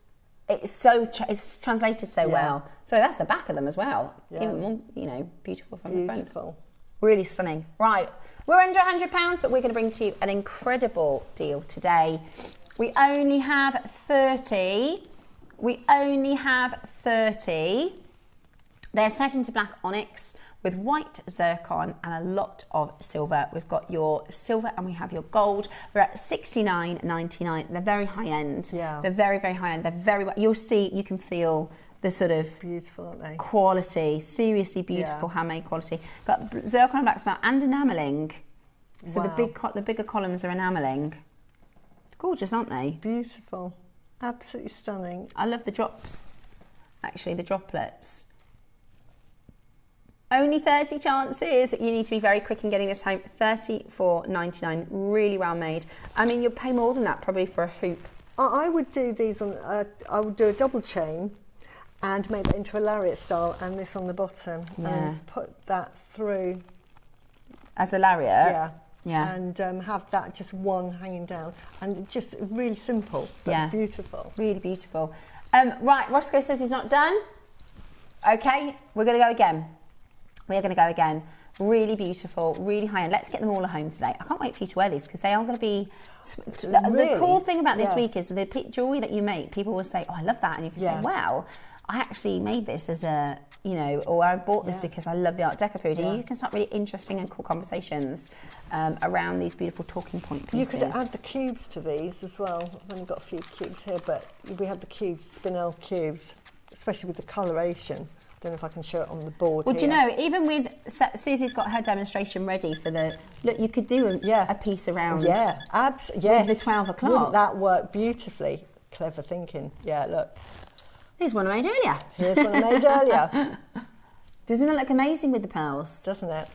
it's translated so well. So that's the back of them as well, even more, you know, beautiful from the front. Really stunning. Right. We're under £100, but we're going to bring to you an incredible deal today. We only have 30. They're set into black onyx with white zircon and a lot of silver. We've got your silver and we have your gold. We're at $69.99. They're very high end. Yeah. They're very, very high end. They're very, you'll see, you can feel the sort of beautiful, aren't they? Quality, seriously beautiful handmade quality. Got zircon and black smelt and enamelling. So the bigger columns are enamelling. Gorgeous, aren't they? Beautiful, absolutely stunning. I love the drops. Actually, the droplets. Only 30 chances. You need to be very quick in getting this home. $34.99. Really well made. I mean, you'll pay more than that probably for a hoop. I would do these on. I would do a double chain and make that into a lariat style and this on the bottom and put that through. As the lariat? Yeah. And have that just one hanging down. And just really simple, but beautiful. Really beautiful. Right, Roscoe says he's not done. Okay, we're going to go again. We're going to go again. Really beautiful, really high end. Let's get them all at home today. I can't wait for you to wear these because they are going to be... The cool thing about this week is the jewellery that you make, people will say, oh, I love that. And you can say, wow, I actually made this as a, you know, or I bought this because I love the Art Deco period. And you can start really interesting and cool conversations around these beautiful talking point pieces. You could add the cubes to these as well. I've only got a few cubes here, but we have the cubes, Spinel cubes, especially with the coloration. I don't know if I can show it on the board. Well, do you know, even with Susie's got her demonstration ready for the look, you could do a piece around. Yeah, with the 12 o'clock. Wouldn't that work beautifully? Clever thinking. Yeah, look. Here's one I made earlier. Here's one I made earlier. Doesn't that look amazing with the pearls? Doesn't it?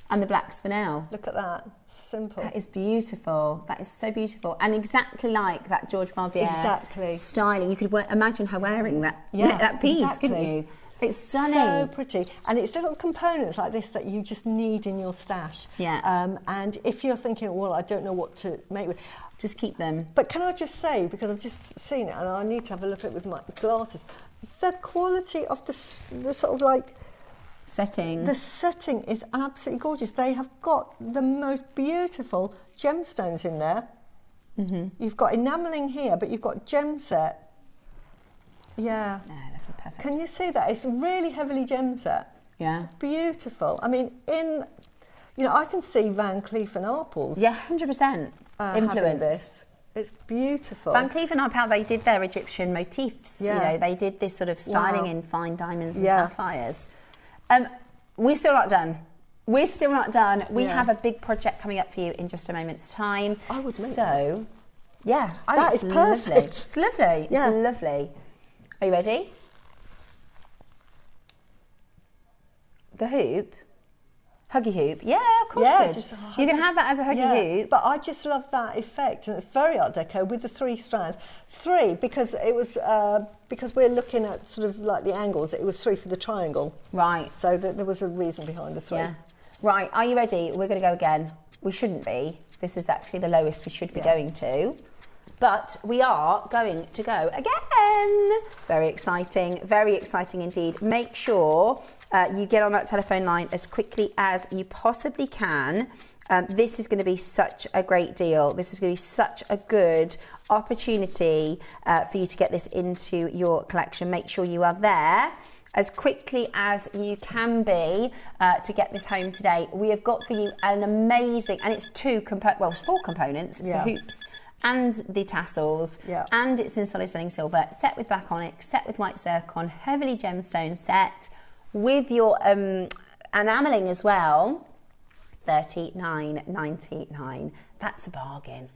And the black spinel. Look at that. Simple. That is beautiful. That is so beautiful. And exactly like that George Barbier styling. You could imagine her wearing that piece, couldn't you? It's stunning. So pretty. And it's little components like this that you just need in your stash. Yeah. And if you're thinking, well, I don't know what to make with, just keep them. But can I just say, because I've just seen it and I need to have a look at it with my glasses, the quality of the sort of like... setting. The setting is absolutely gorgeous. They have got the most beautiful gemstones in there. Mm-hmm. You've got enamelling here, but you've got gem set. Yeah. Perfect. Can you see that? It's really heavily gem set. Yeah. Beautiful. I mean, I can see Van Cleef and Arpels. Yeah, 100% influence. This. It's beautiful. Van Cleef and Opal, they did their Egyptian motifs. Yeah. You know, they did this sort of styling Wow. in fine diamonds and Yeah. sapphires. We're still not done. We're still not done. We Yeah. have a big project coming up for you in just a moment's time. I would make so, yeah, I That think is it's lovely. perfect. It's lovely. Yeah. It's lovely. Are you ready? The hoop. Huggy hoop. Yeah, of course Yeah, you could. just a You can have that as a huggy hoop. But I just love that effect, and it's very Art Deco with the 3 strands. 3 because it was because we're looking at sort of like the angles. It was 3 for the triangle, Right. so there was a reason behind the 3. Yeah. Right, are you ready? We're going to go again. We shouldn't be. This is actually the lowest we should be going to. But we are going to go again. Very exciting indeed. Make sure you get on that telephone line as quickly as you possibly can. This is going to be such a great deal. This is going to be such a good opportunity for you to get this into your collection. Make sure you are there as quickly as you can be to get this home today. We have got for you an amazing, and it's 4 components. It's the hoops and the tassels, and it's in solid selling silver, set with black onyx, set with white zircon, heavily gemstone set with your enameling as well. $39.99. That's a bargain.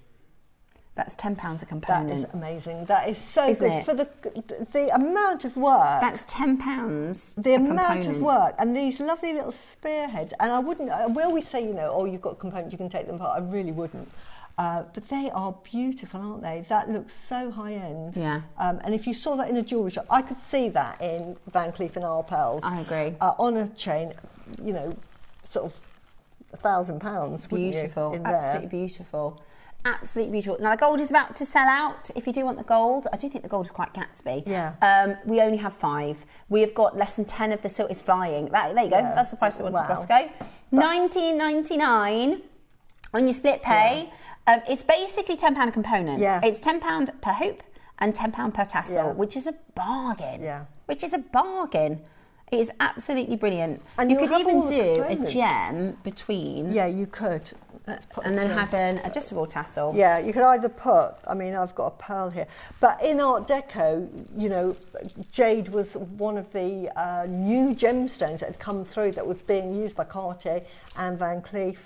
That's £10 a component. That is amazing. That is so Isn't good it? for the amount of work. That's £10. The a amount of component. work and these lovely little spearheads. And I wouldn't. We always say, you know, oh, you've got components, you can take them apart. I really wouldn't. But they are beautiful, aren't they? That looks so high end. Yeah. And if you saw that in a jewellery shop, I could see that in Van Cleef and Arpels. I agree. On a chain, you know, sort of £1,000. Beautiful. In Absolutely there. beautiful. Absolutely beautiful. Now the gold is about to sell out. If you do want the gold, I do think the gold is quite Gatsby. Yeah. We only have 5. We have got less than 10 of the silk is flying. There you go. Yeah. That's the price I wanted Wow. Roscoe. $19.99 on your split pay. It's basically £10 a component. Yeah. It's £10 per hoop and £10 per tassel, Yeah. which is a bargain. Yeah. Which is a bargain. It is absolutely brilliant. And you you'll could have even all the do a components. gem between. Yeah, you could. Let's put And then them. have an adjustable tassel. Yeah, you could either put, I mean, I've got a pearl here, but in Art Deco, you know, Jade was one of the new gemstones that had come through that was being used by Cartier and Van Cleef,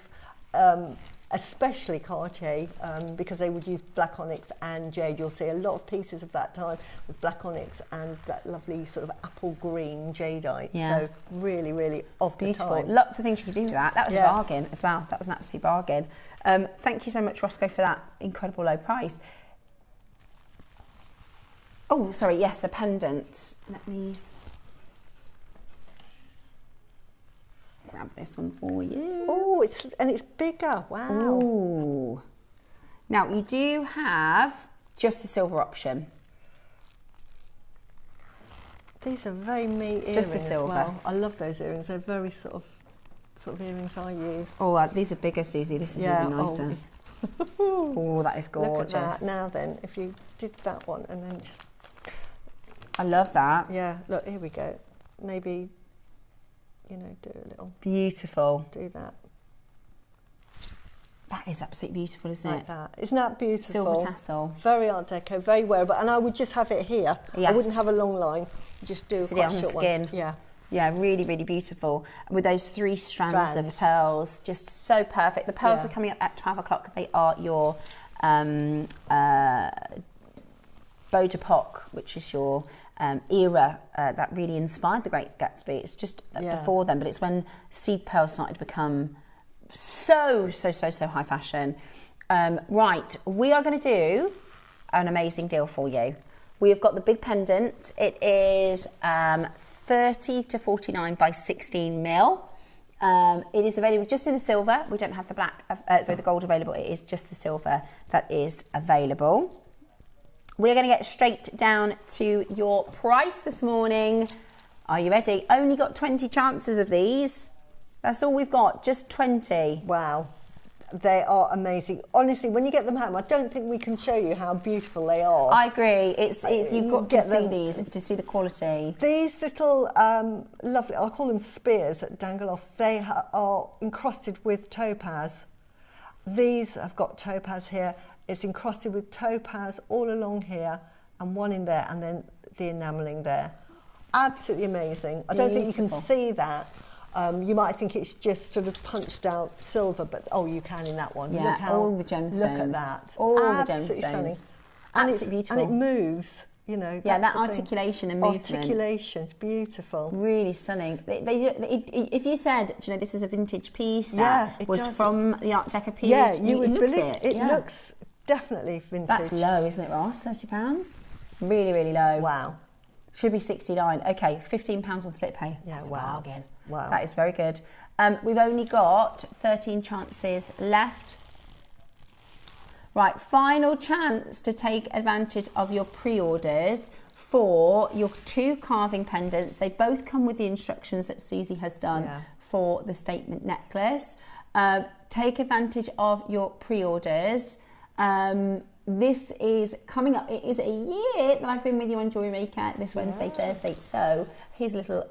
especially Cartier, because they would use black onyx and jade. You'll see a lot of pieces of that time with black onyx and that lovely sort of apple green jadeite. Yeah. So really, really of Beautiful. the time. Lots of things you could do with that. That was Yeah. a bargain as well. That was an absolute bargain. Thank you so much, Roscoe, for that incredible low price. Oh, sorry. Yes, the pendant. Let me grab this one for you. Oh, it's bigger. Wow. Ooh. Now, you do have just a silver option. These are very neat earrings Just the as silver. well. I love those earrings. They're very sort of earrings I use. Oh, these are bigger, Susie. This is even nicer. Oh, that is gorgeous. Look at that. Now then, if you did that one and then just... I love that. Yeah, look, here we go. Maybe, you know, do a little... Beautiful. Do that. That is absolutely beautiful, isn't Like it? that. Isn't that beautiful? Silver tassel. Very Art Deco, very wearable. And I would just have it here. Yes. I wouldn't have a long line. Just do Sit it quite on a the short skin. one. Yeah. Yeah, really, really beautiful. With those 3 strands of pearls, just so perfect. The pearls Yeah. are coming up at 12 o'clock. They are your Beau d'Epoque, which is your era that really inspired the Great Gatsby. It's just before then, but it's when seed pearls started to become so high fashion. Right, we are going to do an amazing deal for you. We have got the big pendant. It is 30 to 49 by 16 mil. It is available just in the silver. We don't have the black, the gold available. It is just the silver that is available. We're going to get straight down to your price this morning. Are you ready? Only got 20 chances of these. That's all we've got, just 20. Wow. They are amazing. Honestly, when you get them home, I don't think we can show you how beautiful they are. I agree. It's you've got to Get see them. these to see the quality. These little lovely, I'll call them spears that dangle off, they are encrusted with topaz. These have got topaz here. It's encrusted with topaz all along here and one in there, and then the enamelling there. Absolutely amazing. I don't think you can see that. You might think it's just sort of punched out silver, but you can in that one. Yeah, all the gemstones. Look at that. All Absolutely the gemstones. Stunning. Absolutely beautiful. And it moves, you know. Yeah, that articulation and movement. Articulation's beautiful. Really stunning. If you said, do you know, this is a vintage piece that was from the Art Deco period, yeah, you would believe it. It looks definitely vintage. That's low, isn't it, Ross? £30? Really, really low. Wow. Should be 69. Okay, £15 on split pay. Yeah, That's a wow. bargain. Wow. That is very good. We've only got 13 chances left. Right, final chance to take advantage of your pre-orders for your 2 carving pendants. They both come with the instructions that Susie has done for the statement necklace. Take advantage of your pre-orders. This is coming up. It is a year that I've been with you on JewelleryMaker this Wednesday, Thursday. So here's a little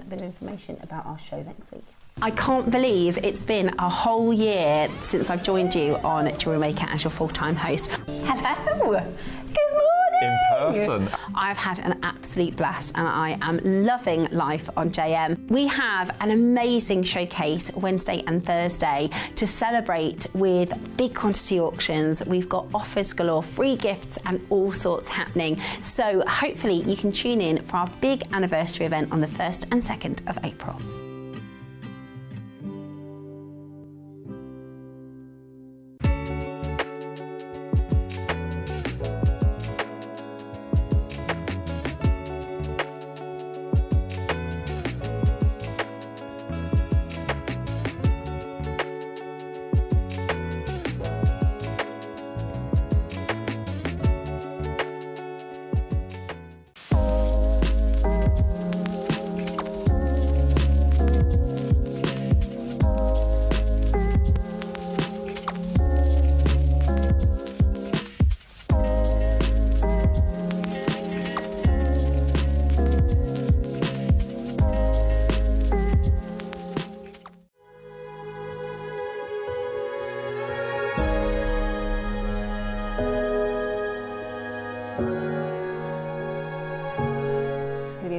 bit of information about our show next week. I can't believe it's been a whole year since I've joined you on JewelleryMaker as your full-time host. Hello. Good morning. In person. I've had an absolute blast and I am loving life on JM. We have an amazing showcase Wednesday and Thursday to celebrate with big quantity auctions. We've got offers galore, free gifts and all sorts happening. So hopefully you can tune in for our big anniversary event on the 1st and 2nd of April.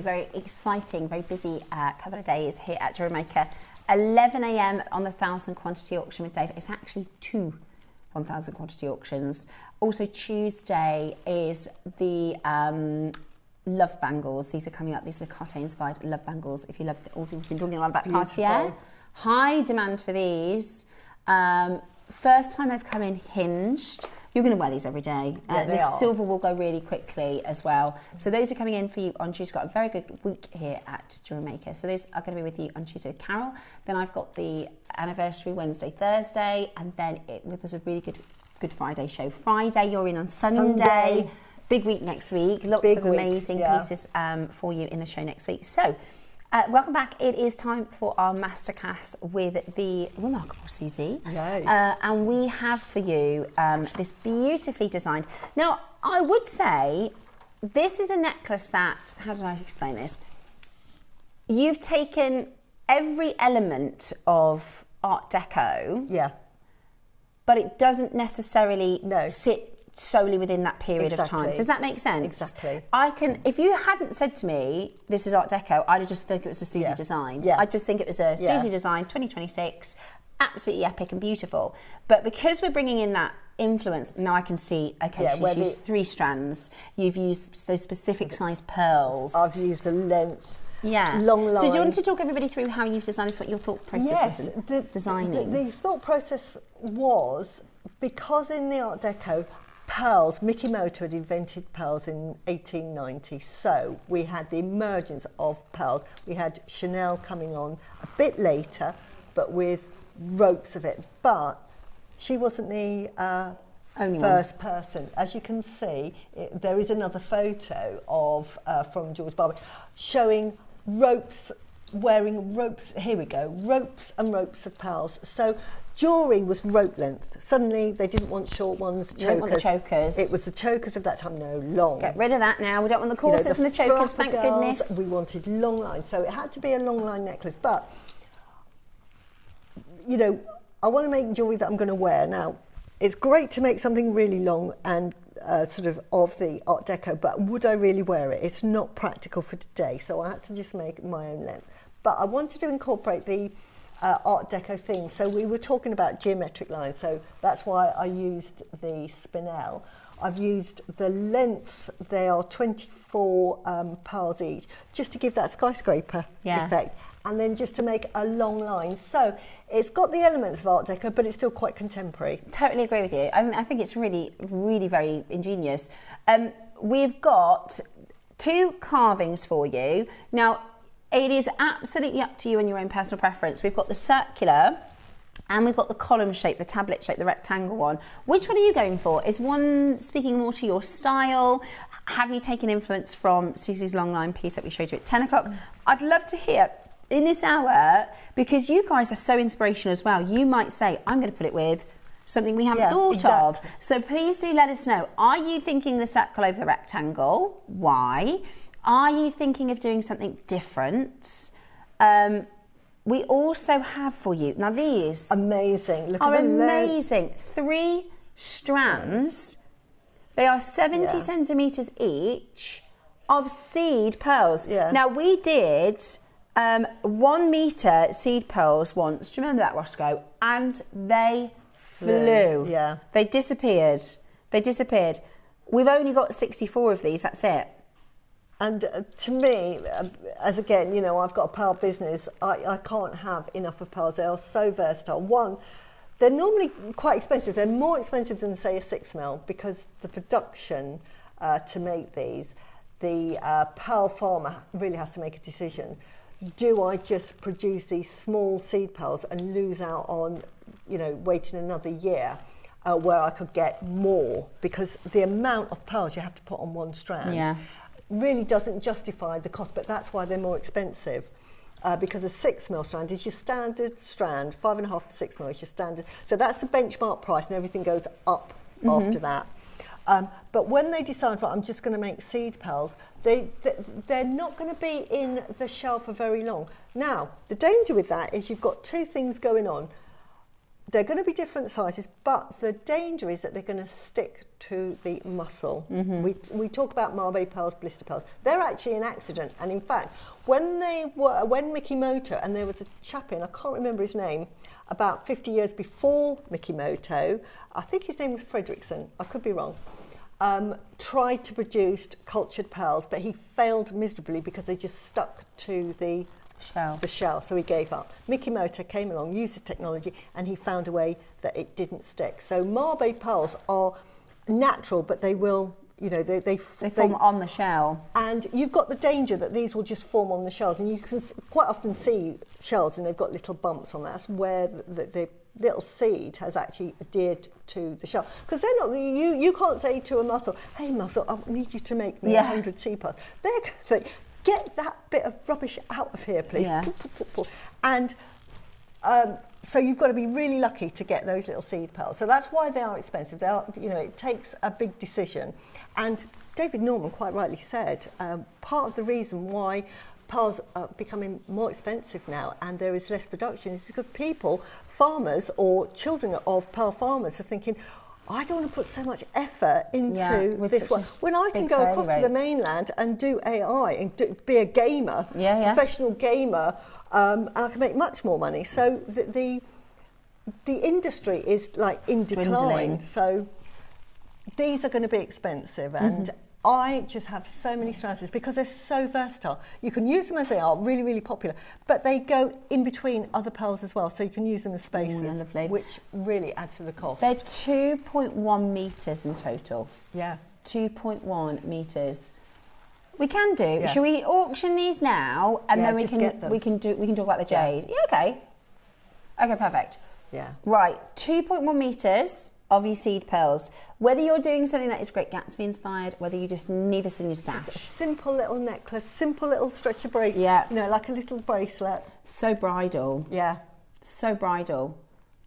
Very exciting, very busy couple of days here at JewelleryMaker. 11 a.m. on the 1,000 quantity auction with Dave. It's actually 2 1,000 quantity auctions. Also Tuesday is the love bangles. These are coming up. These are Cartier inspired love bangles. If you love all we've been talking a lot about Cartier, high demand for these. First time they've come in hinged. You're going to wear these every day. The silver will go really quickly as well. So those are coming in for you on Tuesday. Got a very good week here at JewelleryMaker. So those are going to be with you on Tuesday with Carol. Then I've got the anniversary Wednesday, Thursday, and then there's a really good Friday show. Friday, you're in on Sunday. Big week next week. Lots of amazing pieces for you in the show next week. So welcome back. It is time for our masterclass with the remarkable Susie. Nice. And we have for you this beautifully designed. Now, I would say this is a necklace that, how do I explain this? You've taken every element of Art Deco. Yeah. But it doesn't necessarily sit solely within that period of time. Does that make sense? Exactly. If you hadn't said to me, this is Art Deco, I'd have just think it was a Susie design. Yeah. I'd just think it was a Susie design, 2026, absolutely epic and beautiful. But because we're bringing in that influence, now I can see, okay, she's used 3 strands. You've used those specific size pearls. I've used the length. Yeah. Long line. So do you want to talk everybody through how you've designed this, what your thought process was in designing? The thought process was, because in the Art Deco, pearls, Mickey Moto had invented pearls in 1890, so we had the emergence of pearls. We had Chanel coming on a bit later, but with ropes of it. But she wasn't the first person. As you can see, there is another photo of from George Barber showing ropes, wearing ropes. Here we go, ropes and ropes of pearls. So jewellery was rope length. Suddenly they didn't want short ones, chokers. Didn't want the chokers. It was the chokers of that time, no, long. Get rid of that now. We don't want the corsets and the chokers, thank goodness. We wanted long lines, so it had to be a long line necklace. But, you know, I want to make jewellery that I'm going to wear. Now, it's great to make something really long and sort of the Art Deco, but would I really wear it? It's not practical for today, so I had to just make my own length. But I wanted to incorporate the Art Deco theme. So we were talking about geometric lines, so that's why I used the Spinel. I've used the lengths, they are 24 pearls each, just to give that skyscraper effect, and then just to make a long line. So it's got the elements of Art Deco, but it's still quite contemporary. Totally agree with you. I think it's really, really very ingenious. We've got 2 carvings for you. Now, it is absolutely up to you and your own personal preference. We've got the circular, and we've got the column shape, the tablet shape, the rectangle one. Which one are you going for? Is one speaking more to your style? Have you taken influence from Susie's long line piece that we showed you at 10 o'clock? I'd love to hear in this hour, because you guys are so inspirational as well. You might say, I'm going to put it with something we haven't thought of. So please do let us know. Are you thinking the circle over the rectangle? Why? Are you thinking of doing something different? We also have for you, now these amazing. Look are at the amazing. 3 strands. They are 70 centimetres each of seed pearls. Yeah. Now we did 1 metre seed pearls once. Do you remember that, Roscoe? And they flew. Yeah. They disappeared. They disappeared. We've only got 64 of these, that's it. And to me, as again, you know, I've got a pearl business, I can't have enough of pearls. They are so versatile. One, they're normally quite expensive. They're more expensive than, say, a 6mm, because the production to make these, the pearl farmer really has to make a decision. Do I just produce these small seed pearls and lose out on, you know, waiting another year where I could get more? Because the amount of pearls you have to put on one strand really doesn't justify the cost, but that's why they're more expensive. Because a 6mm strand is your standard strand, 5.5 to 6mm is your standard. So that's the benchmark price, and everything goes up after that. But when they decide, right, I'm just going to make seed pearls, they're not going to be in the shell for very long. Now, the danger with that is you've got 2 things going on. They're going to be different sizes, but the danger is that they're going to stick to the muscle. We talk about Marbe pearls, blister pearls. They're actually an accident. And in fact, when Mikimoto, and there was a chap in, I can't remember his name, about 50 years before Mikimoto, I think his name was Fredrickson, I could be wrong, tried to produce cultured pearls, but he failed miserably because they just stuck to the shell, so he gave up. Mikimoto came along, used the technology, and he found a way that it didn't stick. So Marbe pearls are natural, but they will, you know, they form on the shell. And you've got the danger that these will just form on the shells, and you can quite often see shells and they've got little bumps on that. That's where the little seed has actually adhered to the shell. Because they're not, you can't say to a mussel, hey mussel, I need you to make me 100 seed pearls. They're going to think, get that bit of rubbish out of here, please. Yeah. And so you've got to be really lucky to get those little seed pearls. So that's why they are expensive. They are, you know, it takes a big decision. And David Norman quite rightly said, part of the reason why pearls are becoming more expensive now and there is less production is because people, farmers or children of pearl farmers, are thinking, I don't want to put so much effort into this one. When I can go across to the mainland and do AI and be a gamer, professional gamer, and I can make much more money. So the industry is like in decline. Dwindling. So these are going to be expensive, and I just have so many strands because they're so versatile. You can use them as they are, really, really popular, but they go in between other pearls as well, so you can use them as spaces, which really adds to the cost. They're 2.1 metres in total. Yeah. 2.1 metres. We can do. Yeah. Should we auction these now, and then we can talk about the Jade? Yeah, okay. Okay, perfect. Yeah. Right, 2.1 metres of your seed pearls. Whether you're doing something that is Great Gatsby inspired, whether you just need this in your stash. Just a simple little necklace, simple little stretcher bracelet. Yeah. You know, like a little bracelet. So bridal. Yeah. So bridal.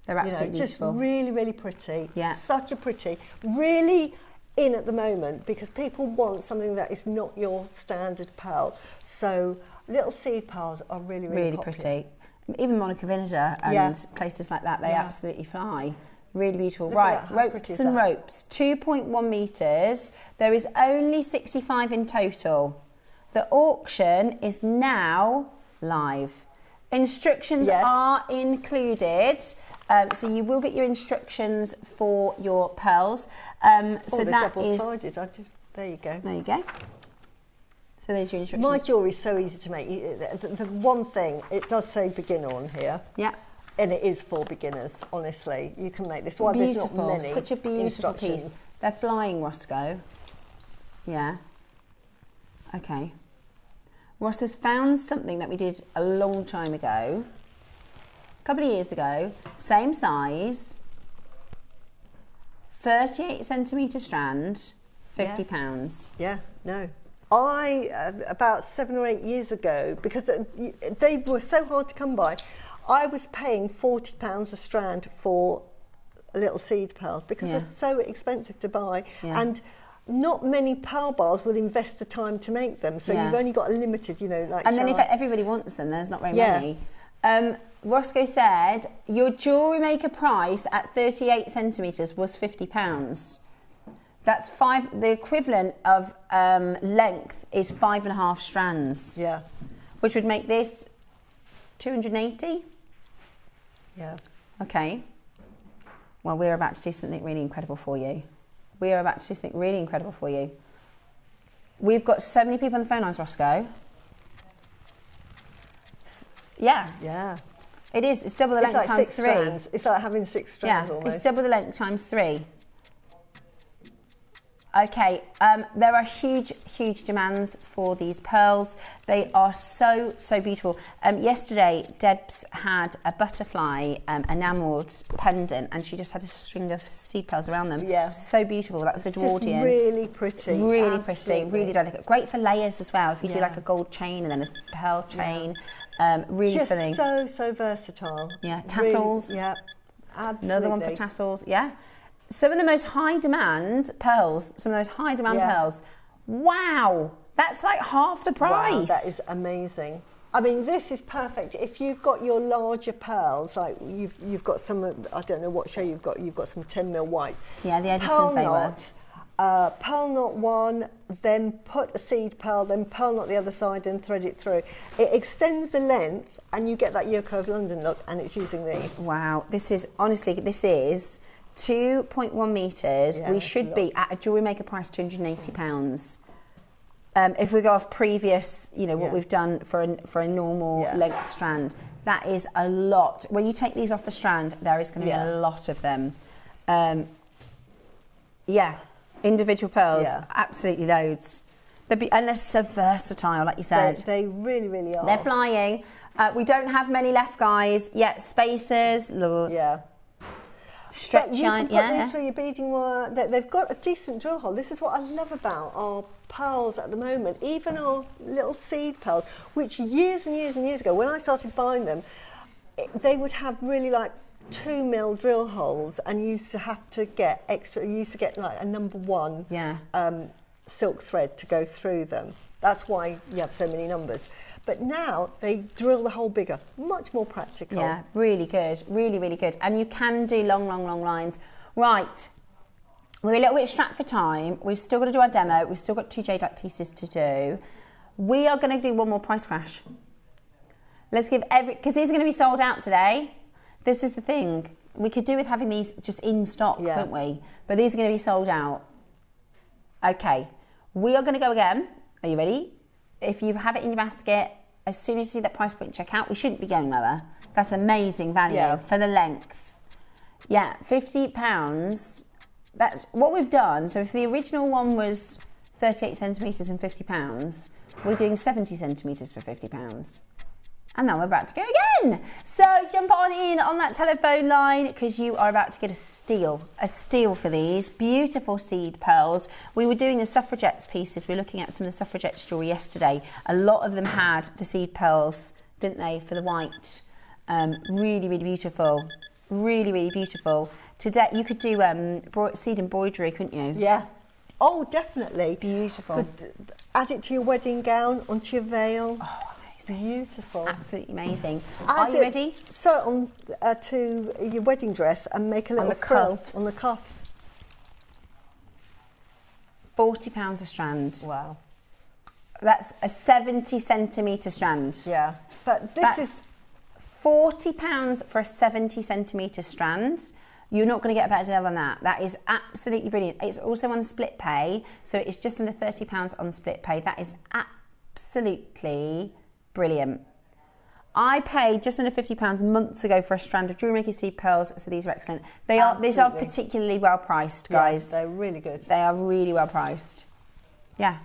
They're absolutely beautiful. Just really, really pretty. Yeah. Such a pretty. Really in at the moment because people want something that is not your standard pearl. So little seed pearls are really, really, really popular. Pretty. Even Monica Vinegar and places like that, they absolutely fly. Really beautiful. Look Right, at that, how pretty ropes is and that? ropes, 2.1 metres. There is only 65 in total. The auction is now live. Instructions Yes. are included. So you will get your instructions for your pearls. So they're that is... double-sided. There you go. There you go. So there's your instructions. My jewellery is so easy to make. The one thing, it does say beginner on here. Yeah. And it is for beginners, honestly. You can make this. Well, Beautiful. there's not many Such a beautiful instructions. piece. They're flying, Roscoe. Yeah. Okay. Ross has found something that we did a long time ago, a couple of years ago, same size, 38 centimetre strand, £50. Yeah, no. About 7 or 8 years ago, because they were so hard to come by, I was paying £40 a strand for little seed pearls because they're so expensive to buy. Yeah. And not many pearl bars will invest the time to make them, so you've only got a limited, like. And then if everybody wants them, there's not very many. Roscoe said your jewellery maker price at 38 centimetres was £50. That's the equivalent of length is 5.5 strands. Yeah. Which would make this 280. Yeah. Okay. Well, we're about to do something really incredible for you. We are about to do something really incredible for you. We've got so many people on the phone lines, Roscoe. Yeah. Yeah. It is. It's double the length like times 6 3. strands. It's like having 6 strands almost. It's double the length times 3. Okay, there are huge demands for these pearls. They are so beautiful. Yesterday, Debs had a butterfly enamelled pendant, and she just had a string of seed pearls around them. Yeah. So beautiful. That was Edwardian. Really pretty. Really Absolutely. pretty, really delicate. Great for layers as well. If you do like a gold chain and then a pearl chain. Really Just stunning. so versatile. Yeah, tassels. Really, yeah, absolutely. Another one for tassels, yeah. Some of the most high demand pearls, pearls. Wow, that's like half the price. Wow, that is amazing. I mean, this is perfect. If you've got your larger pearls, like you've got some, I don't know what show you've got some 10 mil white. Yeah, the Edison pearl favour. knot, pearl knot one, then put a seed pearl, then pearl knot the other side and thread it through. It extends the length and you get that Yoko of London look, and it's using these. Wow, this is 2.1 metres. We should be at a jewellery maker price £280. If we go off previous, what we've done for a normal length strand, that is a lot. When you take these off a strand, there is going to be a lot of them. Individual pearls, absolutely loads. And they're so versatile, like you said. They really are. They're flying. We don't have many left, guys. Spacers. Yeah. Stretch you shine, can put these through your beading wire. They've got a decent drill hole. This is what I love about our pearls at the moment. Even our little seed pearls, which years and years ago, when I started buying them, they would have really like 2 mil drill holes, and you used to have to get extra. You used to get like a number 1 silk thread to go through them. That's why you have so many numbers. But now they drill the hole bigger, much more practical. Yeah, really good, really good. And you can do long lines. Right, we're a little bit strapped for time. We've still got to do our demo. We've still got 2 Jadeite pieces to do. We are going to do one more price crash. Let's give because these are going to be sold out today. This is the thing. We could do with having these just in stock, couldn't we? But these are going to be sold out. Okay, we are going to go again. Are you ready? If you have it in your basket, as soon as you see that price point check out, we shouldn't be going lower. That's amazing value for the length. Yeah, £50. That's what we've done. So if the original one was 38 centimetres and £50, we're doing 70 centimetres for £50. And now we're about to go again. So jump on in on that telephone line because you are about to get a steal for these beautiful seed pearls. We were doing the suffragettes pieces. We were looking at some of the suffragettes jewellery yesterday. A lot of them had the seed pearls, didn't they, for the white. Really beautiful. Really beautiful. Today you could do seed embroidery, couldn't you? Yeah. Oh, definitely. Beautiful. Could add it to your wedding gown, onto your veil. Oh, beautiful. Absolutely amazing. Are you ready? sew it on to your wedding dress and make a little frill on the cuffs. £40 a strand. Wow. That's a 70 centimetre strand. Yeah, but this is £40 for a 70 centimetre strand. You're not going to get a better deal than that. That is absolutely brilliant. It's also on split pay, so it's just under £30 on split pay. That is absolutely brilliant. I paid just under £50 months ago for a strand of JewelleryMaker seed pearls, so these are excellent. These are particularly well priced, guys. Yeah, they're really good. They are really well priced. Yeah.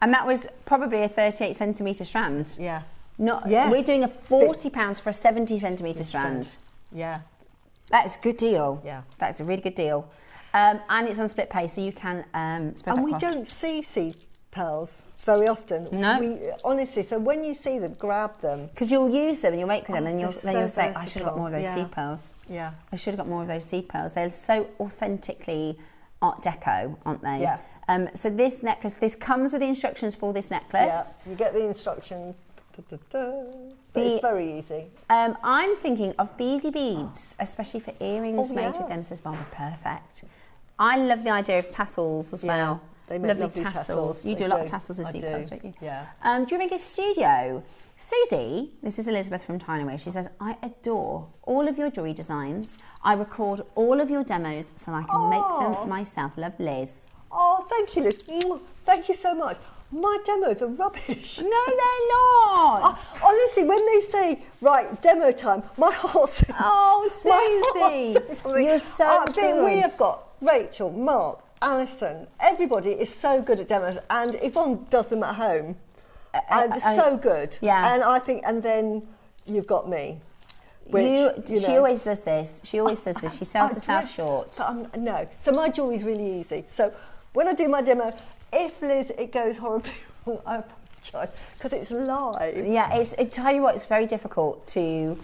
And that was probably a 38 centimetre strand. Yeah. We're doing a £40 for a 70 centimetre strand. Yeah. That is a good deal. Yeah. That's a really good deal. And it's on split pay, so you can split And that we cost. don't see seed pearls very often. No. Honestly, so when you see them, grab them. Because you'll use them and you'll make with them, and you'll they're say, so I should have got more of those seed pearls. Yeah. I should have got more of those seed pearls. They're so authentically Art Deco, aren't they? Yeah. So this necklace, this comes with the instructions for this necklace. Yeah, you get the instructions. But it's very easy. I'm thinking of beady beads, especially for earrings made with them, says Barbara. Perfect. I love the idea of tassels as well. They make lovely tassels. You do a lot of tassels with seed pearls, don't you? Yeah. JewelleryMaker Studio. Susie, this is Elizabeth from Tynaway, she says, I adore all of your jewellery designs. I record all of your demos so I can make them myself. Love, Liz. Oh, thank you, Liz. Thank you so much. My demos are rubbish. No, they're not. Honestly, when they say, right, demo time, my heart sings. Oh, Susie, you're so good. We have got Rachel, Mark, Alison. Everybody is so good at demos, and Yvonne does them at home. And so good. Yeah. And I think, and then you've got me. Which, she always does this. She always does this. She sells herself short. No. So my jewellery's really easy. So when I do my demo, if Liz, it goes horribly wrong, I apologise, because it's live. Yeah, tell you what, it's very difficult to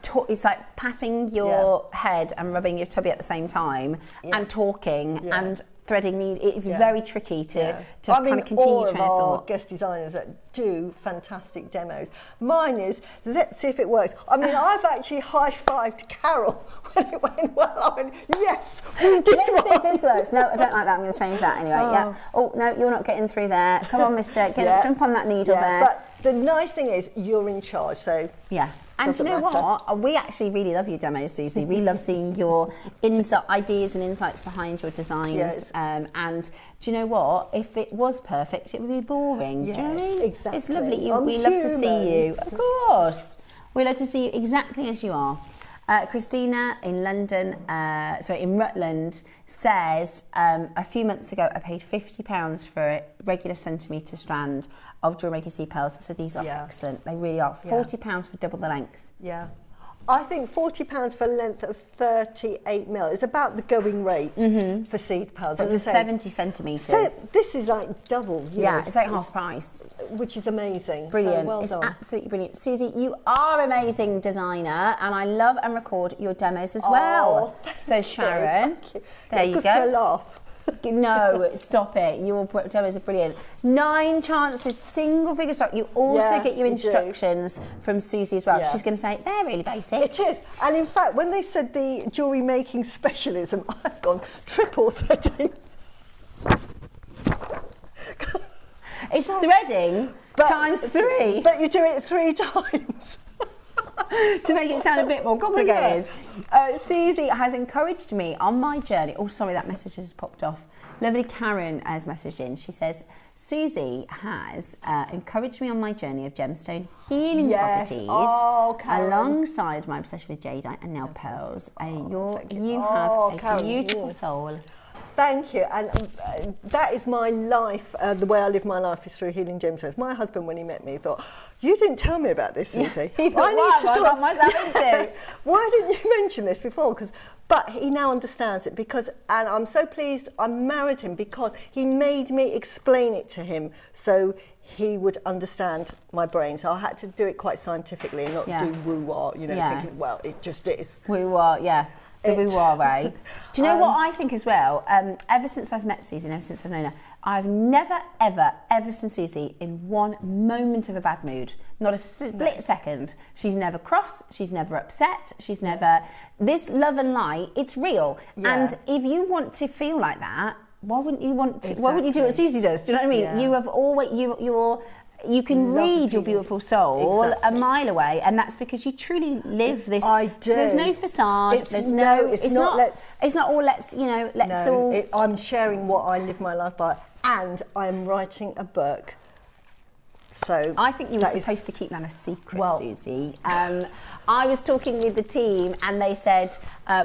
talk. It's like patting your head and rubbing your tubby at the same time, and talking and threading needle. It's very tricky to kind of continue your train of thought. All of our guest designers that do fantastic demos. Mine is, let's see if it works. I mean, I've actually high-fived Carol when it went well. I went, yes, we did. Let's see if this works. No, I don't like that. I'm going to change that anyway. Yeah. Oh, no, you're not getting through there. Come on, mister. Jump on that needle there. But the nice thing is, you're in charge, so... Yeah. And do you know what? We actually really love your demos, Susie. We love seeing your ideas and insights behind your designs. Yes. And do you know what? If it was perfect, it would be boring. Yes, do you know what I mean? Exactly. It's lovely. We love to see you. Of course. We love to see you exactly as you are. Christina in London, in Rutland, says a few months ago I paid £50 for a regular centimetre strand of JewelleryMaker seed pearls. So these are excellent. They really are. £40 for double the length. Yeah. I think £40 for a length of 38 mil is about the going rate for seed pearls. But for 70 centimetres. So this is like double. It's like half price. Which is amazing. Brilliant. So well it's done. Absolutely brilliant. Susie, you are an amazing designer, and I love and record your demos as well. Says Sharon. Thank you. There you good go. For a laugh. No, stop it. Your demos are brilliant. 9 chances, single figure stock. You also get your instructions from Susie as well. She's going to say, they're really basic. It is. And in fact, when they said the jewellery making specialism, I've gone triple threading. It's threading times 3. But you do it 3 times. To make it sound a bit more complicated. Susie has encouraged me on my journey. Oh, sorry, that message has popped off. Lovely Karen has messaged in. She says, Susie has encouraged me on my journey of gemstone healing properties alongside my obsession with Jadeite and nail pearls. You have a beautiful soul. Thank you, and that is my life. The way I live my life is through healing gemstones. My husband, when he met me, thought, "You didn't tell me about this, Susie. He thought, I got myself into. Why didn't you mention this before?" But he now understands it and I'm so pleased I married him because he made me explain it to him so he would understand my brain. So I had to do it quite scientifically and not do woo-wah, thinking, well, it just is. Woo-wah, yeah. The woo-wah way. Do you know what I think as well? Ever since I've met Susan, ever since I've known her, I've never, ever seen Susie in one moment of a bad mood. Not a split second. She's never cross. She's never upset. She's never... This love and light, it's real. Yeah. And if you want to feel like that, why wouldn't you want to... Why wouldn't you do what Susie does? Do you know what I mean? Yeah. You have always... You can read your beautiful soul a mile away, and that's because you truly live this. I do. So there's no facade. It's not all let's, you know, let's all... I'm sharing what I live my life by, and I'm writing a book. So I think you were supposed to keep that a secret, well, Susie. I was talking with the team, and they said,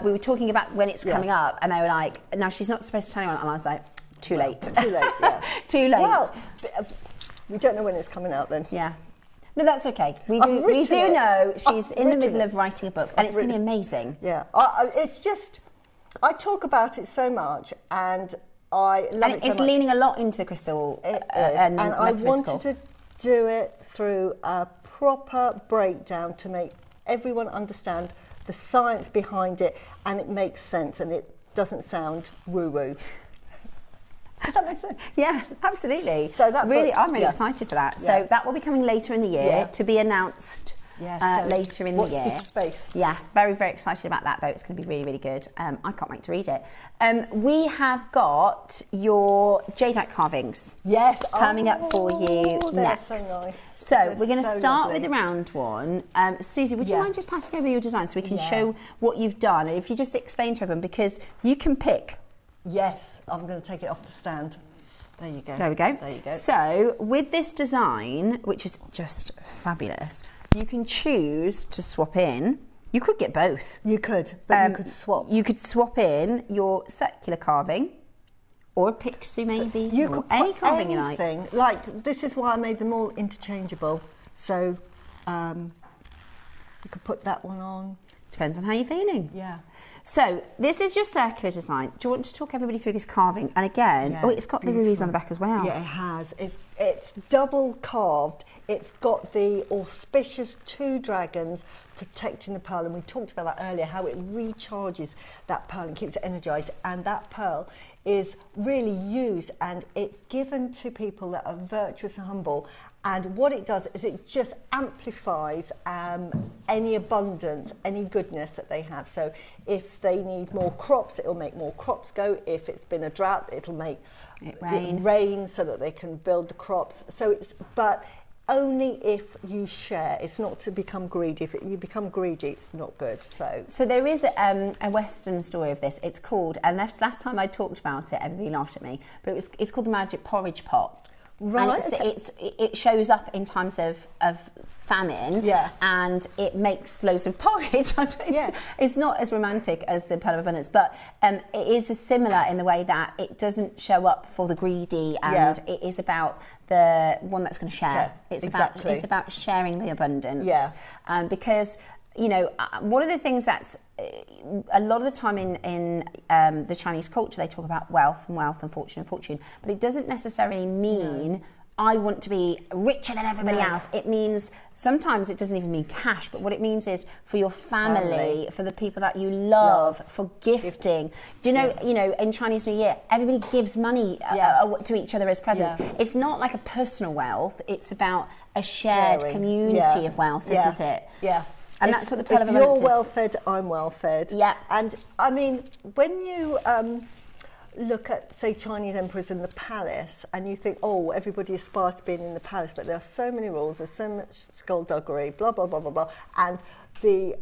we were talking about when it's coming up, and they were like, no, she's not supposed to tell anyone, and I was like, too late. Too late, yeah. Too late. Well, we don't know when it's coming out then. Yeah. No, that's okay. We do know she's in the middle of writing a book, and it's going to be amazing. Yeah. It's just, I talk about it so much, and I love it so it's much. leaning a lot into crystal. It is. And I wanted to do it through a proper breakdown to make everyone understand the science behind it, and it makes sense, and it doesn't sound woo-woo. Does that make sense? Yeah, absolutely. So that really, I'm really excited for that. So that will be coming later in the year to be announced later in the year. Watch this space. Yeah, very, very excited about that though. It's going to be really, really good. I can't wait to read it. We have got your Jadeite carvings. Yes. Coming up for you next. So nice. So we're going to start with the round one. Susie, would you mind just passing over your design so we can show what you've done? If you just explain to everyone, because you can pick. Yes, I'm going to take it off the stand. There you go. There we go. There you go. So with this design, which is just fabulous, you can choose to swap in. You could get both. You could, but you could swap. You could swap in your circular carving, or a pixie maybe. You or could any put carving you like. anything. Like, this is why I made them all interchangeable. So you could put that one on. Depends on how you're feeling. Yeah. So this is your circular design. Do you want to talk everybody through this carving? And again, it's got the rubies on the back as well. Yeah, it has. It's double carved. It's got the auspicious 2 dragons protecting the pearl, and we talked about that earlier, how it recharges that pearl and keeps it energized. And that pearl is really used, and it's given to people that are virtuous and humble. And what it does is it just amplifies any abundance, any goodness that they have. So if they need more crops, it'll make more crops go. If it's been a drought, it'll make it rain so that they can build the crops. So but only if you share. It's not to become greedy. If you become greedy, it's not good. So there is a Western story of this. It's called, and last time I talked about it, everybody laughed at me, but it's called the magic porridge pot. Right. And it shows up in times of famine, and it makes loads of porridge. It's not as romantic as the pearl of abundance, but it is similar in the way that it doesn't show up for the greedy, and it is about the one that's going to share. It's about sharing the abundance. Yeah. Because, you know, one of the things that's a lot of the time in the Chinese culture, they talk about wealth and fortune, but it doesn't necessarily mean I want to be richer than everybody else. It means, sometimes it doesn't even mean cash, but what it means is for your family, for the people that you love, for gifting. Do you know, in Chinese New Year, everybody gives money to each other as presents. It's not like a personal wealth, it's about a shared community of wealth, isn't it? Yeah. And that's what the pearl of abundance is. If you're well fed, fed, I'm well fed. Yeah. And I mean, when you look at, say, Chinese emperors in the palace, and you think, oh, everybody aspires to being in the palace, but there are so many rules, there's so much skullduggery, blah, blah, blah, blah, blah. And the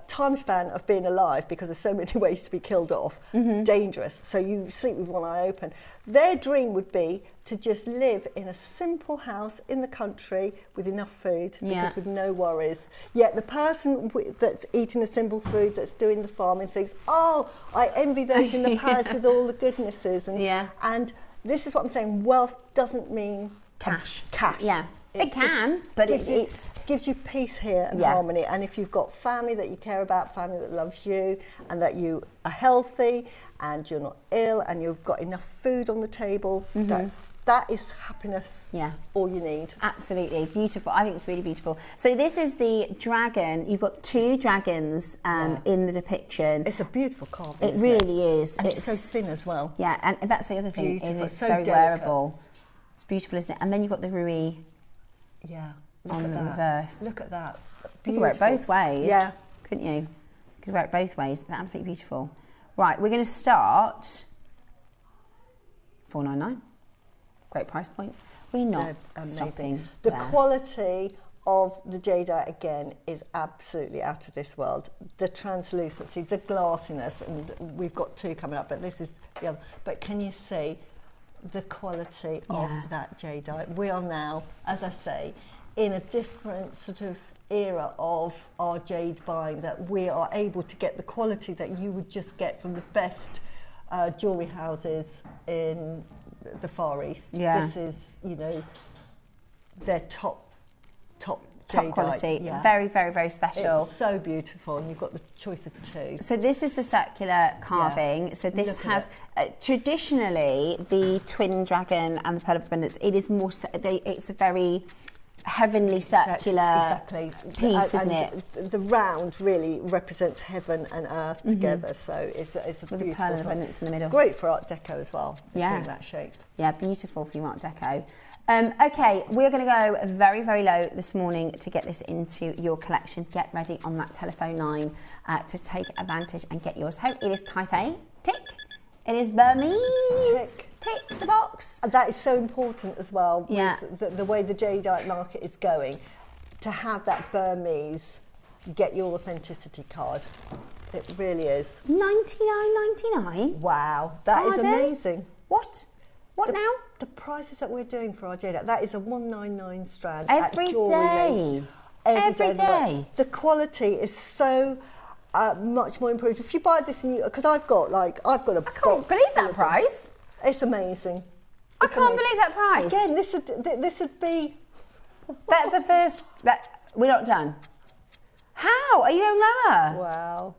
time span of being alive, because there's so many ways to be killed off, dangerous. So you sleep with one eye open. Their dream would be to just live in a simple house in the country with enough food, because with no worries. Yet the person that's eating the simple food, that's doing the farming, thinks, oh, I envy those in the palace with all the goodnesses. And this is what I'm saying, wealth doesn't mean cash. Yeah. It can, but it gives you peace here and harmony. And if you've got family that you care about, family that loves you, and that you are healthy, and you're not ill, and you've got enough food on the table, that is happiness. Yeah. All you need. Absolutely beautiful. I think it's really beautiful. So this is the dragon. You've got two dragons in the depiction. It's a beautiful carving. It really is. And it's so thin as well. Yeah, and that's the other thing. Beautiful. Is it's so very delicate. wearable. It's beautiful, isn't it? And then you've got the ruby. Yeah. On the reverse. Look at that. You could wear it both ways. Yeah. Couldn't you? You could wear it both ways. It's absolutely beautiful. Right, we're going to start $4.99. Great price point. We're not stopping The there. quality of the Jadeite again is absolutely out of this world. The translucency, the glassiness, and we've got two coming up, but this is the other. But can you see the quality of that Jadeite? We are now, as I say, in a different sort of era of our jade buying, that we are able to get the quality that you would just get from the best jewellery houses in the Far East. Yeah. This is, you know, their top Top quality. Yeah. Very, very, very special. It's so beautiful, and you've got the choice of two. So this is the circular carving. Yeah. So this Look has traditionally the twin dragon and the pearl of abundance. It is more. It's a very heavenly circular piece, isn't it? The round really represents heaven and earth together. So it's a With beautiful. the pearl of abundance in the middle. Great for Art Deco as well. Yeah. In that shape. Yeah, beautiful for Art Deco. Okay, we're going to go very, very low this morning to get this into your collection. Get ready on that telephone line to take advantage and get yours home. It is type A, tick. It is Burmese, tick the box. And that is so important as well. Yeah. With the way the Jadeite market is going, to have that Burmese, get your authenticity card. It really is. $99.99. Wow, that is amazing. What? What now? The prices that we're doing for our Jade, that is a 199 strand. Every day. Every day. The quality is so much more improved. If you buy this, because I've got a I box. can't believe that price. It's amazing. I can't believe that price. Again, this would be. That's the first. We're not done. How are you going lower? Wow.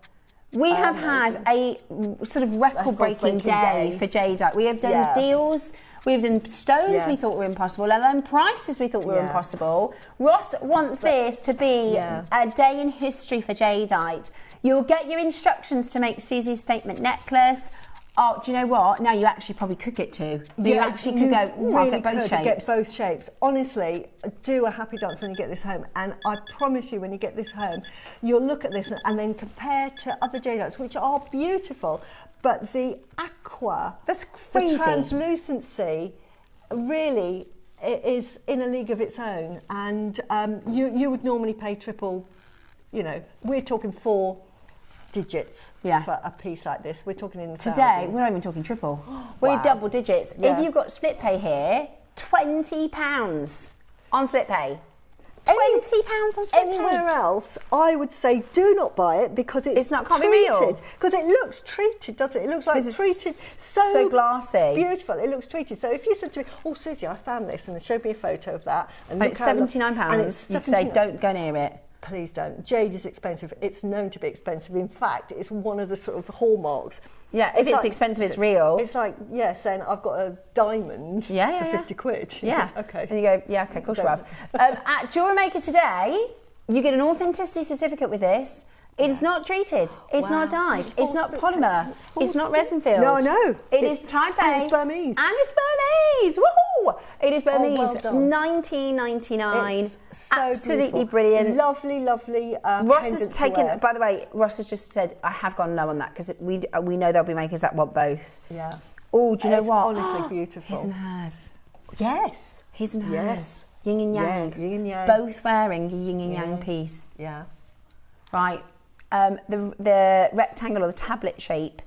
We have had a sort of record-breaking day for Jadeite. We have done deals, we've done stones we thought were impossible, and then prices we thought were impossible. Ross wants this to be a day in history for Jadeite. You'll get your instructions to make Susie's statement necklace. Oh, do you know what? Now you actually probably could get two. You actually could go, I'll get both shapes. Get both shapes. Honestly, do a happy dance when you get this home. And I promise you, when you get this home, you'll look at this and then compare to other Jadeites, which are beautiful. But the aqua, that's crazy. The translucency, really is in a league of its own. And you would normally pay triple, you know, we're talking 4 digits for a piece like this. We're talking in the Today, thousands. we're not even talking triple. We're double digits. Yeah. If you've got split pay here, £20 on split pay. £20 on split pay. Anywhere else, I would say do not buy it because it's not can't be real. Because it looks treated, doesn't it? It looks like treated. So glassy. Beautiful. It looks treated. So if you said to me, oh, Susie, I found this, and showed me a photo of that. And it's £79, you'd say don't go near it. Please don't. Jade is expensive. It's known to be expensive. In fact, it's one of the sort of hallmarks. Yeah, if it's expensive, it's real. It's like, saying I've got a diamond for 50 quid. Yeah. Okay. And you go, yeah, okay, of course you have. At JewelleryMaker today, you get an authenticity certificate with this. It is not treated. It's not dyed. It's not polymer. It's not resin filled. No, I know. It is type A. And it's Burmese. And it's Burmese. Woohoo! It is Burmese. Well done. $19.99. It's so absolutely beautiful. Brilliant. Lovely. Ross has taken. By the way, Ross has just said I have gone low on that because we know there'll be makers that want both. Yeah. Oh, do you know what? Honestly, beautiful. His and hers. Yes. His and hers. Yes. Yin and yang. Yeah, yin and yang. Both wearing a yin and yang piece. Yeah. Right. The rectangle or the tablet shape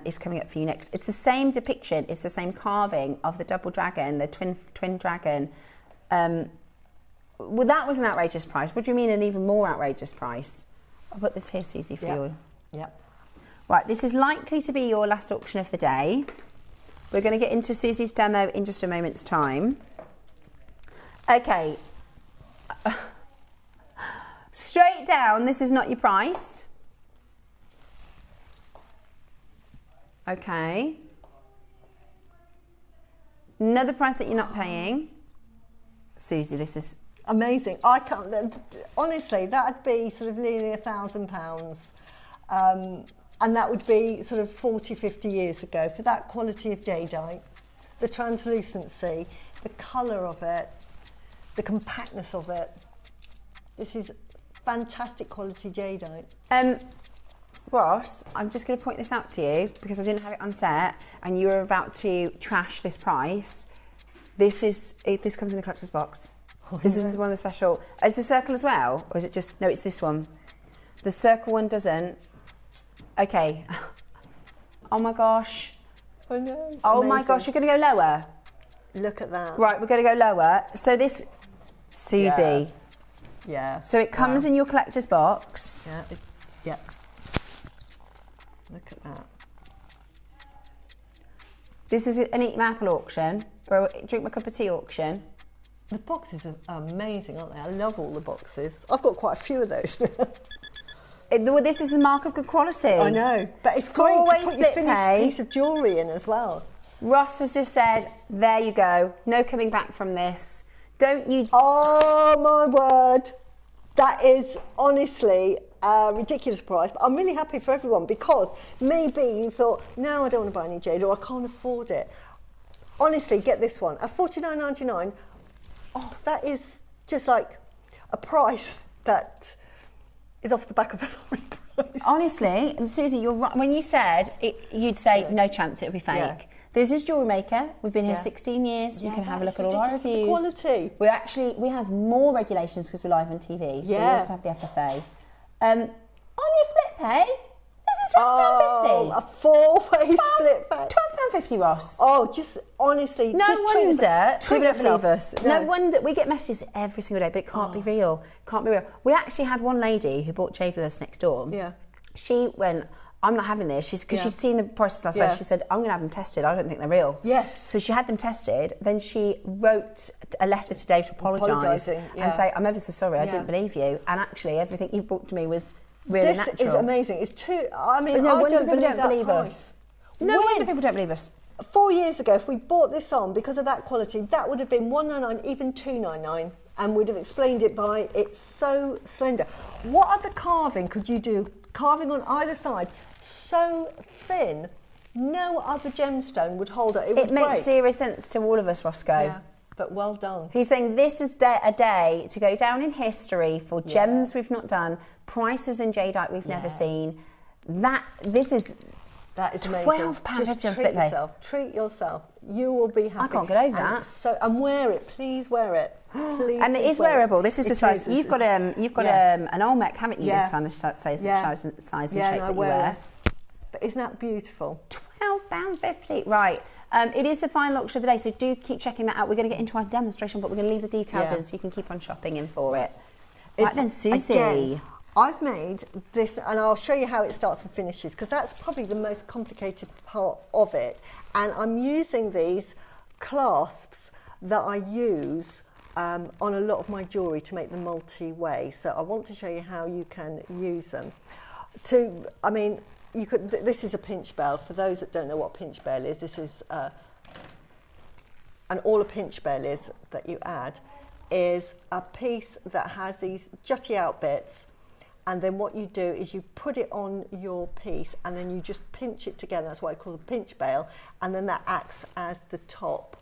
is coming up for you next. It's the same depiction. It's the same carving of the double dragon, the twin dragon. Well, that was an outrageous price. What do you mean an even more outrageous price? I'll put this here, Susie, for you. Yeah. Right, this is likely to be your last auction of the day. We're going to get into Susie's demo in just a moment's time. Okay. Straight down, this is not your price. Okay. Another price that you're not paying. Susie, this is amazing. I can't, honestly, that'd be sort of nearly £1,000. And that would be sort of 40, 50 years ago for that quality of jadeite, the translucency, the colour of it, the compactness of it. This is fantastic quality jadeite. Ross, I'm just going to point this out to you because I didn't have it on set and you were about to trash this price. This comes in the collector's box. This is one of the special. Is the circle as well? Or is it just, no, it's this one. The circle one doesn't. Okay. Oh my gosh. I know, oh my gosh, you're going to go lower? Look at that. Right, we're going to go lower. So this, Susie. Yeah. So it comes in your collector's box. Yeah. Yeah. Look at that. This is an Eat My Apple auction, or a Drink My Cup of Tea auction. The boxes are amazing, aren't they? I love all the boxes. I've got quite a few of those. Well, this is the mark of good quality. I know, but it's great to put your finished piece of jewellery in as well. Ross has just said, there you go, no coming back from this. Don't you... Oh my word. That is honestly a ridiculous price, but I'm really happy for everyone because maybe you thought, no, I don't want to buy any jade or I can't afford it. Honestly, get this one. At $49.99, oh, that is just like a price that is off the back of a lorry price. Honestly, and Susie, you're right. When you said it, you'd say no chance it would be fake. Yeah. This is JewelleryMaker. We've been here 16 years. You can have a look at all our reviews. Quality. We have more regulations because we're live on TV. So we also have the FSA. On your split pay, this is £12.50. A four-way split pay. £12.50, Ross. Oh, just honestly, no just wonder people don't believe us. No. No wonder we get messages every single day, but it can't be real. Can't be real. We actually had one lady who bought Jade with us next door. Yeah. She went, I'm not having this. Because she's seen the prices elsewhere. She said, I'm going to have them tested. I don't think they're real. Yes. So she had them tested. Then she wrote a letter to Dave to apologise and say, I'm ever so sorry. I didn't believe you. And actually, everything you've brought to me was really natural. This is amazing. It's too. I mean, no I wonder don't people don't believe price. us. No wonder people don't believe us. 4 years ago, if we bought this on because of that quality, that would have been $199, even $299, and we'd have explained it by it's so slender. What other carving could you do? Carving on either side, so thin, no other gemstone would hold it. It makes zero sense to all of us, Roscoe. Yeah, but well done. He's saying this is a day to go down in history for gems we've not done, prices in jadeite we've never seen. That is amazing. £12.50 Just on treat split pay. yourself. Treat yourself. You will be happy. I can't get over that. And wear it. Please wear it. Please. And it is wearable. This is the size. You've got an Olmec, haven't you? Yeah. This time, the size and shape that you wear wear. it. But isn't that beautiful? £12.50. Right. It is the final auction of the day, so do keep checking that out. We're going to get into our demonstration, but we're going to leave the details in so you can keep on shopping in for it. Right then, Susie. Again, I've made this, and I'll show you how it starts and finishes, because that's probably the most complicated part of it. And I'm using these clasps that I use on a lot of my jewellery to make them multi-way. So I want to show you how you can use them. You could. This is a pinch bell. For those that don't know what pinch bell is, this is, and all a pinch bell is that you add is a piece that has these jutty out bits, and then what you do is you put it on your piece and then you just pinch it together. That's what I call a pinch bell, and then that acts as the top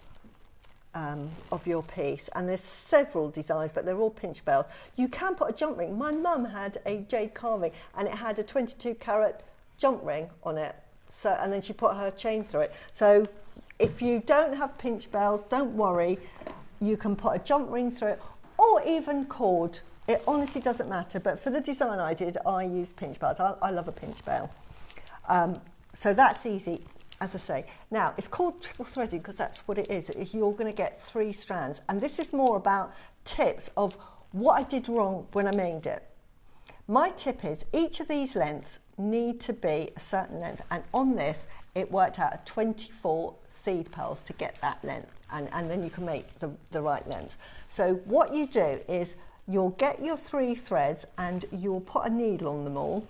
of your piece. And there's several designs, but they're all pinch bells. You can put a jump ring. My mum had a jade carving and it had a 22 carat jump ring on it, so, and then she put her chain through it. So if you don't have pinch bells, don't worry, you can put a jump ring through it, or even cord. It honestly doesn't matter, but for the design I did, I used pinch bells. I love a pinch bell. So that's easy, as I say. Now, it's called triple threading because that's what it is. You're going to get 3 strands, and this is more about tips of what I did wrong when I made it. My tip is each of these lengths need to be a certain length, and on this it worked out at 24 seed pearls to get that length, and then you can make the right length. So what you do is you'll get your 3 threads and you'll put a needle on them all.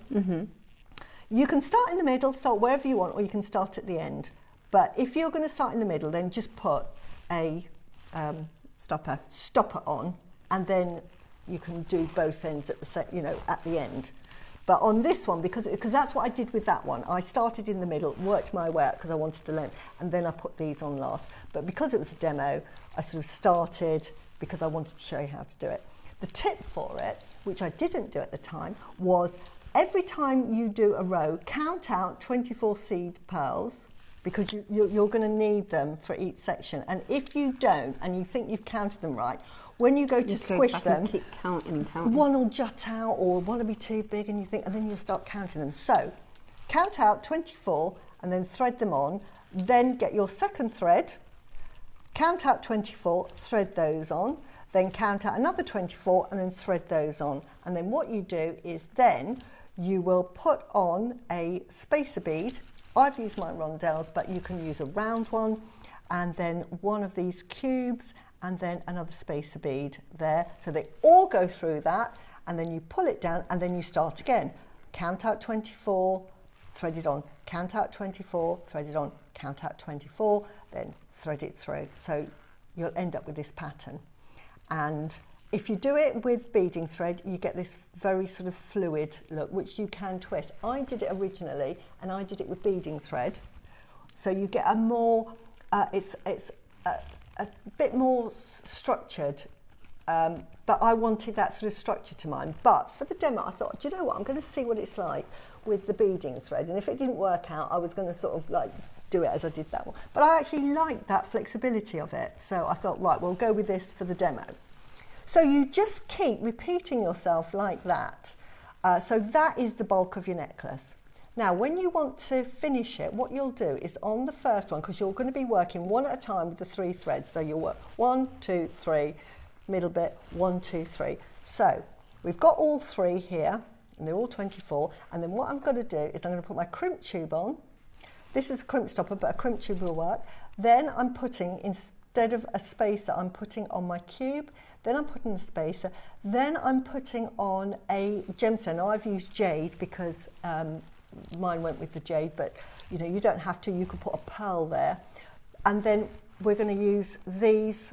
You can start in the middle, start wherever you want, or you can start at the end. But if you're going to start in the middle, then just put a Stopper. stopper on, and then you can do both ends at the at the end. But on this one, because that's what I did with that one, I started in the middle, worked my way out because I wanted the length, and then I put these on last. But because it was a demo, I sort of started because I wanted to show you how to do it. The tip for it, which I didn't do at the time, was every time you do a row, count out 24 seed pearls, because you're going to need them for each section. And if you don't, and you think you've counted them right, when you go to squish them, keep counting. one will jut out or one will be too big, and then you'll start counting them. So count out 24 and then thread them on, then get your second thread, count out 24, thread those on, then count out another 24 and then thread those on. And then what you do is then you will put on a spacer bead. I've used my rondelles, but you can use a round one, and then one of these cubes, and then another spacer bead there. So they all go through that, and then you pull it down, and then you start again. Count out 24, thread it on, count out 24, thread it on, count out 24, then thread it through. So you'll end up with this pattern. And if you do it with beading thread, you get this very sort of fluid look, which you can twist. I did it originally, and I did it with beading thread. So you get a more, it's a bit more structured, but I wanted that sort of structure to mine. But for the demo, I thought, do you know what, I'm going to see what it's like with the beading thread, and if it didn't work out, I was going to sort of like do it as I did that one. But I actually liked that flexibility of it, so I thought, right, we'll go with this for the demo. So you just keep repeating yourself like that. So that is the bulk of your necklace. Now, when you want to finish it, what you'll do is on the first one, because you're going to be working one at a time with the 3 threads. So you'll work 1, 2, 3, middle bit, 1, 2, 3. So we've got all 3 here, and they're all 24. And then what I'm going to do is I'm going to put my crimp tube on. This is a crimp stopper, but a crimp tube will work. Then I'm putting, instead of a spacer, I'm putting on my cube. Then I'm putting a spacer. Then I'm putting on a gemstone. Now I've used Jade because mine went with the Jade, but you don't have to. You could put a pearl there. And then we're going to use these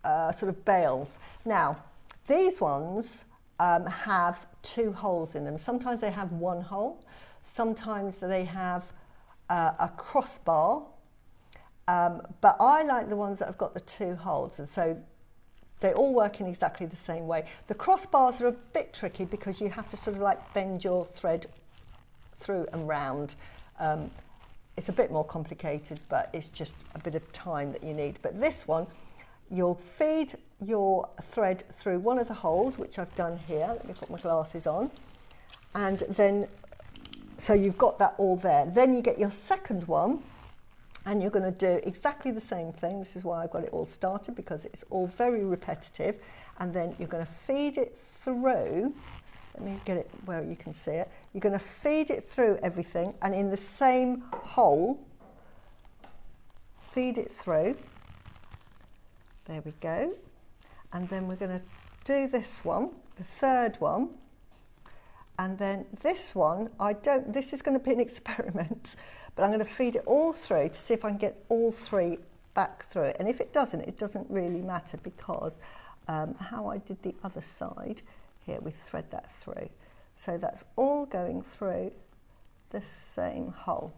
sort of bails. Now, these ones have 2 holes in them. Sometimes they have 1 hole. Sometimes they have a crossbar. But I like the ones that have got the 2 holes. And so they all work in exactly the same way. The crossbars are a bit tricky because you have to sort of like bend your thread through and round. It's a bit more complicated, but it's just a bit of time that you need. But this one, you'll feed your thread through one of the holes, which I've done here. Let me put my glasses on. And then, so you've got that all there. Then you get your second one, and you're going to do exactly the same thing. This is why I've got it all started, because it's all very repetitive. And then you're going to feed it through. Let me get it where you can see it. You're going to feed it through everything, and in the same hole, feed it through. There we go. And then we're going to do this one, the third one. And then this one, this is going to be an experiment, but I'm going to feed it all through to see if I can get all 3 back through it. And if it doesn't really matter, because how I did the other side, here we thread that through. So that's all going through the same hole.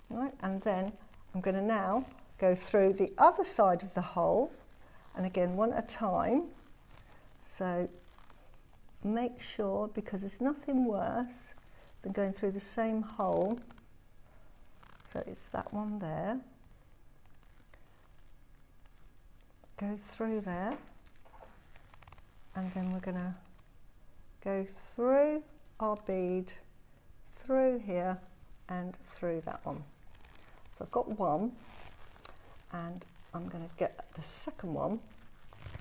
Right, and then I'm going to now go through the other side of the hole, and again, one at a time. So make sure, because there's nothing worse than going through the same hole. So it's that one there. Go through there. And then we're going to go through our bead, through here, and through that one. So I've got one, and I'm going to get the second one.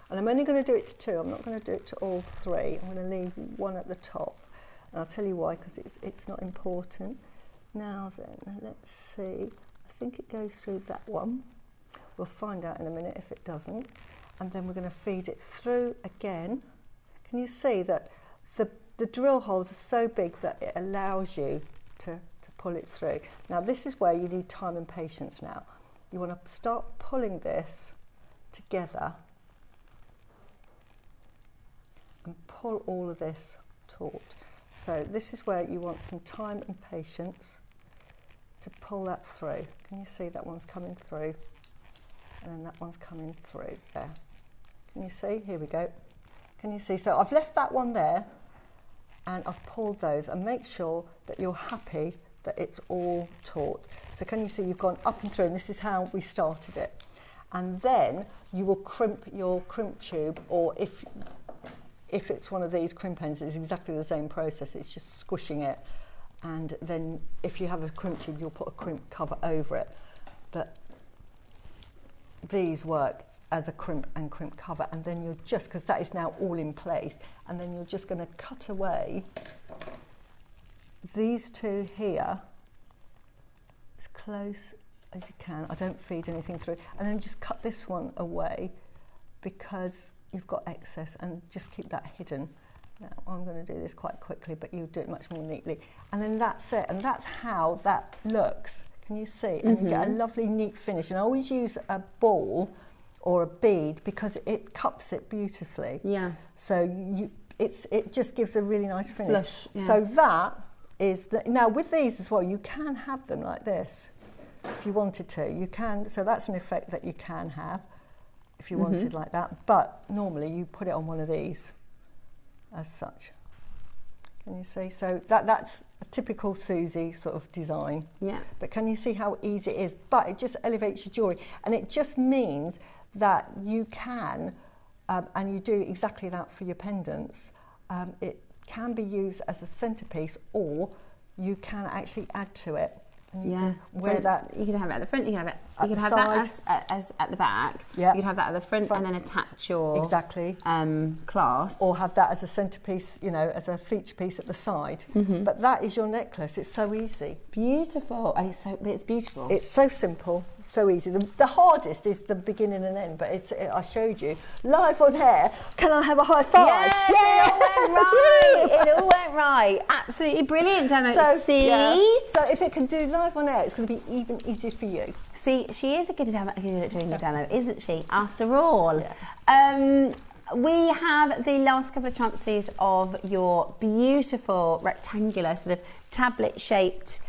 And I'm only going to do it to 2. I'm not going to do it to all 3. I'm going to leave one at the top. And I'll tell you why, because it's not important. Now then, let's see. I think it goes through that one. We'll find out in a minute if it doesn't. And then we're going to feed it through again. Can you see that the drill holes are so big that it allows you to pull it through? Now this is where you need time and patience now. you want to start pulling this together and pull all of this taut. So this is where you want some time and patience to pull that through. Can you see that one's coming through? And then that one's coming through there. Can you see? Here we go. Can you see? So I've left that one there and I've pulled those, and make sure that you're happy that it's all taut. So can you see you've gone up and through, and this is how we started it. And then you will crimp your crimp tube, or if it's one of these crimp ends, it's exactly the same process, it's just squishing it. And then if you have a crimp tube, you'll put a crimp cover over it. But these work as a crimp and crimp cover, and then you're just, because that is now all in place, and then you're just going to cut away these two here as close as you can. I don't feed anything through, and then just cut this one away because you've got excess, and just keep that hidden. Now I'm going to do this quite quickly, but you do it much more neatly, and then that's it, and that's how that looks. Can you see? And you get a lovely neat finish, and I always use a ball or a bead because it cups it beautifully. Yeah. So it just gives a really nice finish. Flush, yeah. So that is now with these as well, you can have them like this if you wanted to. You can. So that's an effect that you can have if you wanted like that. But normally you put it on one of these as such. Can you see? So that's a typical Susie sort of design. Yeah. But can you see how easy it is? But it just elevates your jewellery, and it just means that you can, and you do exactly that for your pendants. It can be used as a centerpiece, or you can actually add to it. And you can wear that. You can have it at the front. You can have it. You can have that as at the back. Yeah. You can have that at the front and then attach your clasp, or have that as a centerpiece. You know, as a feature piece at the side. But that is your necklace. It's so easy. Beautiful. And it's beautiful. It's so simple. So easy. The hardest is the beginning and end, but I showed you live on air. Can I have a high five? Yes, it all went right. It all went right. Absolutely brilliant, Dano. So, see? Yeah. So if it can do live on air, it's going to be even easier for you. See, she is a good at doing the demo, isn't she? After all. Yeah. We have the last couple of chances of your beautiful rectangular sort of tablet-shaped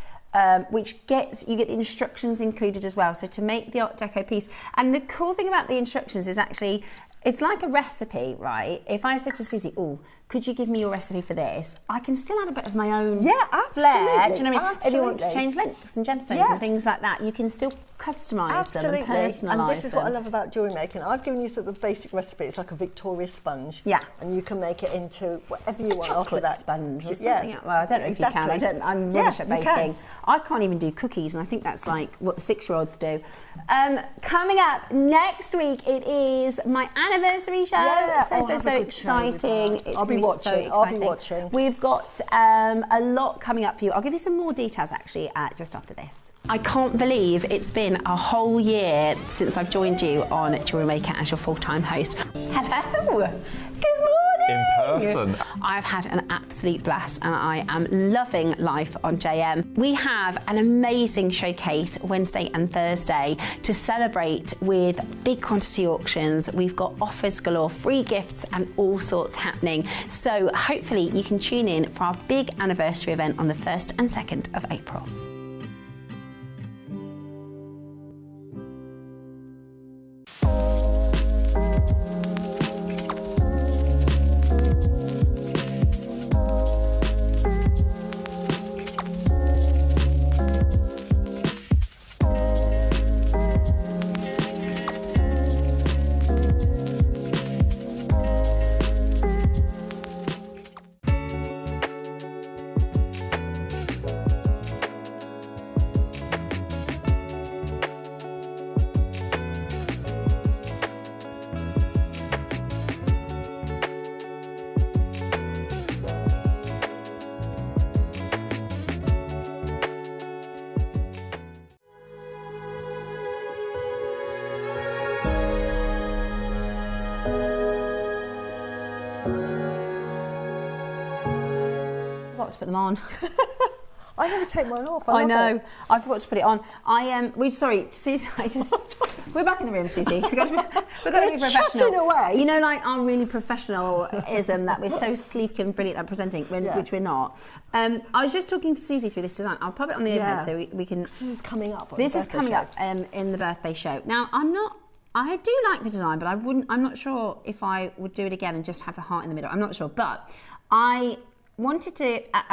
which you get the instructions included as well. So to make the Art Deco piece, and the cool thing about the instructions is actually, it's like a recipe, right? If I said to Susie, oh, could you give me your recipe for this? I can still add a bit of my own flair. Do you know what I mean? If you want to change lengths and gemstones and things like that, you can still customise them and personalise them. And this is what I love about jewellery making. I've given you sort of the basic recipe. It's like a Victoria sponge. Yeah. And you can make it into whatever you want after that. Sponge or something. Yeah. Well, I don't know if you can. I'm rubbish at baking. I can't even do cookies, and I think that's like what the 6-year-olds do. Coming up next week, it is my anniversary show. Yeah. So exciting. I'll be watching. We've got a lot coming up for you. I'll give you some more details actually just after this. I can't believe it's been a whole year since I've joined you on JewelleryMaker as your full-time host. Hello. Good morning. In person. I've had an absolute blast, and I am loving life on JM. We have an amazing showcase Wednesday and Thursday to celebrate with big quantity auctions. We've got offers galore, free gifts and all sorts happening. So hopefully you can tune in for our big anniversary event on the 1st and 2nd of April. To put them on. I never take mine off. I know. It. I forgot to put it on. Sorry, Susie. We're back in the room, Susie. We've got to be professional. Chatting away. You know, like our really professionalism that we're so sleek and brilliant at presenting, which we're not. I was just talking to Susie through this design. I'll pop it on the overhead so we can. This is coming up. This is coming up in the birthday show. Now, I do like the design, but I'm not sure if I would do it again and just have the heart in the middle. I'm not sure, but I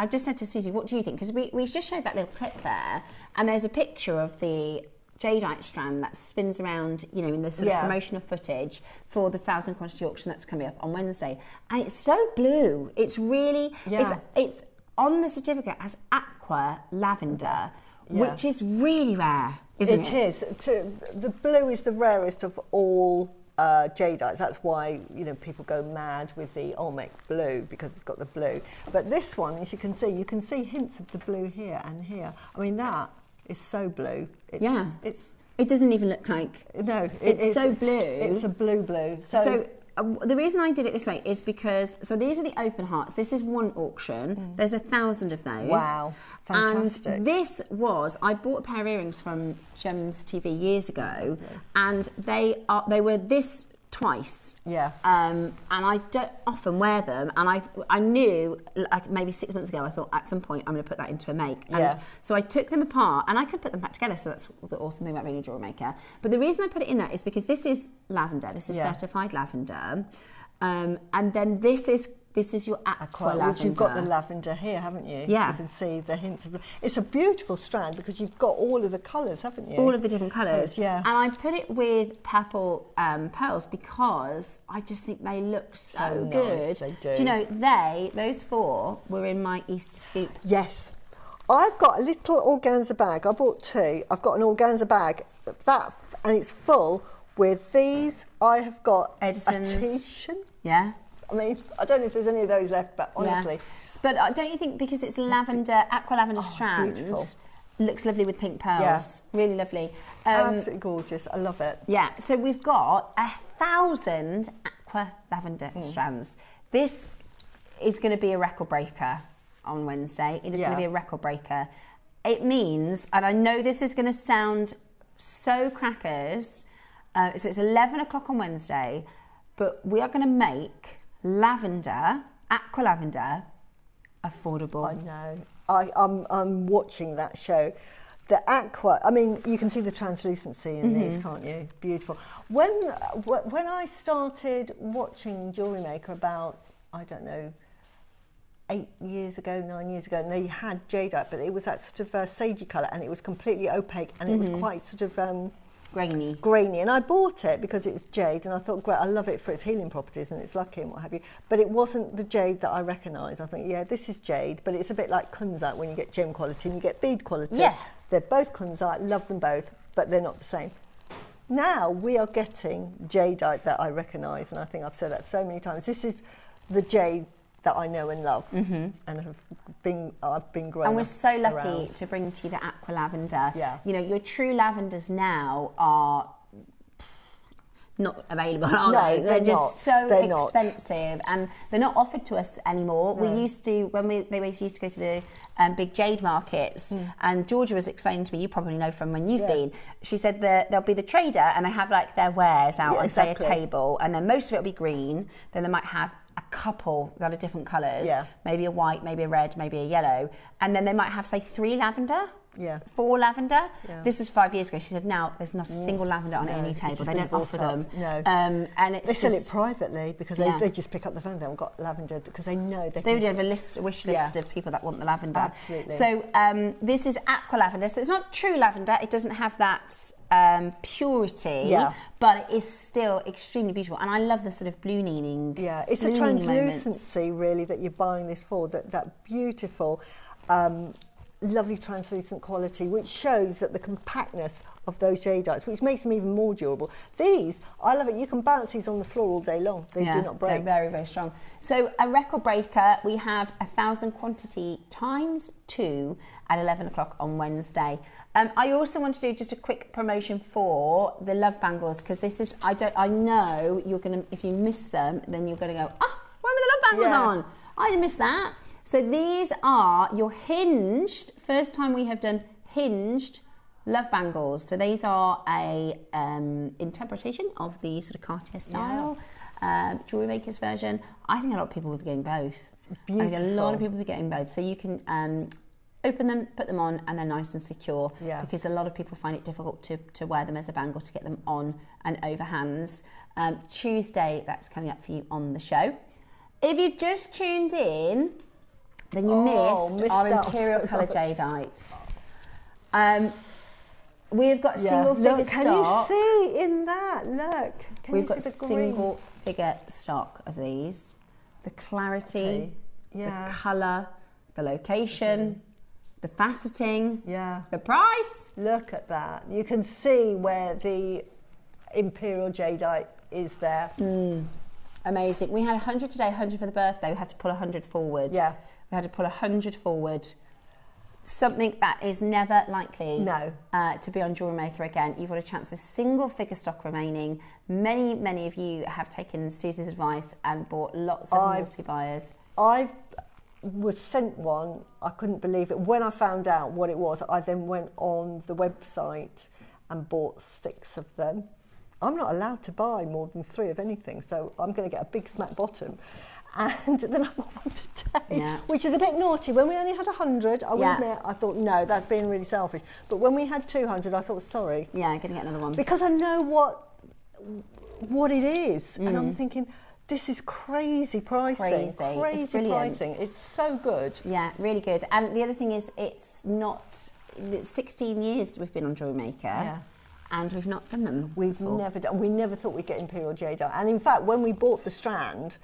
just said to Susie, what do you think? Because we just showed that little clip there, and there's a picture of the Jadeite strand that spins around, you know, in the sort of promotional footage for the 1,000 quantity auction that's coming up on Wednesday. And it's so blue. It's really, it's on the certificate as aqua lavender, which is really rare, isn't it? It is. The blue is the rarest of all Jadeites. That's why, you know, people go mad with the Olmec blue, because it's got the blue. But this one, as you can see hints of the blue here and here. I mean, that is so blue. It doesn't even look like. No, it's so blue. It's a blue. So the reason I did it this way is because, so these are the open hearts. This is one auction. There's 1,000 of those. Wow, fantastic. And this was, I bought a pair of earrings from Gems TV years ago, and they were this twice. Yeah. And I don't often wear them, and I knew, like maybe 6 months ago, I thought at some point I'm going to put that into a make. And so I took them apart, and I could put them back together, so that's the awesome thing about being a jewellery maker. But the reason I put it in there is because this is lavender, this is certified lavender, and then this is your aqua lavender. Which you've got the lavender here, haven't you? Yeah. You can see the hints of. It's a beautiful strand because you've got all of the colours, haven't you? All of the different colours. Yeah. And I put it with purple pearls because I just think they look so good. Nice, they do. Do you know, those four were in my Easter scoop. Yes. I've got a little organza bag. I bought two. I've got an organza bag, and it's full with these. I have got Edison's. A Titian. Yeah. I mean, I don't know if there's any of those left, but honestly. Yeah. But don't you think because it's lavender, aqua lavender strand, beautiful. Looks lovely with pink pearls. Yeah. Really lovely. Absolutely gorgeous. I love it. Yeah, so we've got 1,000 aqua lavender strands. This is going to be a record breaker on Wednesday. It is going to be a record breaker. It means, and I know this is going to sound so crackers, so it's 11 o'clock on Wednesday, but we are going to make lavender, aqua lavender, affordable. I know. I'm watching that show. The aqua, I mean, you can see the translucency in these, can't you? Beautiful. When I started watching JewelleryMaker about, I don't know, 9 years ago, and they had Jadeite, but it was that sort of sagey colour, and it was completely opaque, and it was quite sort of grainy, and I bought it because it's jade, and I thought, great, I love it for its healing properties and its lucky and what have you, but it wasn't the jade that I recognise. I think, yeah, this is jade, but it's a bit like kunzite when you get gem quality and you get bead quality. Yeah. They're both kunzite, love them both, but they're not the same. Now we are getting jadeite that I recognise, and I think I've said that so many times. This is the jade that I know and love, and I've been growing. And we're so lucky around. to bring to you the aqua lavender. Yeah. You know, your true lavenders now are not available, are they? They're just so expensive, and they're not offered to us anymore. We used to, they used to go to the big jade markets, and Georgia was explaining to me, you probably know from when you've been, she said that there'll be the trader, and they have like their wares out on, say, a table, and then most of it will be green, then they might have a couple that are different colours, maybe a white, maybe a red, maybe a yellow, and then they might have, say, 3 lavender, 4 lavender. This was 5 years ago. She said now there's not a single lavender on any table. They don't offer them. No. And it's they sell it privately because they just pick up the phone. They haven't got lavender because they know they would have a wish list of people that want the lavender. Absolutely. So this is aqua lavender. So it's not true lavender. It doesn't have that purity, but it is still extremely beautiful. And I love the sort of blue meaning. Yeah, it's the translucency really that you're buying this for. That beautiful. Lovely translucent quality, which shows that the compactness of those jadeites, which makes them even more durable. These, I love it. You can balance these on the floor all day long. They do not break. They're very, very strong. So a record breaker, we have 1,000 quantity times 2 at 11 o'clock on Wednesday. I also want to do just a quick promotion for the love bangles, because this is, I know you're gonna, if you miss them, then you're gonna go, why were the love bangles on? I didn't miss that. So these are your hinged first time we have done hinged love bangles. So these are a interpretation of the sort of Cartier style jewellery makers version. I think a lot of people will be getting both. Beautiful. I think a lot of people will be getting both. So you can open them, put them on, and they're nice and secure. Yeah. Because a lot of people find it difficult to wear them as a bangle, to get them on and over hands. Tuesday, that's coming up for you on the show. If you just tuned in, then you missed our Imperial colour Jadeite. We've got single figure stock. Can you see in that? Look. We've got single figure stock of these. The clarity, the colour, the location, the faceting, the price. Look at that. You can see where the Imperial Jadeite is there. Amazing. We had 100 today, 100 for the birthday. We had to pull 100 forward. Yeah. We had to pull 100 forward. Something that is never likely to be on JewelleryMaker again. You've got a chance with single figure stock remaining. Many of you have taken Susie's advice and bought lots of multi-buyers. I was sent one. I couldn't believe it. When I found out what it was, I then went on the website and bought 6 of them. I'm not allowed to buy more than 3 of anything, so I'm going to get a big smack bottom. And then I bought one today, which is a bit naughty. When we only had 100, I will admit, I thought, no, that's being really selfish. But when we had 200, I thought, sorry. Yeah, I'm going to get another one. Because I know what it is. And I'm thinking, this is crazy pricing. Crazy pricing. It's so good. Yeah, really good. And the other thing is, it's 16 years we've been on JewelleryMaker. Yeah. And we've not done them. We've never done. We never thought we'd get Imperial Jadeite. And in fact, when we bought the strand,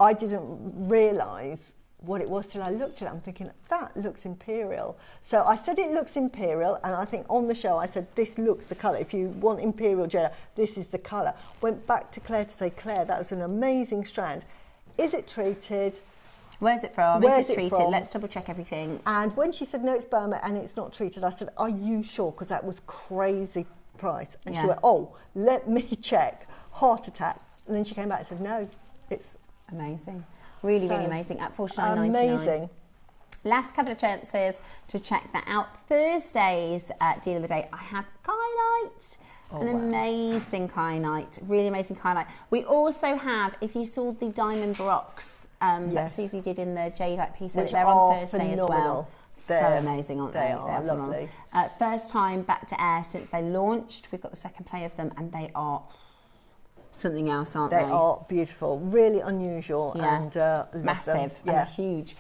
I didn't realise what it was till I looked at it. I'm thinking, that looks Imperial. So I said it looks Imperial, and I think on the show I said, this looks the colour. If you want Imperial Jadeite, this is the colour. Went back to Claire to say, Claire, that was an amazing strand. Is it treated? Where's it from? Is it treated? Let's double check everything. And when she said, no, it's Burma and it's not treated, I said, are you sure? Because that was crazy price. And she went, oh, let me check. Heart attack. And then she came back and said, no, it's amazing. Really amazing. At $49.99. Amazing. Last couple of chances to check that out. Thursday's deal of the day, I have Kyanite. Amazing Kyanite. Really amazing Kyanite. We also have, if you saw the diamond rocks that Susie did in the Jadeite pieces, they're on Thursday as well. So amazing, aren't they? They are lovely. First time back to air since they launched. We've got the second play of them, and they are something else, aren't they? They are beautiful, really unusual, and massive and huge.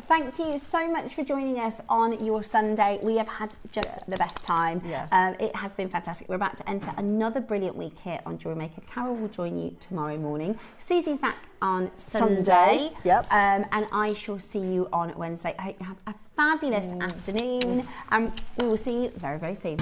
Thank you so much for joining us on your Sunday. We have had just the best time. It has been fantastic. We're about to enter another brilliant week here on JewelleryMaker. Carol will join you tomorrow morning. Susie's back on Sunday. And I shall see you on Wednesday. I hope you have a fabulous afternoon, and we will see you very, very soon.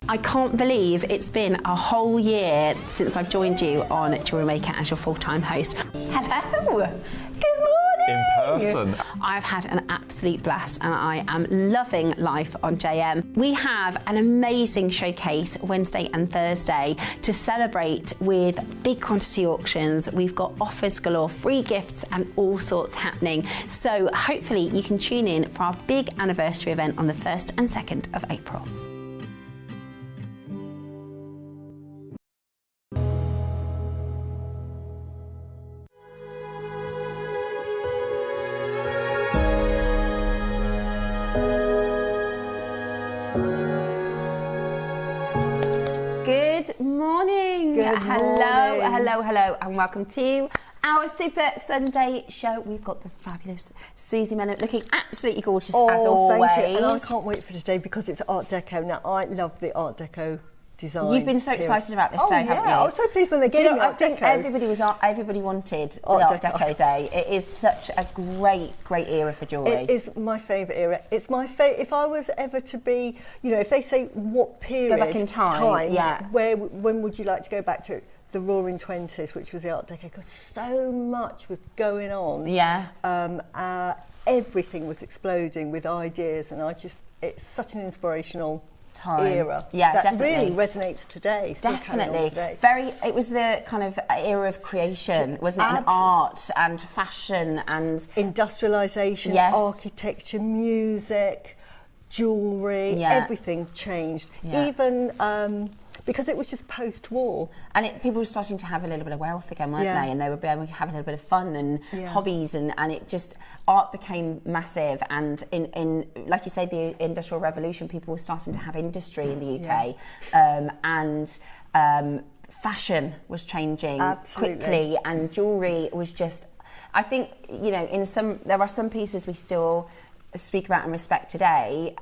I can't believe it's been a whole year since I've joined you on JewelleryMaker as your full-time host. Hello! Good morning! In person. I've had an absolute blast and I am loving life on JM. We have an amazing showcase Wednesday and Thursday to celebrate with big quantity auctions. We've got offers galore, free gifts and all sorts happening. So hopefully you can tune in for our big anniversary event on the 1st and 2nd of April. Good morning. Hello, and welcome to our Super Sunday show. We've got the fabulous Susie Mellon looking absolutely gorgeous as always. Thank you. And I can't wait for today because it's Art Deco. Now, I love the Art Deco design. You've been so excited about this day, haven't you? I was so pleased when they gave me Art Deco. Everybody wanted the Art Deco day. It is such a great era for jewellery. It is my favourite era. It's my favourite. If I was ever to be, you know, if they say what period, go back in time, yeah. When would you like to go back to? The Roaring 20s, which was the Art Deco, because so much was going on. Yeah. Everything was exploding with ideas, and it's such an inspirational era. Yeah, that definitely. really resonates today. Definitely. Today. It was the kind of era of creation, wasn't it? And art and fashion and industrialisation, architecture, music, jewellery, everything changed. Yeah. Even because it was just post-war. And people were starting to have a little bit of wealth again, weren't they? And they were able to have a little bit of fun and hobbies, and it just, art became massive. And in like you say, the Industrial Revolution, people were starting to have industry in the UK. And fashion was changing quickly, and jewellery was just, I think, you know, there are some pieces we still speak about and respect today,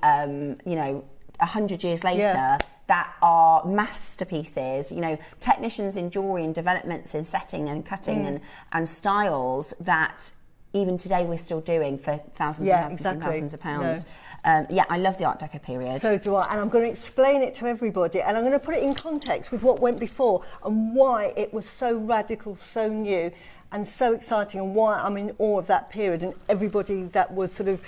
you know, 100 years later, that are masterpieces, you know, technicians in jewellery and developments in setting and cutting and styles that even today we're still doing for thousands and thousands of pounds. I love the Art Deco period. So do I, and I'm going to explain it to everybody, and I'm going to put it in context with what went before and why it was so radical, so new and so exciting, and why I'm in awe of that period and everybody that was sort of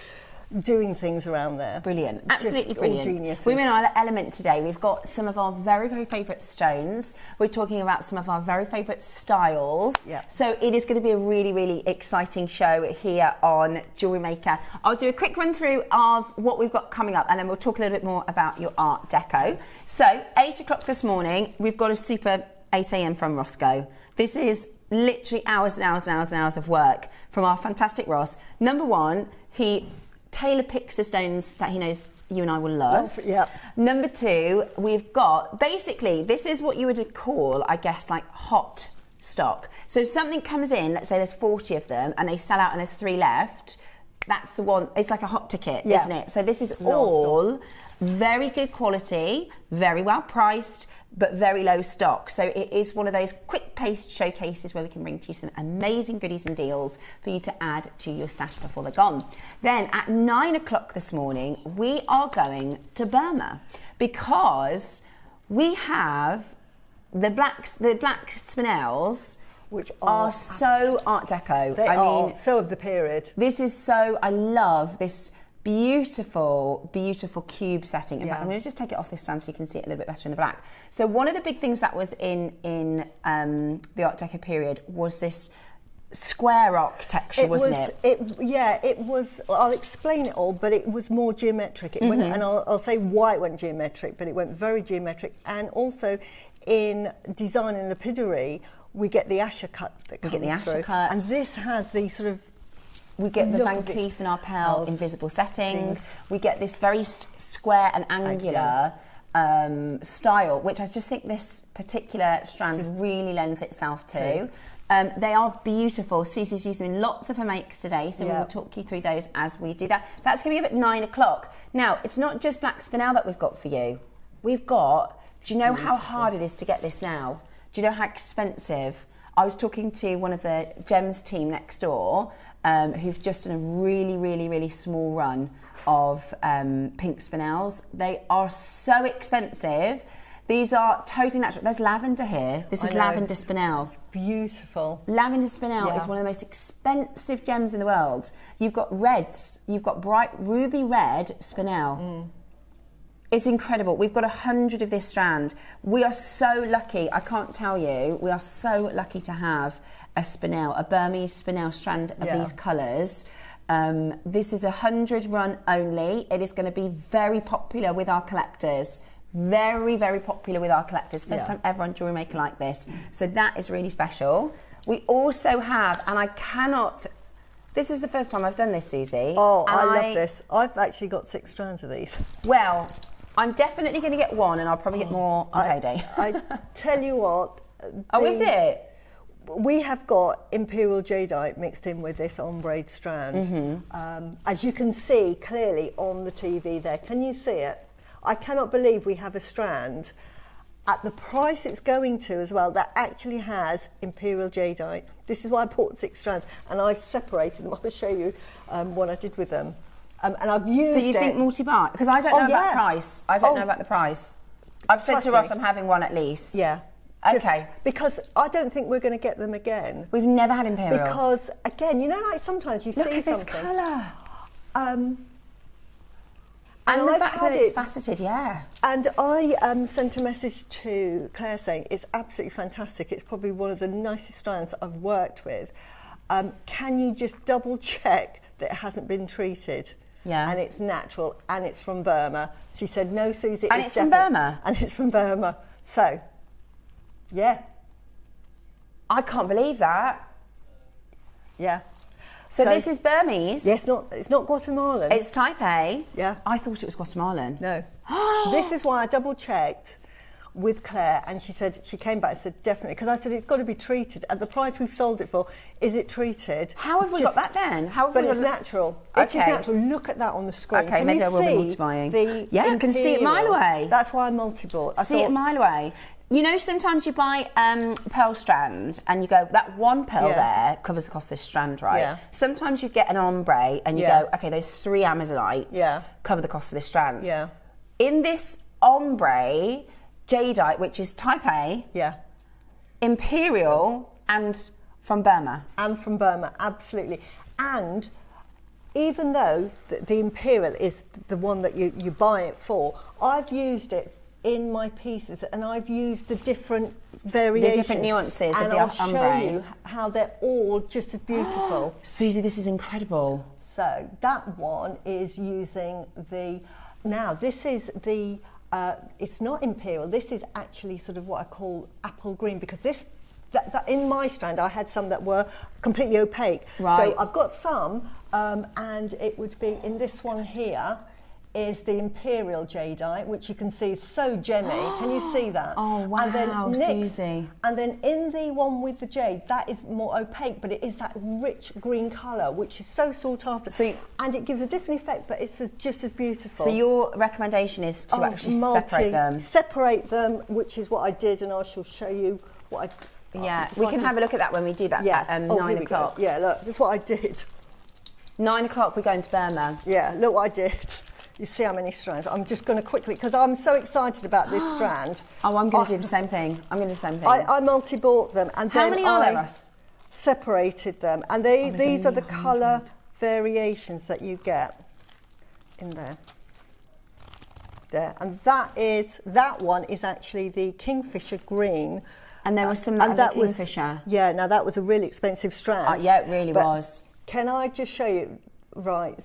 doing things around there. Brilliant, absolutely brilliant. Geniuses. We're in our element today. We've got some of our very favourite stones. We're talking about some of our very favourite styles. Yeah. So it is going to be a really exciting show here on Jewellery Maker. I'll do a quick run through of what we've got coming up, and then we'll talk a little bit more about your Art Deco. So 8 o'clock this morning, we've got a super 8 a.m. from Roscoe. This is literally hours and hours and hours and hours of work from our fantastic Ross. Number one, he tailor picks the stones that he knows you and I will love. Yeah. Number two, we've got, basically, this is what you would call, I guess, like hot stock. So something comes in, let's say there's 40 of them, and they sell out and there's 3 left. That's the one, it's like a hot ticket, isn't it? So this is all very good quality, very well priced, but very low stock. So it is one of those quick-paced showcases where we can bring to you some amazing goodies and deals for you to add to your stash before they're gone. Then at 9 o'clock this morning, we are going to Burma because we have the black Spinels, which are so Art Deco. They are so of the period. This is so, I love this beautiful cube setting. In fact, I'm going to just take it off this stand so you can see it a little bit better in the black. So one of the big things that was in the Art Deco period was this square architecture, wasn't it? It was. I'll explain it all, but it was more geometric. It went, and I'll say why it went geometric, but it went very geometric. And also in design and lapidary, we get the Asher cut that comes through. And this has the sort of, we get the Van Cleef and Opal invisible settings. We get this very square and angular style, which I just think this particular strand really lends itself to. They are beautiful. Susie's using them in lots of her makes today, so we will talk you through those as we do that. That's going to be up at 9 o'clock. Now, it's not just black Spinel that we've got for you. We've got, do you know how hard it is to get this now? Do you know how expensive? I was talking to one of the Gems team next door, who've just done a really small run of pink Spinels. They are so expensive. These are totally natural. There's lavender here. This is lavender Spinel. It's beautiful. Lavender Spinel is one of the most expensive gems in the world. You've got reds. You've got bright ruby red Spinel. It's incredible. We've got 100 of this strand. We are so lucky. I can't tell you. We are so lucky to have a Spinel, a Burmese Spinel strand of these colours. This is 100 run only. It is going to be very popular with our collectors. Very popular with our collectors. First time ever on Jewellery Maker like this. So that is really special. We also have, and I cannot, this is the first time I've done this, Susie. Oh, I love this. I've actually got 6 strands of these. Well, I'm definitely going to get one, and I'll probably get more on payday. I tell you what. Oh, is it? we have got Imperial Jadeite mixed in with this ombre strand. As you can see clearly on the TV there. Can you see it? I cannot believe we have a strand at the price it's going to as well that actually has Imperial Jadeite. This is why I bought 6 strands, and I've separated them. I'll show you what I did with them. And I've used it. So you think multi-buy? Because I don't know about the price. I don't know about the price. I've said to Ross I'm having one at least. Yeah. Okay. Because I don't think we're going to get them again. We've never had Imperial. Because, again, you know, like sometimes you Look see at this something. colour. And the fact that it's faceted, yeah. And I sent a message to Claire saying it's absolutely fantastic. It's probably one of the nicest strands I've worked with. Can you just double check that it hasn't been treated? Yeah. And it's natural and it's from Burma. She said, no, Susie. And it's from Burma? And it's from Burma. So, yeah. I can't believe that. Yeah. So this is Burmese? Yes, it's not Guatemalan. It's Taipei? Yeah. I thought it was Guatemalan. No. This is why I double checked with Claire, and she said, she came back and said, definitely, because I said, it's got to be treated. At the price we've sold it for, is it treated? How have we got that then? But it's natural. Okay. It is natural. Look at that on the screen. Okay, maybe I will be multi-buying. Yeah, I can see it a mile away. That's why I multi-bought. See it a mile away. You know, sometimes you buy pearl strand and you go, that one pearl there covers the cost of this strand, right? Yeah. Sometimes you get an ombre and you go, okay, those 3 Amazonites cover the cost of this strand. Yeah. In this ombre, Jadeite, which is Taipei, Imperial, and from Burma. And from Burma, absolutely. And even though the Imperial is the one that you buy it for, I've used it in my pieces, and I've used the different variations, the different nuances of the ombre. And I'll show you how they're all just as beautiful. Susie, this is incredible. So that one is using the, now this is the, it's not Imperial, this is actually sort of what I call apple green, because this, that in my strand I had some that were completely opaque. Right. So I've got some, and it would be in this one here, is the Imperial Jadeite, which you can see is so gemmy. Can you see that? Oh, wow, and then Susie. And then in the one with the jade, that is more opaque, but it is that rich green colour, which is so sought after. And it gives a different effect, but it's just as beautiful. So your recommendation is to actually separate them? Separate them, which is what I did, and I shall show you what I... Yeah, we can have a look at that when we do that at 9 o'clock. Yeah, look, that's what I did. 9 o'clock, we're going to Burma. Yeah, look what I did. You see how many strands? I'm just going to quickly, because I'm so excited about this strand. Oh, I'm going to do the same thing. I'm going to do the same thing. I multi-bought them, and how then many are there, Russ? Separated them, and these are the colour variations that you get in there. There, and that one is actually the Kingfisher green. And there was some that was Kingfisher. Yeah, now that was a really expensive strand. Yeah, it really was. Can I just show you? Right.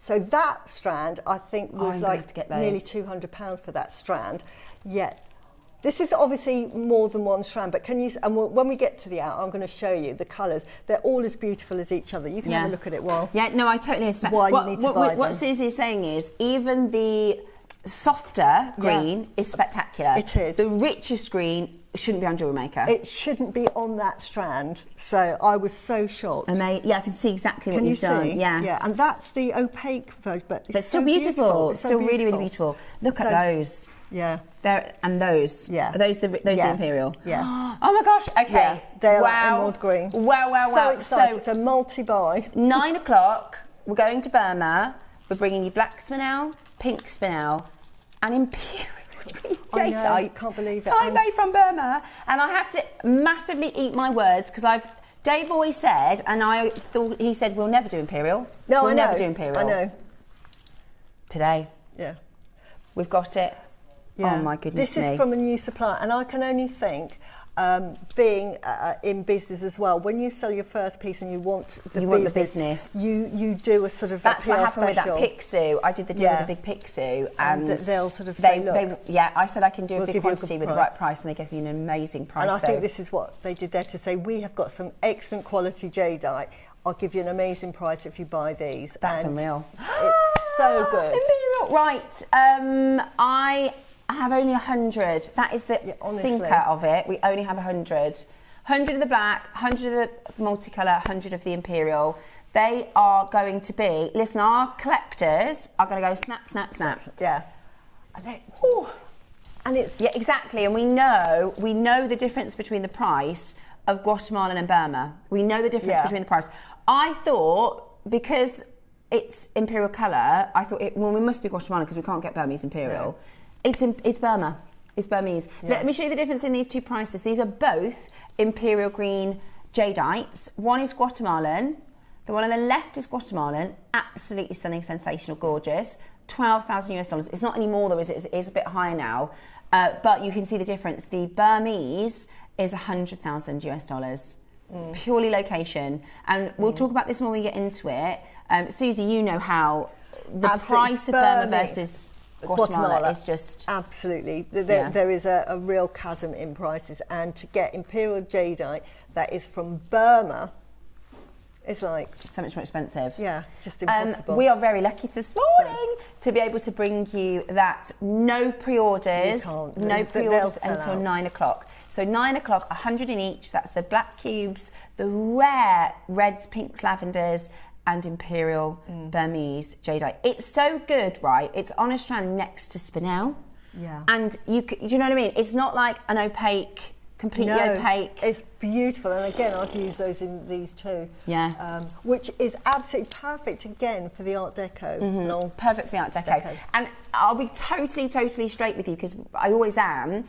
So that strand, I think, was like nearly £200 for that strand. Yet, this is obviously more than one strand, but can you, and when we get to the out, I'm going to show you the colours. They're all as beautiful as each other. You can have a look at it while... Yeah, no, I totally understand. Why you need to buy them. What Susie is saying is, even the softer green is spectacular. It is. The richest green shouldn't be on JewelleryMaker. It shouldn't be on that strand, so I was so shocked. Yeah, I can see exactly what you've done. Yeah, and that's the opaque version, but it's still so beautiful. It's so still really, really beautiful. Look at those. Yeah. And those. Yeah. Are those the Imperial? Yeah. Oh my gosh, okay. Yeah, they're like emerald green. Wow. So excited, it's a multi-buy. 9 o'clock, we're going to Burma. We're bringing you black Spinel, pink Spinel, and Imperial. I know, I can't believe it. Taipei from Burma, and I have to massively eat my words because Dave always said, and I thought he said we'll never do Imperial. No, we'll never do Imperial. I know. Today. Yeah. We've got it. Yeah. Oh my goodness This is from a new supplier, and I can only think, being in business as well, when you sell your first piece and you want the business, you do a sort of that's a PR what happened special. with that Picsou. I did the deal with a big Picsou, and they'll sort of say, look, I said I can do a big quantity with the right price, and they gave me an amazing price. And I think this is what they did there to say, we have got some excellent quality jadeite. I'll give you an amazing price if you buy these. That's unreal. It's so good. Right, I have only 100. That is the stinker of it. We only have 100. 100 of the black, 100 of the multicolour, 100 of the Imperial. They are going to be, listen, our collectors are going to go snap, snap, snap. Yeah. And it's... Yeah, exactly. And we know the difference between the price of Guatemalan and Burma. We know the difference between the price. I thought, because it's Imperial colour, I thought, we must be Guatemalan because we can't get Burmese Imperial. No. It's Burma. It's Burmese. Yeah. Let me show you the difference in these two prices. These are both Imperial green Jadeites. One is Guatemalan. The one on the left is Guatemalan. Absolutely stunning, sensational, gorgeous. $12,000 US. It's not any more though, it is a bit higher now. But you can see the difference. The Burmese is $100,000 US. Purely location. And we'll talk about this when we get into it. Susie, you know how the price of Burma versus Guatemala is just... Absolutely. There is a real chasm in prices. And to get Imperial Jadeite that is from Burma, it's like... so much more expensive. Yeah, just impossible. We are very lucky this morning to be able to bring you that no pre-orders. No pre-orders until 9 o'clock. So 9 o'clock, 100 in each. That's the black cubes, the rare reds, pinks, lavenders, and Imperial Burmese Jadeite. It's so good, right? It's on a strand next to Spinel. Yeah. And do you know what I mean? It's not like an opaque, completely opaque. It's beautiful. And again, I've used those in these too. Yeah. Which is absolutely perfect again for the Art Deco. Perfect for the Art Deco. And I'll be totally straight with you because I always am.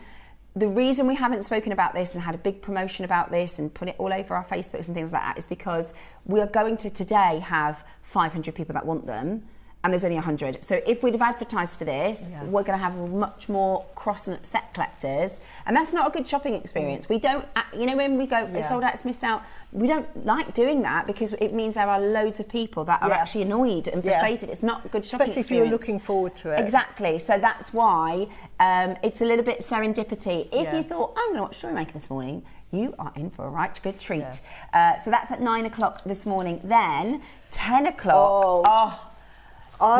The reason we haven't spoken about this and had a big promotion about this and put it all over our Facebooks and things like that is because we are going to today have 500 people that want them and there's only 100. So if we'd have advertised for this, we're going to have much more cross and upset collectors, and that's not a good shopping experience. We don't, you know, when we go, it's sold out, it's missed out, we don't like doing that because it means there are loads of people that are actually annoyed and frustrated. It's not a good shopping experience. Especially if you're looking forward to it. Exactly. So that's why it's a little bit serendipity. If you thought, I'm going to watch JewelleryMaker this morning, you are in for a right good treat. So that's at 9 o'clock this morning. Then 10 o'clock.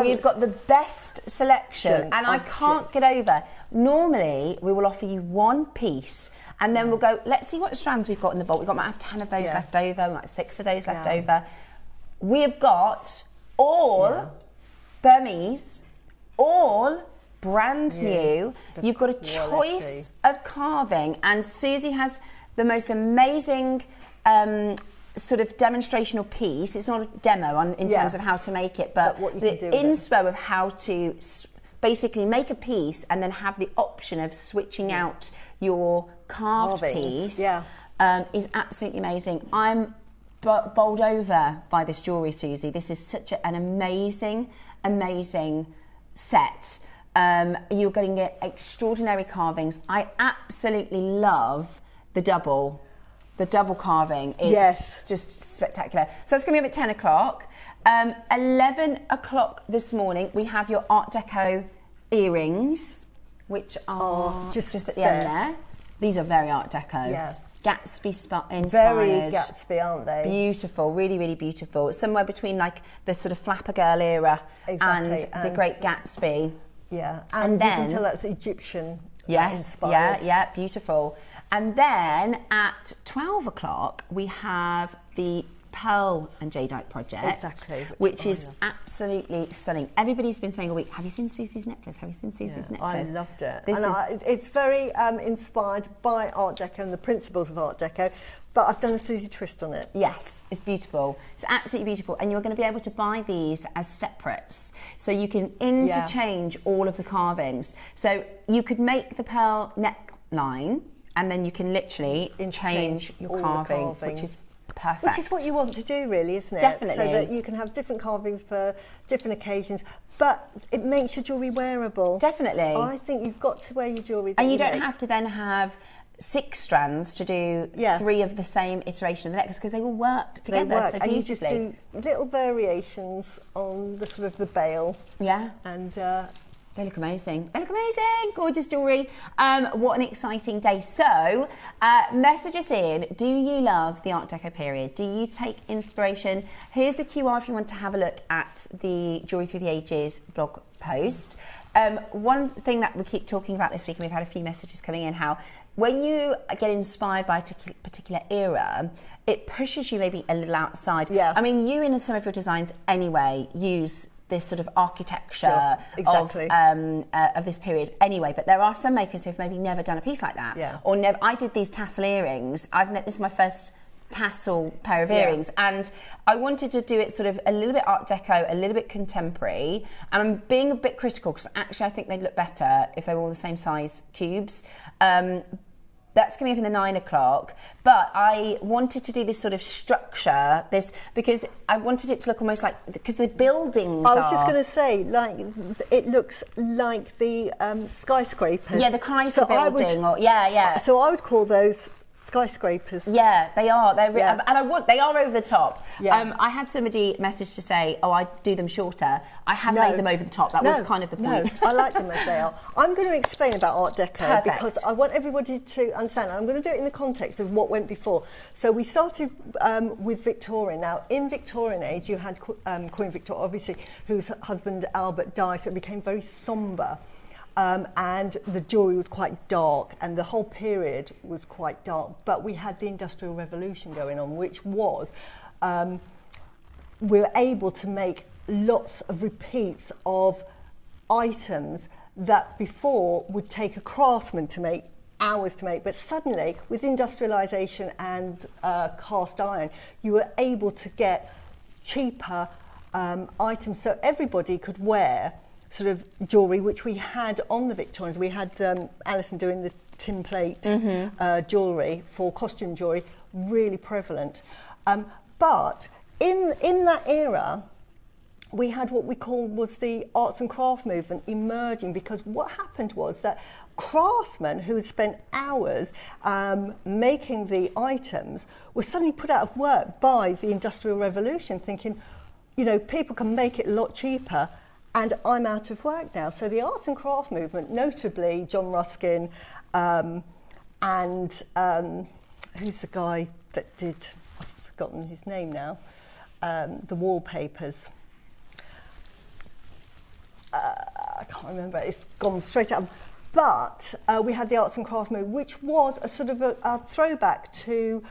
We've got the best selection, and I can't get over. Normally, we will offer you one piece, and then we'll go, let's see what strands we've got in the vault. We might have 10 of those left over, we might have 6 of those left over. We have got all Burmese, all brand new. You've got a choice of carving, and Susie has the most amazing sort of demonstrational piece. It's not a demo in terms of how to make it, but what you the can do inspo of how to basically make a piece and then have the option of switching out your carved piece is absolutely amazing. I'm bowled over by this jewellery, Susie. This is such an amazing set. You're going to get extraordinary carvings. I absolutely love the double carving. It's just spectacular. So it's going to be up at 10 o'clock. 11 o'clock this morning, we have your Art Deco earrings, which are just at the end there. These are very Art Deco. Yeah. Gatsby inspired. Very Gatsby, aren't they? Beautiful, really beautiful. Somewhere between like the sort of Flapper Girl era and the Great Gatsby. Yeah, and then, you can tell that's Egyptian inspired. Yeah, beautiful. And then at 12 o'clock, we have the Pearl and Jadeite project, which is absolutely stunning. Everybody's been saying all week, have you seen Susie's necklace? Have you seen Susie's necklace? I loved it. It's very inspired by Art Deco and the principles of Art Deco, but I've done a Susie twist on it. Yes, it's beautiful. It's absolutely beautiful. And you're going to be able to buy these as separates. So you can interchange all of the carvings. So you could make the pearl neckline, and then you can literally change your carving, which is perfect. Which is what you want to do, really, isn't it? Definitely. So that you can have different carvings for different occasions, but it makes your jewellery wearable. Definitely. I think you've got to wear your jewellery. And you don't have to then have 6 strands to do 3 of the same iteration of the necklace, because they will work together so beautifully. And you just do little variations on the sort of the bail. Yeah. And they look amazing. They look amazing. Gorgeous jewellery. What an exciting day. So, message us in. Do you love the Art Deco period? Do you take inspiration? Here's the QR if you want to have a look at the Jewellery Through the Ages blog post. One thing that we keep talking about this week, and we've had a few messages coming in, how when you get inspired by a particular era, it pushes you maybe a little outside. Yeah. I mean, you in some of your designs anyway use this sort of architecture exactly. of this period anyway, but there are some makers who've maybe never done a piece like that. Yeah. Or never. I did these tassel earrings. This is my first tassel pair of earrings, and I wanted to do it sort of a little bit Art Deco, a little bit contemporary, and I'm being a bit critical because actually I think they'd look better if they were all the same size cubes. That's coming up in the 9 o'clock, but I wanted to do this sort of structure, because I wanted it to look almost like, because the buildings I was just going to say, like, it looks like the skyscrapers. Yeah, the Chrysler building, yeah. So I would call those skyscrapers. Yeah, they are. And they are over the top. Yeah. I had somebody message to say, "Oh, I do them shorter." I have made them over the top. That was kind of the point. No, I like them as they are. I'm going to explain about Art Deco Perfect. because I want everybody to understand. I'm going to do it in the context of what went before. So we started with Victorian. Now, in Victorian age, you had Queen Victoria, obviously, whose husband Albert died, so it became very sombre. And the jewellery was quite dark, and the whole period was quite dark. But we had the Industrial Revolution going on, which was we were able to make lots of repeats of items that before would take a craftsman to make hours to make, but suddenly with industrialisation and cast iron, you were able to get cheaper items, so everybody could wear sort of jewellery, which we had on the Victorians. We had Alison doing the tin plate jewellery for costume jewellery, really prevalent. But in that era, we had what we called was the arts and craft movement emerging, because what happened was that craftsmen who had spent hours making the items were suddenly put out of work by the Industrial Revolution, thinking, you know, people can make it a lot cheaper, and I'm out of work now. So the arts and craft movement, notably John Ruskin, and who's the guy that did, I've forgotten his name now, the wallpapers. I can't remember, it's gone straight out. But we had the arts and craft movement, which was a sort of a throwback to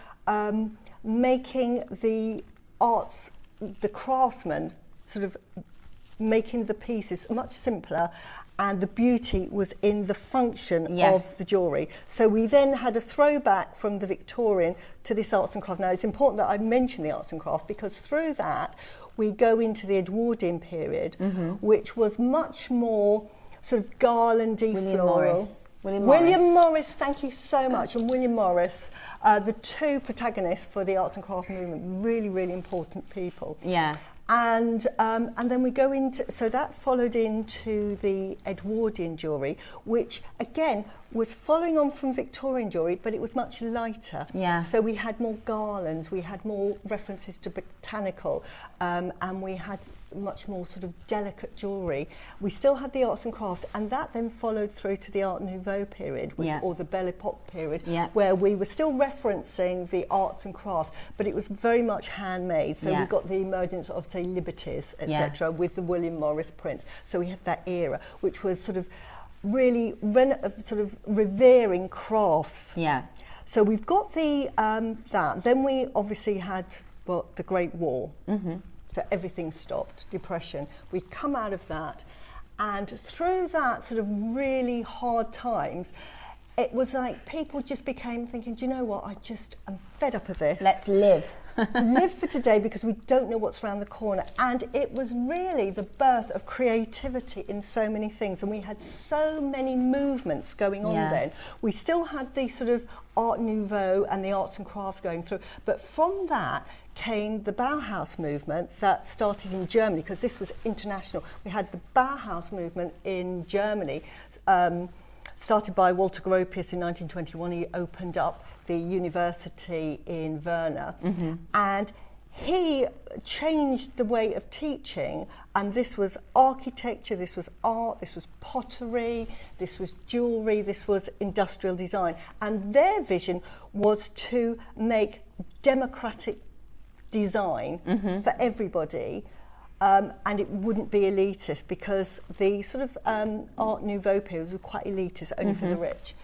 making the arts, the craftsmen, sort of making the pieces much simpler, and the beauty was in the function of the jewellery. So we then had a throwback from the Victorian to this arts and craft. Now it's important that I mention the arts and craft, because through that we go into the Edwardian period, which was much more sort of garlandy, floral. William Morris, thank you so much. And William Morris, the two protagonists for the arts and craft movement, really, really important people. Yeah. And then we go into, so that followed into the Edwardian jewellery, which again was following on from Victorian jewellery, but it was much lighter. Yeah. So we had more garlands, we had more references to botanical, and we had much more sort of delicate jewellery. We still had the arts and craft, and that then followed through to the Art Nouveau period, or the Belle Epoque period, where we were still referencing the arts and crafts, but it was very much handmade. So we got the emergence of, say, Liberties, etc., with the William Morris prints. So we had that era, which was sort of really sort of revering crafts. Yeah. So we've got the that. Then we obviously had the Great War. So everything stopped, depression. We come out of that, and through that sort of really hard times, it was like people just became thinking, do you know what, I'm fed up of this. Let's live. Live for today, because we don't know what's around the corner. And it was really the birth of creativity in so many things, and we had so many movements going on then. We still had the sort of Art Nouveau and the arts and crafts going through, but from that came the Bauhaus movement that started in Germany, because this was international. We had the Bauhaus movement in Germany, started by Walter Gropius in 1921. He opened up the university in Werner, and he changed the way of teaching, and this was architecture, this was art, this was pottery, this was jewellery, this was industrial design, and their vision was to make democratic design for everybody, and it wouldn't be elitist, because the sort of Art Nouveau period was quite elitist, only for the rich.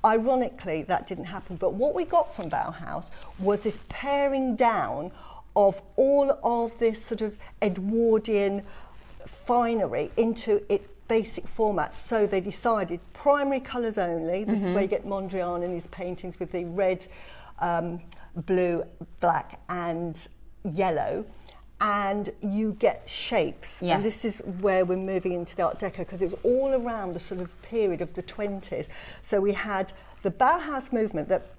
ironically, that didn't happen. But what we got from Bauhaus was this paring down of all of this sort of Edwardian finery into its basic format. So they decided primary colours only. This is where you get Mondrian in his paintings with the red, blue, black and yellow. And you get shapes. Yes. And this is where we're moving into the Art Deco, because it was all around the sort of period of the 20s. So we had the Bauhaus movement that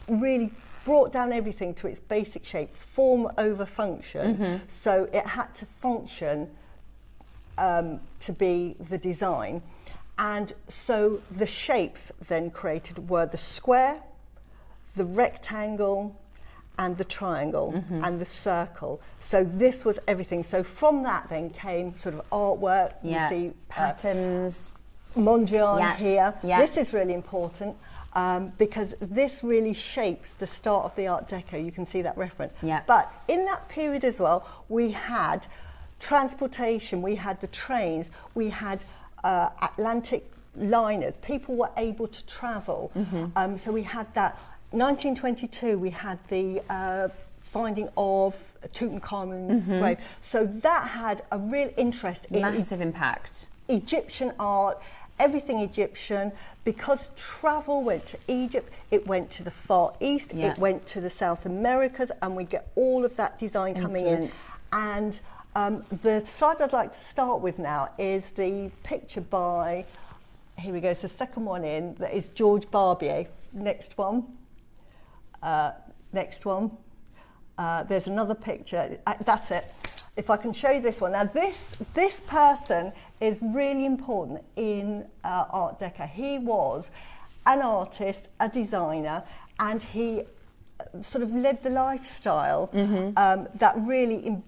really brought down everything to its basic shape, form over function. So it had to function to be the design. And so the shapes then created were the square, the rectangle, and the triangle and the circle. So this was everything. So from that then came sort of artwork. You see patterns. Mondrian here. Yeah. This is really important because this really shapes the start of the Art Deco. You can see that reference. Yeah. But in that period as well, we had transportation, we had the trains, we had Atlantic liners. People were able to travel. So we had that. 1922, we had the finding of Tutankhamun's grave. So that had a real interest in Massive impact. Egyptian art, everything Egyptian. Because travel went to Egypt, it went to the Far East, it went to the South Americas, and we get all of that design coming in. And the slide I'd like to start with now is the picture by, here we go, it's the second one in, that is George Barbier. Next one. Next one. There's another picture. That's it. If I can show you this one. Now this person is really important in Art Deco. He was an artist, a designer, and he sort of led the lifestyle that really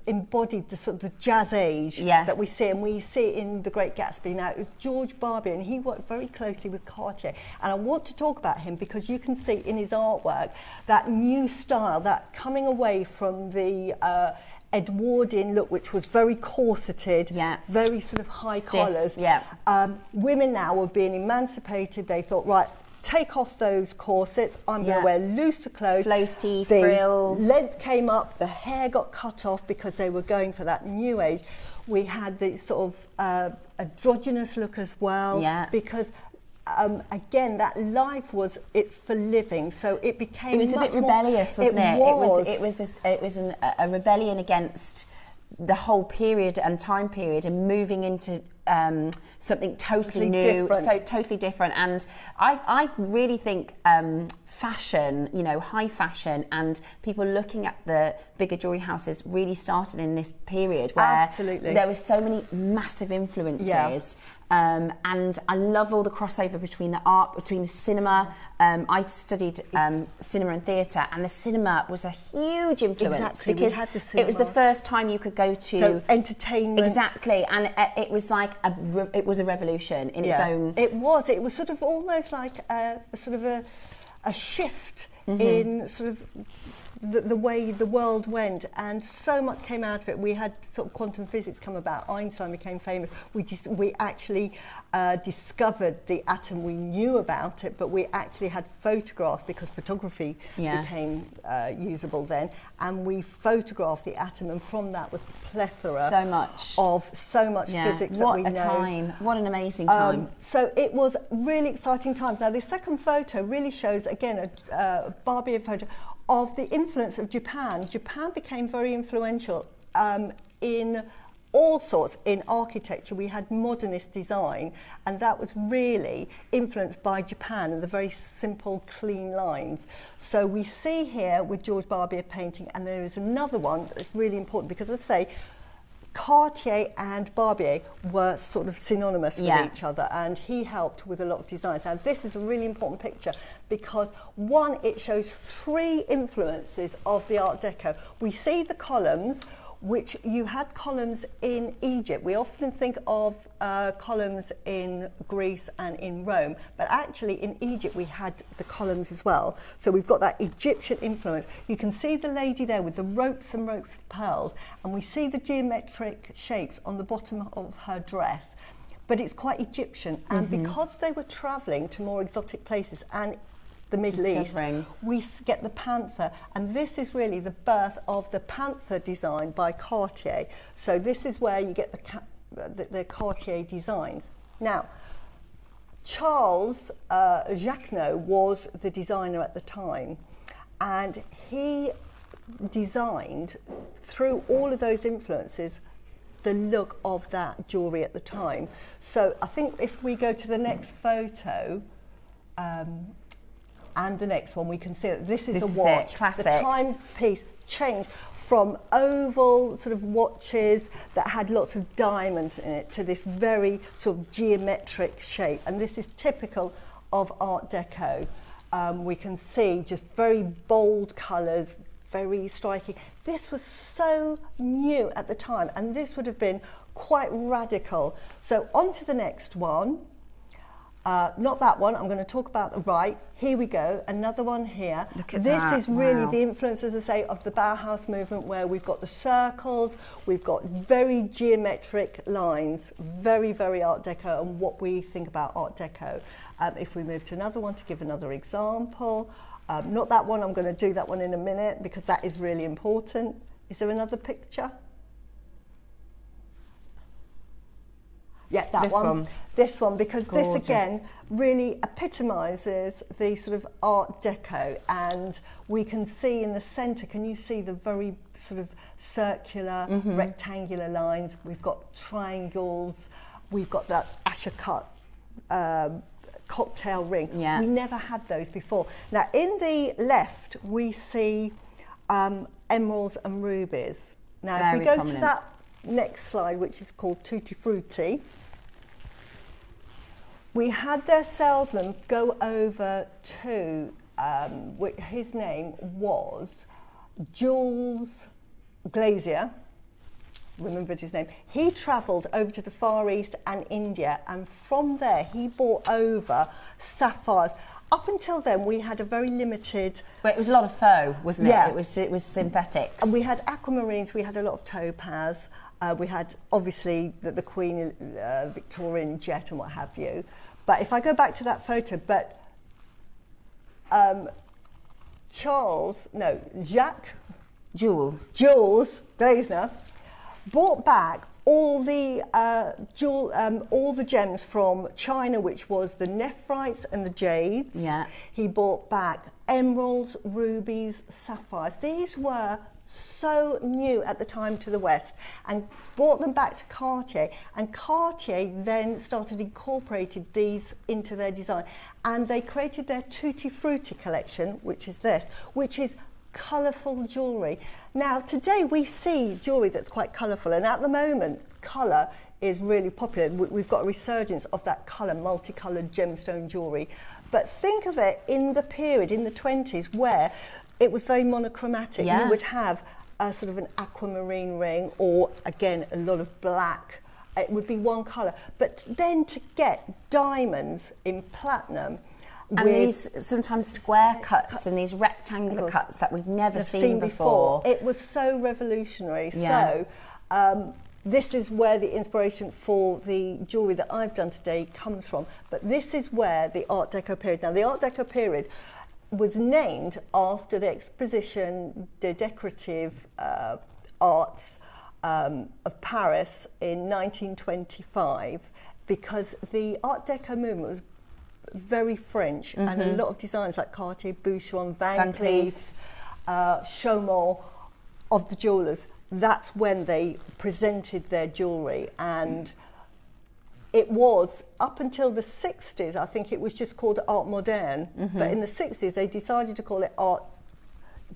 embodied the sort of the jazz age that we see, and we see it in The Great Gatsby. Now, it was George Barbier, and he worked very closely with Cartier, and I want to talk about him because you can see in his artwork that new style, that coming away from the Edwardian look, which was very corseted, very sort of high collars. Women now were being emancipated. They thought, right, take off those corsets, I'm going to wear looser clothes. Floaty, the frills. Length came up, the hair got cut off because they were going for that new age. We had the sort of androgynous look as well, because again, that life was, it's for living, so it became It was a bit rebellious, wasn't it? It was a rebellion against the whole period and time period, and moving into something totally new, so totally different. And I really think fashion, you know, high fashion, and people looking at the bigger jewellery houses really started in this period where there was so many massive influences. And I love all the crossover between the art, between the cinema. I studied cinema and theatre, and the cinema was a huge influence because it was the first time you could go to entertainment. Exactly, and it was like it was a revolution in its own. It was sort of almost like a shift in sort of the way the world went, and so much came out of it. We had sort of quantum physics come about. Einstein became famous. We actually discovered the atom. We knew about it, but we actually had photographs because photography became usable then, and we photographed the atom, and from that was a plethora of physics that we know. What a time! What an amazing time! So it was really exciting times. Now, the second photo really shows again a Barbier photo of the influence of Japan. Japan became very influential in all sorts. In architecture, we had modernist design, and that was really influenced by Japan and the very simple, clean lines. So we see here with George Barbier painting, and there is another one that's really important because, as I say, Cartier and Barbier were sort of synonymous with each other, and he helped with a lot of designs. Now, this is a really important picture because, one, it shows three influences of the Art Deco. We see the columns, which you had columns in Egypt. We often think of columns in Greece and in Rome, but actually in Egypt we had the columns as well. So we've got that Egyptian influence. You can see the lady there with the ropes and ropes of pearls, and we see the geometric shapes on the bottom of her dress. but it's quite Egyptian. And because they were travelling to more exotic places and the Middle East, we get the panther, and this is really the birth of the panther design by Cartier. So this is where you get the Cartier designs. Now, Charles Jacquenot was the designer at the time, and he designed, through all of those influences, the look of that jewellery at the time. So I think if we go to the next photo, and the next one, we can see that this is a watch. Classic. The timepiece changed from oval sort of watches that had lots of diamonds in it to this very sort of geometric shape, and this is typical of Art Deco. We can see just very bold colours, very striking. This was so new at the time, and this would have been quite radical. So on to the next one. Not that one, I'm going to talk about the right. Here we go, another one here. Look at this that. is really the influence, as I say, of the Bauhaus movement, where we've got the circles, we've got very geometric lines, very, very Art Deco, and what we think about Art Deco. If we move to another one to give another example, not that one, I'm going to do that one in a minute because that is really important. Is there another picture? Yeah, that one. This one, because gorgeous. This again really epitomises the sort of Art Deco, and we can see in the centre, can you see the very sort of circular, rectangular lines? We've got triangles, we've got that Asher cut cocktail ring. Yeah. We never had those before. Now in the left we see emeralds and rubies. Now Very if we go prominent. to that next slide, which is called Tutti Frutti, we had their salesman go over to, his name was Jules Glazier, remembered his name. He travelled over to the Far East and India, and from there he brought over sapphires. Up until then, we had a very limited... Well, it was a lot of faux, wasn't it? Yeah. It was synthetics. And we had aquamarines, we had a lot of topaz, we had obviously the Queen Victorian jet and what have you. But if I go back to that photo, Jules Glazner brought back all the gems from China, which was the nephrites and the jades. Yeah. He brought back emeralds, rubies, sapphires. These were so new at the time to the West, and brought them back to Cartier, and Cartier then started incorporating these into their design, and they created their Tutti Frutti collection, which is this, which is colourful jewellery. Now today we see jewellery that's quite colourful, and at the moment colour is really popular. We've got a resurgence of that colour, multicoloured gemstone jewellery, but think of it in the period, in the 20s, where it was very monochromatic. Yeah. You would have a sort of an aquamarine ring, or again a lot of black. It would be one colour, but then to get diamonds in platinum, and these sometimes square cuts and these rectangular cuts that we've never seen before. It was so revolutionary. Yeah. So this is where the inspiration for the jewellery that I've done today comes from. But this is where the Art Deco period. Now the Art Deco period was named after the exposition de Decorative Arts of Paris in 1925, because the Art Deco movement was very French, and a lot of designers like Cartier, Boucheron, Van Cleef, Chaumont, of the jewellers, that's when they presented their jewellery. And it was, up until the 60s, I think it was just called Art Moderne, but in the 60s they decided to call it Art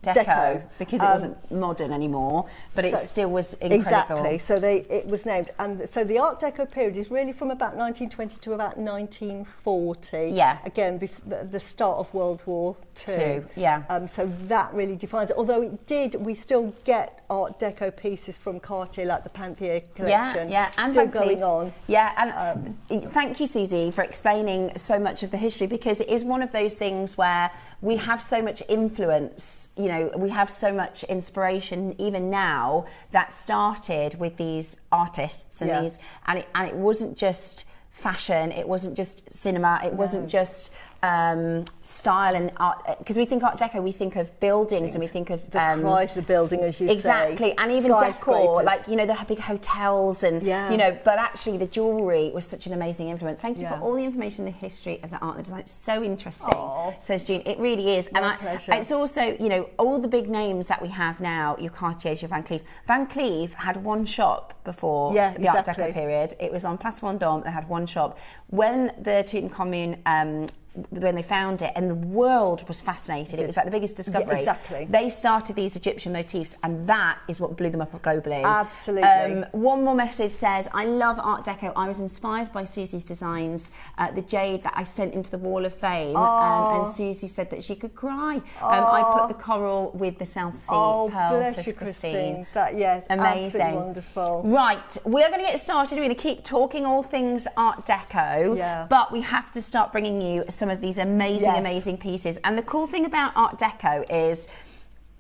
Deco, because it wasn't modern anymore, but it still was incredible. Exactly, so it was named. And so the Art Deco period is really from about 1920 to about 1940. Yeah. Again, the start of World War II. Yeah. So that really defines it. Although we still get Art Deco pieces from Cartier, like the Panthère collection. Yeah, and still Van going Cleef. on. Yeah, and thank you, Susie, for explaining so much of the history, because it is one of those things where we have so much influence, you know, we have so much inspiration even now that started with these artists and these, and it wasn't just fashion, it wasn't just cinema, it wasn't just style and art, because we think Art Deco, we think of buildings and we think of the Chrysler building, as you exactly, say. and even decor, like, you know, the big hotels and you know, but actually the jewellery was such an amazing influence. Thank you for all the information, the history of the art and the design. It's so interesting, says June. It really is. My pleasure. It's also, you know, all the big names that we have now, your Cartiers, your Van Cleef. Van Cleef had one shop before the Art Deco period. It was on Place Vendôme. They had one shop. When the Tutankhamun when they found it, and the world was fascinated. It was like the biggest discovery. Yeah, exactly. They started these Egyptian motifs, and that is what blew them up globally. Absolutely. One more message says, I love Art Deco. I was inspired by Susie's designs, the jade that I sent into the Wall of Fame, and Susie said that she could cry. I put the coral with the South Sea pearls, bless says you, Christine. That, yes, amazing. Absolutely wonderful. Right, we're going to get started. We're going to keep talking all things Art Deco, but we have to start bringing you some of these amazing pieces. And the cool thing about Art Deco is,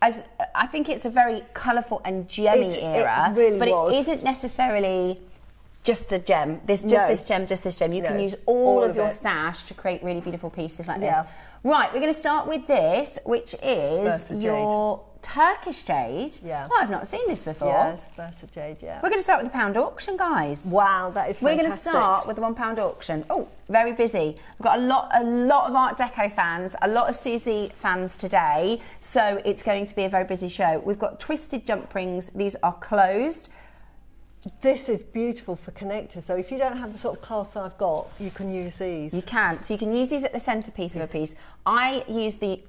as I think it's a very colourful and gemmy era, it really but was. it isn't necessarily just a gem. There's just this gem, just this gem. You can use all of your stash to create really beautiful pieces like this. Right, we're going to start with this, which is your Turkish jade. Oh, I've not seen this before. Yes, that's a jade, We're going to start with the pound auction, guys. Wow, that is fantastic. We're going to start with the £1 auction. Oh, very busy. We've got a lot of Art Deco fans, a lot of Susie fans today, so it's going to be a very busy show. We've got twisted jump rings. These are closed. This is beautiful for connectors. So if you don't have the sort of clasp I've got, you can use these. You can. So you can use these at the centrepiece of a piece. I use these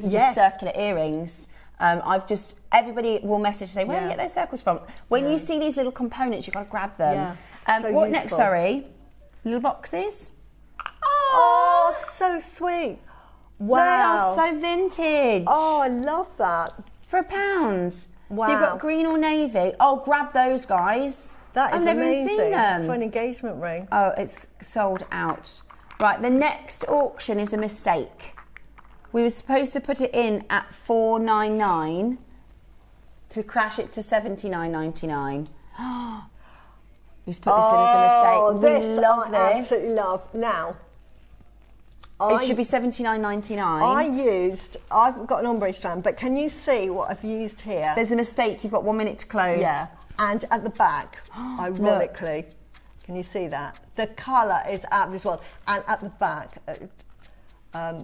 are just circular earrings. Everybody will message and say, where do you get those circles from? When you see these little components, you've got to grab them. So what next, sorry? Little boxes? Oh, so sweet. Wow. They are so vintage. Oh, I love that. For £1. Wow. So you've got green or navy. Oh, grab those, guys. That is I've amazing. never seen them. For an engagement ring. Oh, it's sold out. Right, the next auction is a mistake. We were supposed to put it in at $4.99 to crash it to $79.99. Who's put this in as a mistake? We love this. Absolutely love. Now, it should be $79.99. I've got an ombre strand, but can you see what I've used here? There's a mistake. You've got 1 minute to close. Yeah, and at the back, ironically, can you see that? The colour is out of this world, and at the back,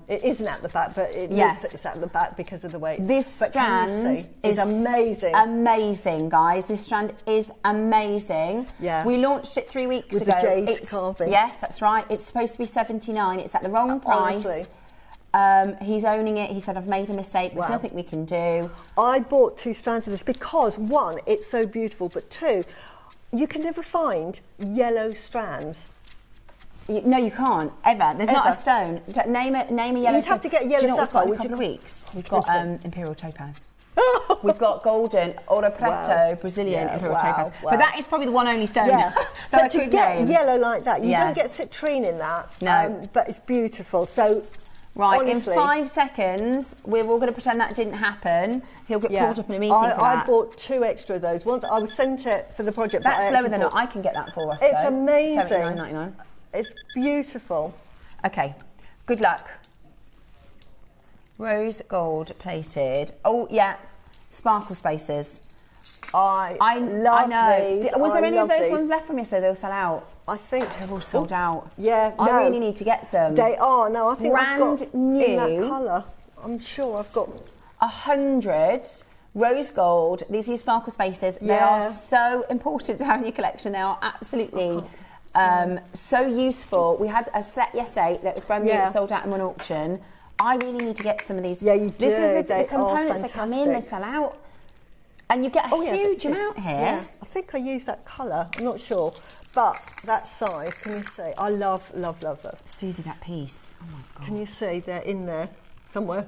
it isn't at the back, but it looks like it's at the back because of the way. This strand is amazing. Amazing, guys. This strand is amazing. Yeah. We launched it 3 weeks ago. With the jade carving. Yes, that's right. It's supposed to be $79. It's at the wrong price. Honestly. He's owning it. He said, I've made a mistake. There's nothing we can do. I bought 2 strands of this because, one, it's so beautiful, but two, you can never find yellow strands. No, you can't ever. There's not a stone. Name a yellow. You'd have to get yellow sapphire. We've got in a couple of weeks. We've got Imperial topaz. We've got golden Ouro Preto Brazilian Imperial topaz. But that is probably the one only stone that I to could get name. yellow like that, you don't get citrine in that. No, but it's beautiful. So. Right, honestly, in 5 seconds, we're all going to pretend that didn't happen. He'll get caught up in a meeting for that. I bought 2 extra of those. Once I was sent it for the project. That's slower than I can get that for us. It's amazing. $79.99. It's beautiful. Okay, good luck. Rose gold plated. Oh yeah, sparkle spaces. I love these. Was there any of those ones left from you so they'll sell out? I think they're all sold out. Yeah, I really need to get some. They are. No, I think brand I've got new in that colour. I'm sure I've got 100 rose gold. These are your sparkle spaces. They are so important to have in your collection. They are absolutely so useful. We had a set yesterday that was brand new that sold out in one auction. I really need to get some of these. Yeah, you do. This is the components that come in, they sell out. And you get a huge amount here. Yeah, I think I used that colour. I'm not sure. But that size, can you see? I love. Susie, that piece. Oh my God. Can you see they're in there somewhere?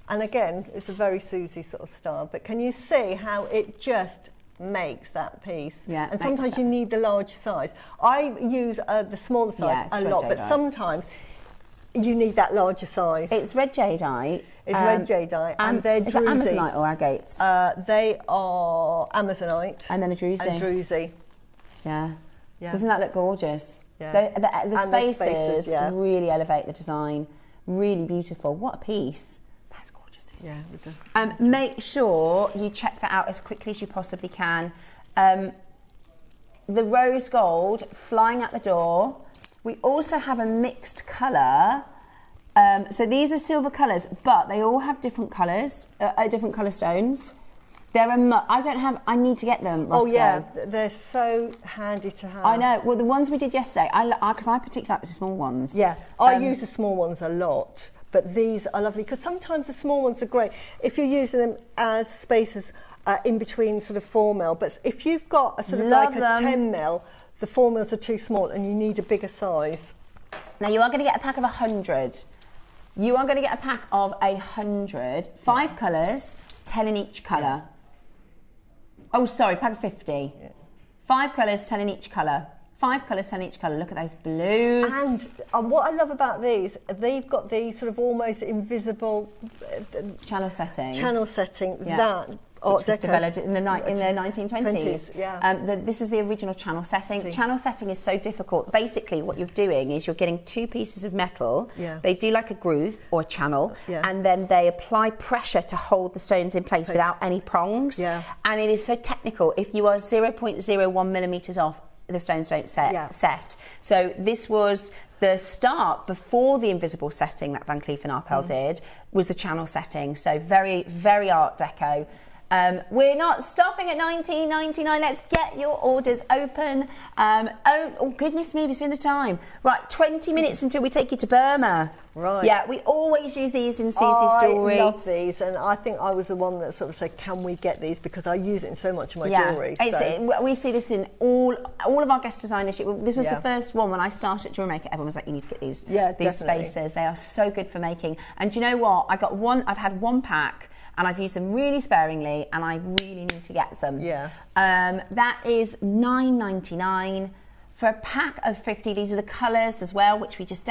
And again, it's a very Susie sort of style. But can you see how it just makes that piece? Yeah. And sometimes you need the large size. I use the smaller size a lot, but sometimes you need that larger size. It's red jadeite. It's red jadeite, and they're druzy. Is it Amazonite or agates? They are Amazonite. And then a druzy. And druzy. Yeah. Yeah. Doesn't that look gorgeous? Yeah. The spaces, yeah. really elevate the design. Really beautiful. What a piece. That's gorgeous. Yeah. Make sure you check that out as quickly as you possibly can. The rose gold flying out the door. We also have a mixed colour. So these are silver colours, but they all have different colours, different colour stones. I need to get them, Roscoe. Oh yeah, they're so handy to have. I know. Well, the ones we did yesterday, because I particularly like the small ones. Yeah, I use the small ones a lot, but these are lovely because sometimes the small ones are great if you're using them as spaces in between sort of 4 mil. But if you've got a sort of like a 10 mil, the 4 mils are too small and you need a bigger size. Now you are going to get a pack of 100. You are going to get a pack of 100, 5 colours, 10 in each colour. Oh, sorry, pack of 50. Yeah. 5 colours, 10 in each colour. 5 colours, 10 in each colour. Look at those blues. And what I love about these, they've got these sort of almost invisible channel setting. Yeah. That which was developed in the 1920s. Yeah. This is the original channel setting. Channel setting is so difficult. Basically, what you're doing is you're getting 2 pieces of metal. Yeah. They do like a groove or a channel, and then they apply pressure to hold the stones in place without any prongs. Yeah. And it is so technical. If you are 0.01 millimetres off, the stones don't set. So this was the start before the invisible setting that Van Cleef & Arpels did, was the channel setting. So very, very Art Deco. We're not stopping at $19.99. Let's get your orders open. Oh, goodness me, we've seen the time. Right, 20 minutes until we take you to Burma. Right. Yeah, we always use these in Susie's jewellery. I love these, and I think I was the one that sort of said, can we get these? Because I use it in so much of my jewellery. We see this in all of our guest designers. This was the first one when I started at JewelleryMaker. Everyone was like, you need to get these spaces. They are so good for making. And do you know what? I've had 1 pack, and I've used them really sparingly, and I really need to get some. Yeah. That is $9.99 for a pack of 50. These are the colours as well, which we just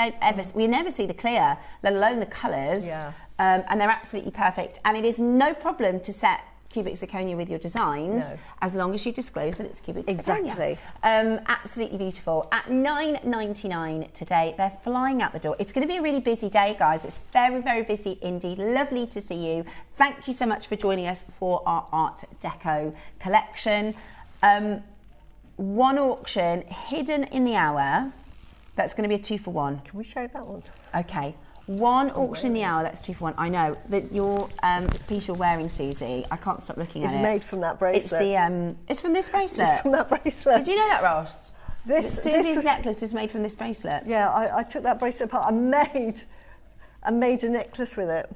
we never see the clear, let alone the colours. Yeah. And they're absolutely perfect. And it is no problem to set cubic zirconia with your designs, as long as you disclose that it's cubic zirconia. Exactly. Absolutely beautiful. At $9.99 today, they're flying out the door. It's going to be a really busy day, guys. It's very, very busy indeed. Lovely to see you. Thank you so much for joining us for our Art Deco collection. 1 auction hidden in the hour. That's going to be a 2 for 1. Can we show that one? Okay. 1 auction in the hour, that's 2 for 1. I know that your piece you're wearing, Susie, I can't stop looking at it. It's made from that bracelet. It's from this bracelet. It's from that bracelet. Did you know that, Ross? Susie's was, necklace is made from this bracelet. Yeah, I took that bracelet apart and made a necklace with it.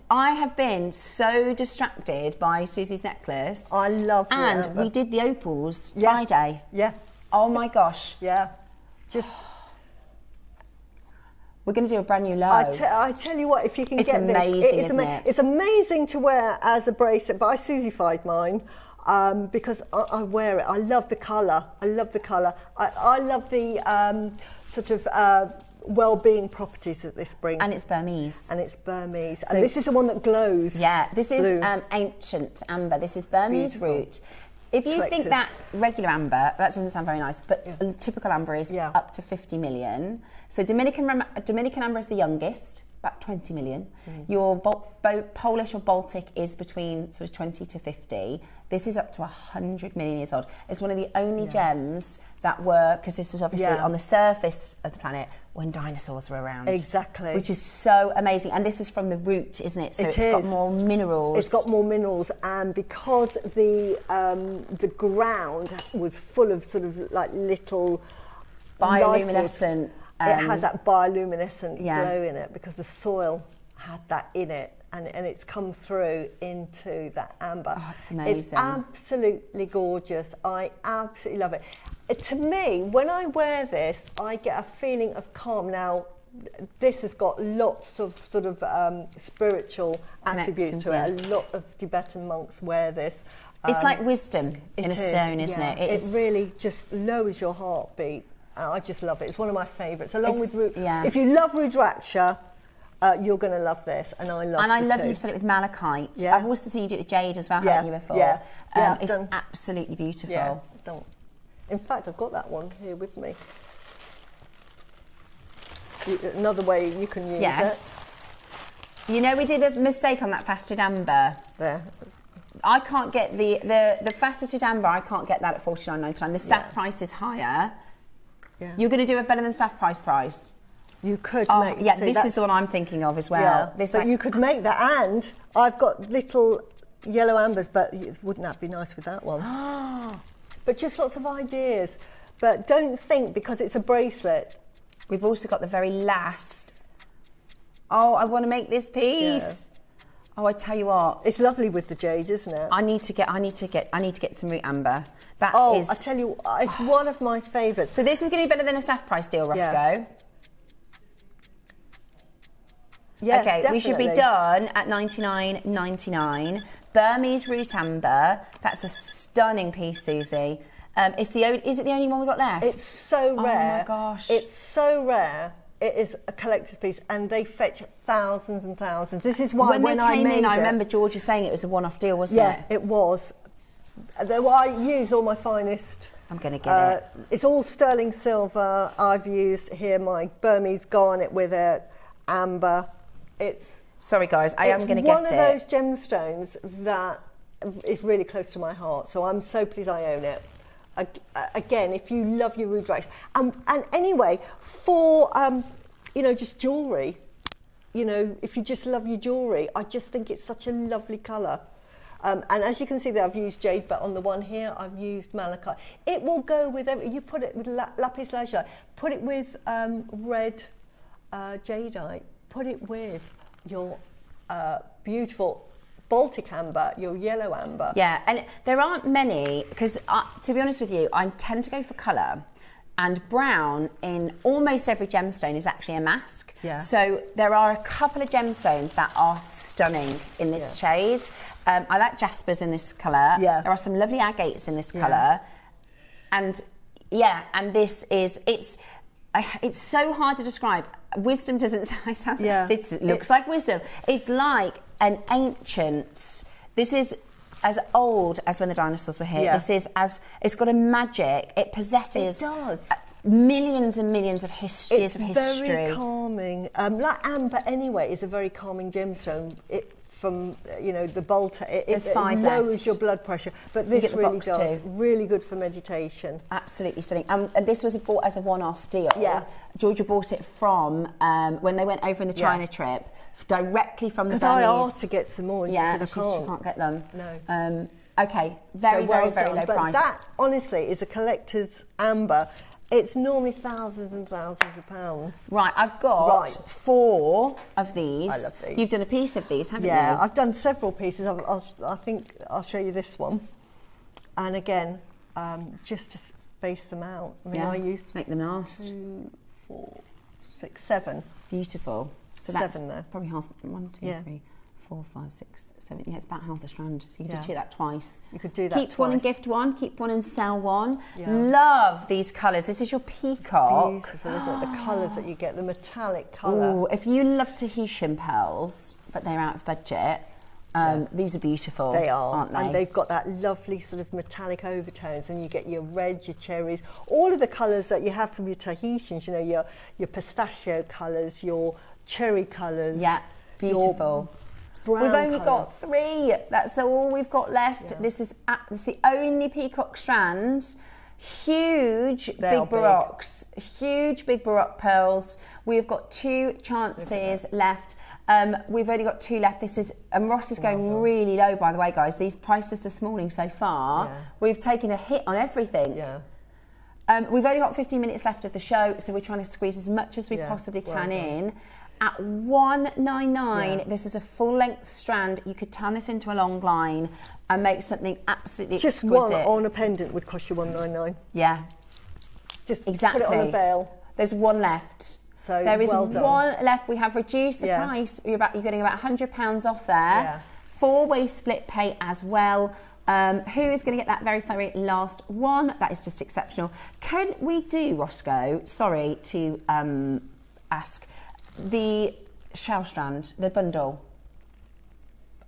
I have been so distracted by Susie's necklace. I love it. And we did the opals Friday. Yeah. Oh my gosh. Yeah. Just... We're going to do a brand new low. I tell you what, if you can get this, isn't it? It's amazing to wear as a bracelet, but I Susie-fied mine because I wear it. I love the colour. I love the colour. I love the sort of well-being properties that this brings. And it's Burmese. So, and this is the one that glows. Yeah, this is ancient amber. This is Burmese root. If you think that regular amber, that doesn't sound very nice, but typical amber is up to 50 million. So Dominican amber is the youngest, about 20 million. Your Polish or Baltic is between sort of 20 to 50. This is up to 100 million years old. It's one of the only gems that were, because this was obviously on the surface of the planet when dinosaurs were around. Exactly. Which is so amazing. And this is from the root, isn't it? So it's got more minerals. It's got more minerals, and because the ground was full of sort of like little bioluminescent. It has that bioluminescent glow in it because the soil had that in it, and it's come through into that amber. Oh, it's amazing. It's absolutely gorgeous. I absolutely love it. To me, when I wear this, I get a feeling of calm. Now, this has got lots of sort of spiritual attributes to it. A lot of Tibetan monks wear this. It's like wisdom in a stone, isn't it? It really just lowers your heartbeat. I just love it. It's one of my favourites. Along with if you love Rudraksha, you're going to love this, and I love it. And I love you've said it with malachite. Yeah. I've also seen you do it with jade as well, haven't you, before? Yeah. It's absolutely beautiful. Yeah. In fact, I've got that one here with me. Another way you can use yes. You know, we did a mistake on that faceted amber. There. I can't get the faceted amber. I can't get that at $49.99. The staff price is higher. Yeah. You're going to do it better than staff price. You could make. Yeah, this is the one I'm thinking of as well. Yeah, this but you could make that, and I've got little yellow ambers, but wouldn't that be nice with that one? But just lots of ideas. But don't think because it's a bracelet. We've also got the very last. Oh, I want to make this piece. Yeah. Oh, I tell you what, it's lovely with the jade, isn't it? I need to get some root amber. That is. I tell you, it's one of my favourites. So this is going to be better than a staff price deal, Roscoe. Yeah. Yeah, okay, definitely. We should be done at $99.99. Burmese root amber. That's a stunning piece, Susie. Is it the only one we got left? It's so rare. Oh my gosh! It's so rare. It is a collector's piece, and they fetch thousands and thousands. This is why when I made it, I remember Georgia saying it was a one-off deal, wasn't it? Yeah, it was. Though I use all my finest. I'm going to get it. It's all sterling silver. I've used here my Burmese garnet with it, amber. Sorry guys, I am going to get it. It's one of those gemstones that is really close to my heart, so I'm so pleased I own it. Again, if you love your rude direction, and anyway, for just jewellery, if you just love your jewellery, I just think it's such a lovely colour. And as you can see there, I've used jade, but on the one here, I've used malachite. It will go with you put it with lapis lazuli, put it with red jadeite, put it with your beautiful Baltic amber, your yellow amber. Yeah, and there aren't many, because to be honest with you, I tend to go for colour, and brown in almost every gemstone is actually a mask. Yeah. So there are a couple of gemstones that are stunning in this shade. I like jaspers in this colour. Yeah. There are some lovely agates in this colour. And this is, it's so hard to describe. Wisdom doesn't sound, it looks like wisdom. It's like an ancient, this is as old as when the dinosaurs were here. Yeah. This is it's got a magic, it possesses millions and millions of years of history. It's very calming. Like amber anyway is a very calming gemstone. From the bolter, it lowers your blood pressure, but this really does. Really good for meditation. Absolutely stunning. And this was bought as a one-off deal. Yeah, Georgia bought it from when they went over in the China trip, directly from the Burmese. Because I asked to get some more, and she said I can't. She can't get them. No. Okay, very low price. But that honestly is a collector's amber. It's normally thousands and thousands of pounds. Right, I've got 4 of these. I love these. You've done a piece of these, haven't you? Yeah, I've done several pieces. I think I'll show you this one. And again, just to space them out. I mean, I used to make them last. 2, 4, 6, 7. Beautiful. So that's 7 there. Probably half. 1, 2, 3, 4, 5, 6, 7. Yeah, it's about half a strand. So you could do that twice. You could do that Keep one and gift one. Keep one and sell one. Yeah. Love these colours. This is your Peacock. Beautiful, isn't it? The colours that you get, the metallic colour. Ooh, if you love Tahitian pearls, but they're out of budget, these are beautiful. They are, aren't they? And they've got that lovely sort of metallic overtones, and you get your red, your cherries, all of the colours that you have from your Tahitians. Your pistachio colours, your cherry colours. Yeah, beautiful. We've only got 3. That's all we've got left. Yeah. This is the only Peacock strand. Huge big baroques. Huge big baroque pearls. We've got 2 chances left. We've only got 2 left. This is, and Ross is going really low, by the way, guys. These prices this morning so far, we've taken a hit on everything. Yeah. We've only got 15 minutes left of the show, so we're trying to squeeze as much as we possibly can in. At $199, this is a full-length strand. You could turn this into a long line and make something absolutely exquisite. Just one on a pendant would cost you $199. Yeah. Just put it on a veil. There's 1 left. So there is 1 left. We have reduced the price. You're getting about £100 off there. Yeah. 4-way split pay as well. Who is going to get that very, very last one? That is just exceptional. Can we do, Roscoe, sorry to ask, the shell strand, the bundle?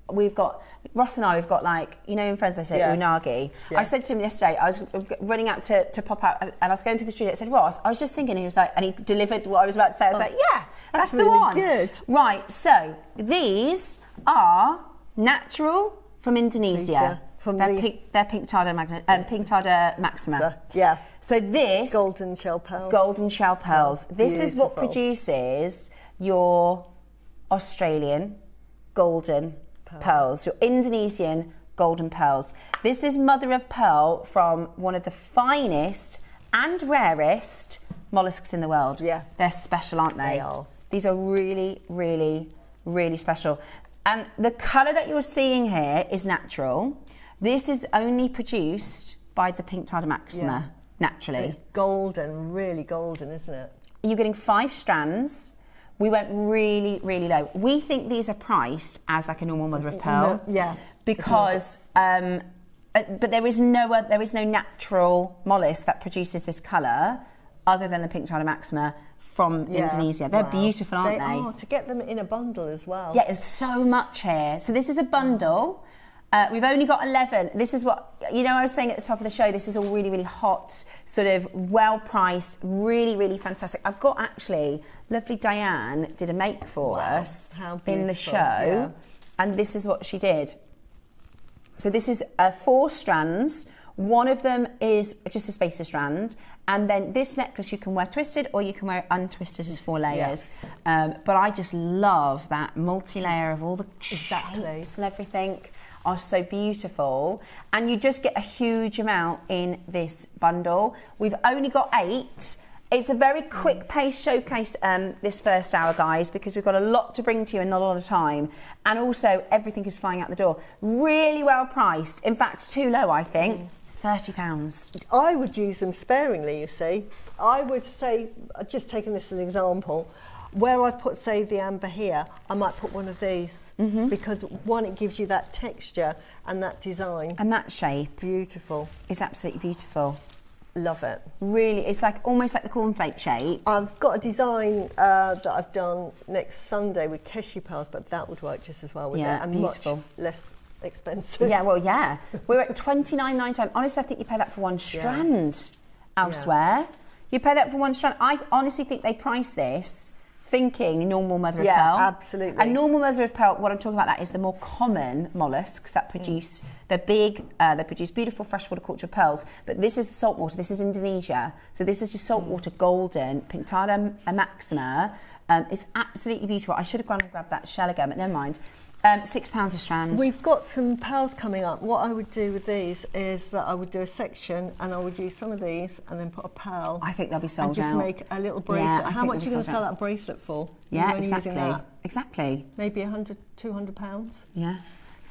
Ross and I, we've got like, you know, in Friends they say unagi. Yeah. I said to him yesterday, I was running out to pop out, and I was going through the studio. I said, Ross, I was just thinking, and he was like, and he delivered what I was about to say. I was like, yeah, that's the really one. good. Right, so these are natural from Indonesia. They're Pinktada Maxima. Yeah. So this golden shell pearls. Golden shell pearls. This is what Beautiful. produces your Australian golden pearls, your Indonesian golden pearls. This is mother of pearl from one of the finest and rarest mollusks in the world. Yeah. They're special, aren't they? They are. These are really, really, really special. And the colour that you're seeing here is natural. This is only produced by the Pinktada Maxima, naturally. It's golden, really golden, isn't it? You're getting 5 strands. We went really, really low. We think these are priced as like a normal mother of pearl. Yeah. Because, but there is no natural mollusk that produces this colour other than the Pinktada Maxima from Indonesia. They're beautiful, aren't they? They are, to get them in a bundle as well. Yeah, there's so much here. So this is a bundle. We've only got 11. This is what, you know, I was saying at the top of the show, this is all really, really hot, sort of well-priced, really, really fantastic. I've got actually, lovely Diane did a make for us in the show, and this is what she did. So this is 4 strands. One of them is just a spacer strand, and then this necklace you can wear twisted or you can wear untwisted as 4 layers. But I just love that multi-layer of all the shapes and everything. Are so beautiful, and you just get a huge amount in this bundle. We've only got 8. It's a very quick pace showcase this first hour, guys, because we've got a lot to bring to you and not a lot of time, and also everything is flying out the door. Really well priced, in fact too low, I think. £30. I would use them sparingly, you see. I would say, just taking this as an example, where I put, say, the amber here, I might put one of these, because one, it gives you that texture and that design. And that shape. Beautiful. It's absolutely beautiful. Love it. Really, it's like almost like the cornflake shape. I've got a design that I've done next Sunday with Keshi pearls, but that would work just as well with it, and beautiful. Much less expensive. Yeah, well, yeah. We're at $29.99. Honestly, I think you pay that for one strand elsewhere. You pay that for one strand. I honestly think they price this thinking normal mother of pearl. Yeah, absolutely. And normal mother of pearl, what I'm talking about, that is the more common mollusks that produce, they're big, they produce beautiful freshwater cultured pearls, but this is saltwater, this is Indonesia, so this is just saltwater golden, Pinktada Maxima. It's absolutely beautiful. I should have gone and grabbed that shell again, but never mind. £6 a strand. We've got some pearls coming up. What I would do with these is that I would do a section and I would use some of these and then put a pearl. I think they'll be sold out. And just make a little bracelet. Yeah, How much are you going to sell that bracelet for? Yeah, You're only exactly. using that? Exactly. Maybe £100, £200? Yeah.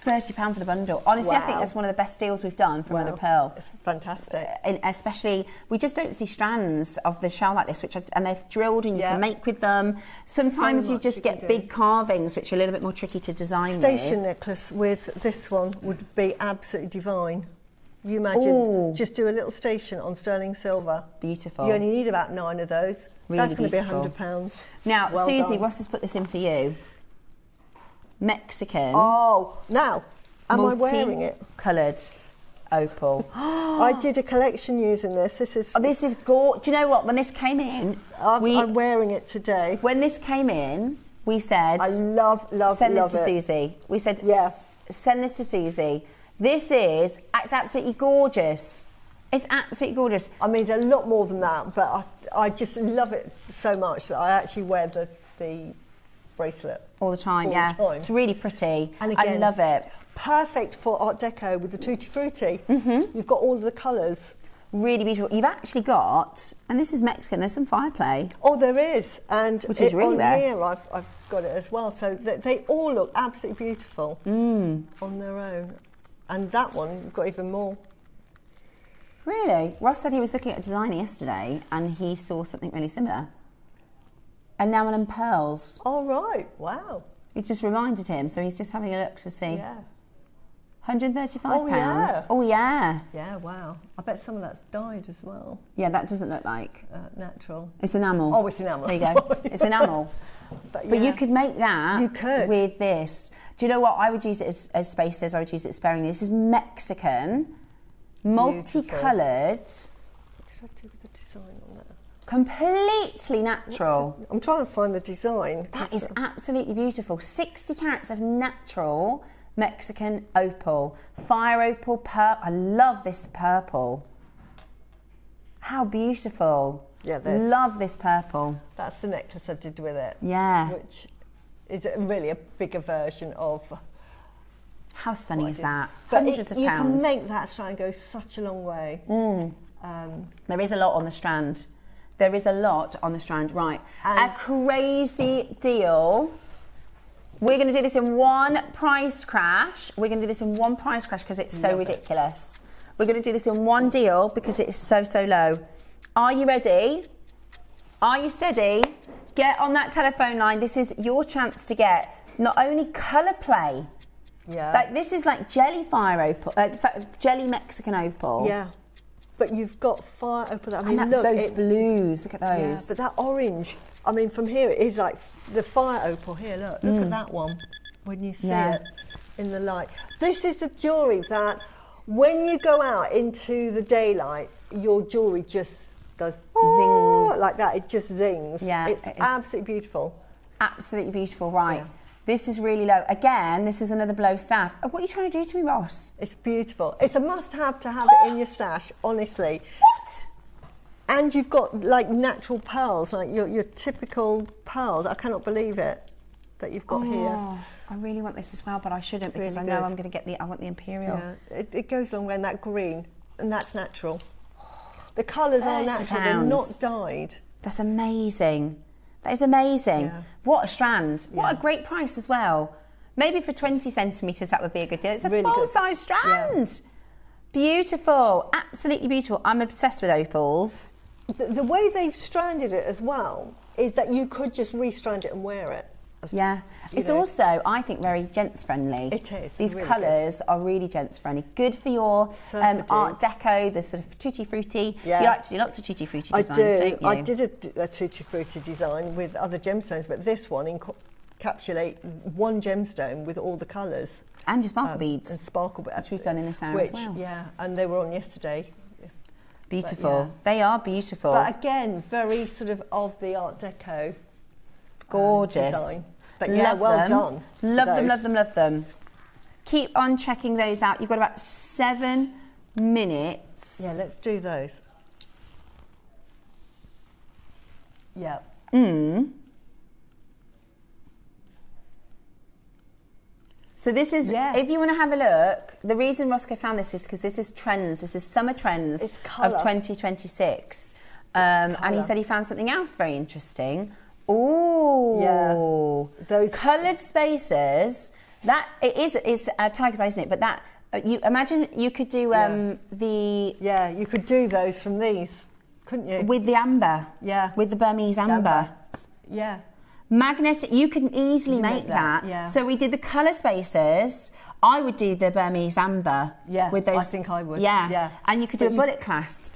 £30 for the bundle. Honestly, I think that's one of the best deals we've done for Mother of Pearl. It's fantastic. And especially, we just don't see strands of the shell like this, and they're drilled and you can make with them. Sometimes you just get big carvings, which are a little bit more tricky to design Station necklace with this one would be absolutely divine. You imagine, just do a little station on sterling silver. Beautiful. You only need about 9 of those. Really that's going to be £100. £100. Now, well Susie, done. Ross has put this in for you. Mexican. Oh, now, am I wearing it? Coloured opal. I did a collection using this. This is. Oh, this is gorgeous. Do you know what? When this came in, I'm wearing it today. When this came in, we said, I love send this it. to Susie. We said, yes, send this to Susie. It's absolutely gorgeous. It's absolutely gorgeous. I mean, a lot more than that, but I just love it so much that I actually wear the bracelet all the time. It's really pretty. And again, I love it. Perfect for Art Deco with the Tutti frutti. You've got all of the colours. Really beautiful. You've actually got, and this is Mexican, there's some fireplay. Oh, there is. And which is really on here I've got it as well. So they all look absolutely beautiful on their own. And that one, you've got even more. Really? Ross said he was looking at a designer yesterday and he saw something really similar. Enamel and pearls. Oh, right. Wow. It just reminded him, so he's just having a look to see. Yeah. £135. Oh, yeah. Oh, yeah. Yeah, wow. I bet some of that's dyed as well. Yeah, that doesn't look like... natural. It's enamel. Oh, it's enamel. There you go. It's enamel. But you could make that with this. Do you know what? I would use it as spaces. I would use it sparingly. This is Mexican, multicoloured. What did I do with the design on that? Completely natural. I'm trying to find the design. That is absolutely beautiful. 60 carats of natural Mexican opal. Fire opal, purple. I love this purple. How beautiful. Yeah, love this purple. That's the necklace I did with it. Yeah. Which is really a bigger version of... How stunning is that? But Hundreds of you pounds. can make that strand go such a long way. There is a lot on the strand. There is a lot on the strand. Right. A crazy deal. We're going to do this in one price crash. We're going to do this in one price crash because it's so ridiculous. We're going to do this in one deal because it is so, so low. Are you ready? Are you steady? Get on that telephone line. This is your chance to get not only colour play. Yeah. Like this is like jelly fire opal, jelly Mexican opal. Yeah. But you've got fire opal. I mean, and look, those blues. Look at those. Yeah, but that orange. I mean, from here it is like the fire opal. Here, look at that one. When you see it in the light, this is the jewellery that, when you go out into the daylight, your jewellery just does zing like that. It just zings. Yeah, it's absolutely beautiful. Absolutely beautiful. Right. Yeah. This is really low. Again, this is another below staff. What are you trying to do to me, Ross? It's beautiful. It's a must-have to have it in your stash, honestly. What? And you've got like natural pearls, like your typical pearls. I cannot believe it that you've got here. I really want this as well, but I shouldn't because Really I know good. I'm going to get I want the Imperial. Yeah, it goes along with that green, and that's natural. The colours are natural, they're not dyed. That's amazing. That is amazing. Yeah. What a strand. Yeah. What a great price as well. Maybe for 20 centimetres that would be a good deal. It's a Really good. full-size strand. Yeah. Beautiful. Absolutely beautiful. I'm obsessed with opals. The way they've stranded it as well is that you could just re-strand it and wear it. Yeah. It's also, I think, very gents-friendly. It is. These really colours are really gents-friendly. Good for your art deco, the sort of tutti frutti. Yeah. You like to do lots of tutti frutti designs, don't you? I did a tutti frutti design with other gemstones, but this one encapsulate one gemstone with all the colours. And your sparkle beads. And sparkle beads. Which we've done in this hour as well. Yeah, and they were on yesterday. Beautiful. They are beautiful. But again, very sort of the Art Deco. Gorgeous. Design. But yeah, well done. Love them, love them, love them. Keep on checking those out. You've got about 7 minutes. Yeah, let's do those. Yeah. So this is, if you want to have a look, the reason Roscoe found this is because this is trends. This is summer trends of 2026. And he said he found something else very interesting. Ooh. Yeah. Those coloured spaces. That it's tiger's eye, isn't it? But that you imagine you could do you could do those from these, couldn't you? With the amber. Yeah. With the Burmese amber. Yeah. Magnetic. You can easily make that. Yeah. So we did the colour spaces. I would do the Burmese amber. Yeah. With those. I think I would. Yeah. Yeah. And you could do a bullet clasp.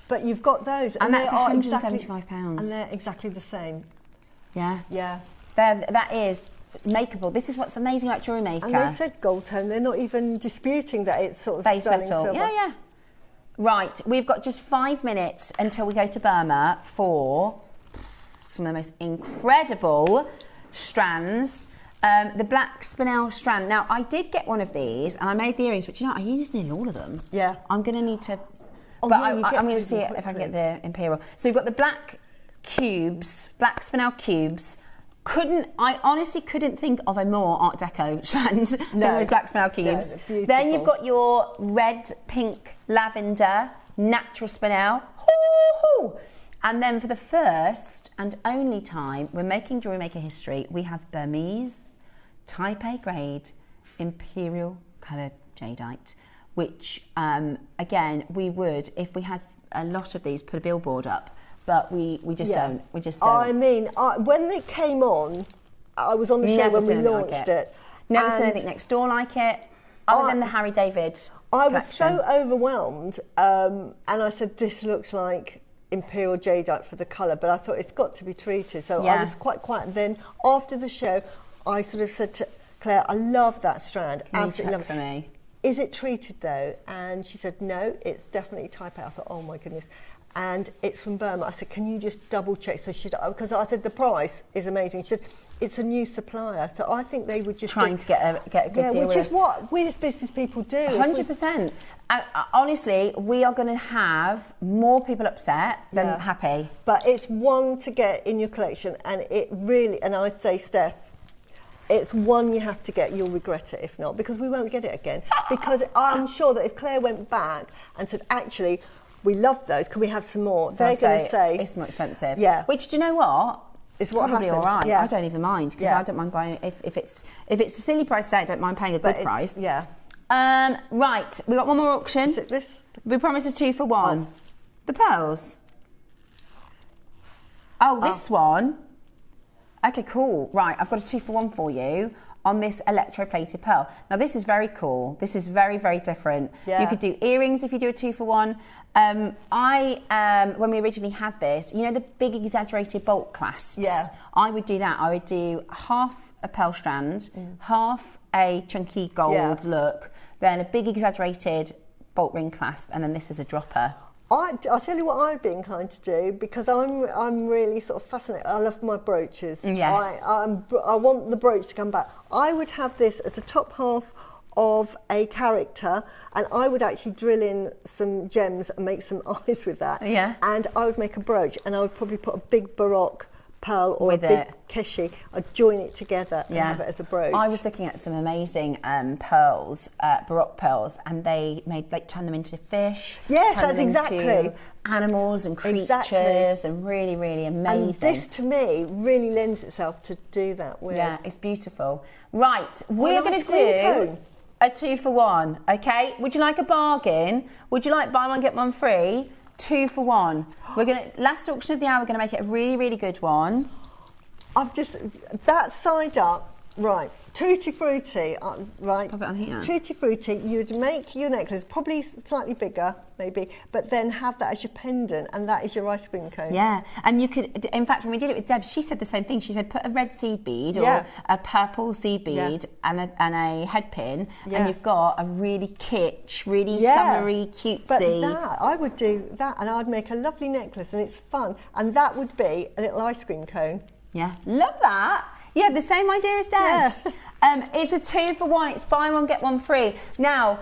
But you've got those, and that's £175. And they're exactly the same. Yeah. Yeah. That is makeable. This is what's amazing about JewelleryMaker. And they said gold tone. They're not even disputing that it's sort of base sterling metal. silver. Yeah, yeah. Right, we've got just 5 minutes until we go to Burma for some of the most incredible strands. The black Spinel strand. Now, I did get one of these, and I made the earrings, but you know, I used nearly all of them. Yeah. I'm going to need to... Oh, but yeah, I'm going to see if I can get the Imperial. So we've got the black cubes, black Spinel cubes. I honestly couldn't think of a more Art Deco strand than those black Spinel cubes. Yeah, then you've got your red, pink, lavender, natural Spinel. And then for the first and only time we're making JewelleryMaker history, we have Burmese, Type A grade, Imperial coloured Jadeite, which, again, we would, if we had a lot of these, put a billboard up. But we just don't. We just don't. I mean, when it came on, I was on the show when we launched it. Never seen anything next door like it, other than the Harry David I was so overwhelmed, and I said, this looks like Imperial Jadeite for the colour, but I thought it's got to be treated. So I was quite quiet. Then after the show, I sort of said Claire, I love that strand. Can you Absolutely check love for it. me? Is it treated though? And she said, no, it's definitely type A. I thought, oh my goodness. And it's from Burma. I said, can you just double check? So she, because I said the price is amazing. She said, it's a new supplier. So I think they would just trying to get a good deal. Which is what we as business people do. 100%. Honestly, we are going to have more people upset than happy. But it's one to get in your collection, and it really, and I'd say, Steph, it's one you have to get. You'll regret it if not, because we won't get it again. Because I'm sure that if Claire went back and said, actually, we love those, can we have some more? They're going to say it's more expensive. Yeah. Which, do you know what? It's what probably happens. all right. Yeah. I don't even mind, because I don't mind buying if it's a silly price today, I don't mind paying a good price. Yeah. Right, we got one more auction. Is it this? We promised a 2 for 1. Oh. The pearls. Oh, this one. Okay, cool. Right, I've got a 2 for 1 for you on this electroplated pearl. Now, this is very cool. This is very, very different. Yeah. You could do earrings if you do a 2 for 1. When we originally had this, you know the big exaggerated bolt clasps? Yeah. I would do that. I would do half a pearl strand, half a chunky gold look, then a big exaggerated bolt ring clasp, and then this is a dropper. I'll tell you what I'd be inclined to do, because I'm really sort of fascinated. I love my brooches. Yes. I want the brooch to come back. I would have this as the top half of a character, and I would actually drill in some gems and make some eyes with that. Yeah. And I would make a brooch, and I would probably put a big Baroque pearl or with a big keshi. I'd join it together and have it as a brooch. I was looking at some amazing pearls, Baroque pearls, and they turned them into fish. Yes, turned that's them exactly. into animals and creatures, and really, really amazing. And this, to me, really lends itself to do that with. Yeah, it's beautiful. Right, we're going to do a 2 for 1, okay? Would you like a bargain? Would you like buy one, get one free? 2 for 1. We're going to, last auction of the hour, we're going to make it a really, really good one. That side up, right, Tutti Frutti, right. Pop it on here. Tutti Frutti, you'd make your necklace, probably slightly bigger, maybe, but then have that as your pendant, and that is your ice cream cone. Yeah, and you could, in fact, when we did it with Deb, she said the same thing. She said, put a red seed bead or a purple seed bead and a head pin, and you've got a really kitsch, really summery, cutesy. But that, I would do that, and I'd make a lovely necklace, and it's fun, and that would be a little ice cream cone. Yeah, love that. Yeah, the same idea as Deb's. Yeah. It's a 2 for 1. It's buy one, get one free. Now,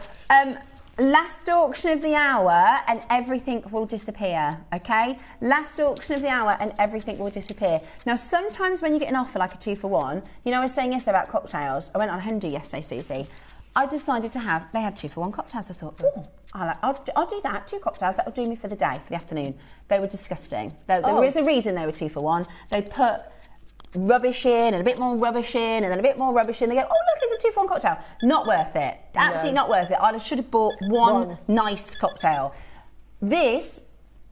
last auction of the hour and everything will disappear, okay? Last auction of the hour and everything will disappear. Now, sometimes when you get an offer like a 2 for 1, you know, I was saying yesterday about cocktails. I went on a Hindu yesterday, Susie. I decided to have, they had 2 for 1 cocktails. I thought, oh, I'll do that, 2 cocktails, that'll do me for the day, for the afternoon. They were disgusting. There was a reason they were 2 for 1. They put rubbish in and a bit more rubbish in and then a bit more rubbish in. They go, oh look, it's a 2 for 1 cocktail. Not worth it. Absolutely not worth it. I should have bought one nice cocktail. This,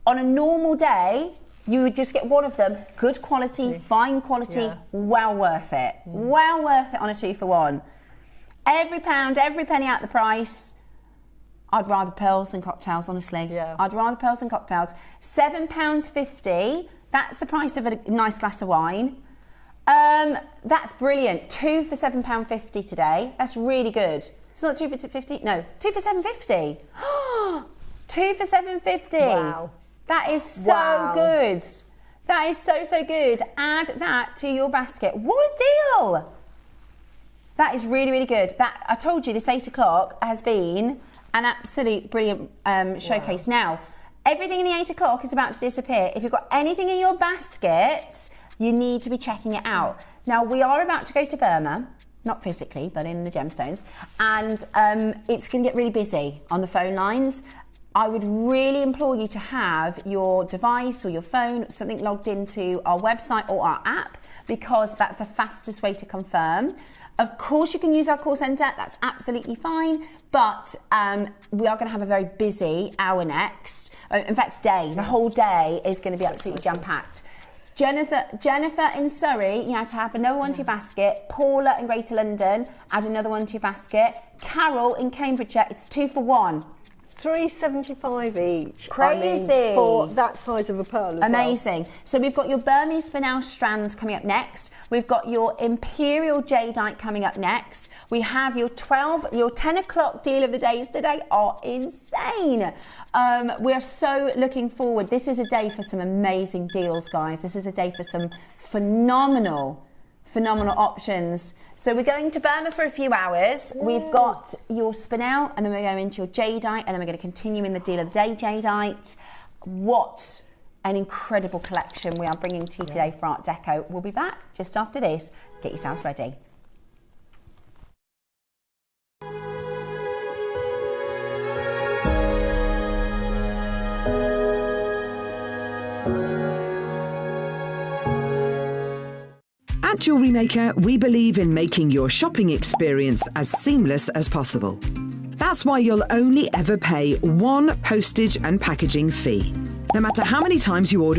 on a normal day, you would just get one of them. Good quality, fine quality, well worth it. Well worth it on a 2 for 1. Every pound, every penny out the price. I'd rather pearls than cocktails, honestly. Yeah. I'd rather pearls than cocktails. £7.50. That's the price of a nice glass of wine. That's brilliant. 2 for £7.50 today. That's really good. It's not 2 for £2.50. No, 2 for £7.50. 2 for £7.50. Wow. That is so good. That is so, so good. Add that to your basket. What a deal. That is really, really good. That, I told you, this 8 o'clock has been an absolute brilliant showcase. Now, everything in the 8 o'clock is about to disappear. If you've got anything in your basket, you need to be checking it out. Now, we are about to go to Burma, not physically, but in the gemstones, and it's going to get really busy on the phone lines. I would really implore you to have your device or your phone, something logged into our website or our app, because that's the fastest way to confirm. Of course, you can use our call centre, that's absolutely fine, but we are going to have a very busy hour next. In fact, day. The whole day is going to be absolutely jam-packed. Jennifer in Surrey, you have to have another one to your basket. Paula in Greater London, add another one to your basket. Carol in Cambridgeshire, it's 2 for 1. $3.75 each. Crazy. I mean, for that size of a pearl as Amazing. well. So we've got your Burmese Spinel strands coming up next. We've got your Imperial Jadeite coming up next. We have your 10 o'clock deal of the days today are insane. We're so looking forward. This is a day for some amazing deals, guys. This is a day for some phenomenal options. So we're going to Burma for a few hours. We've got your Spinel, and then we're going into your Jadeite, and then we're going to continue in the deal of the day Jadeite. What an incredible collection we are bringing to you today for Art Deco. We'll be back just after this. Get yourselves ready. At JewelleryMaker, we believe in making your shopping experience as seamless as possible. That's why you'll only ever pay one postage and packaging fee, no matter how many times you order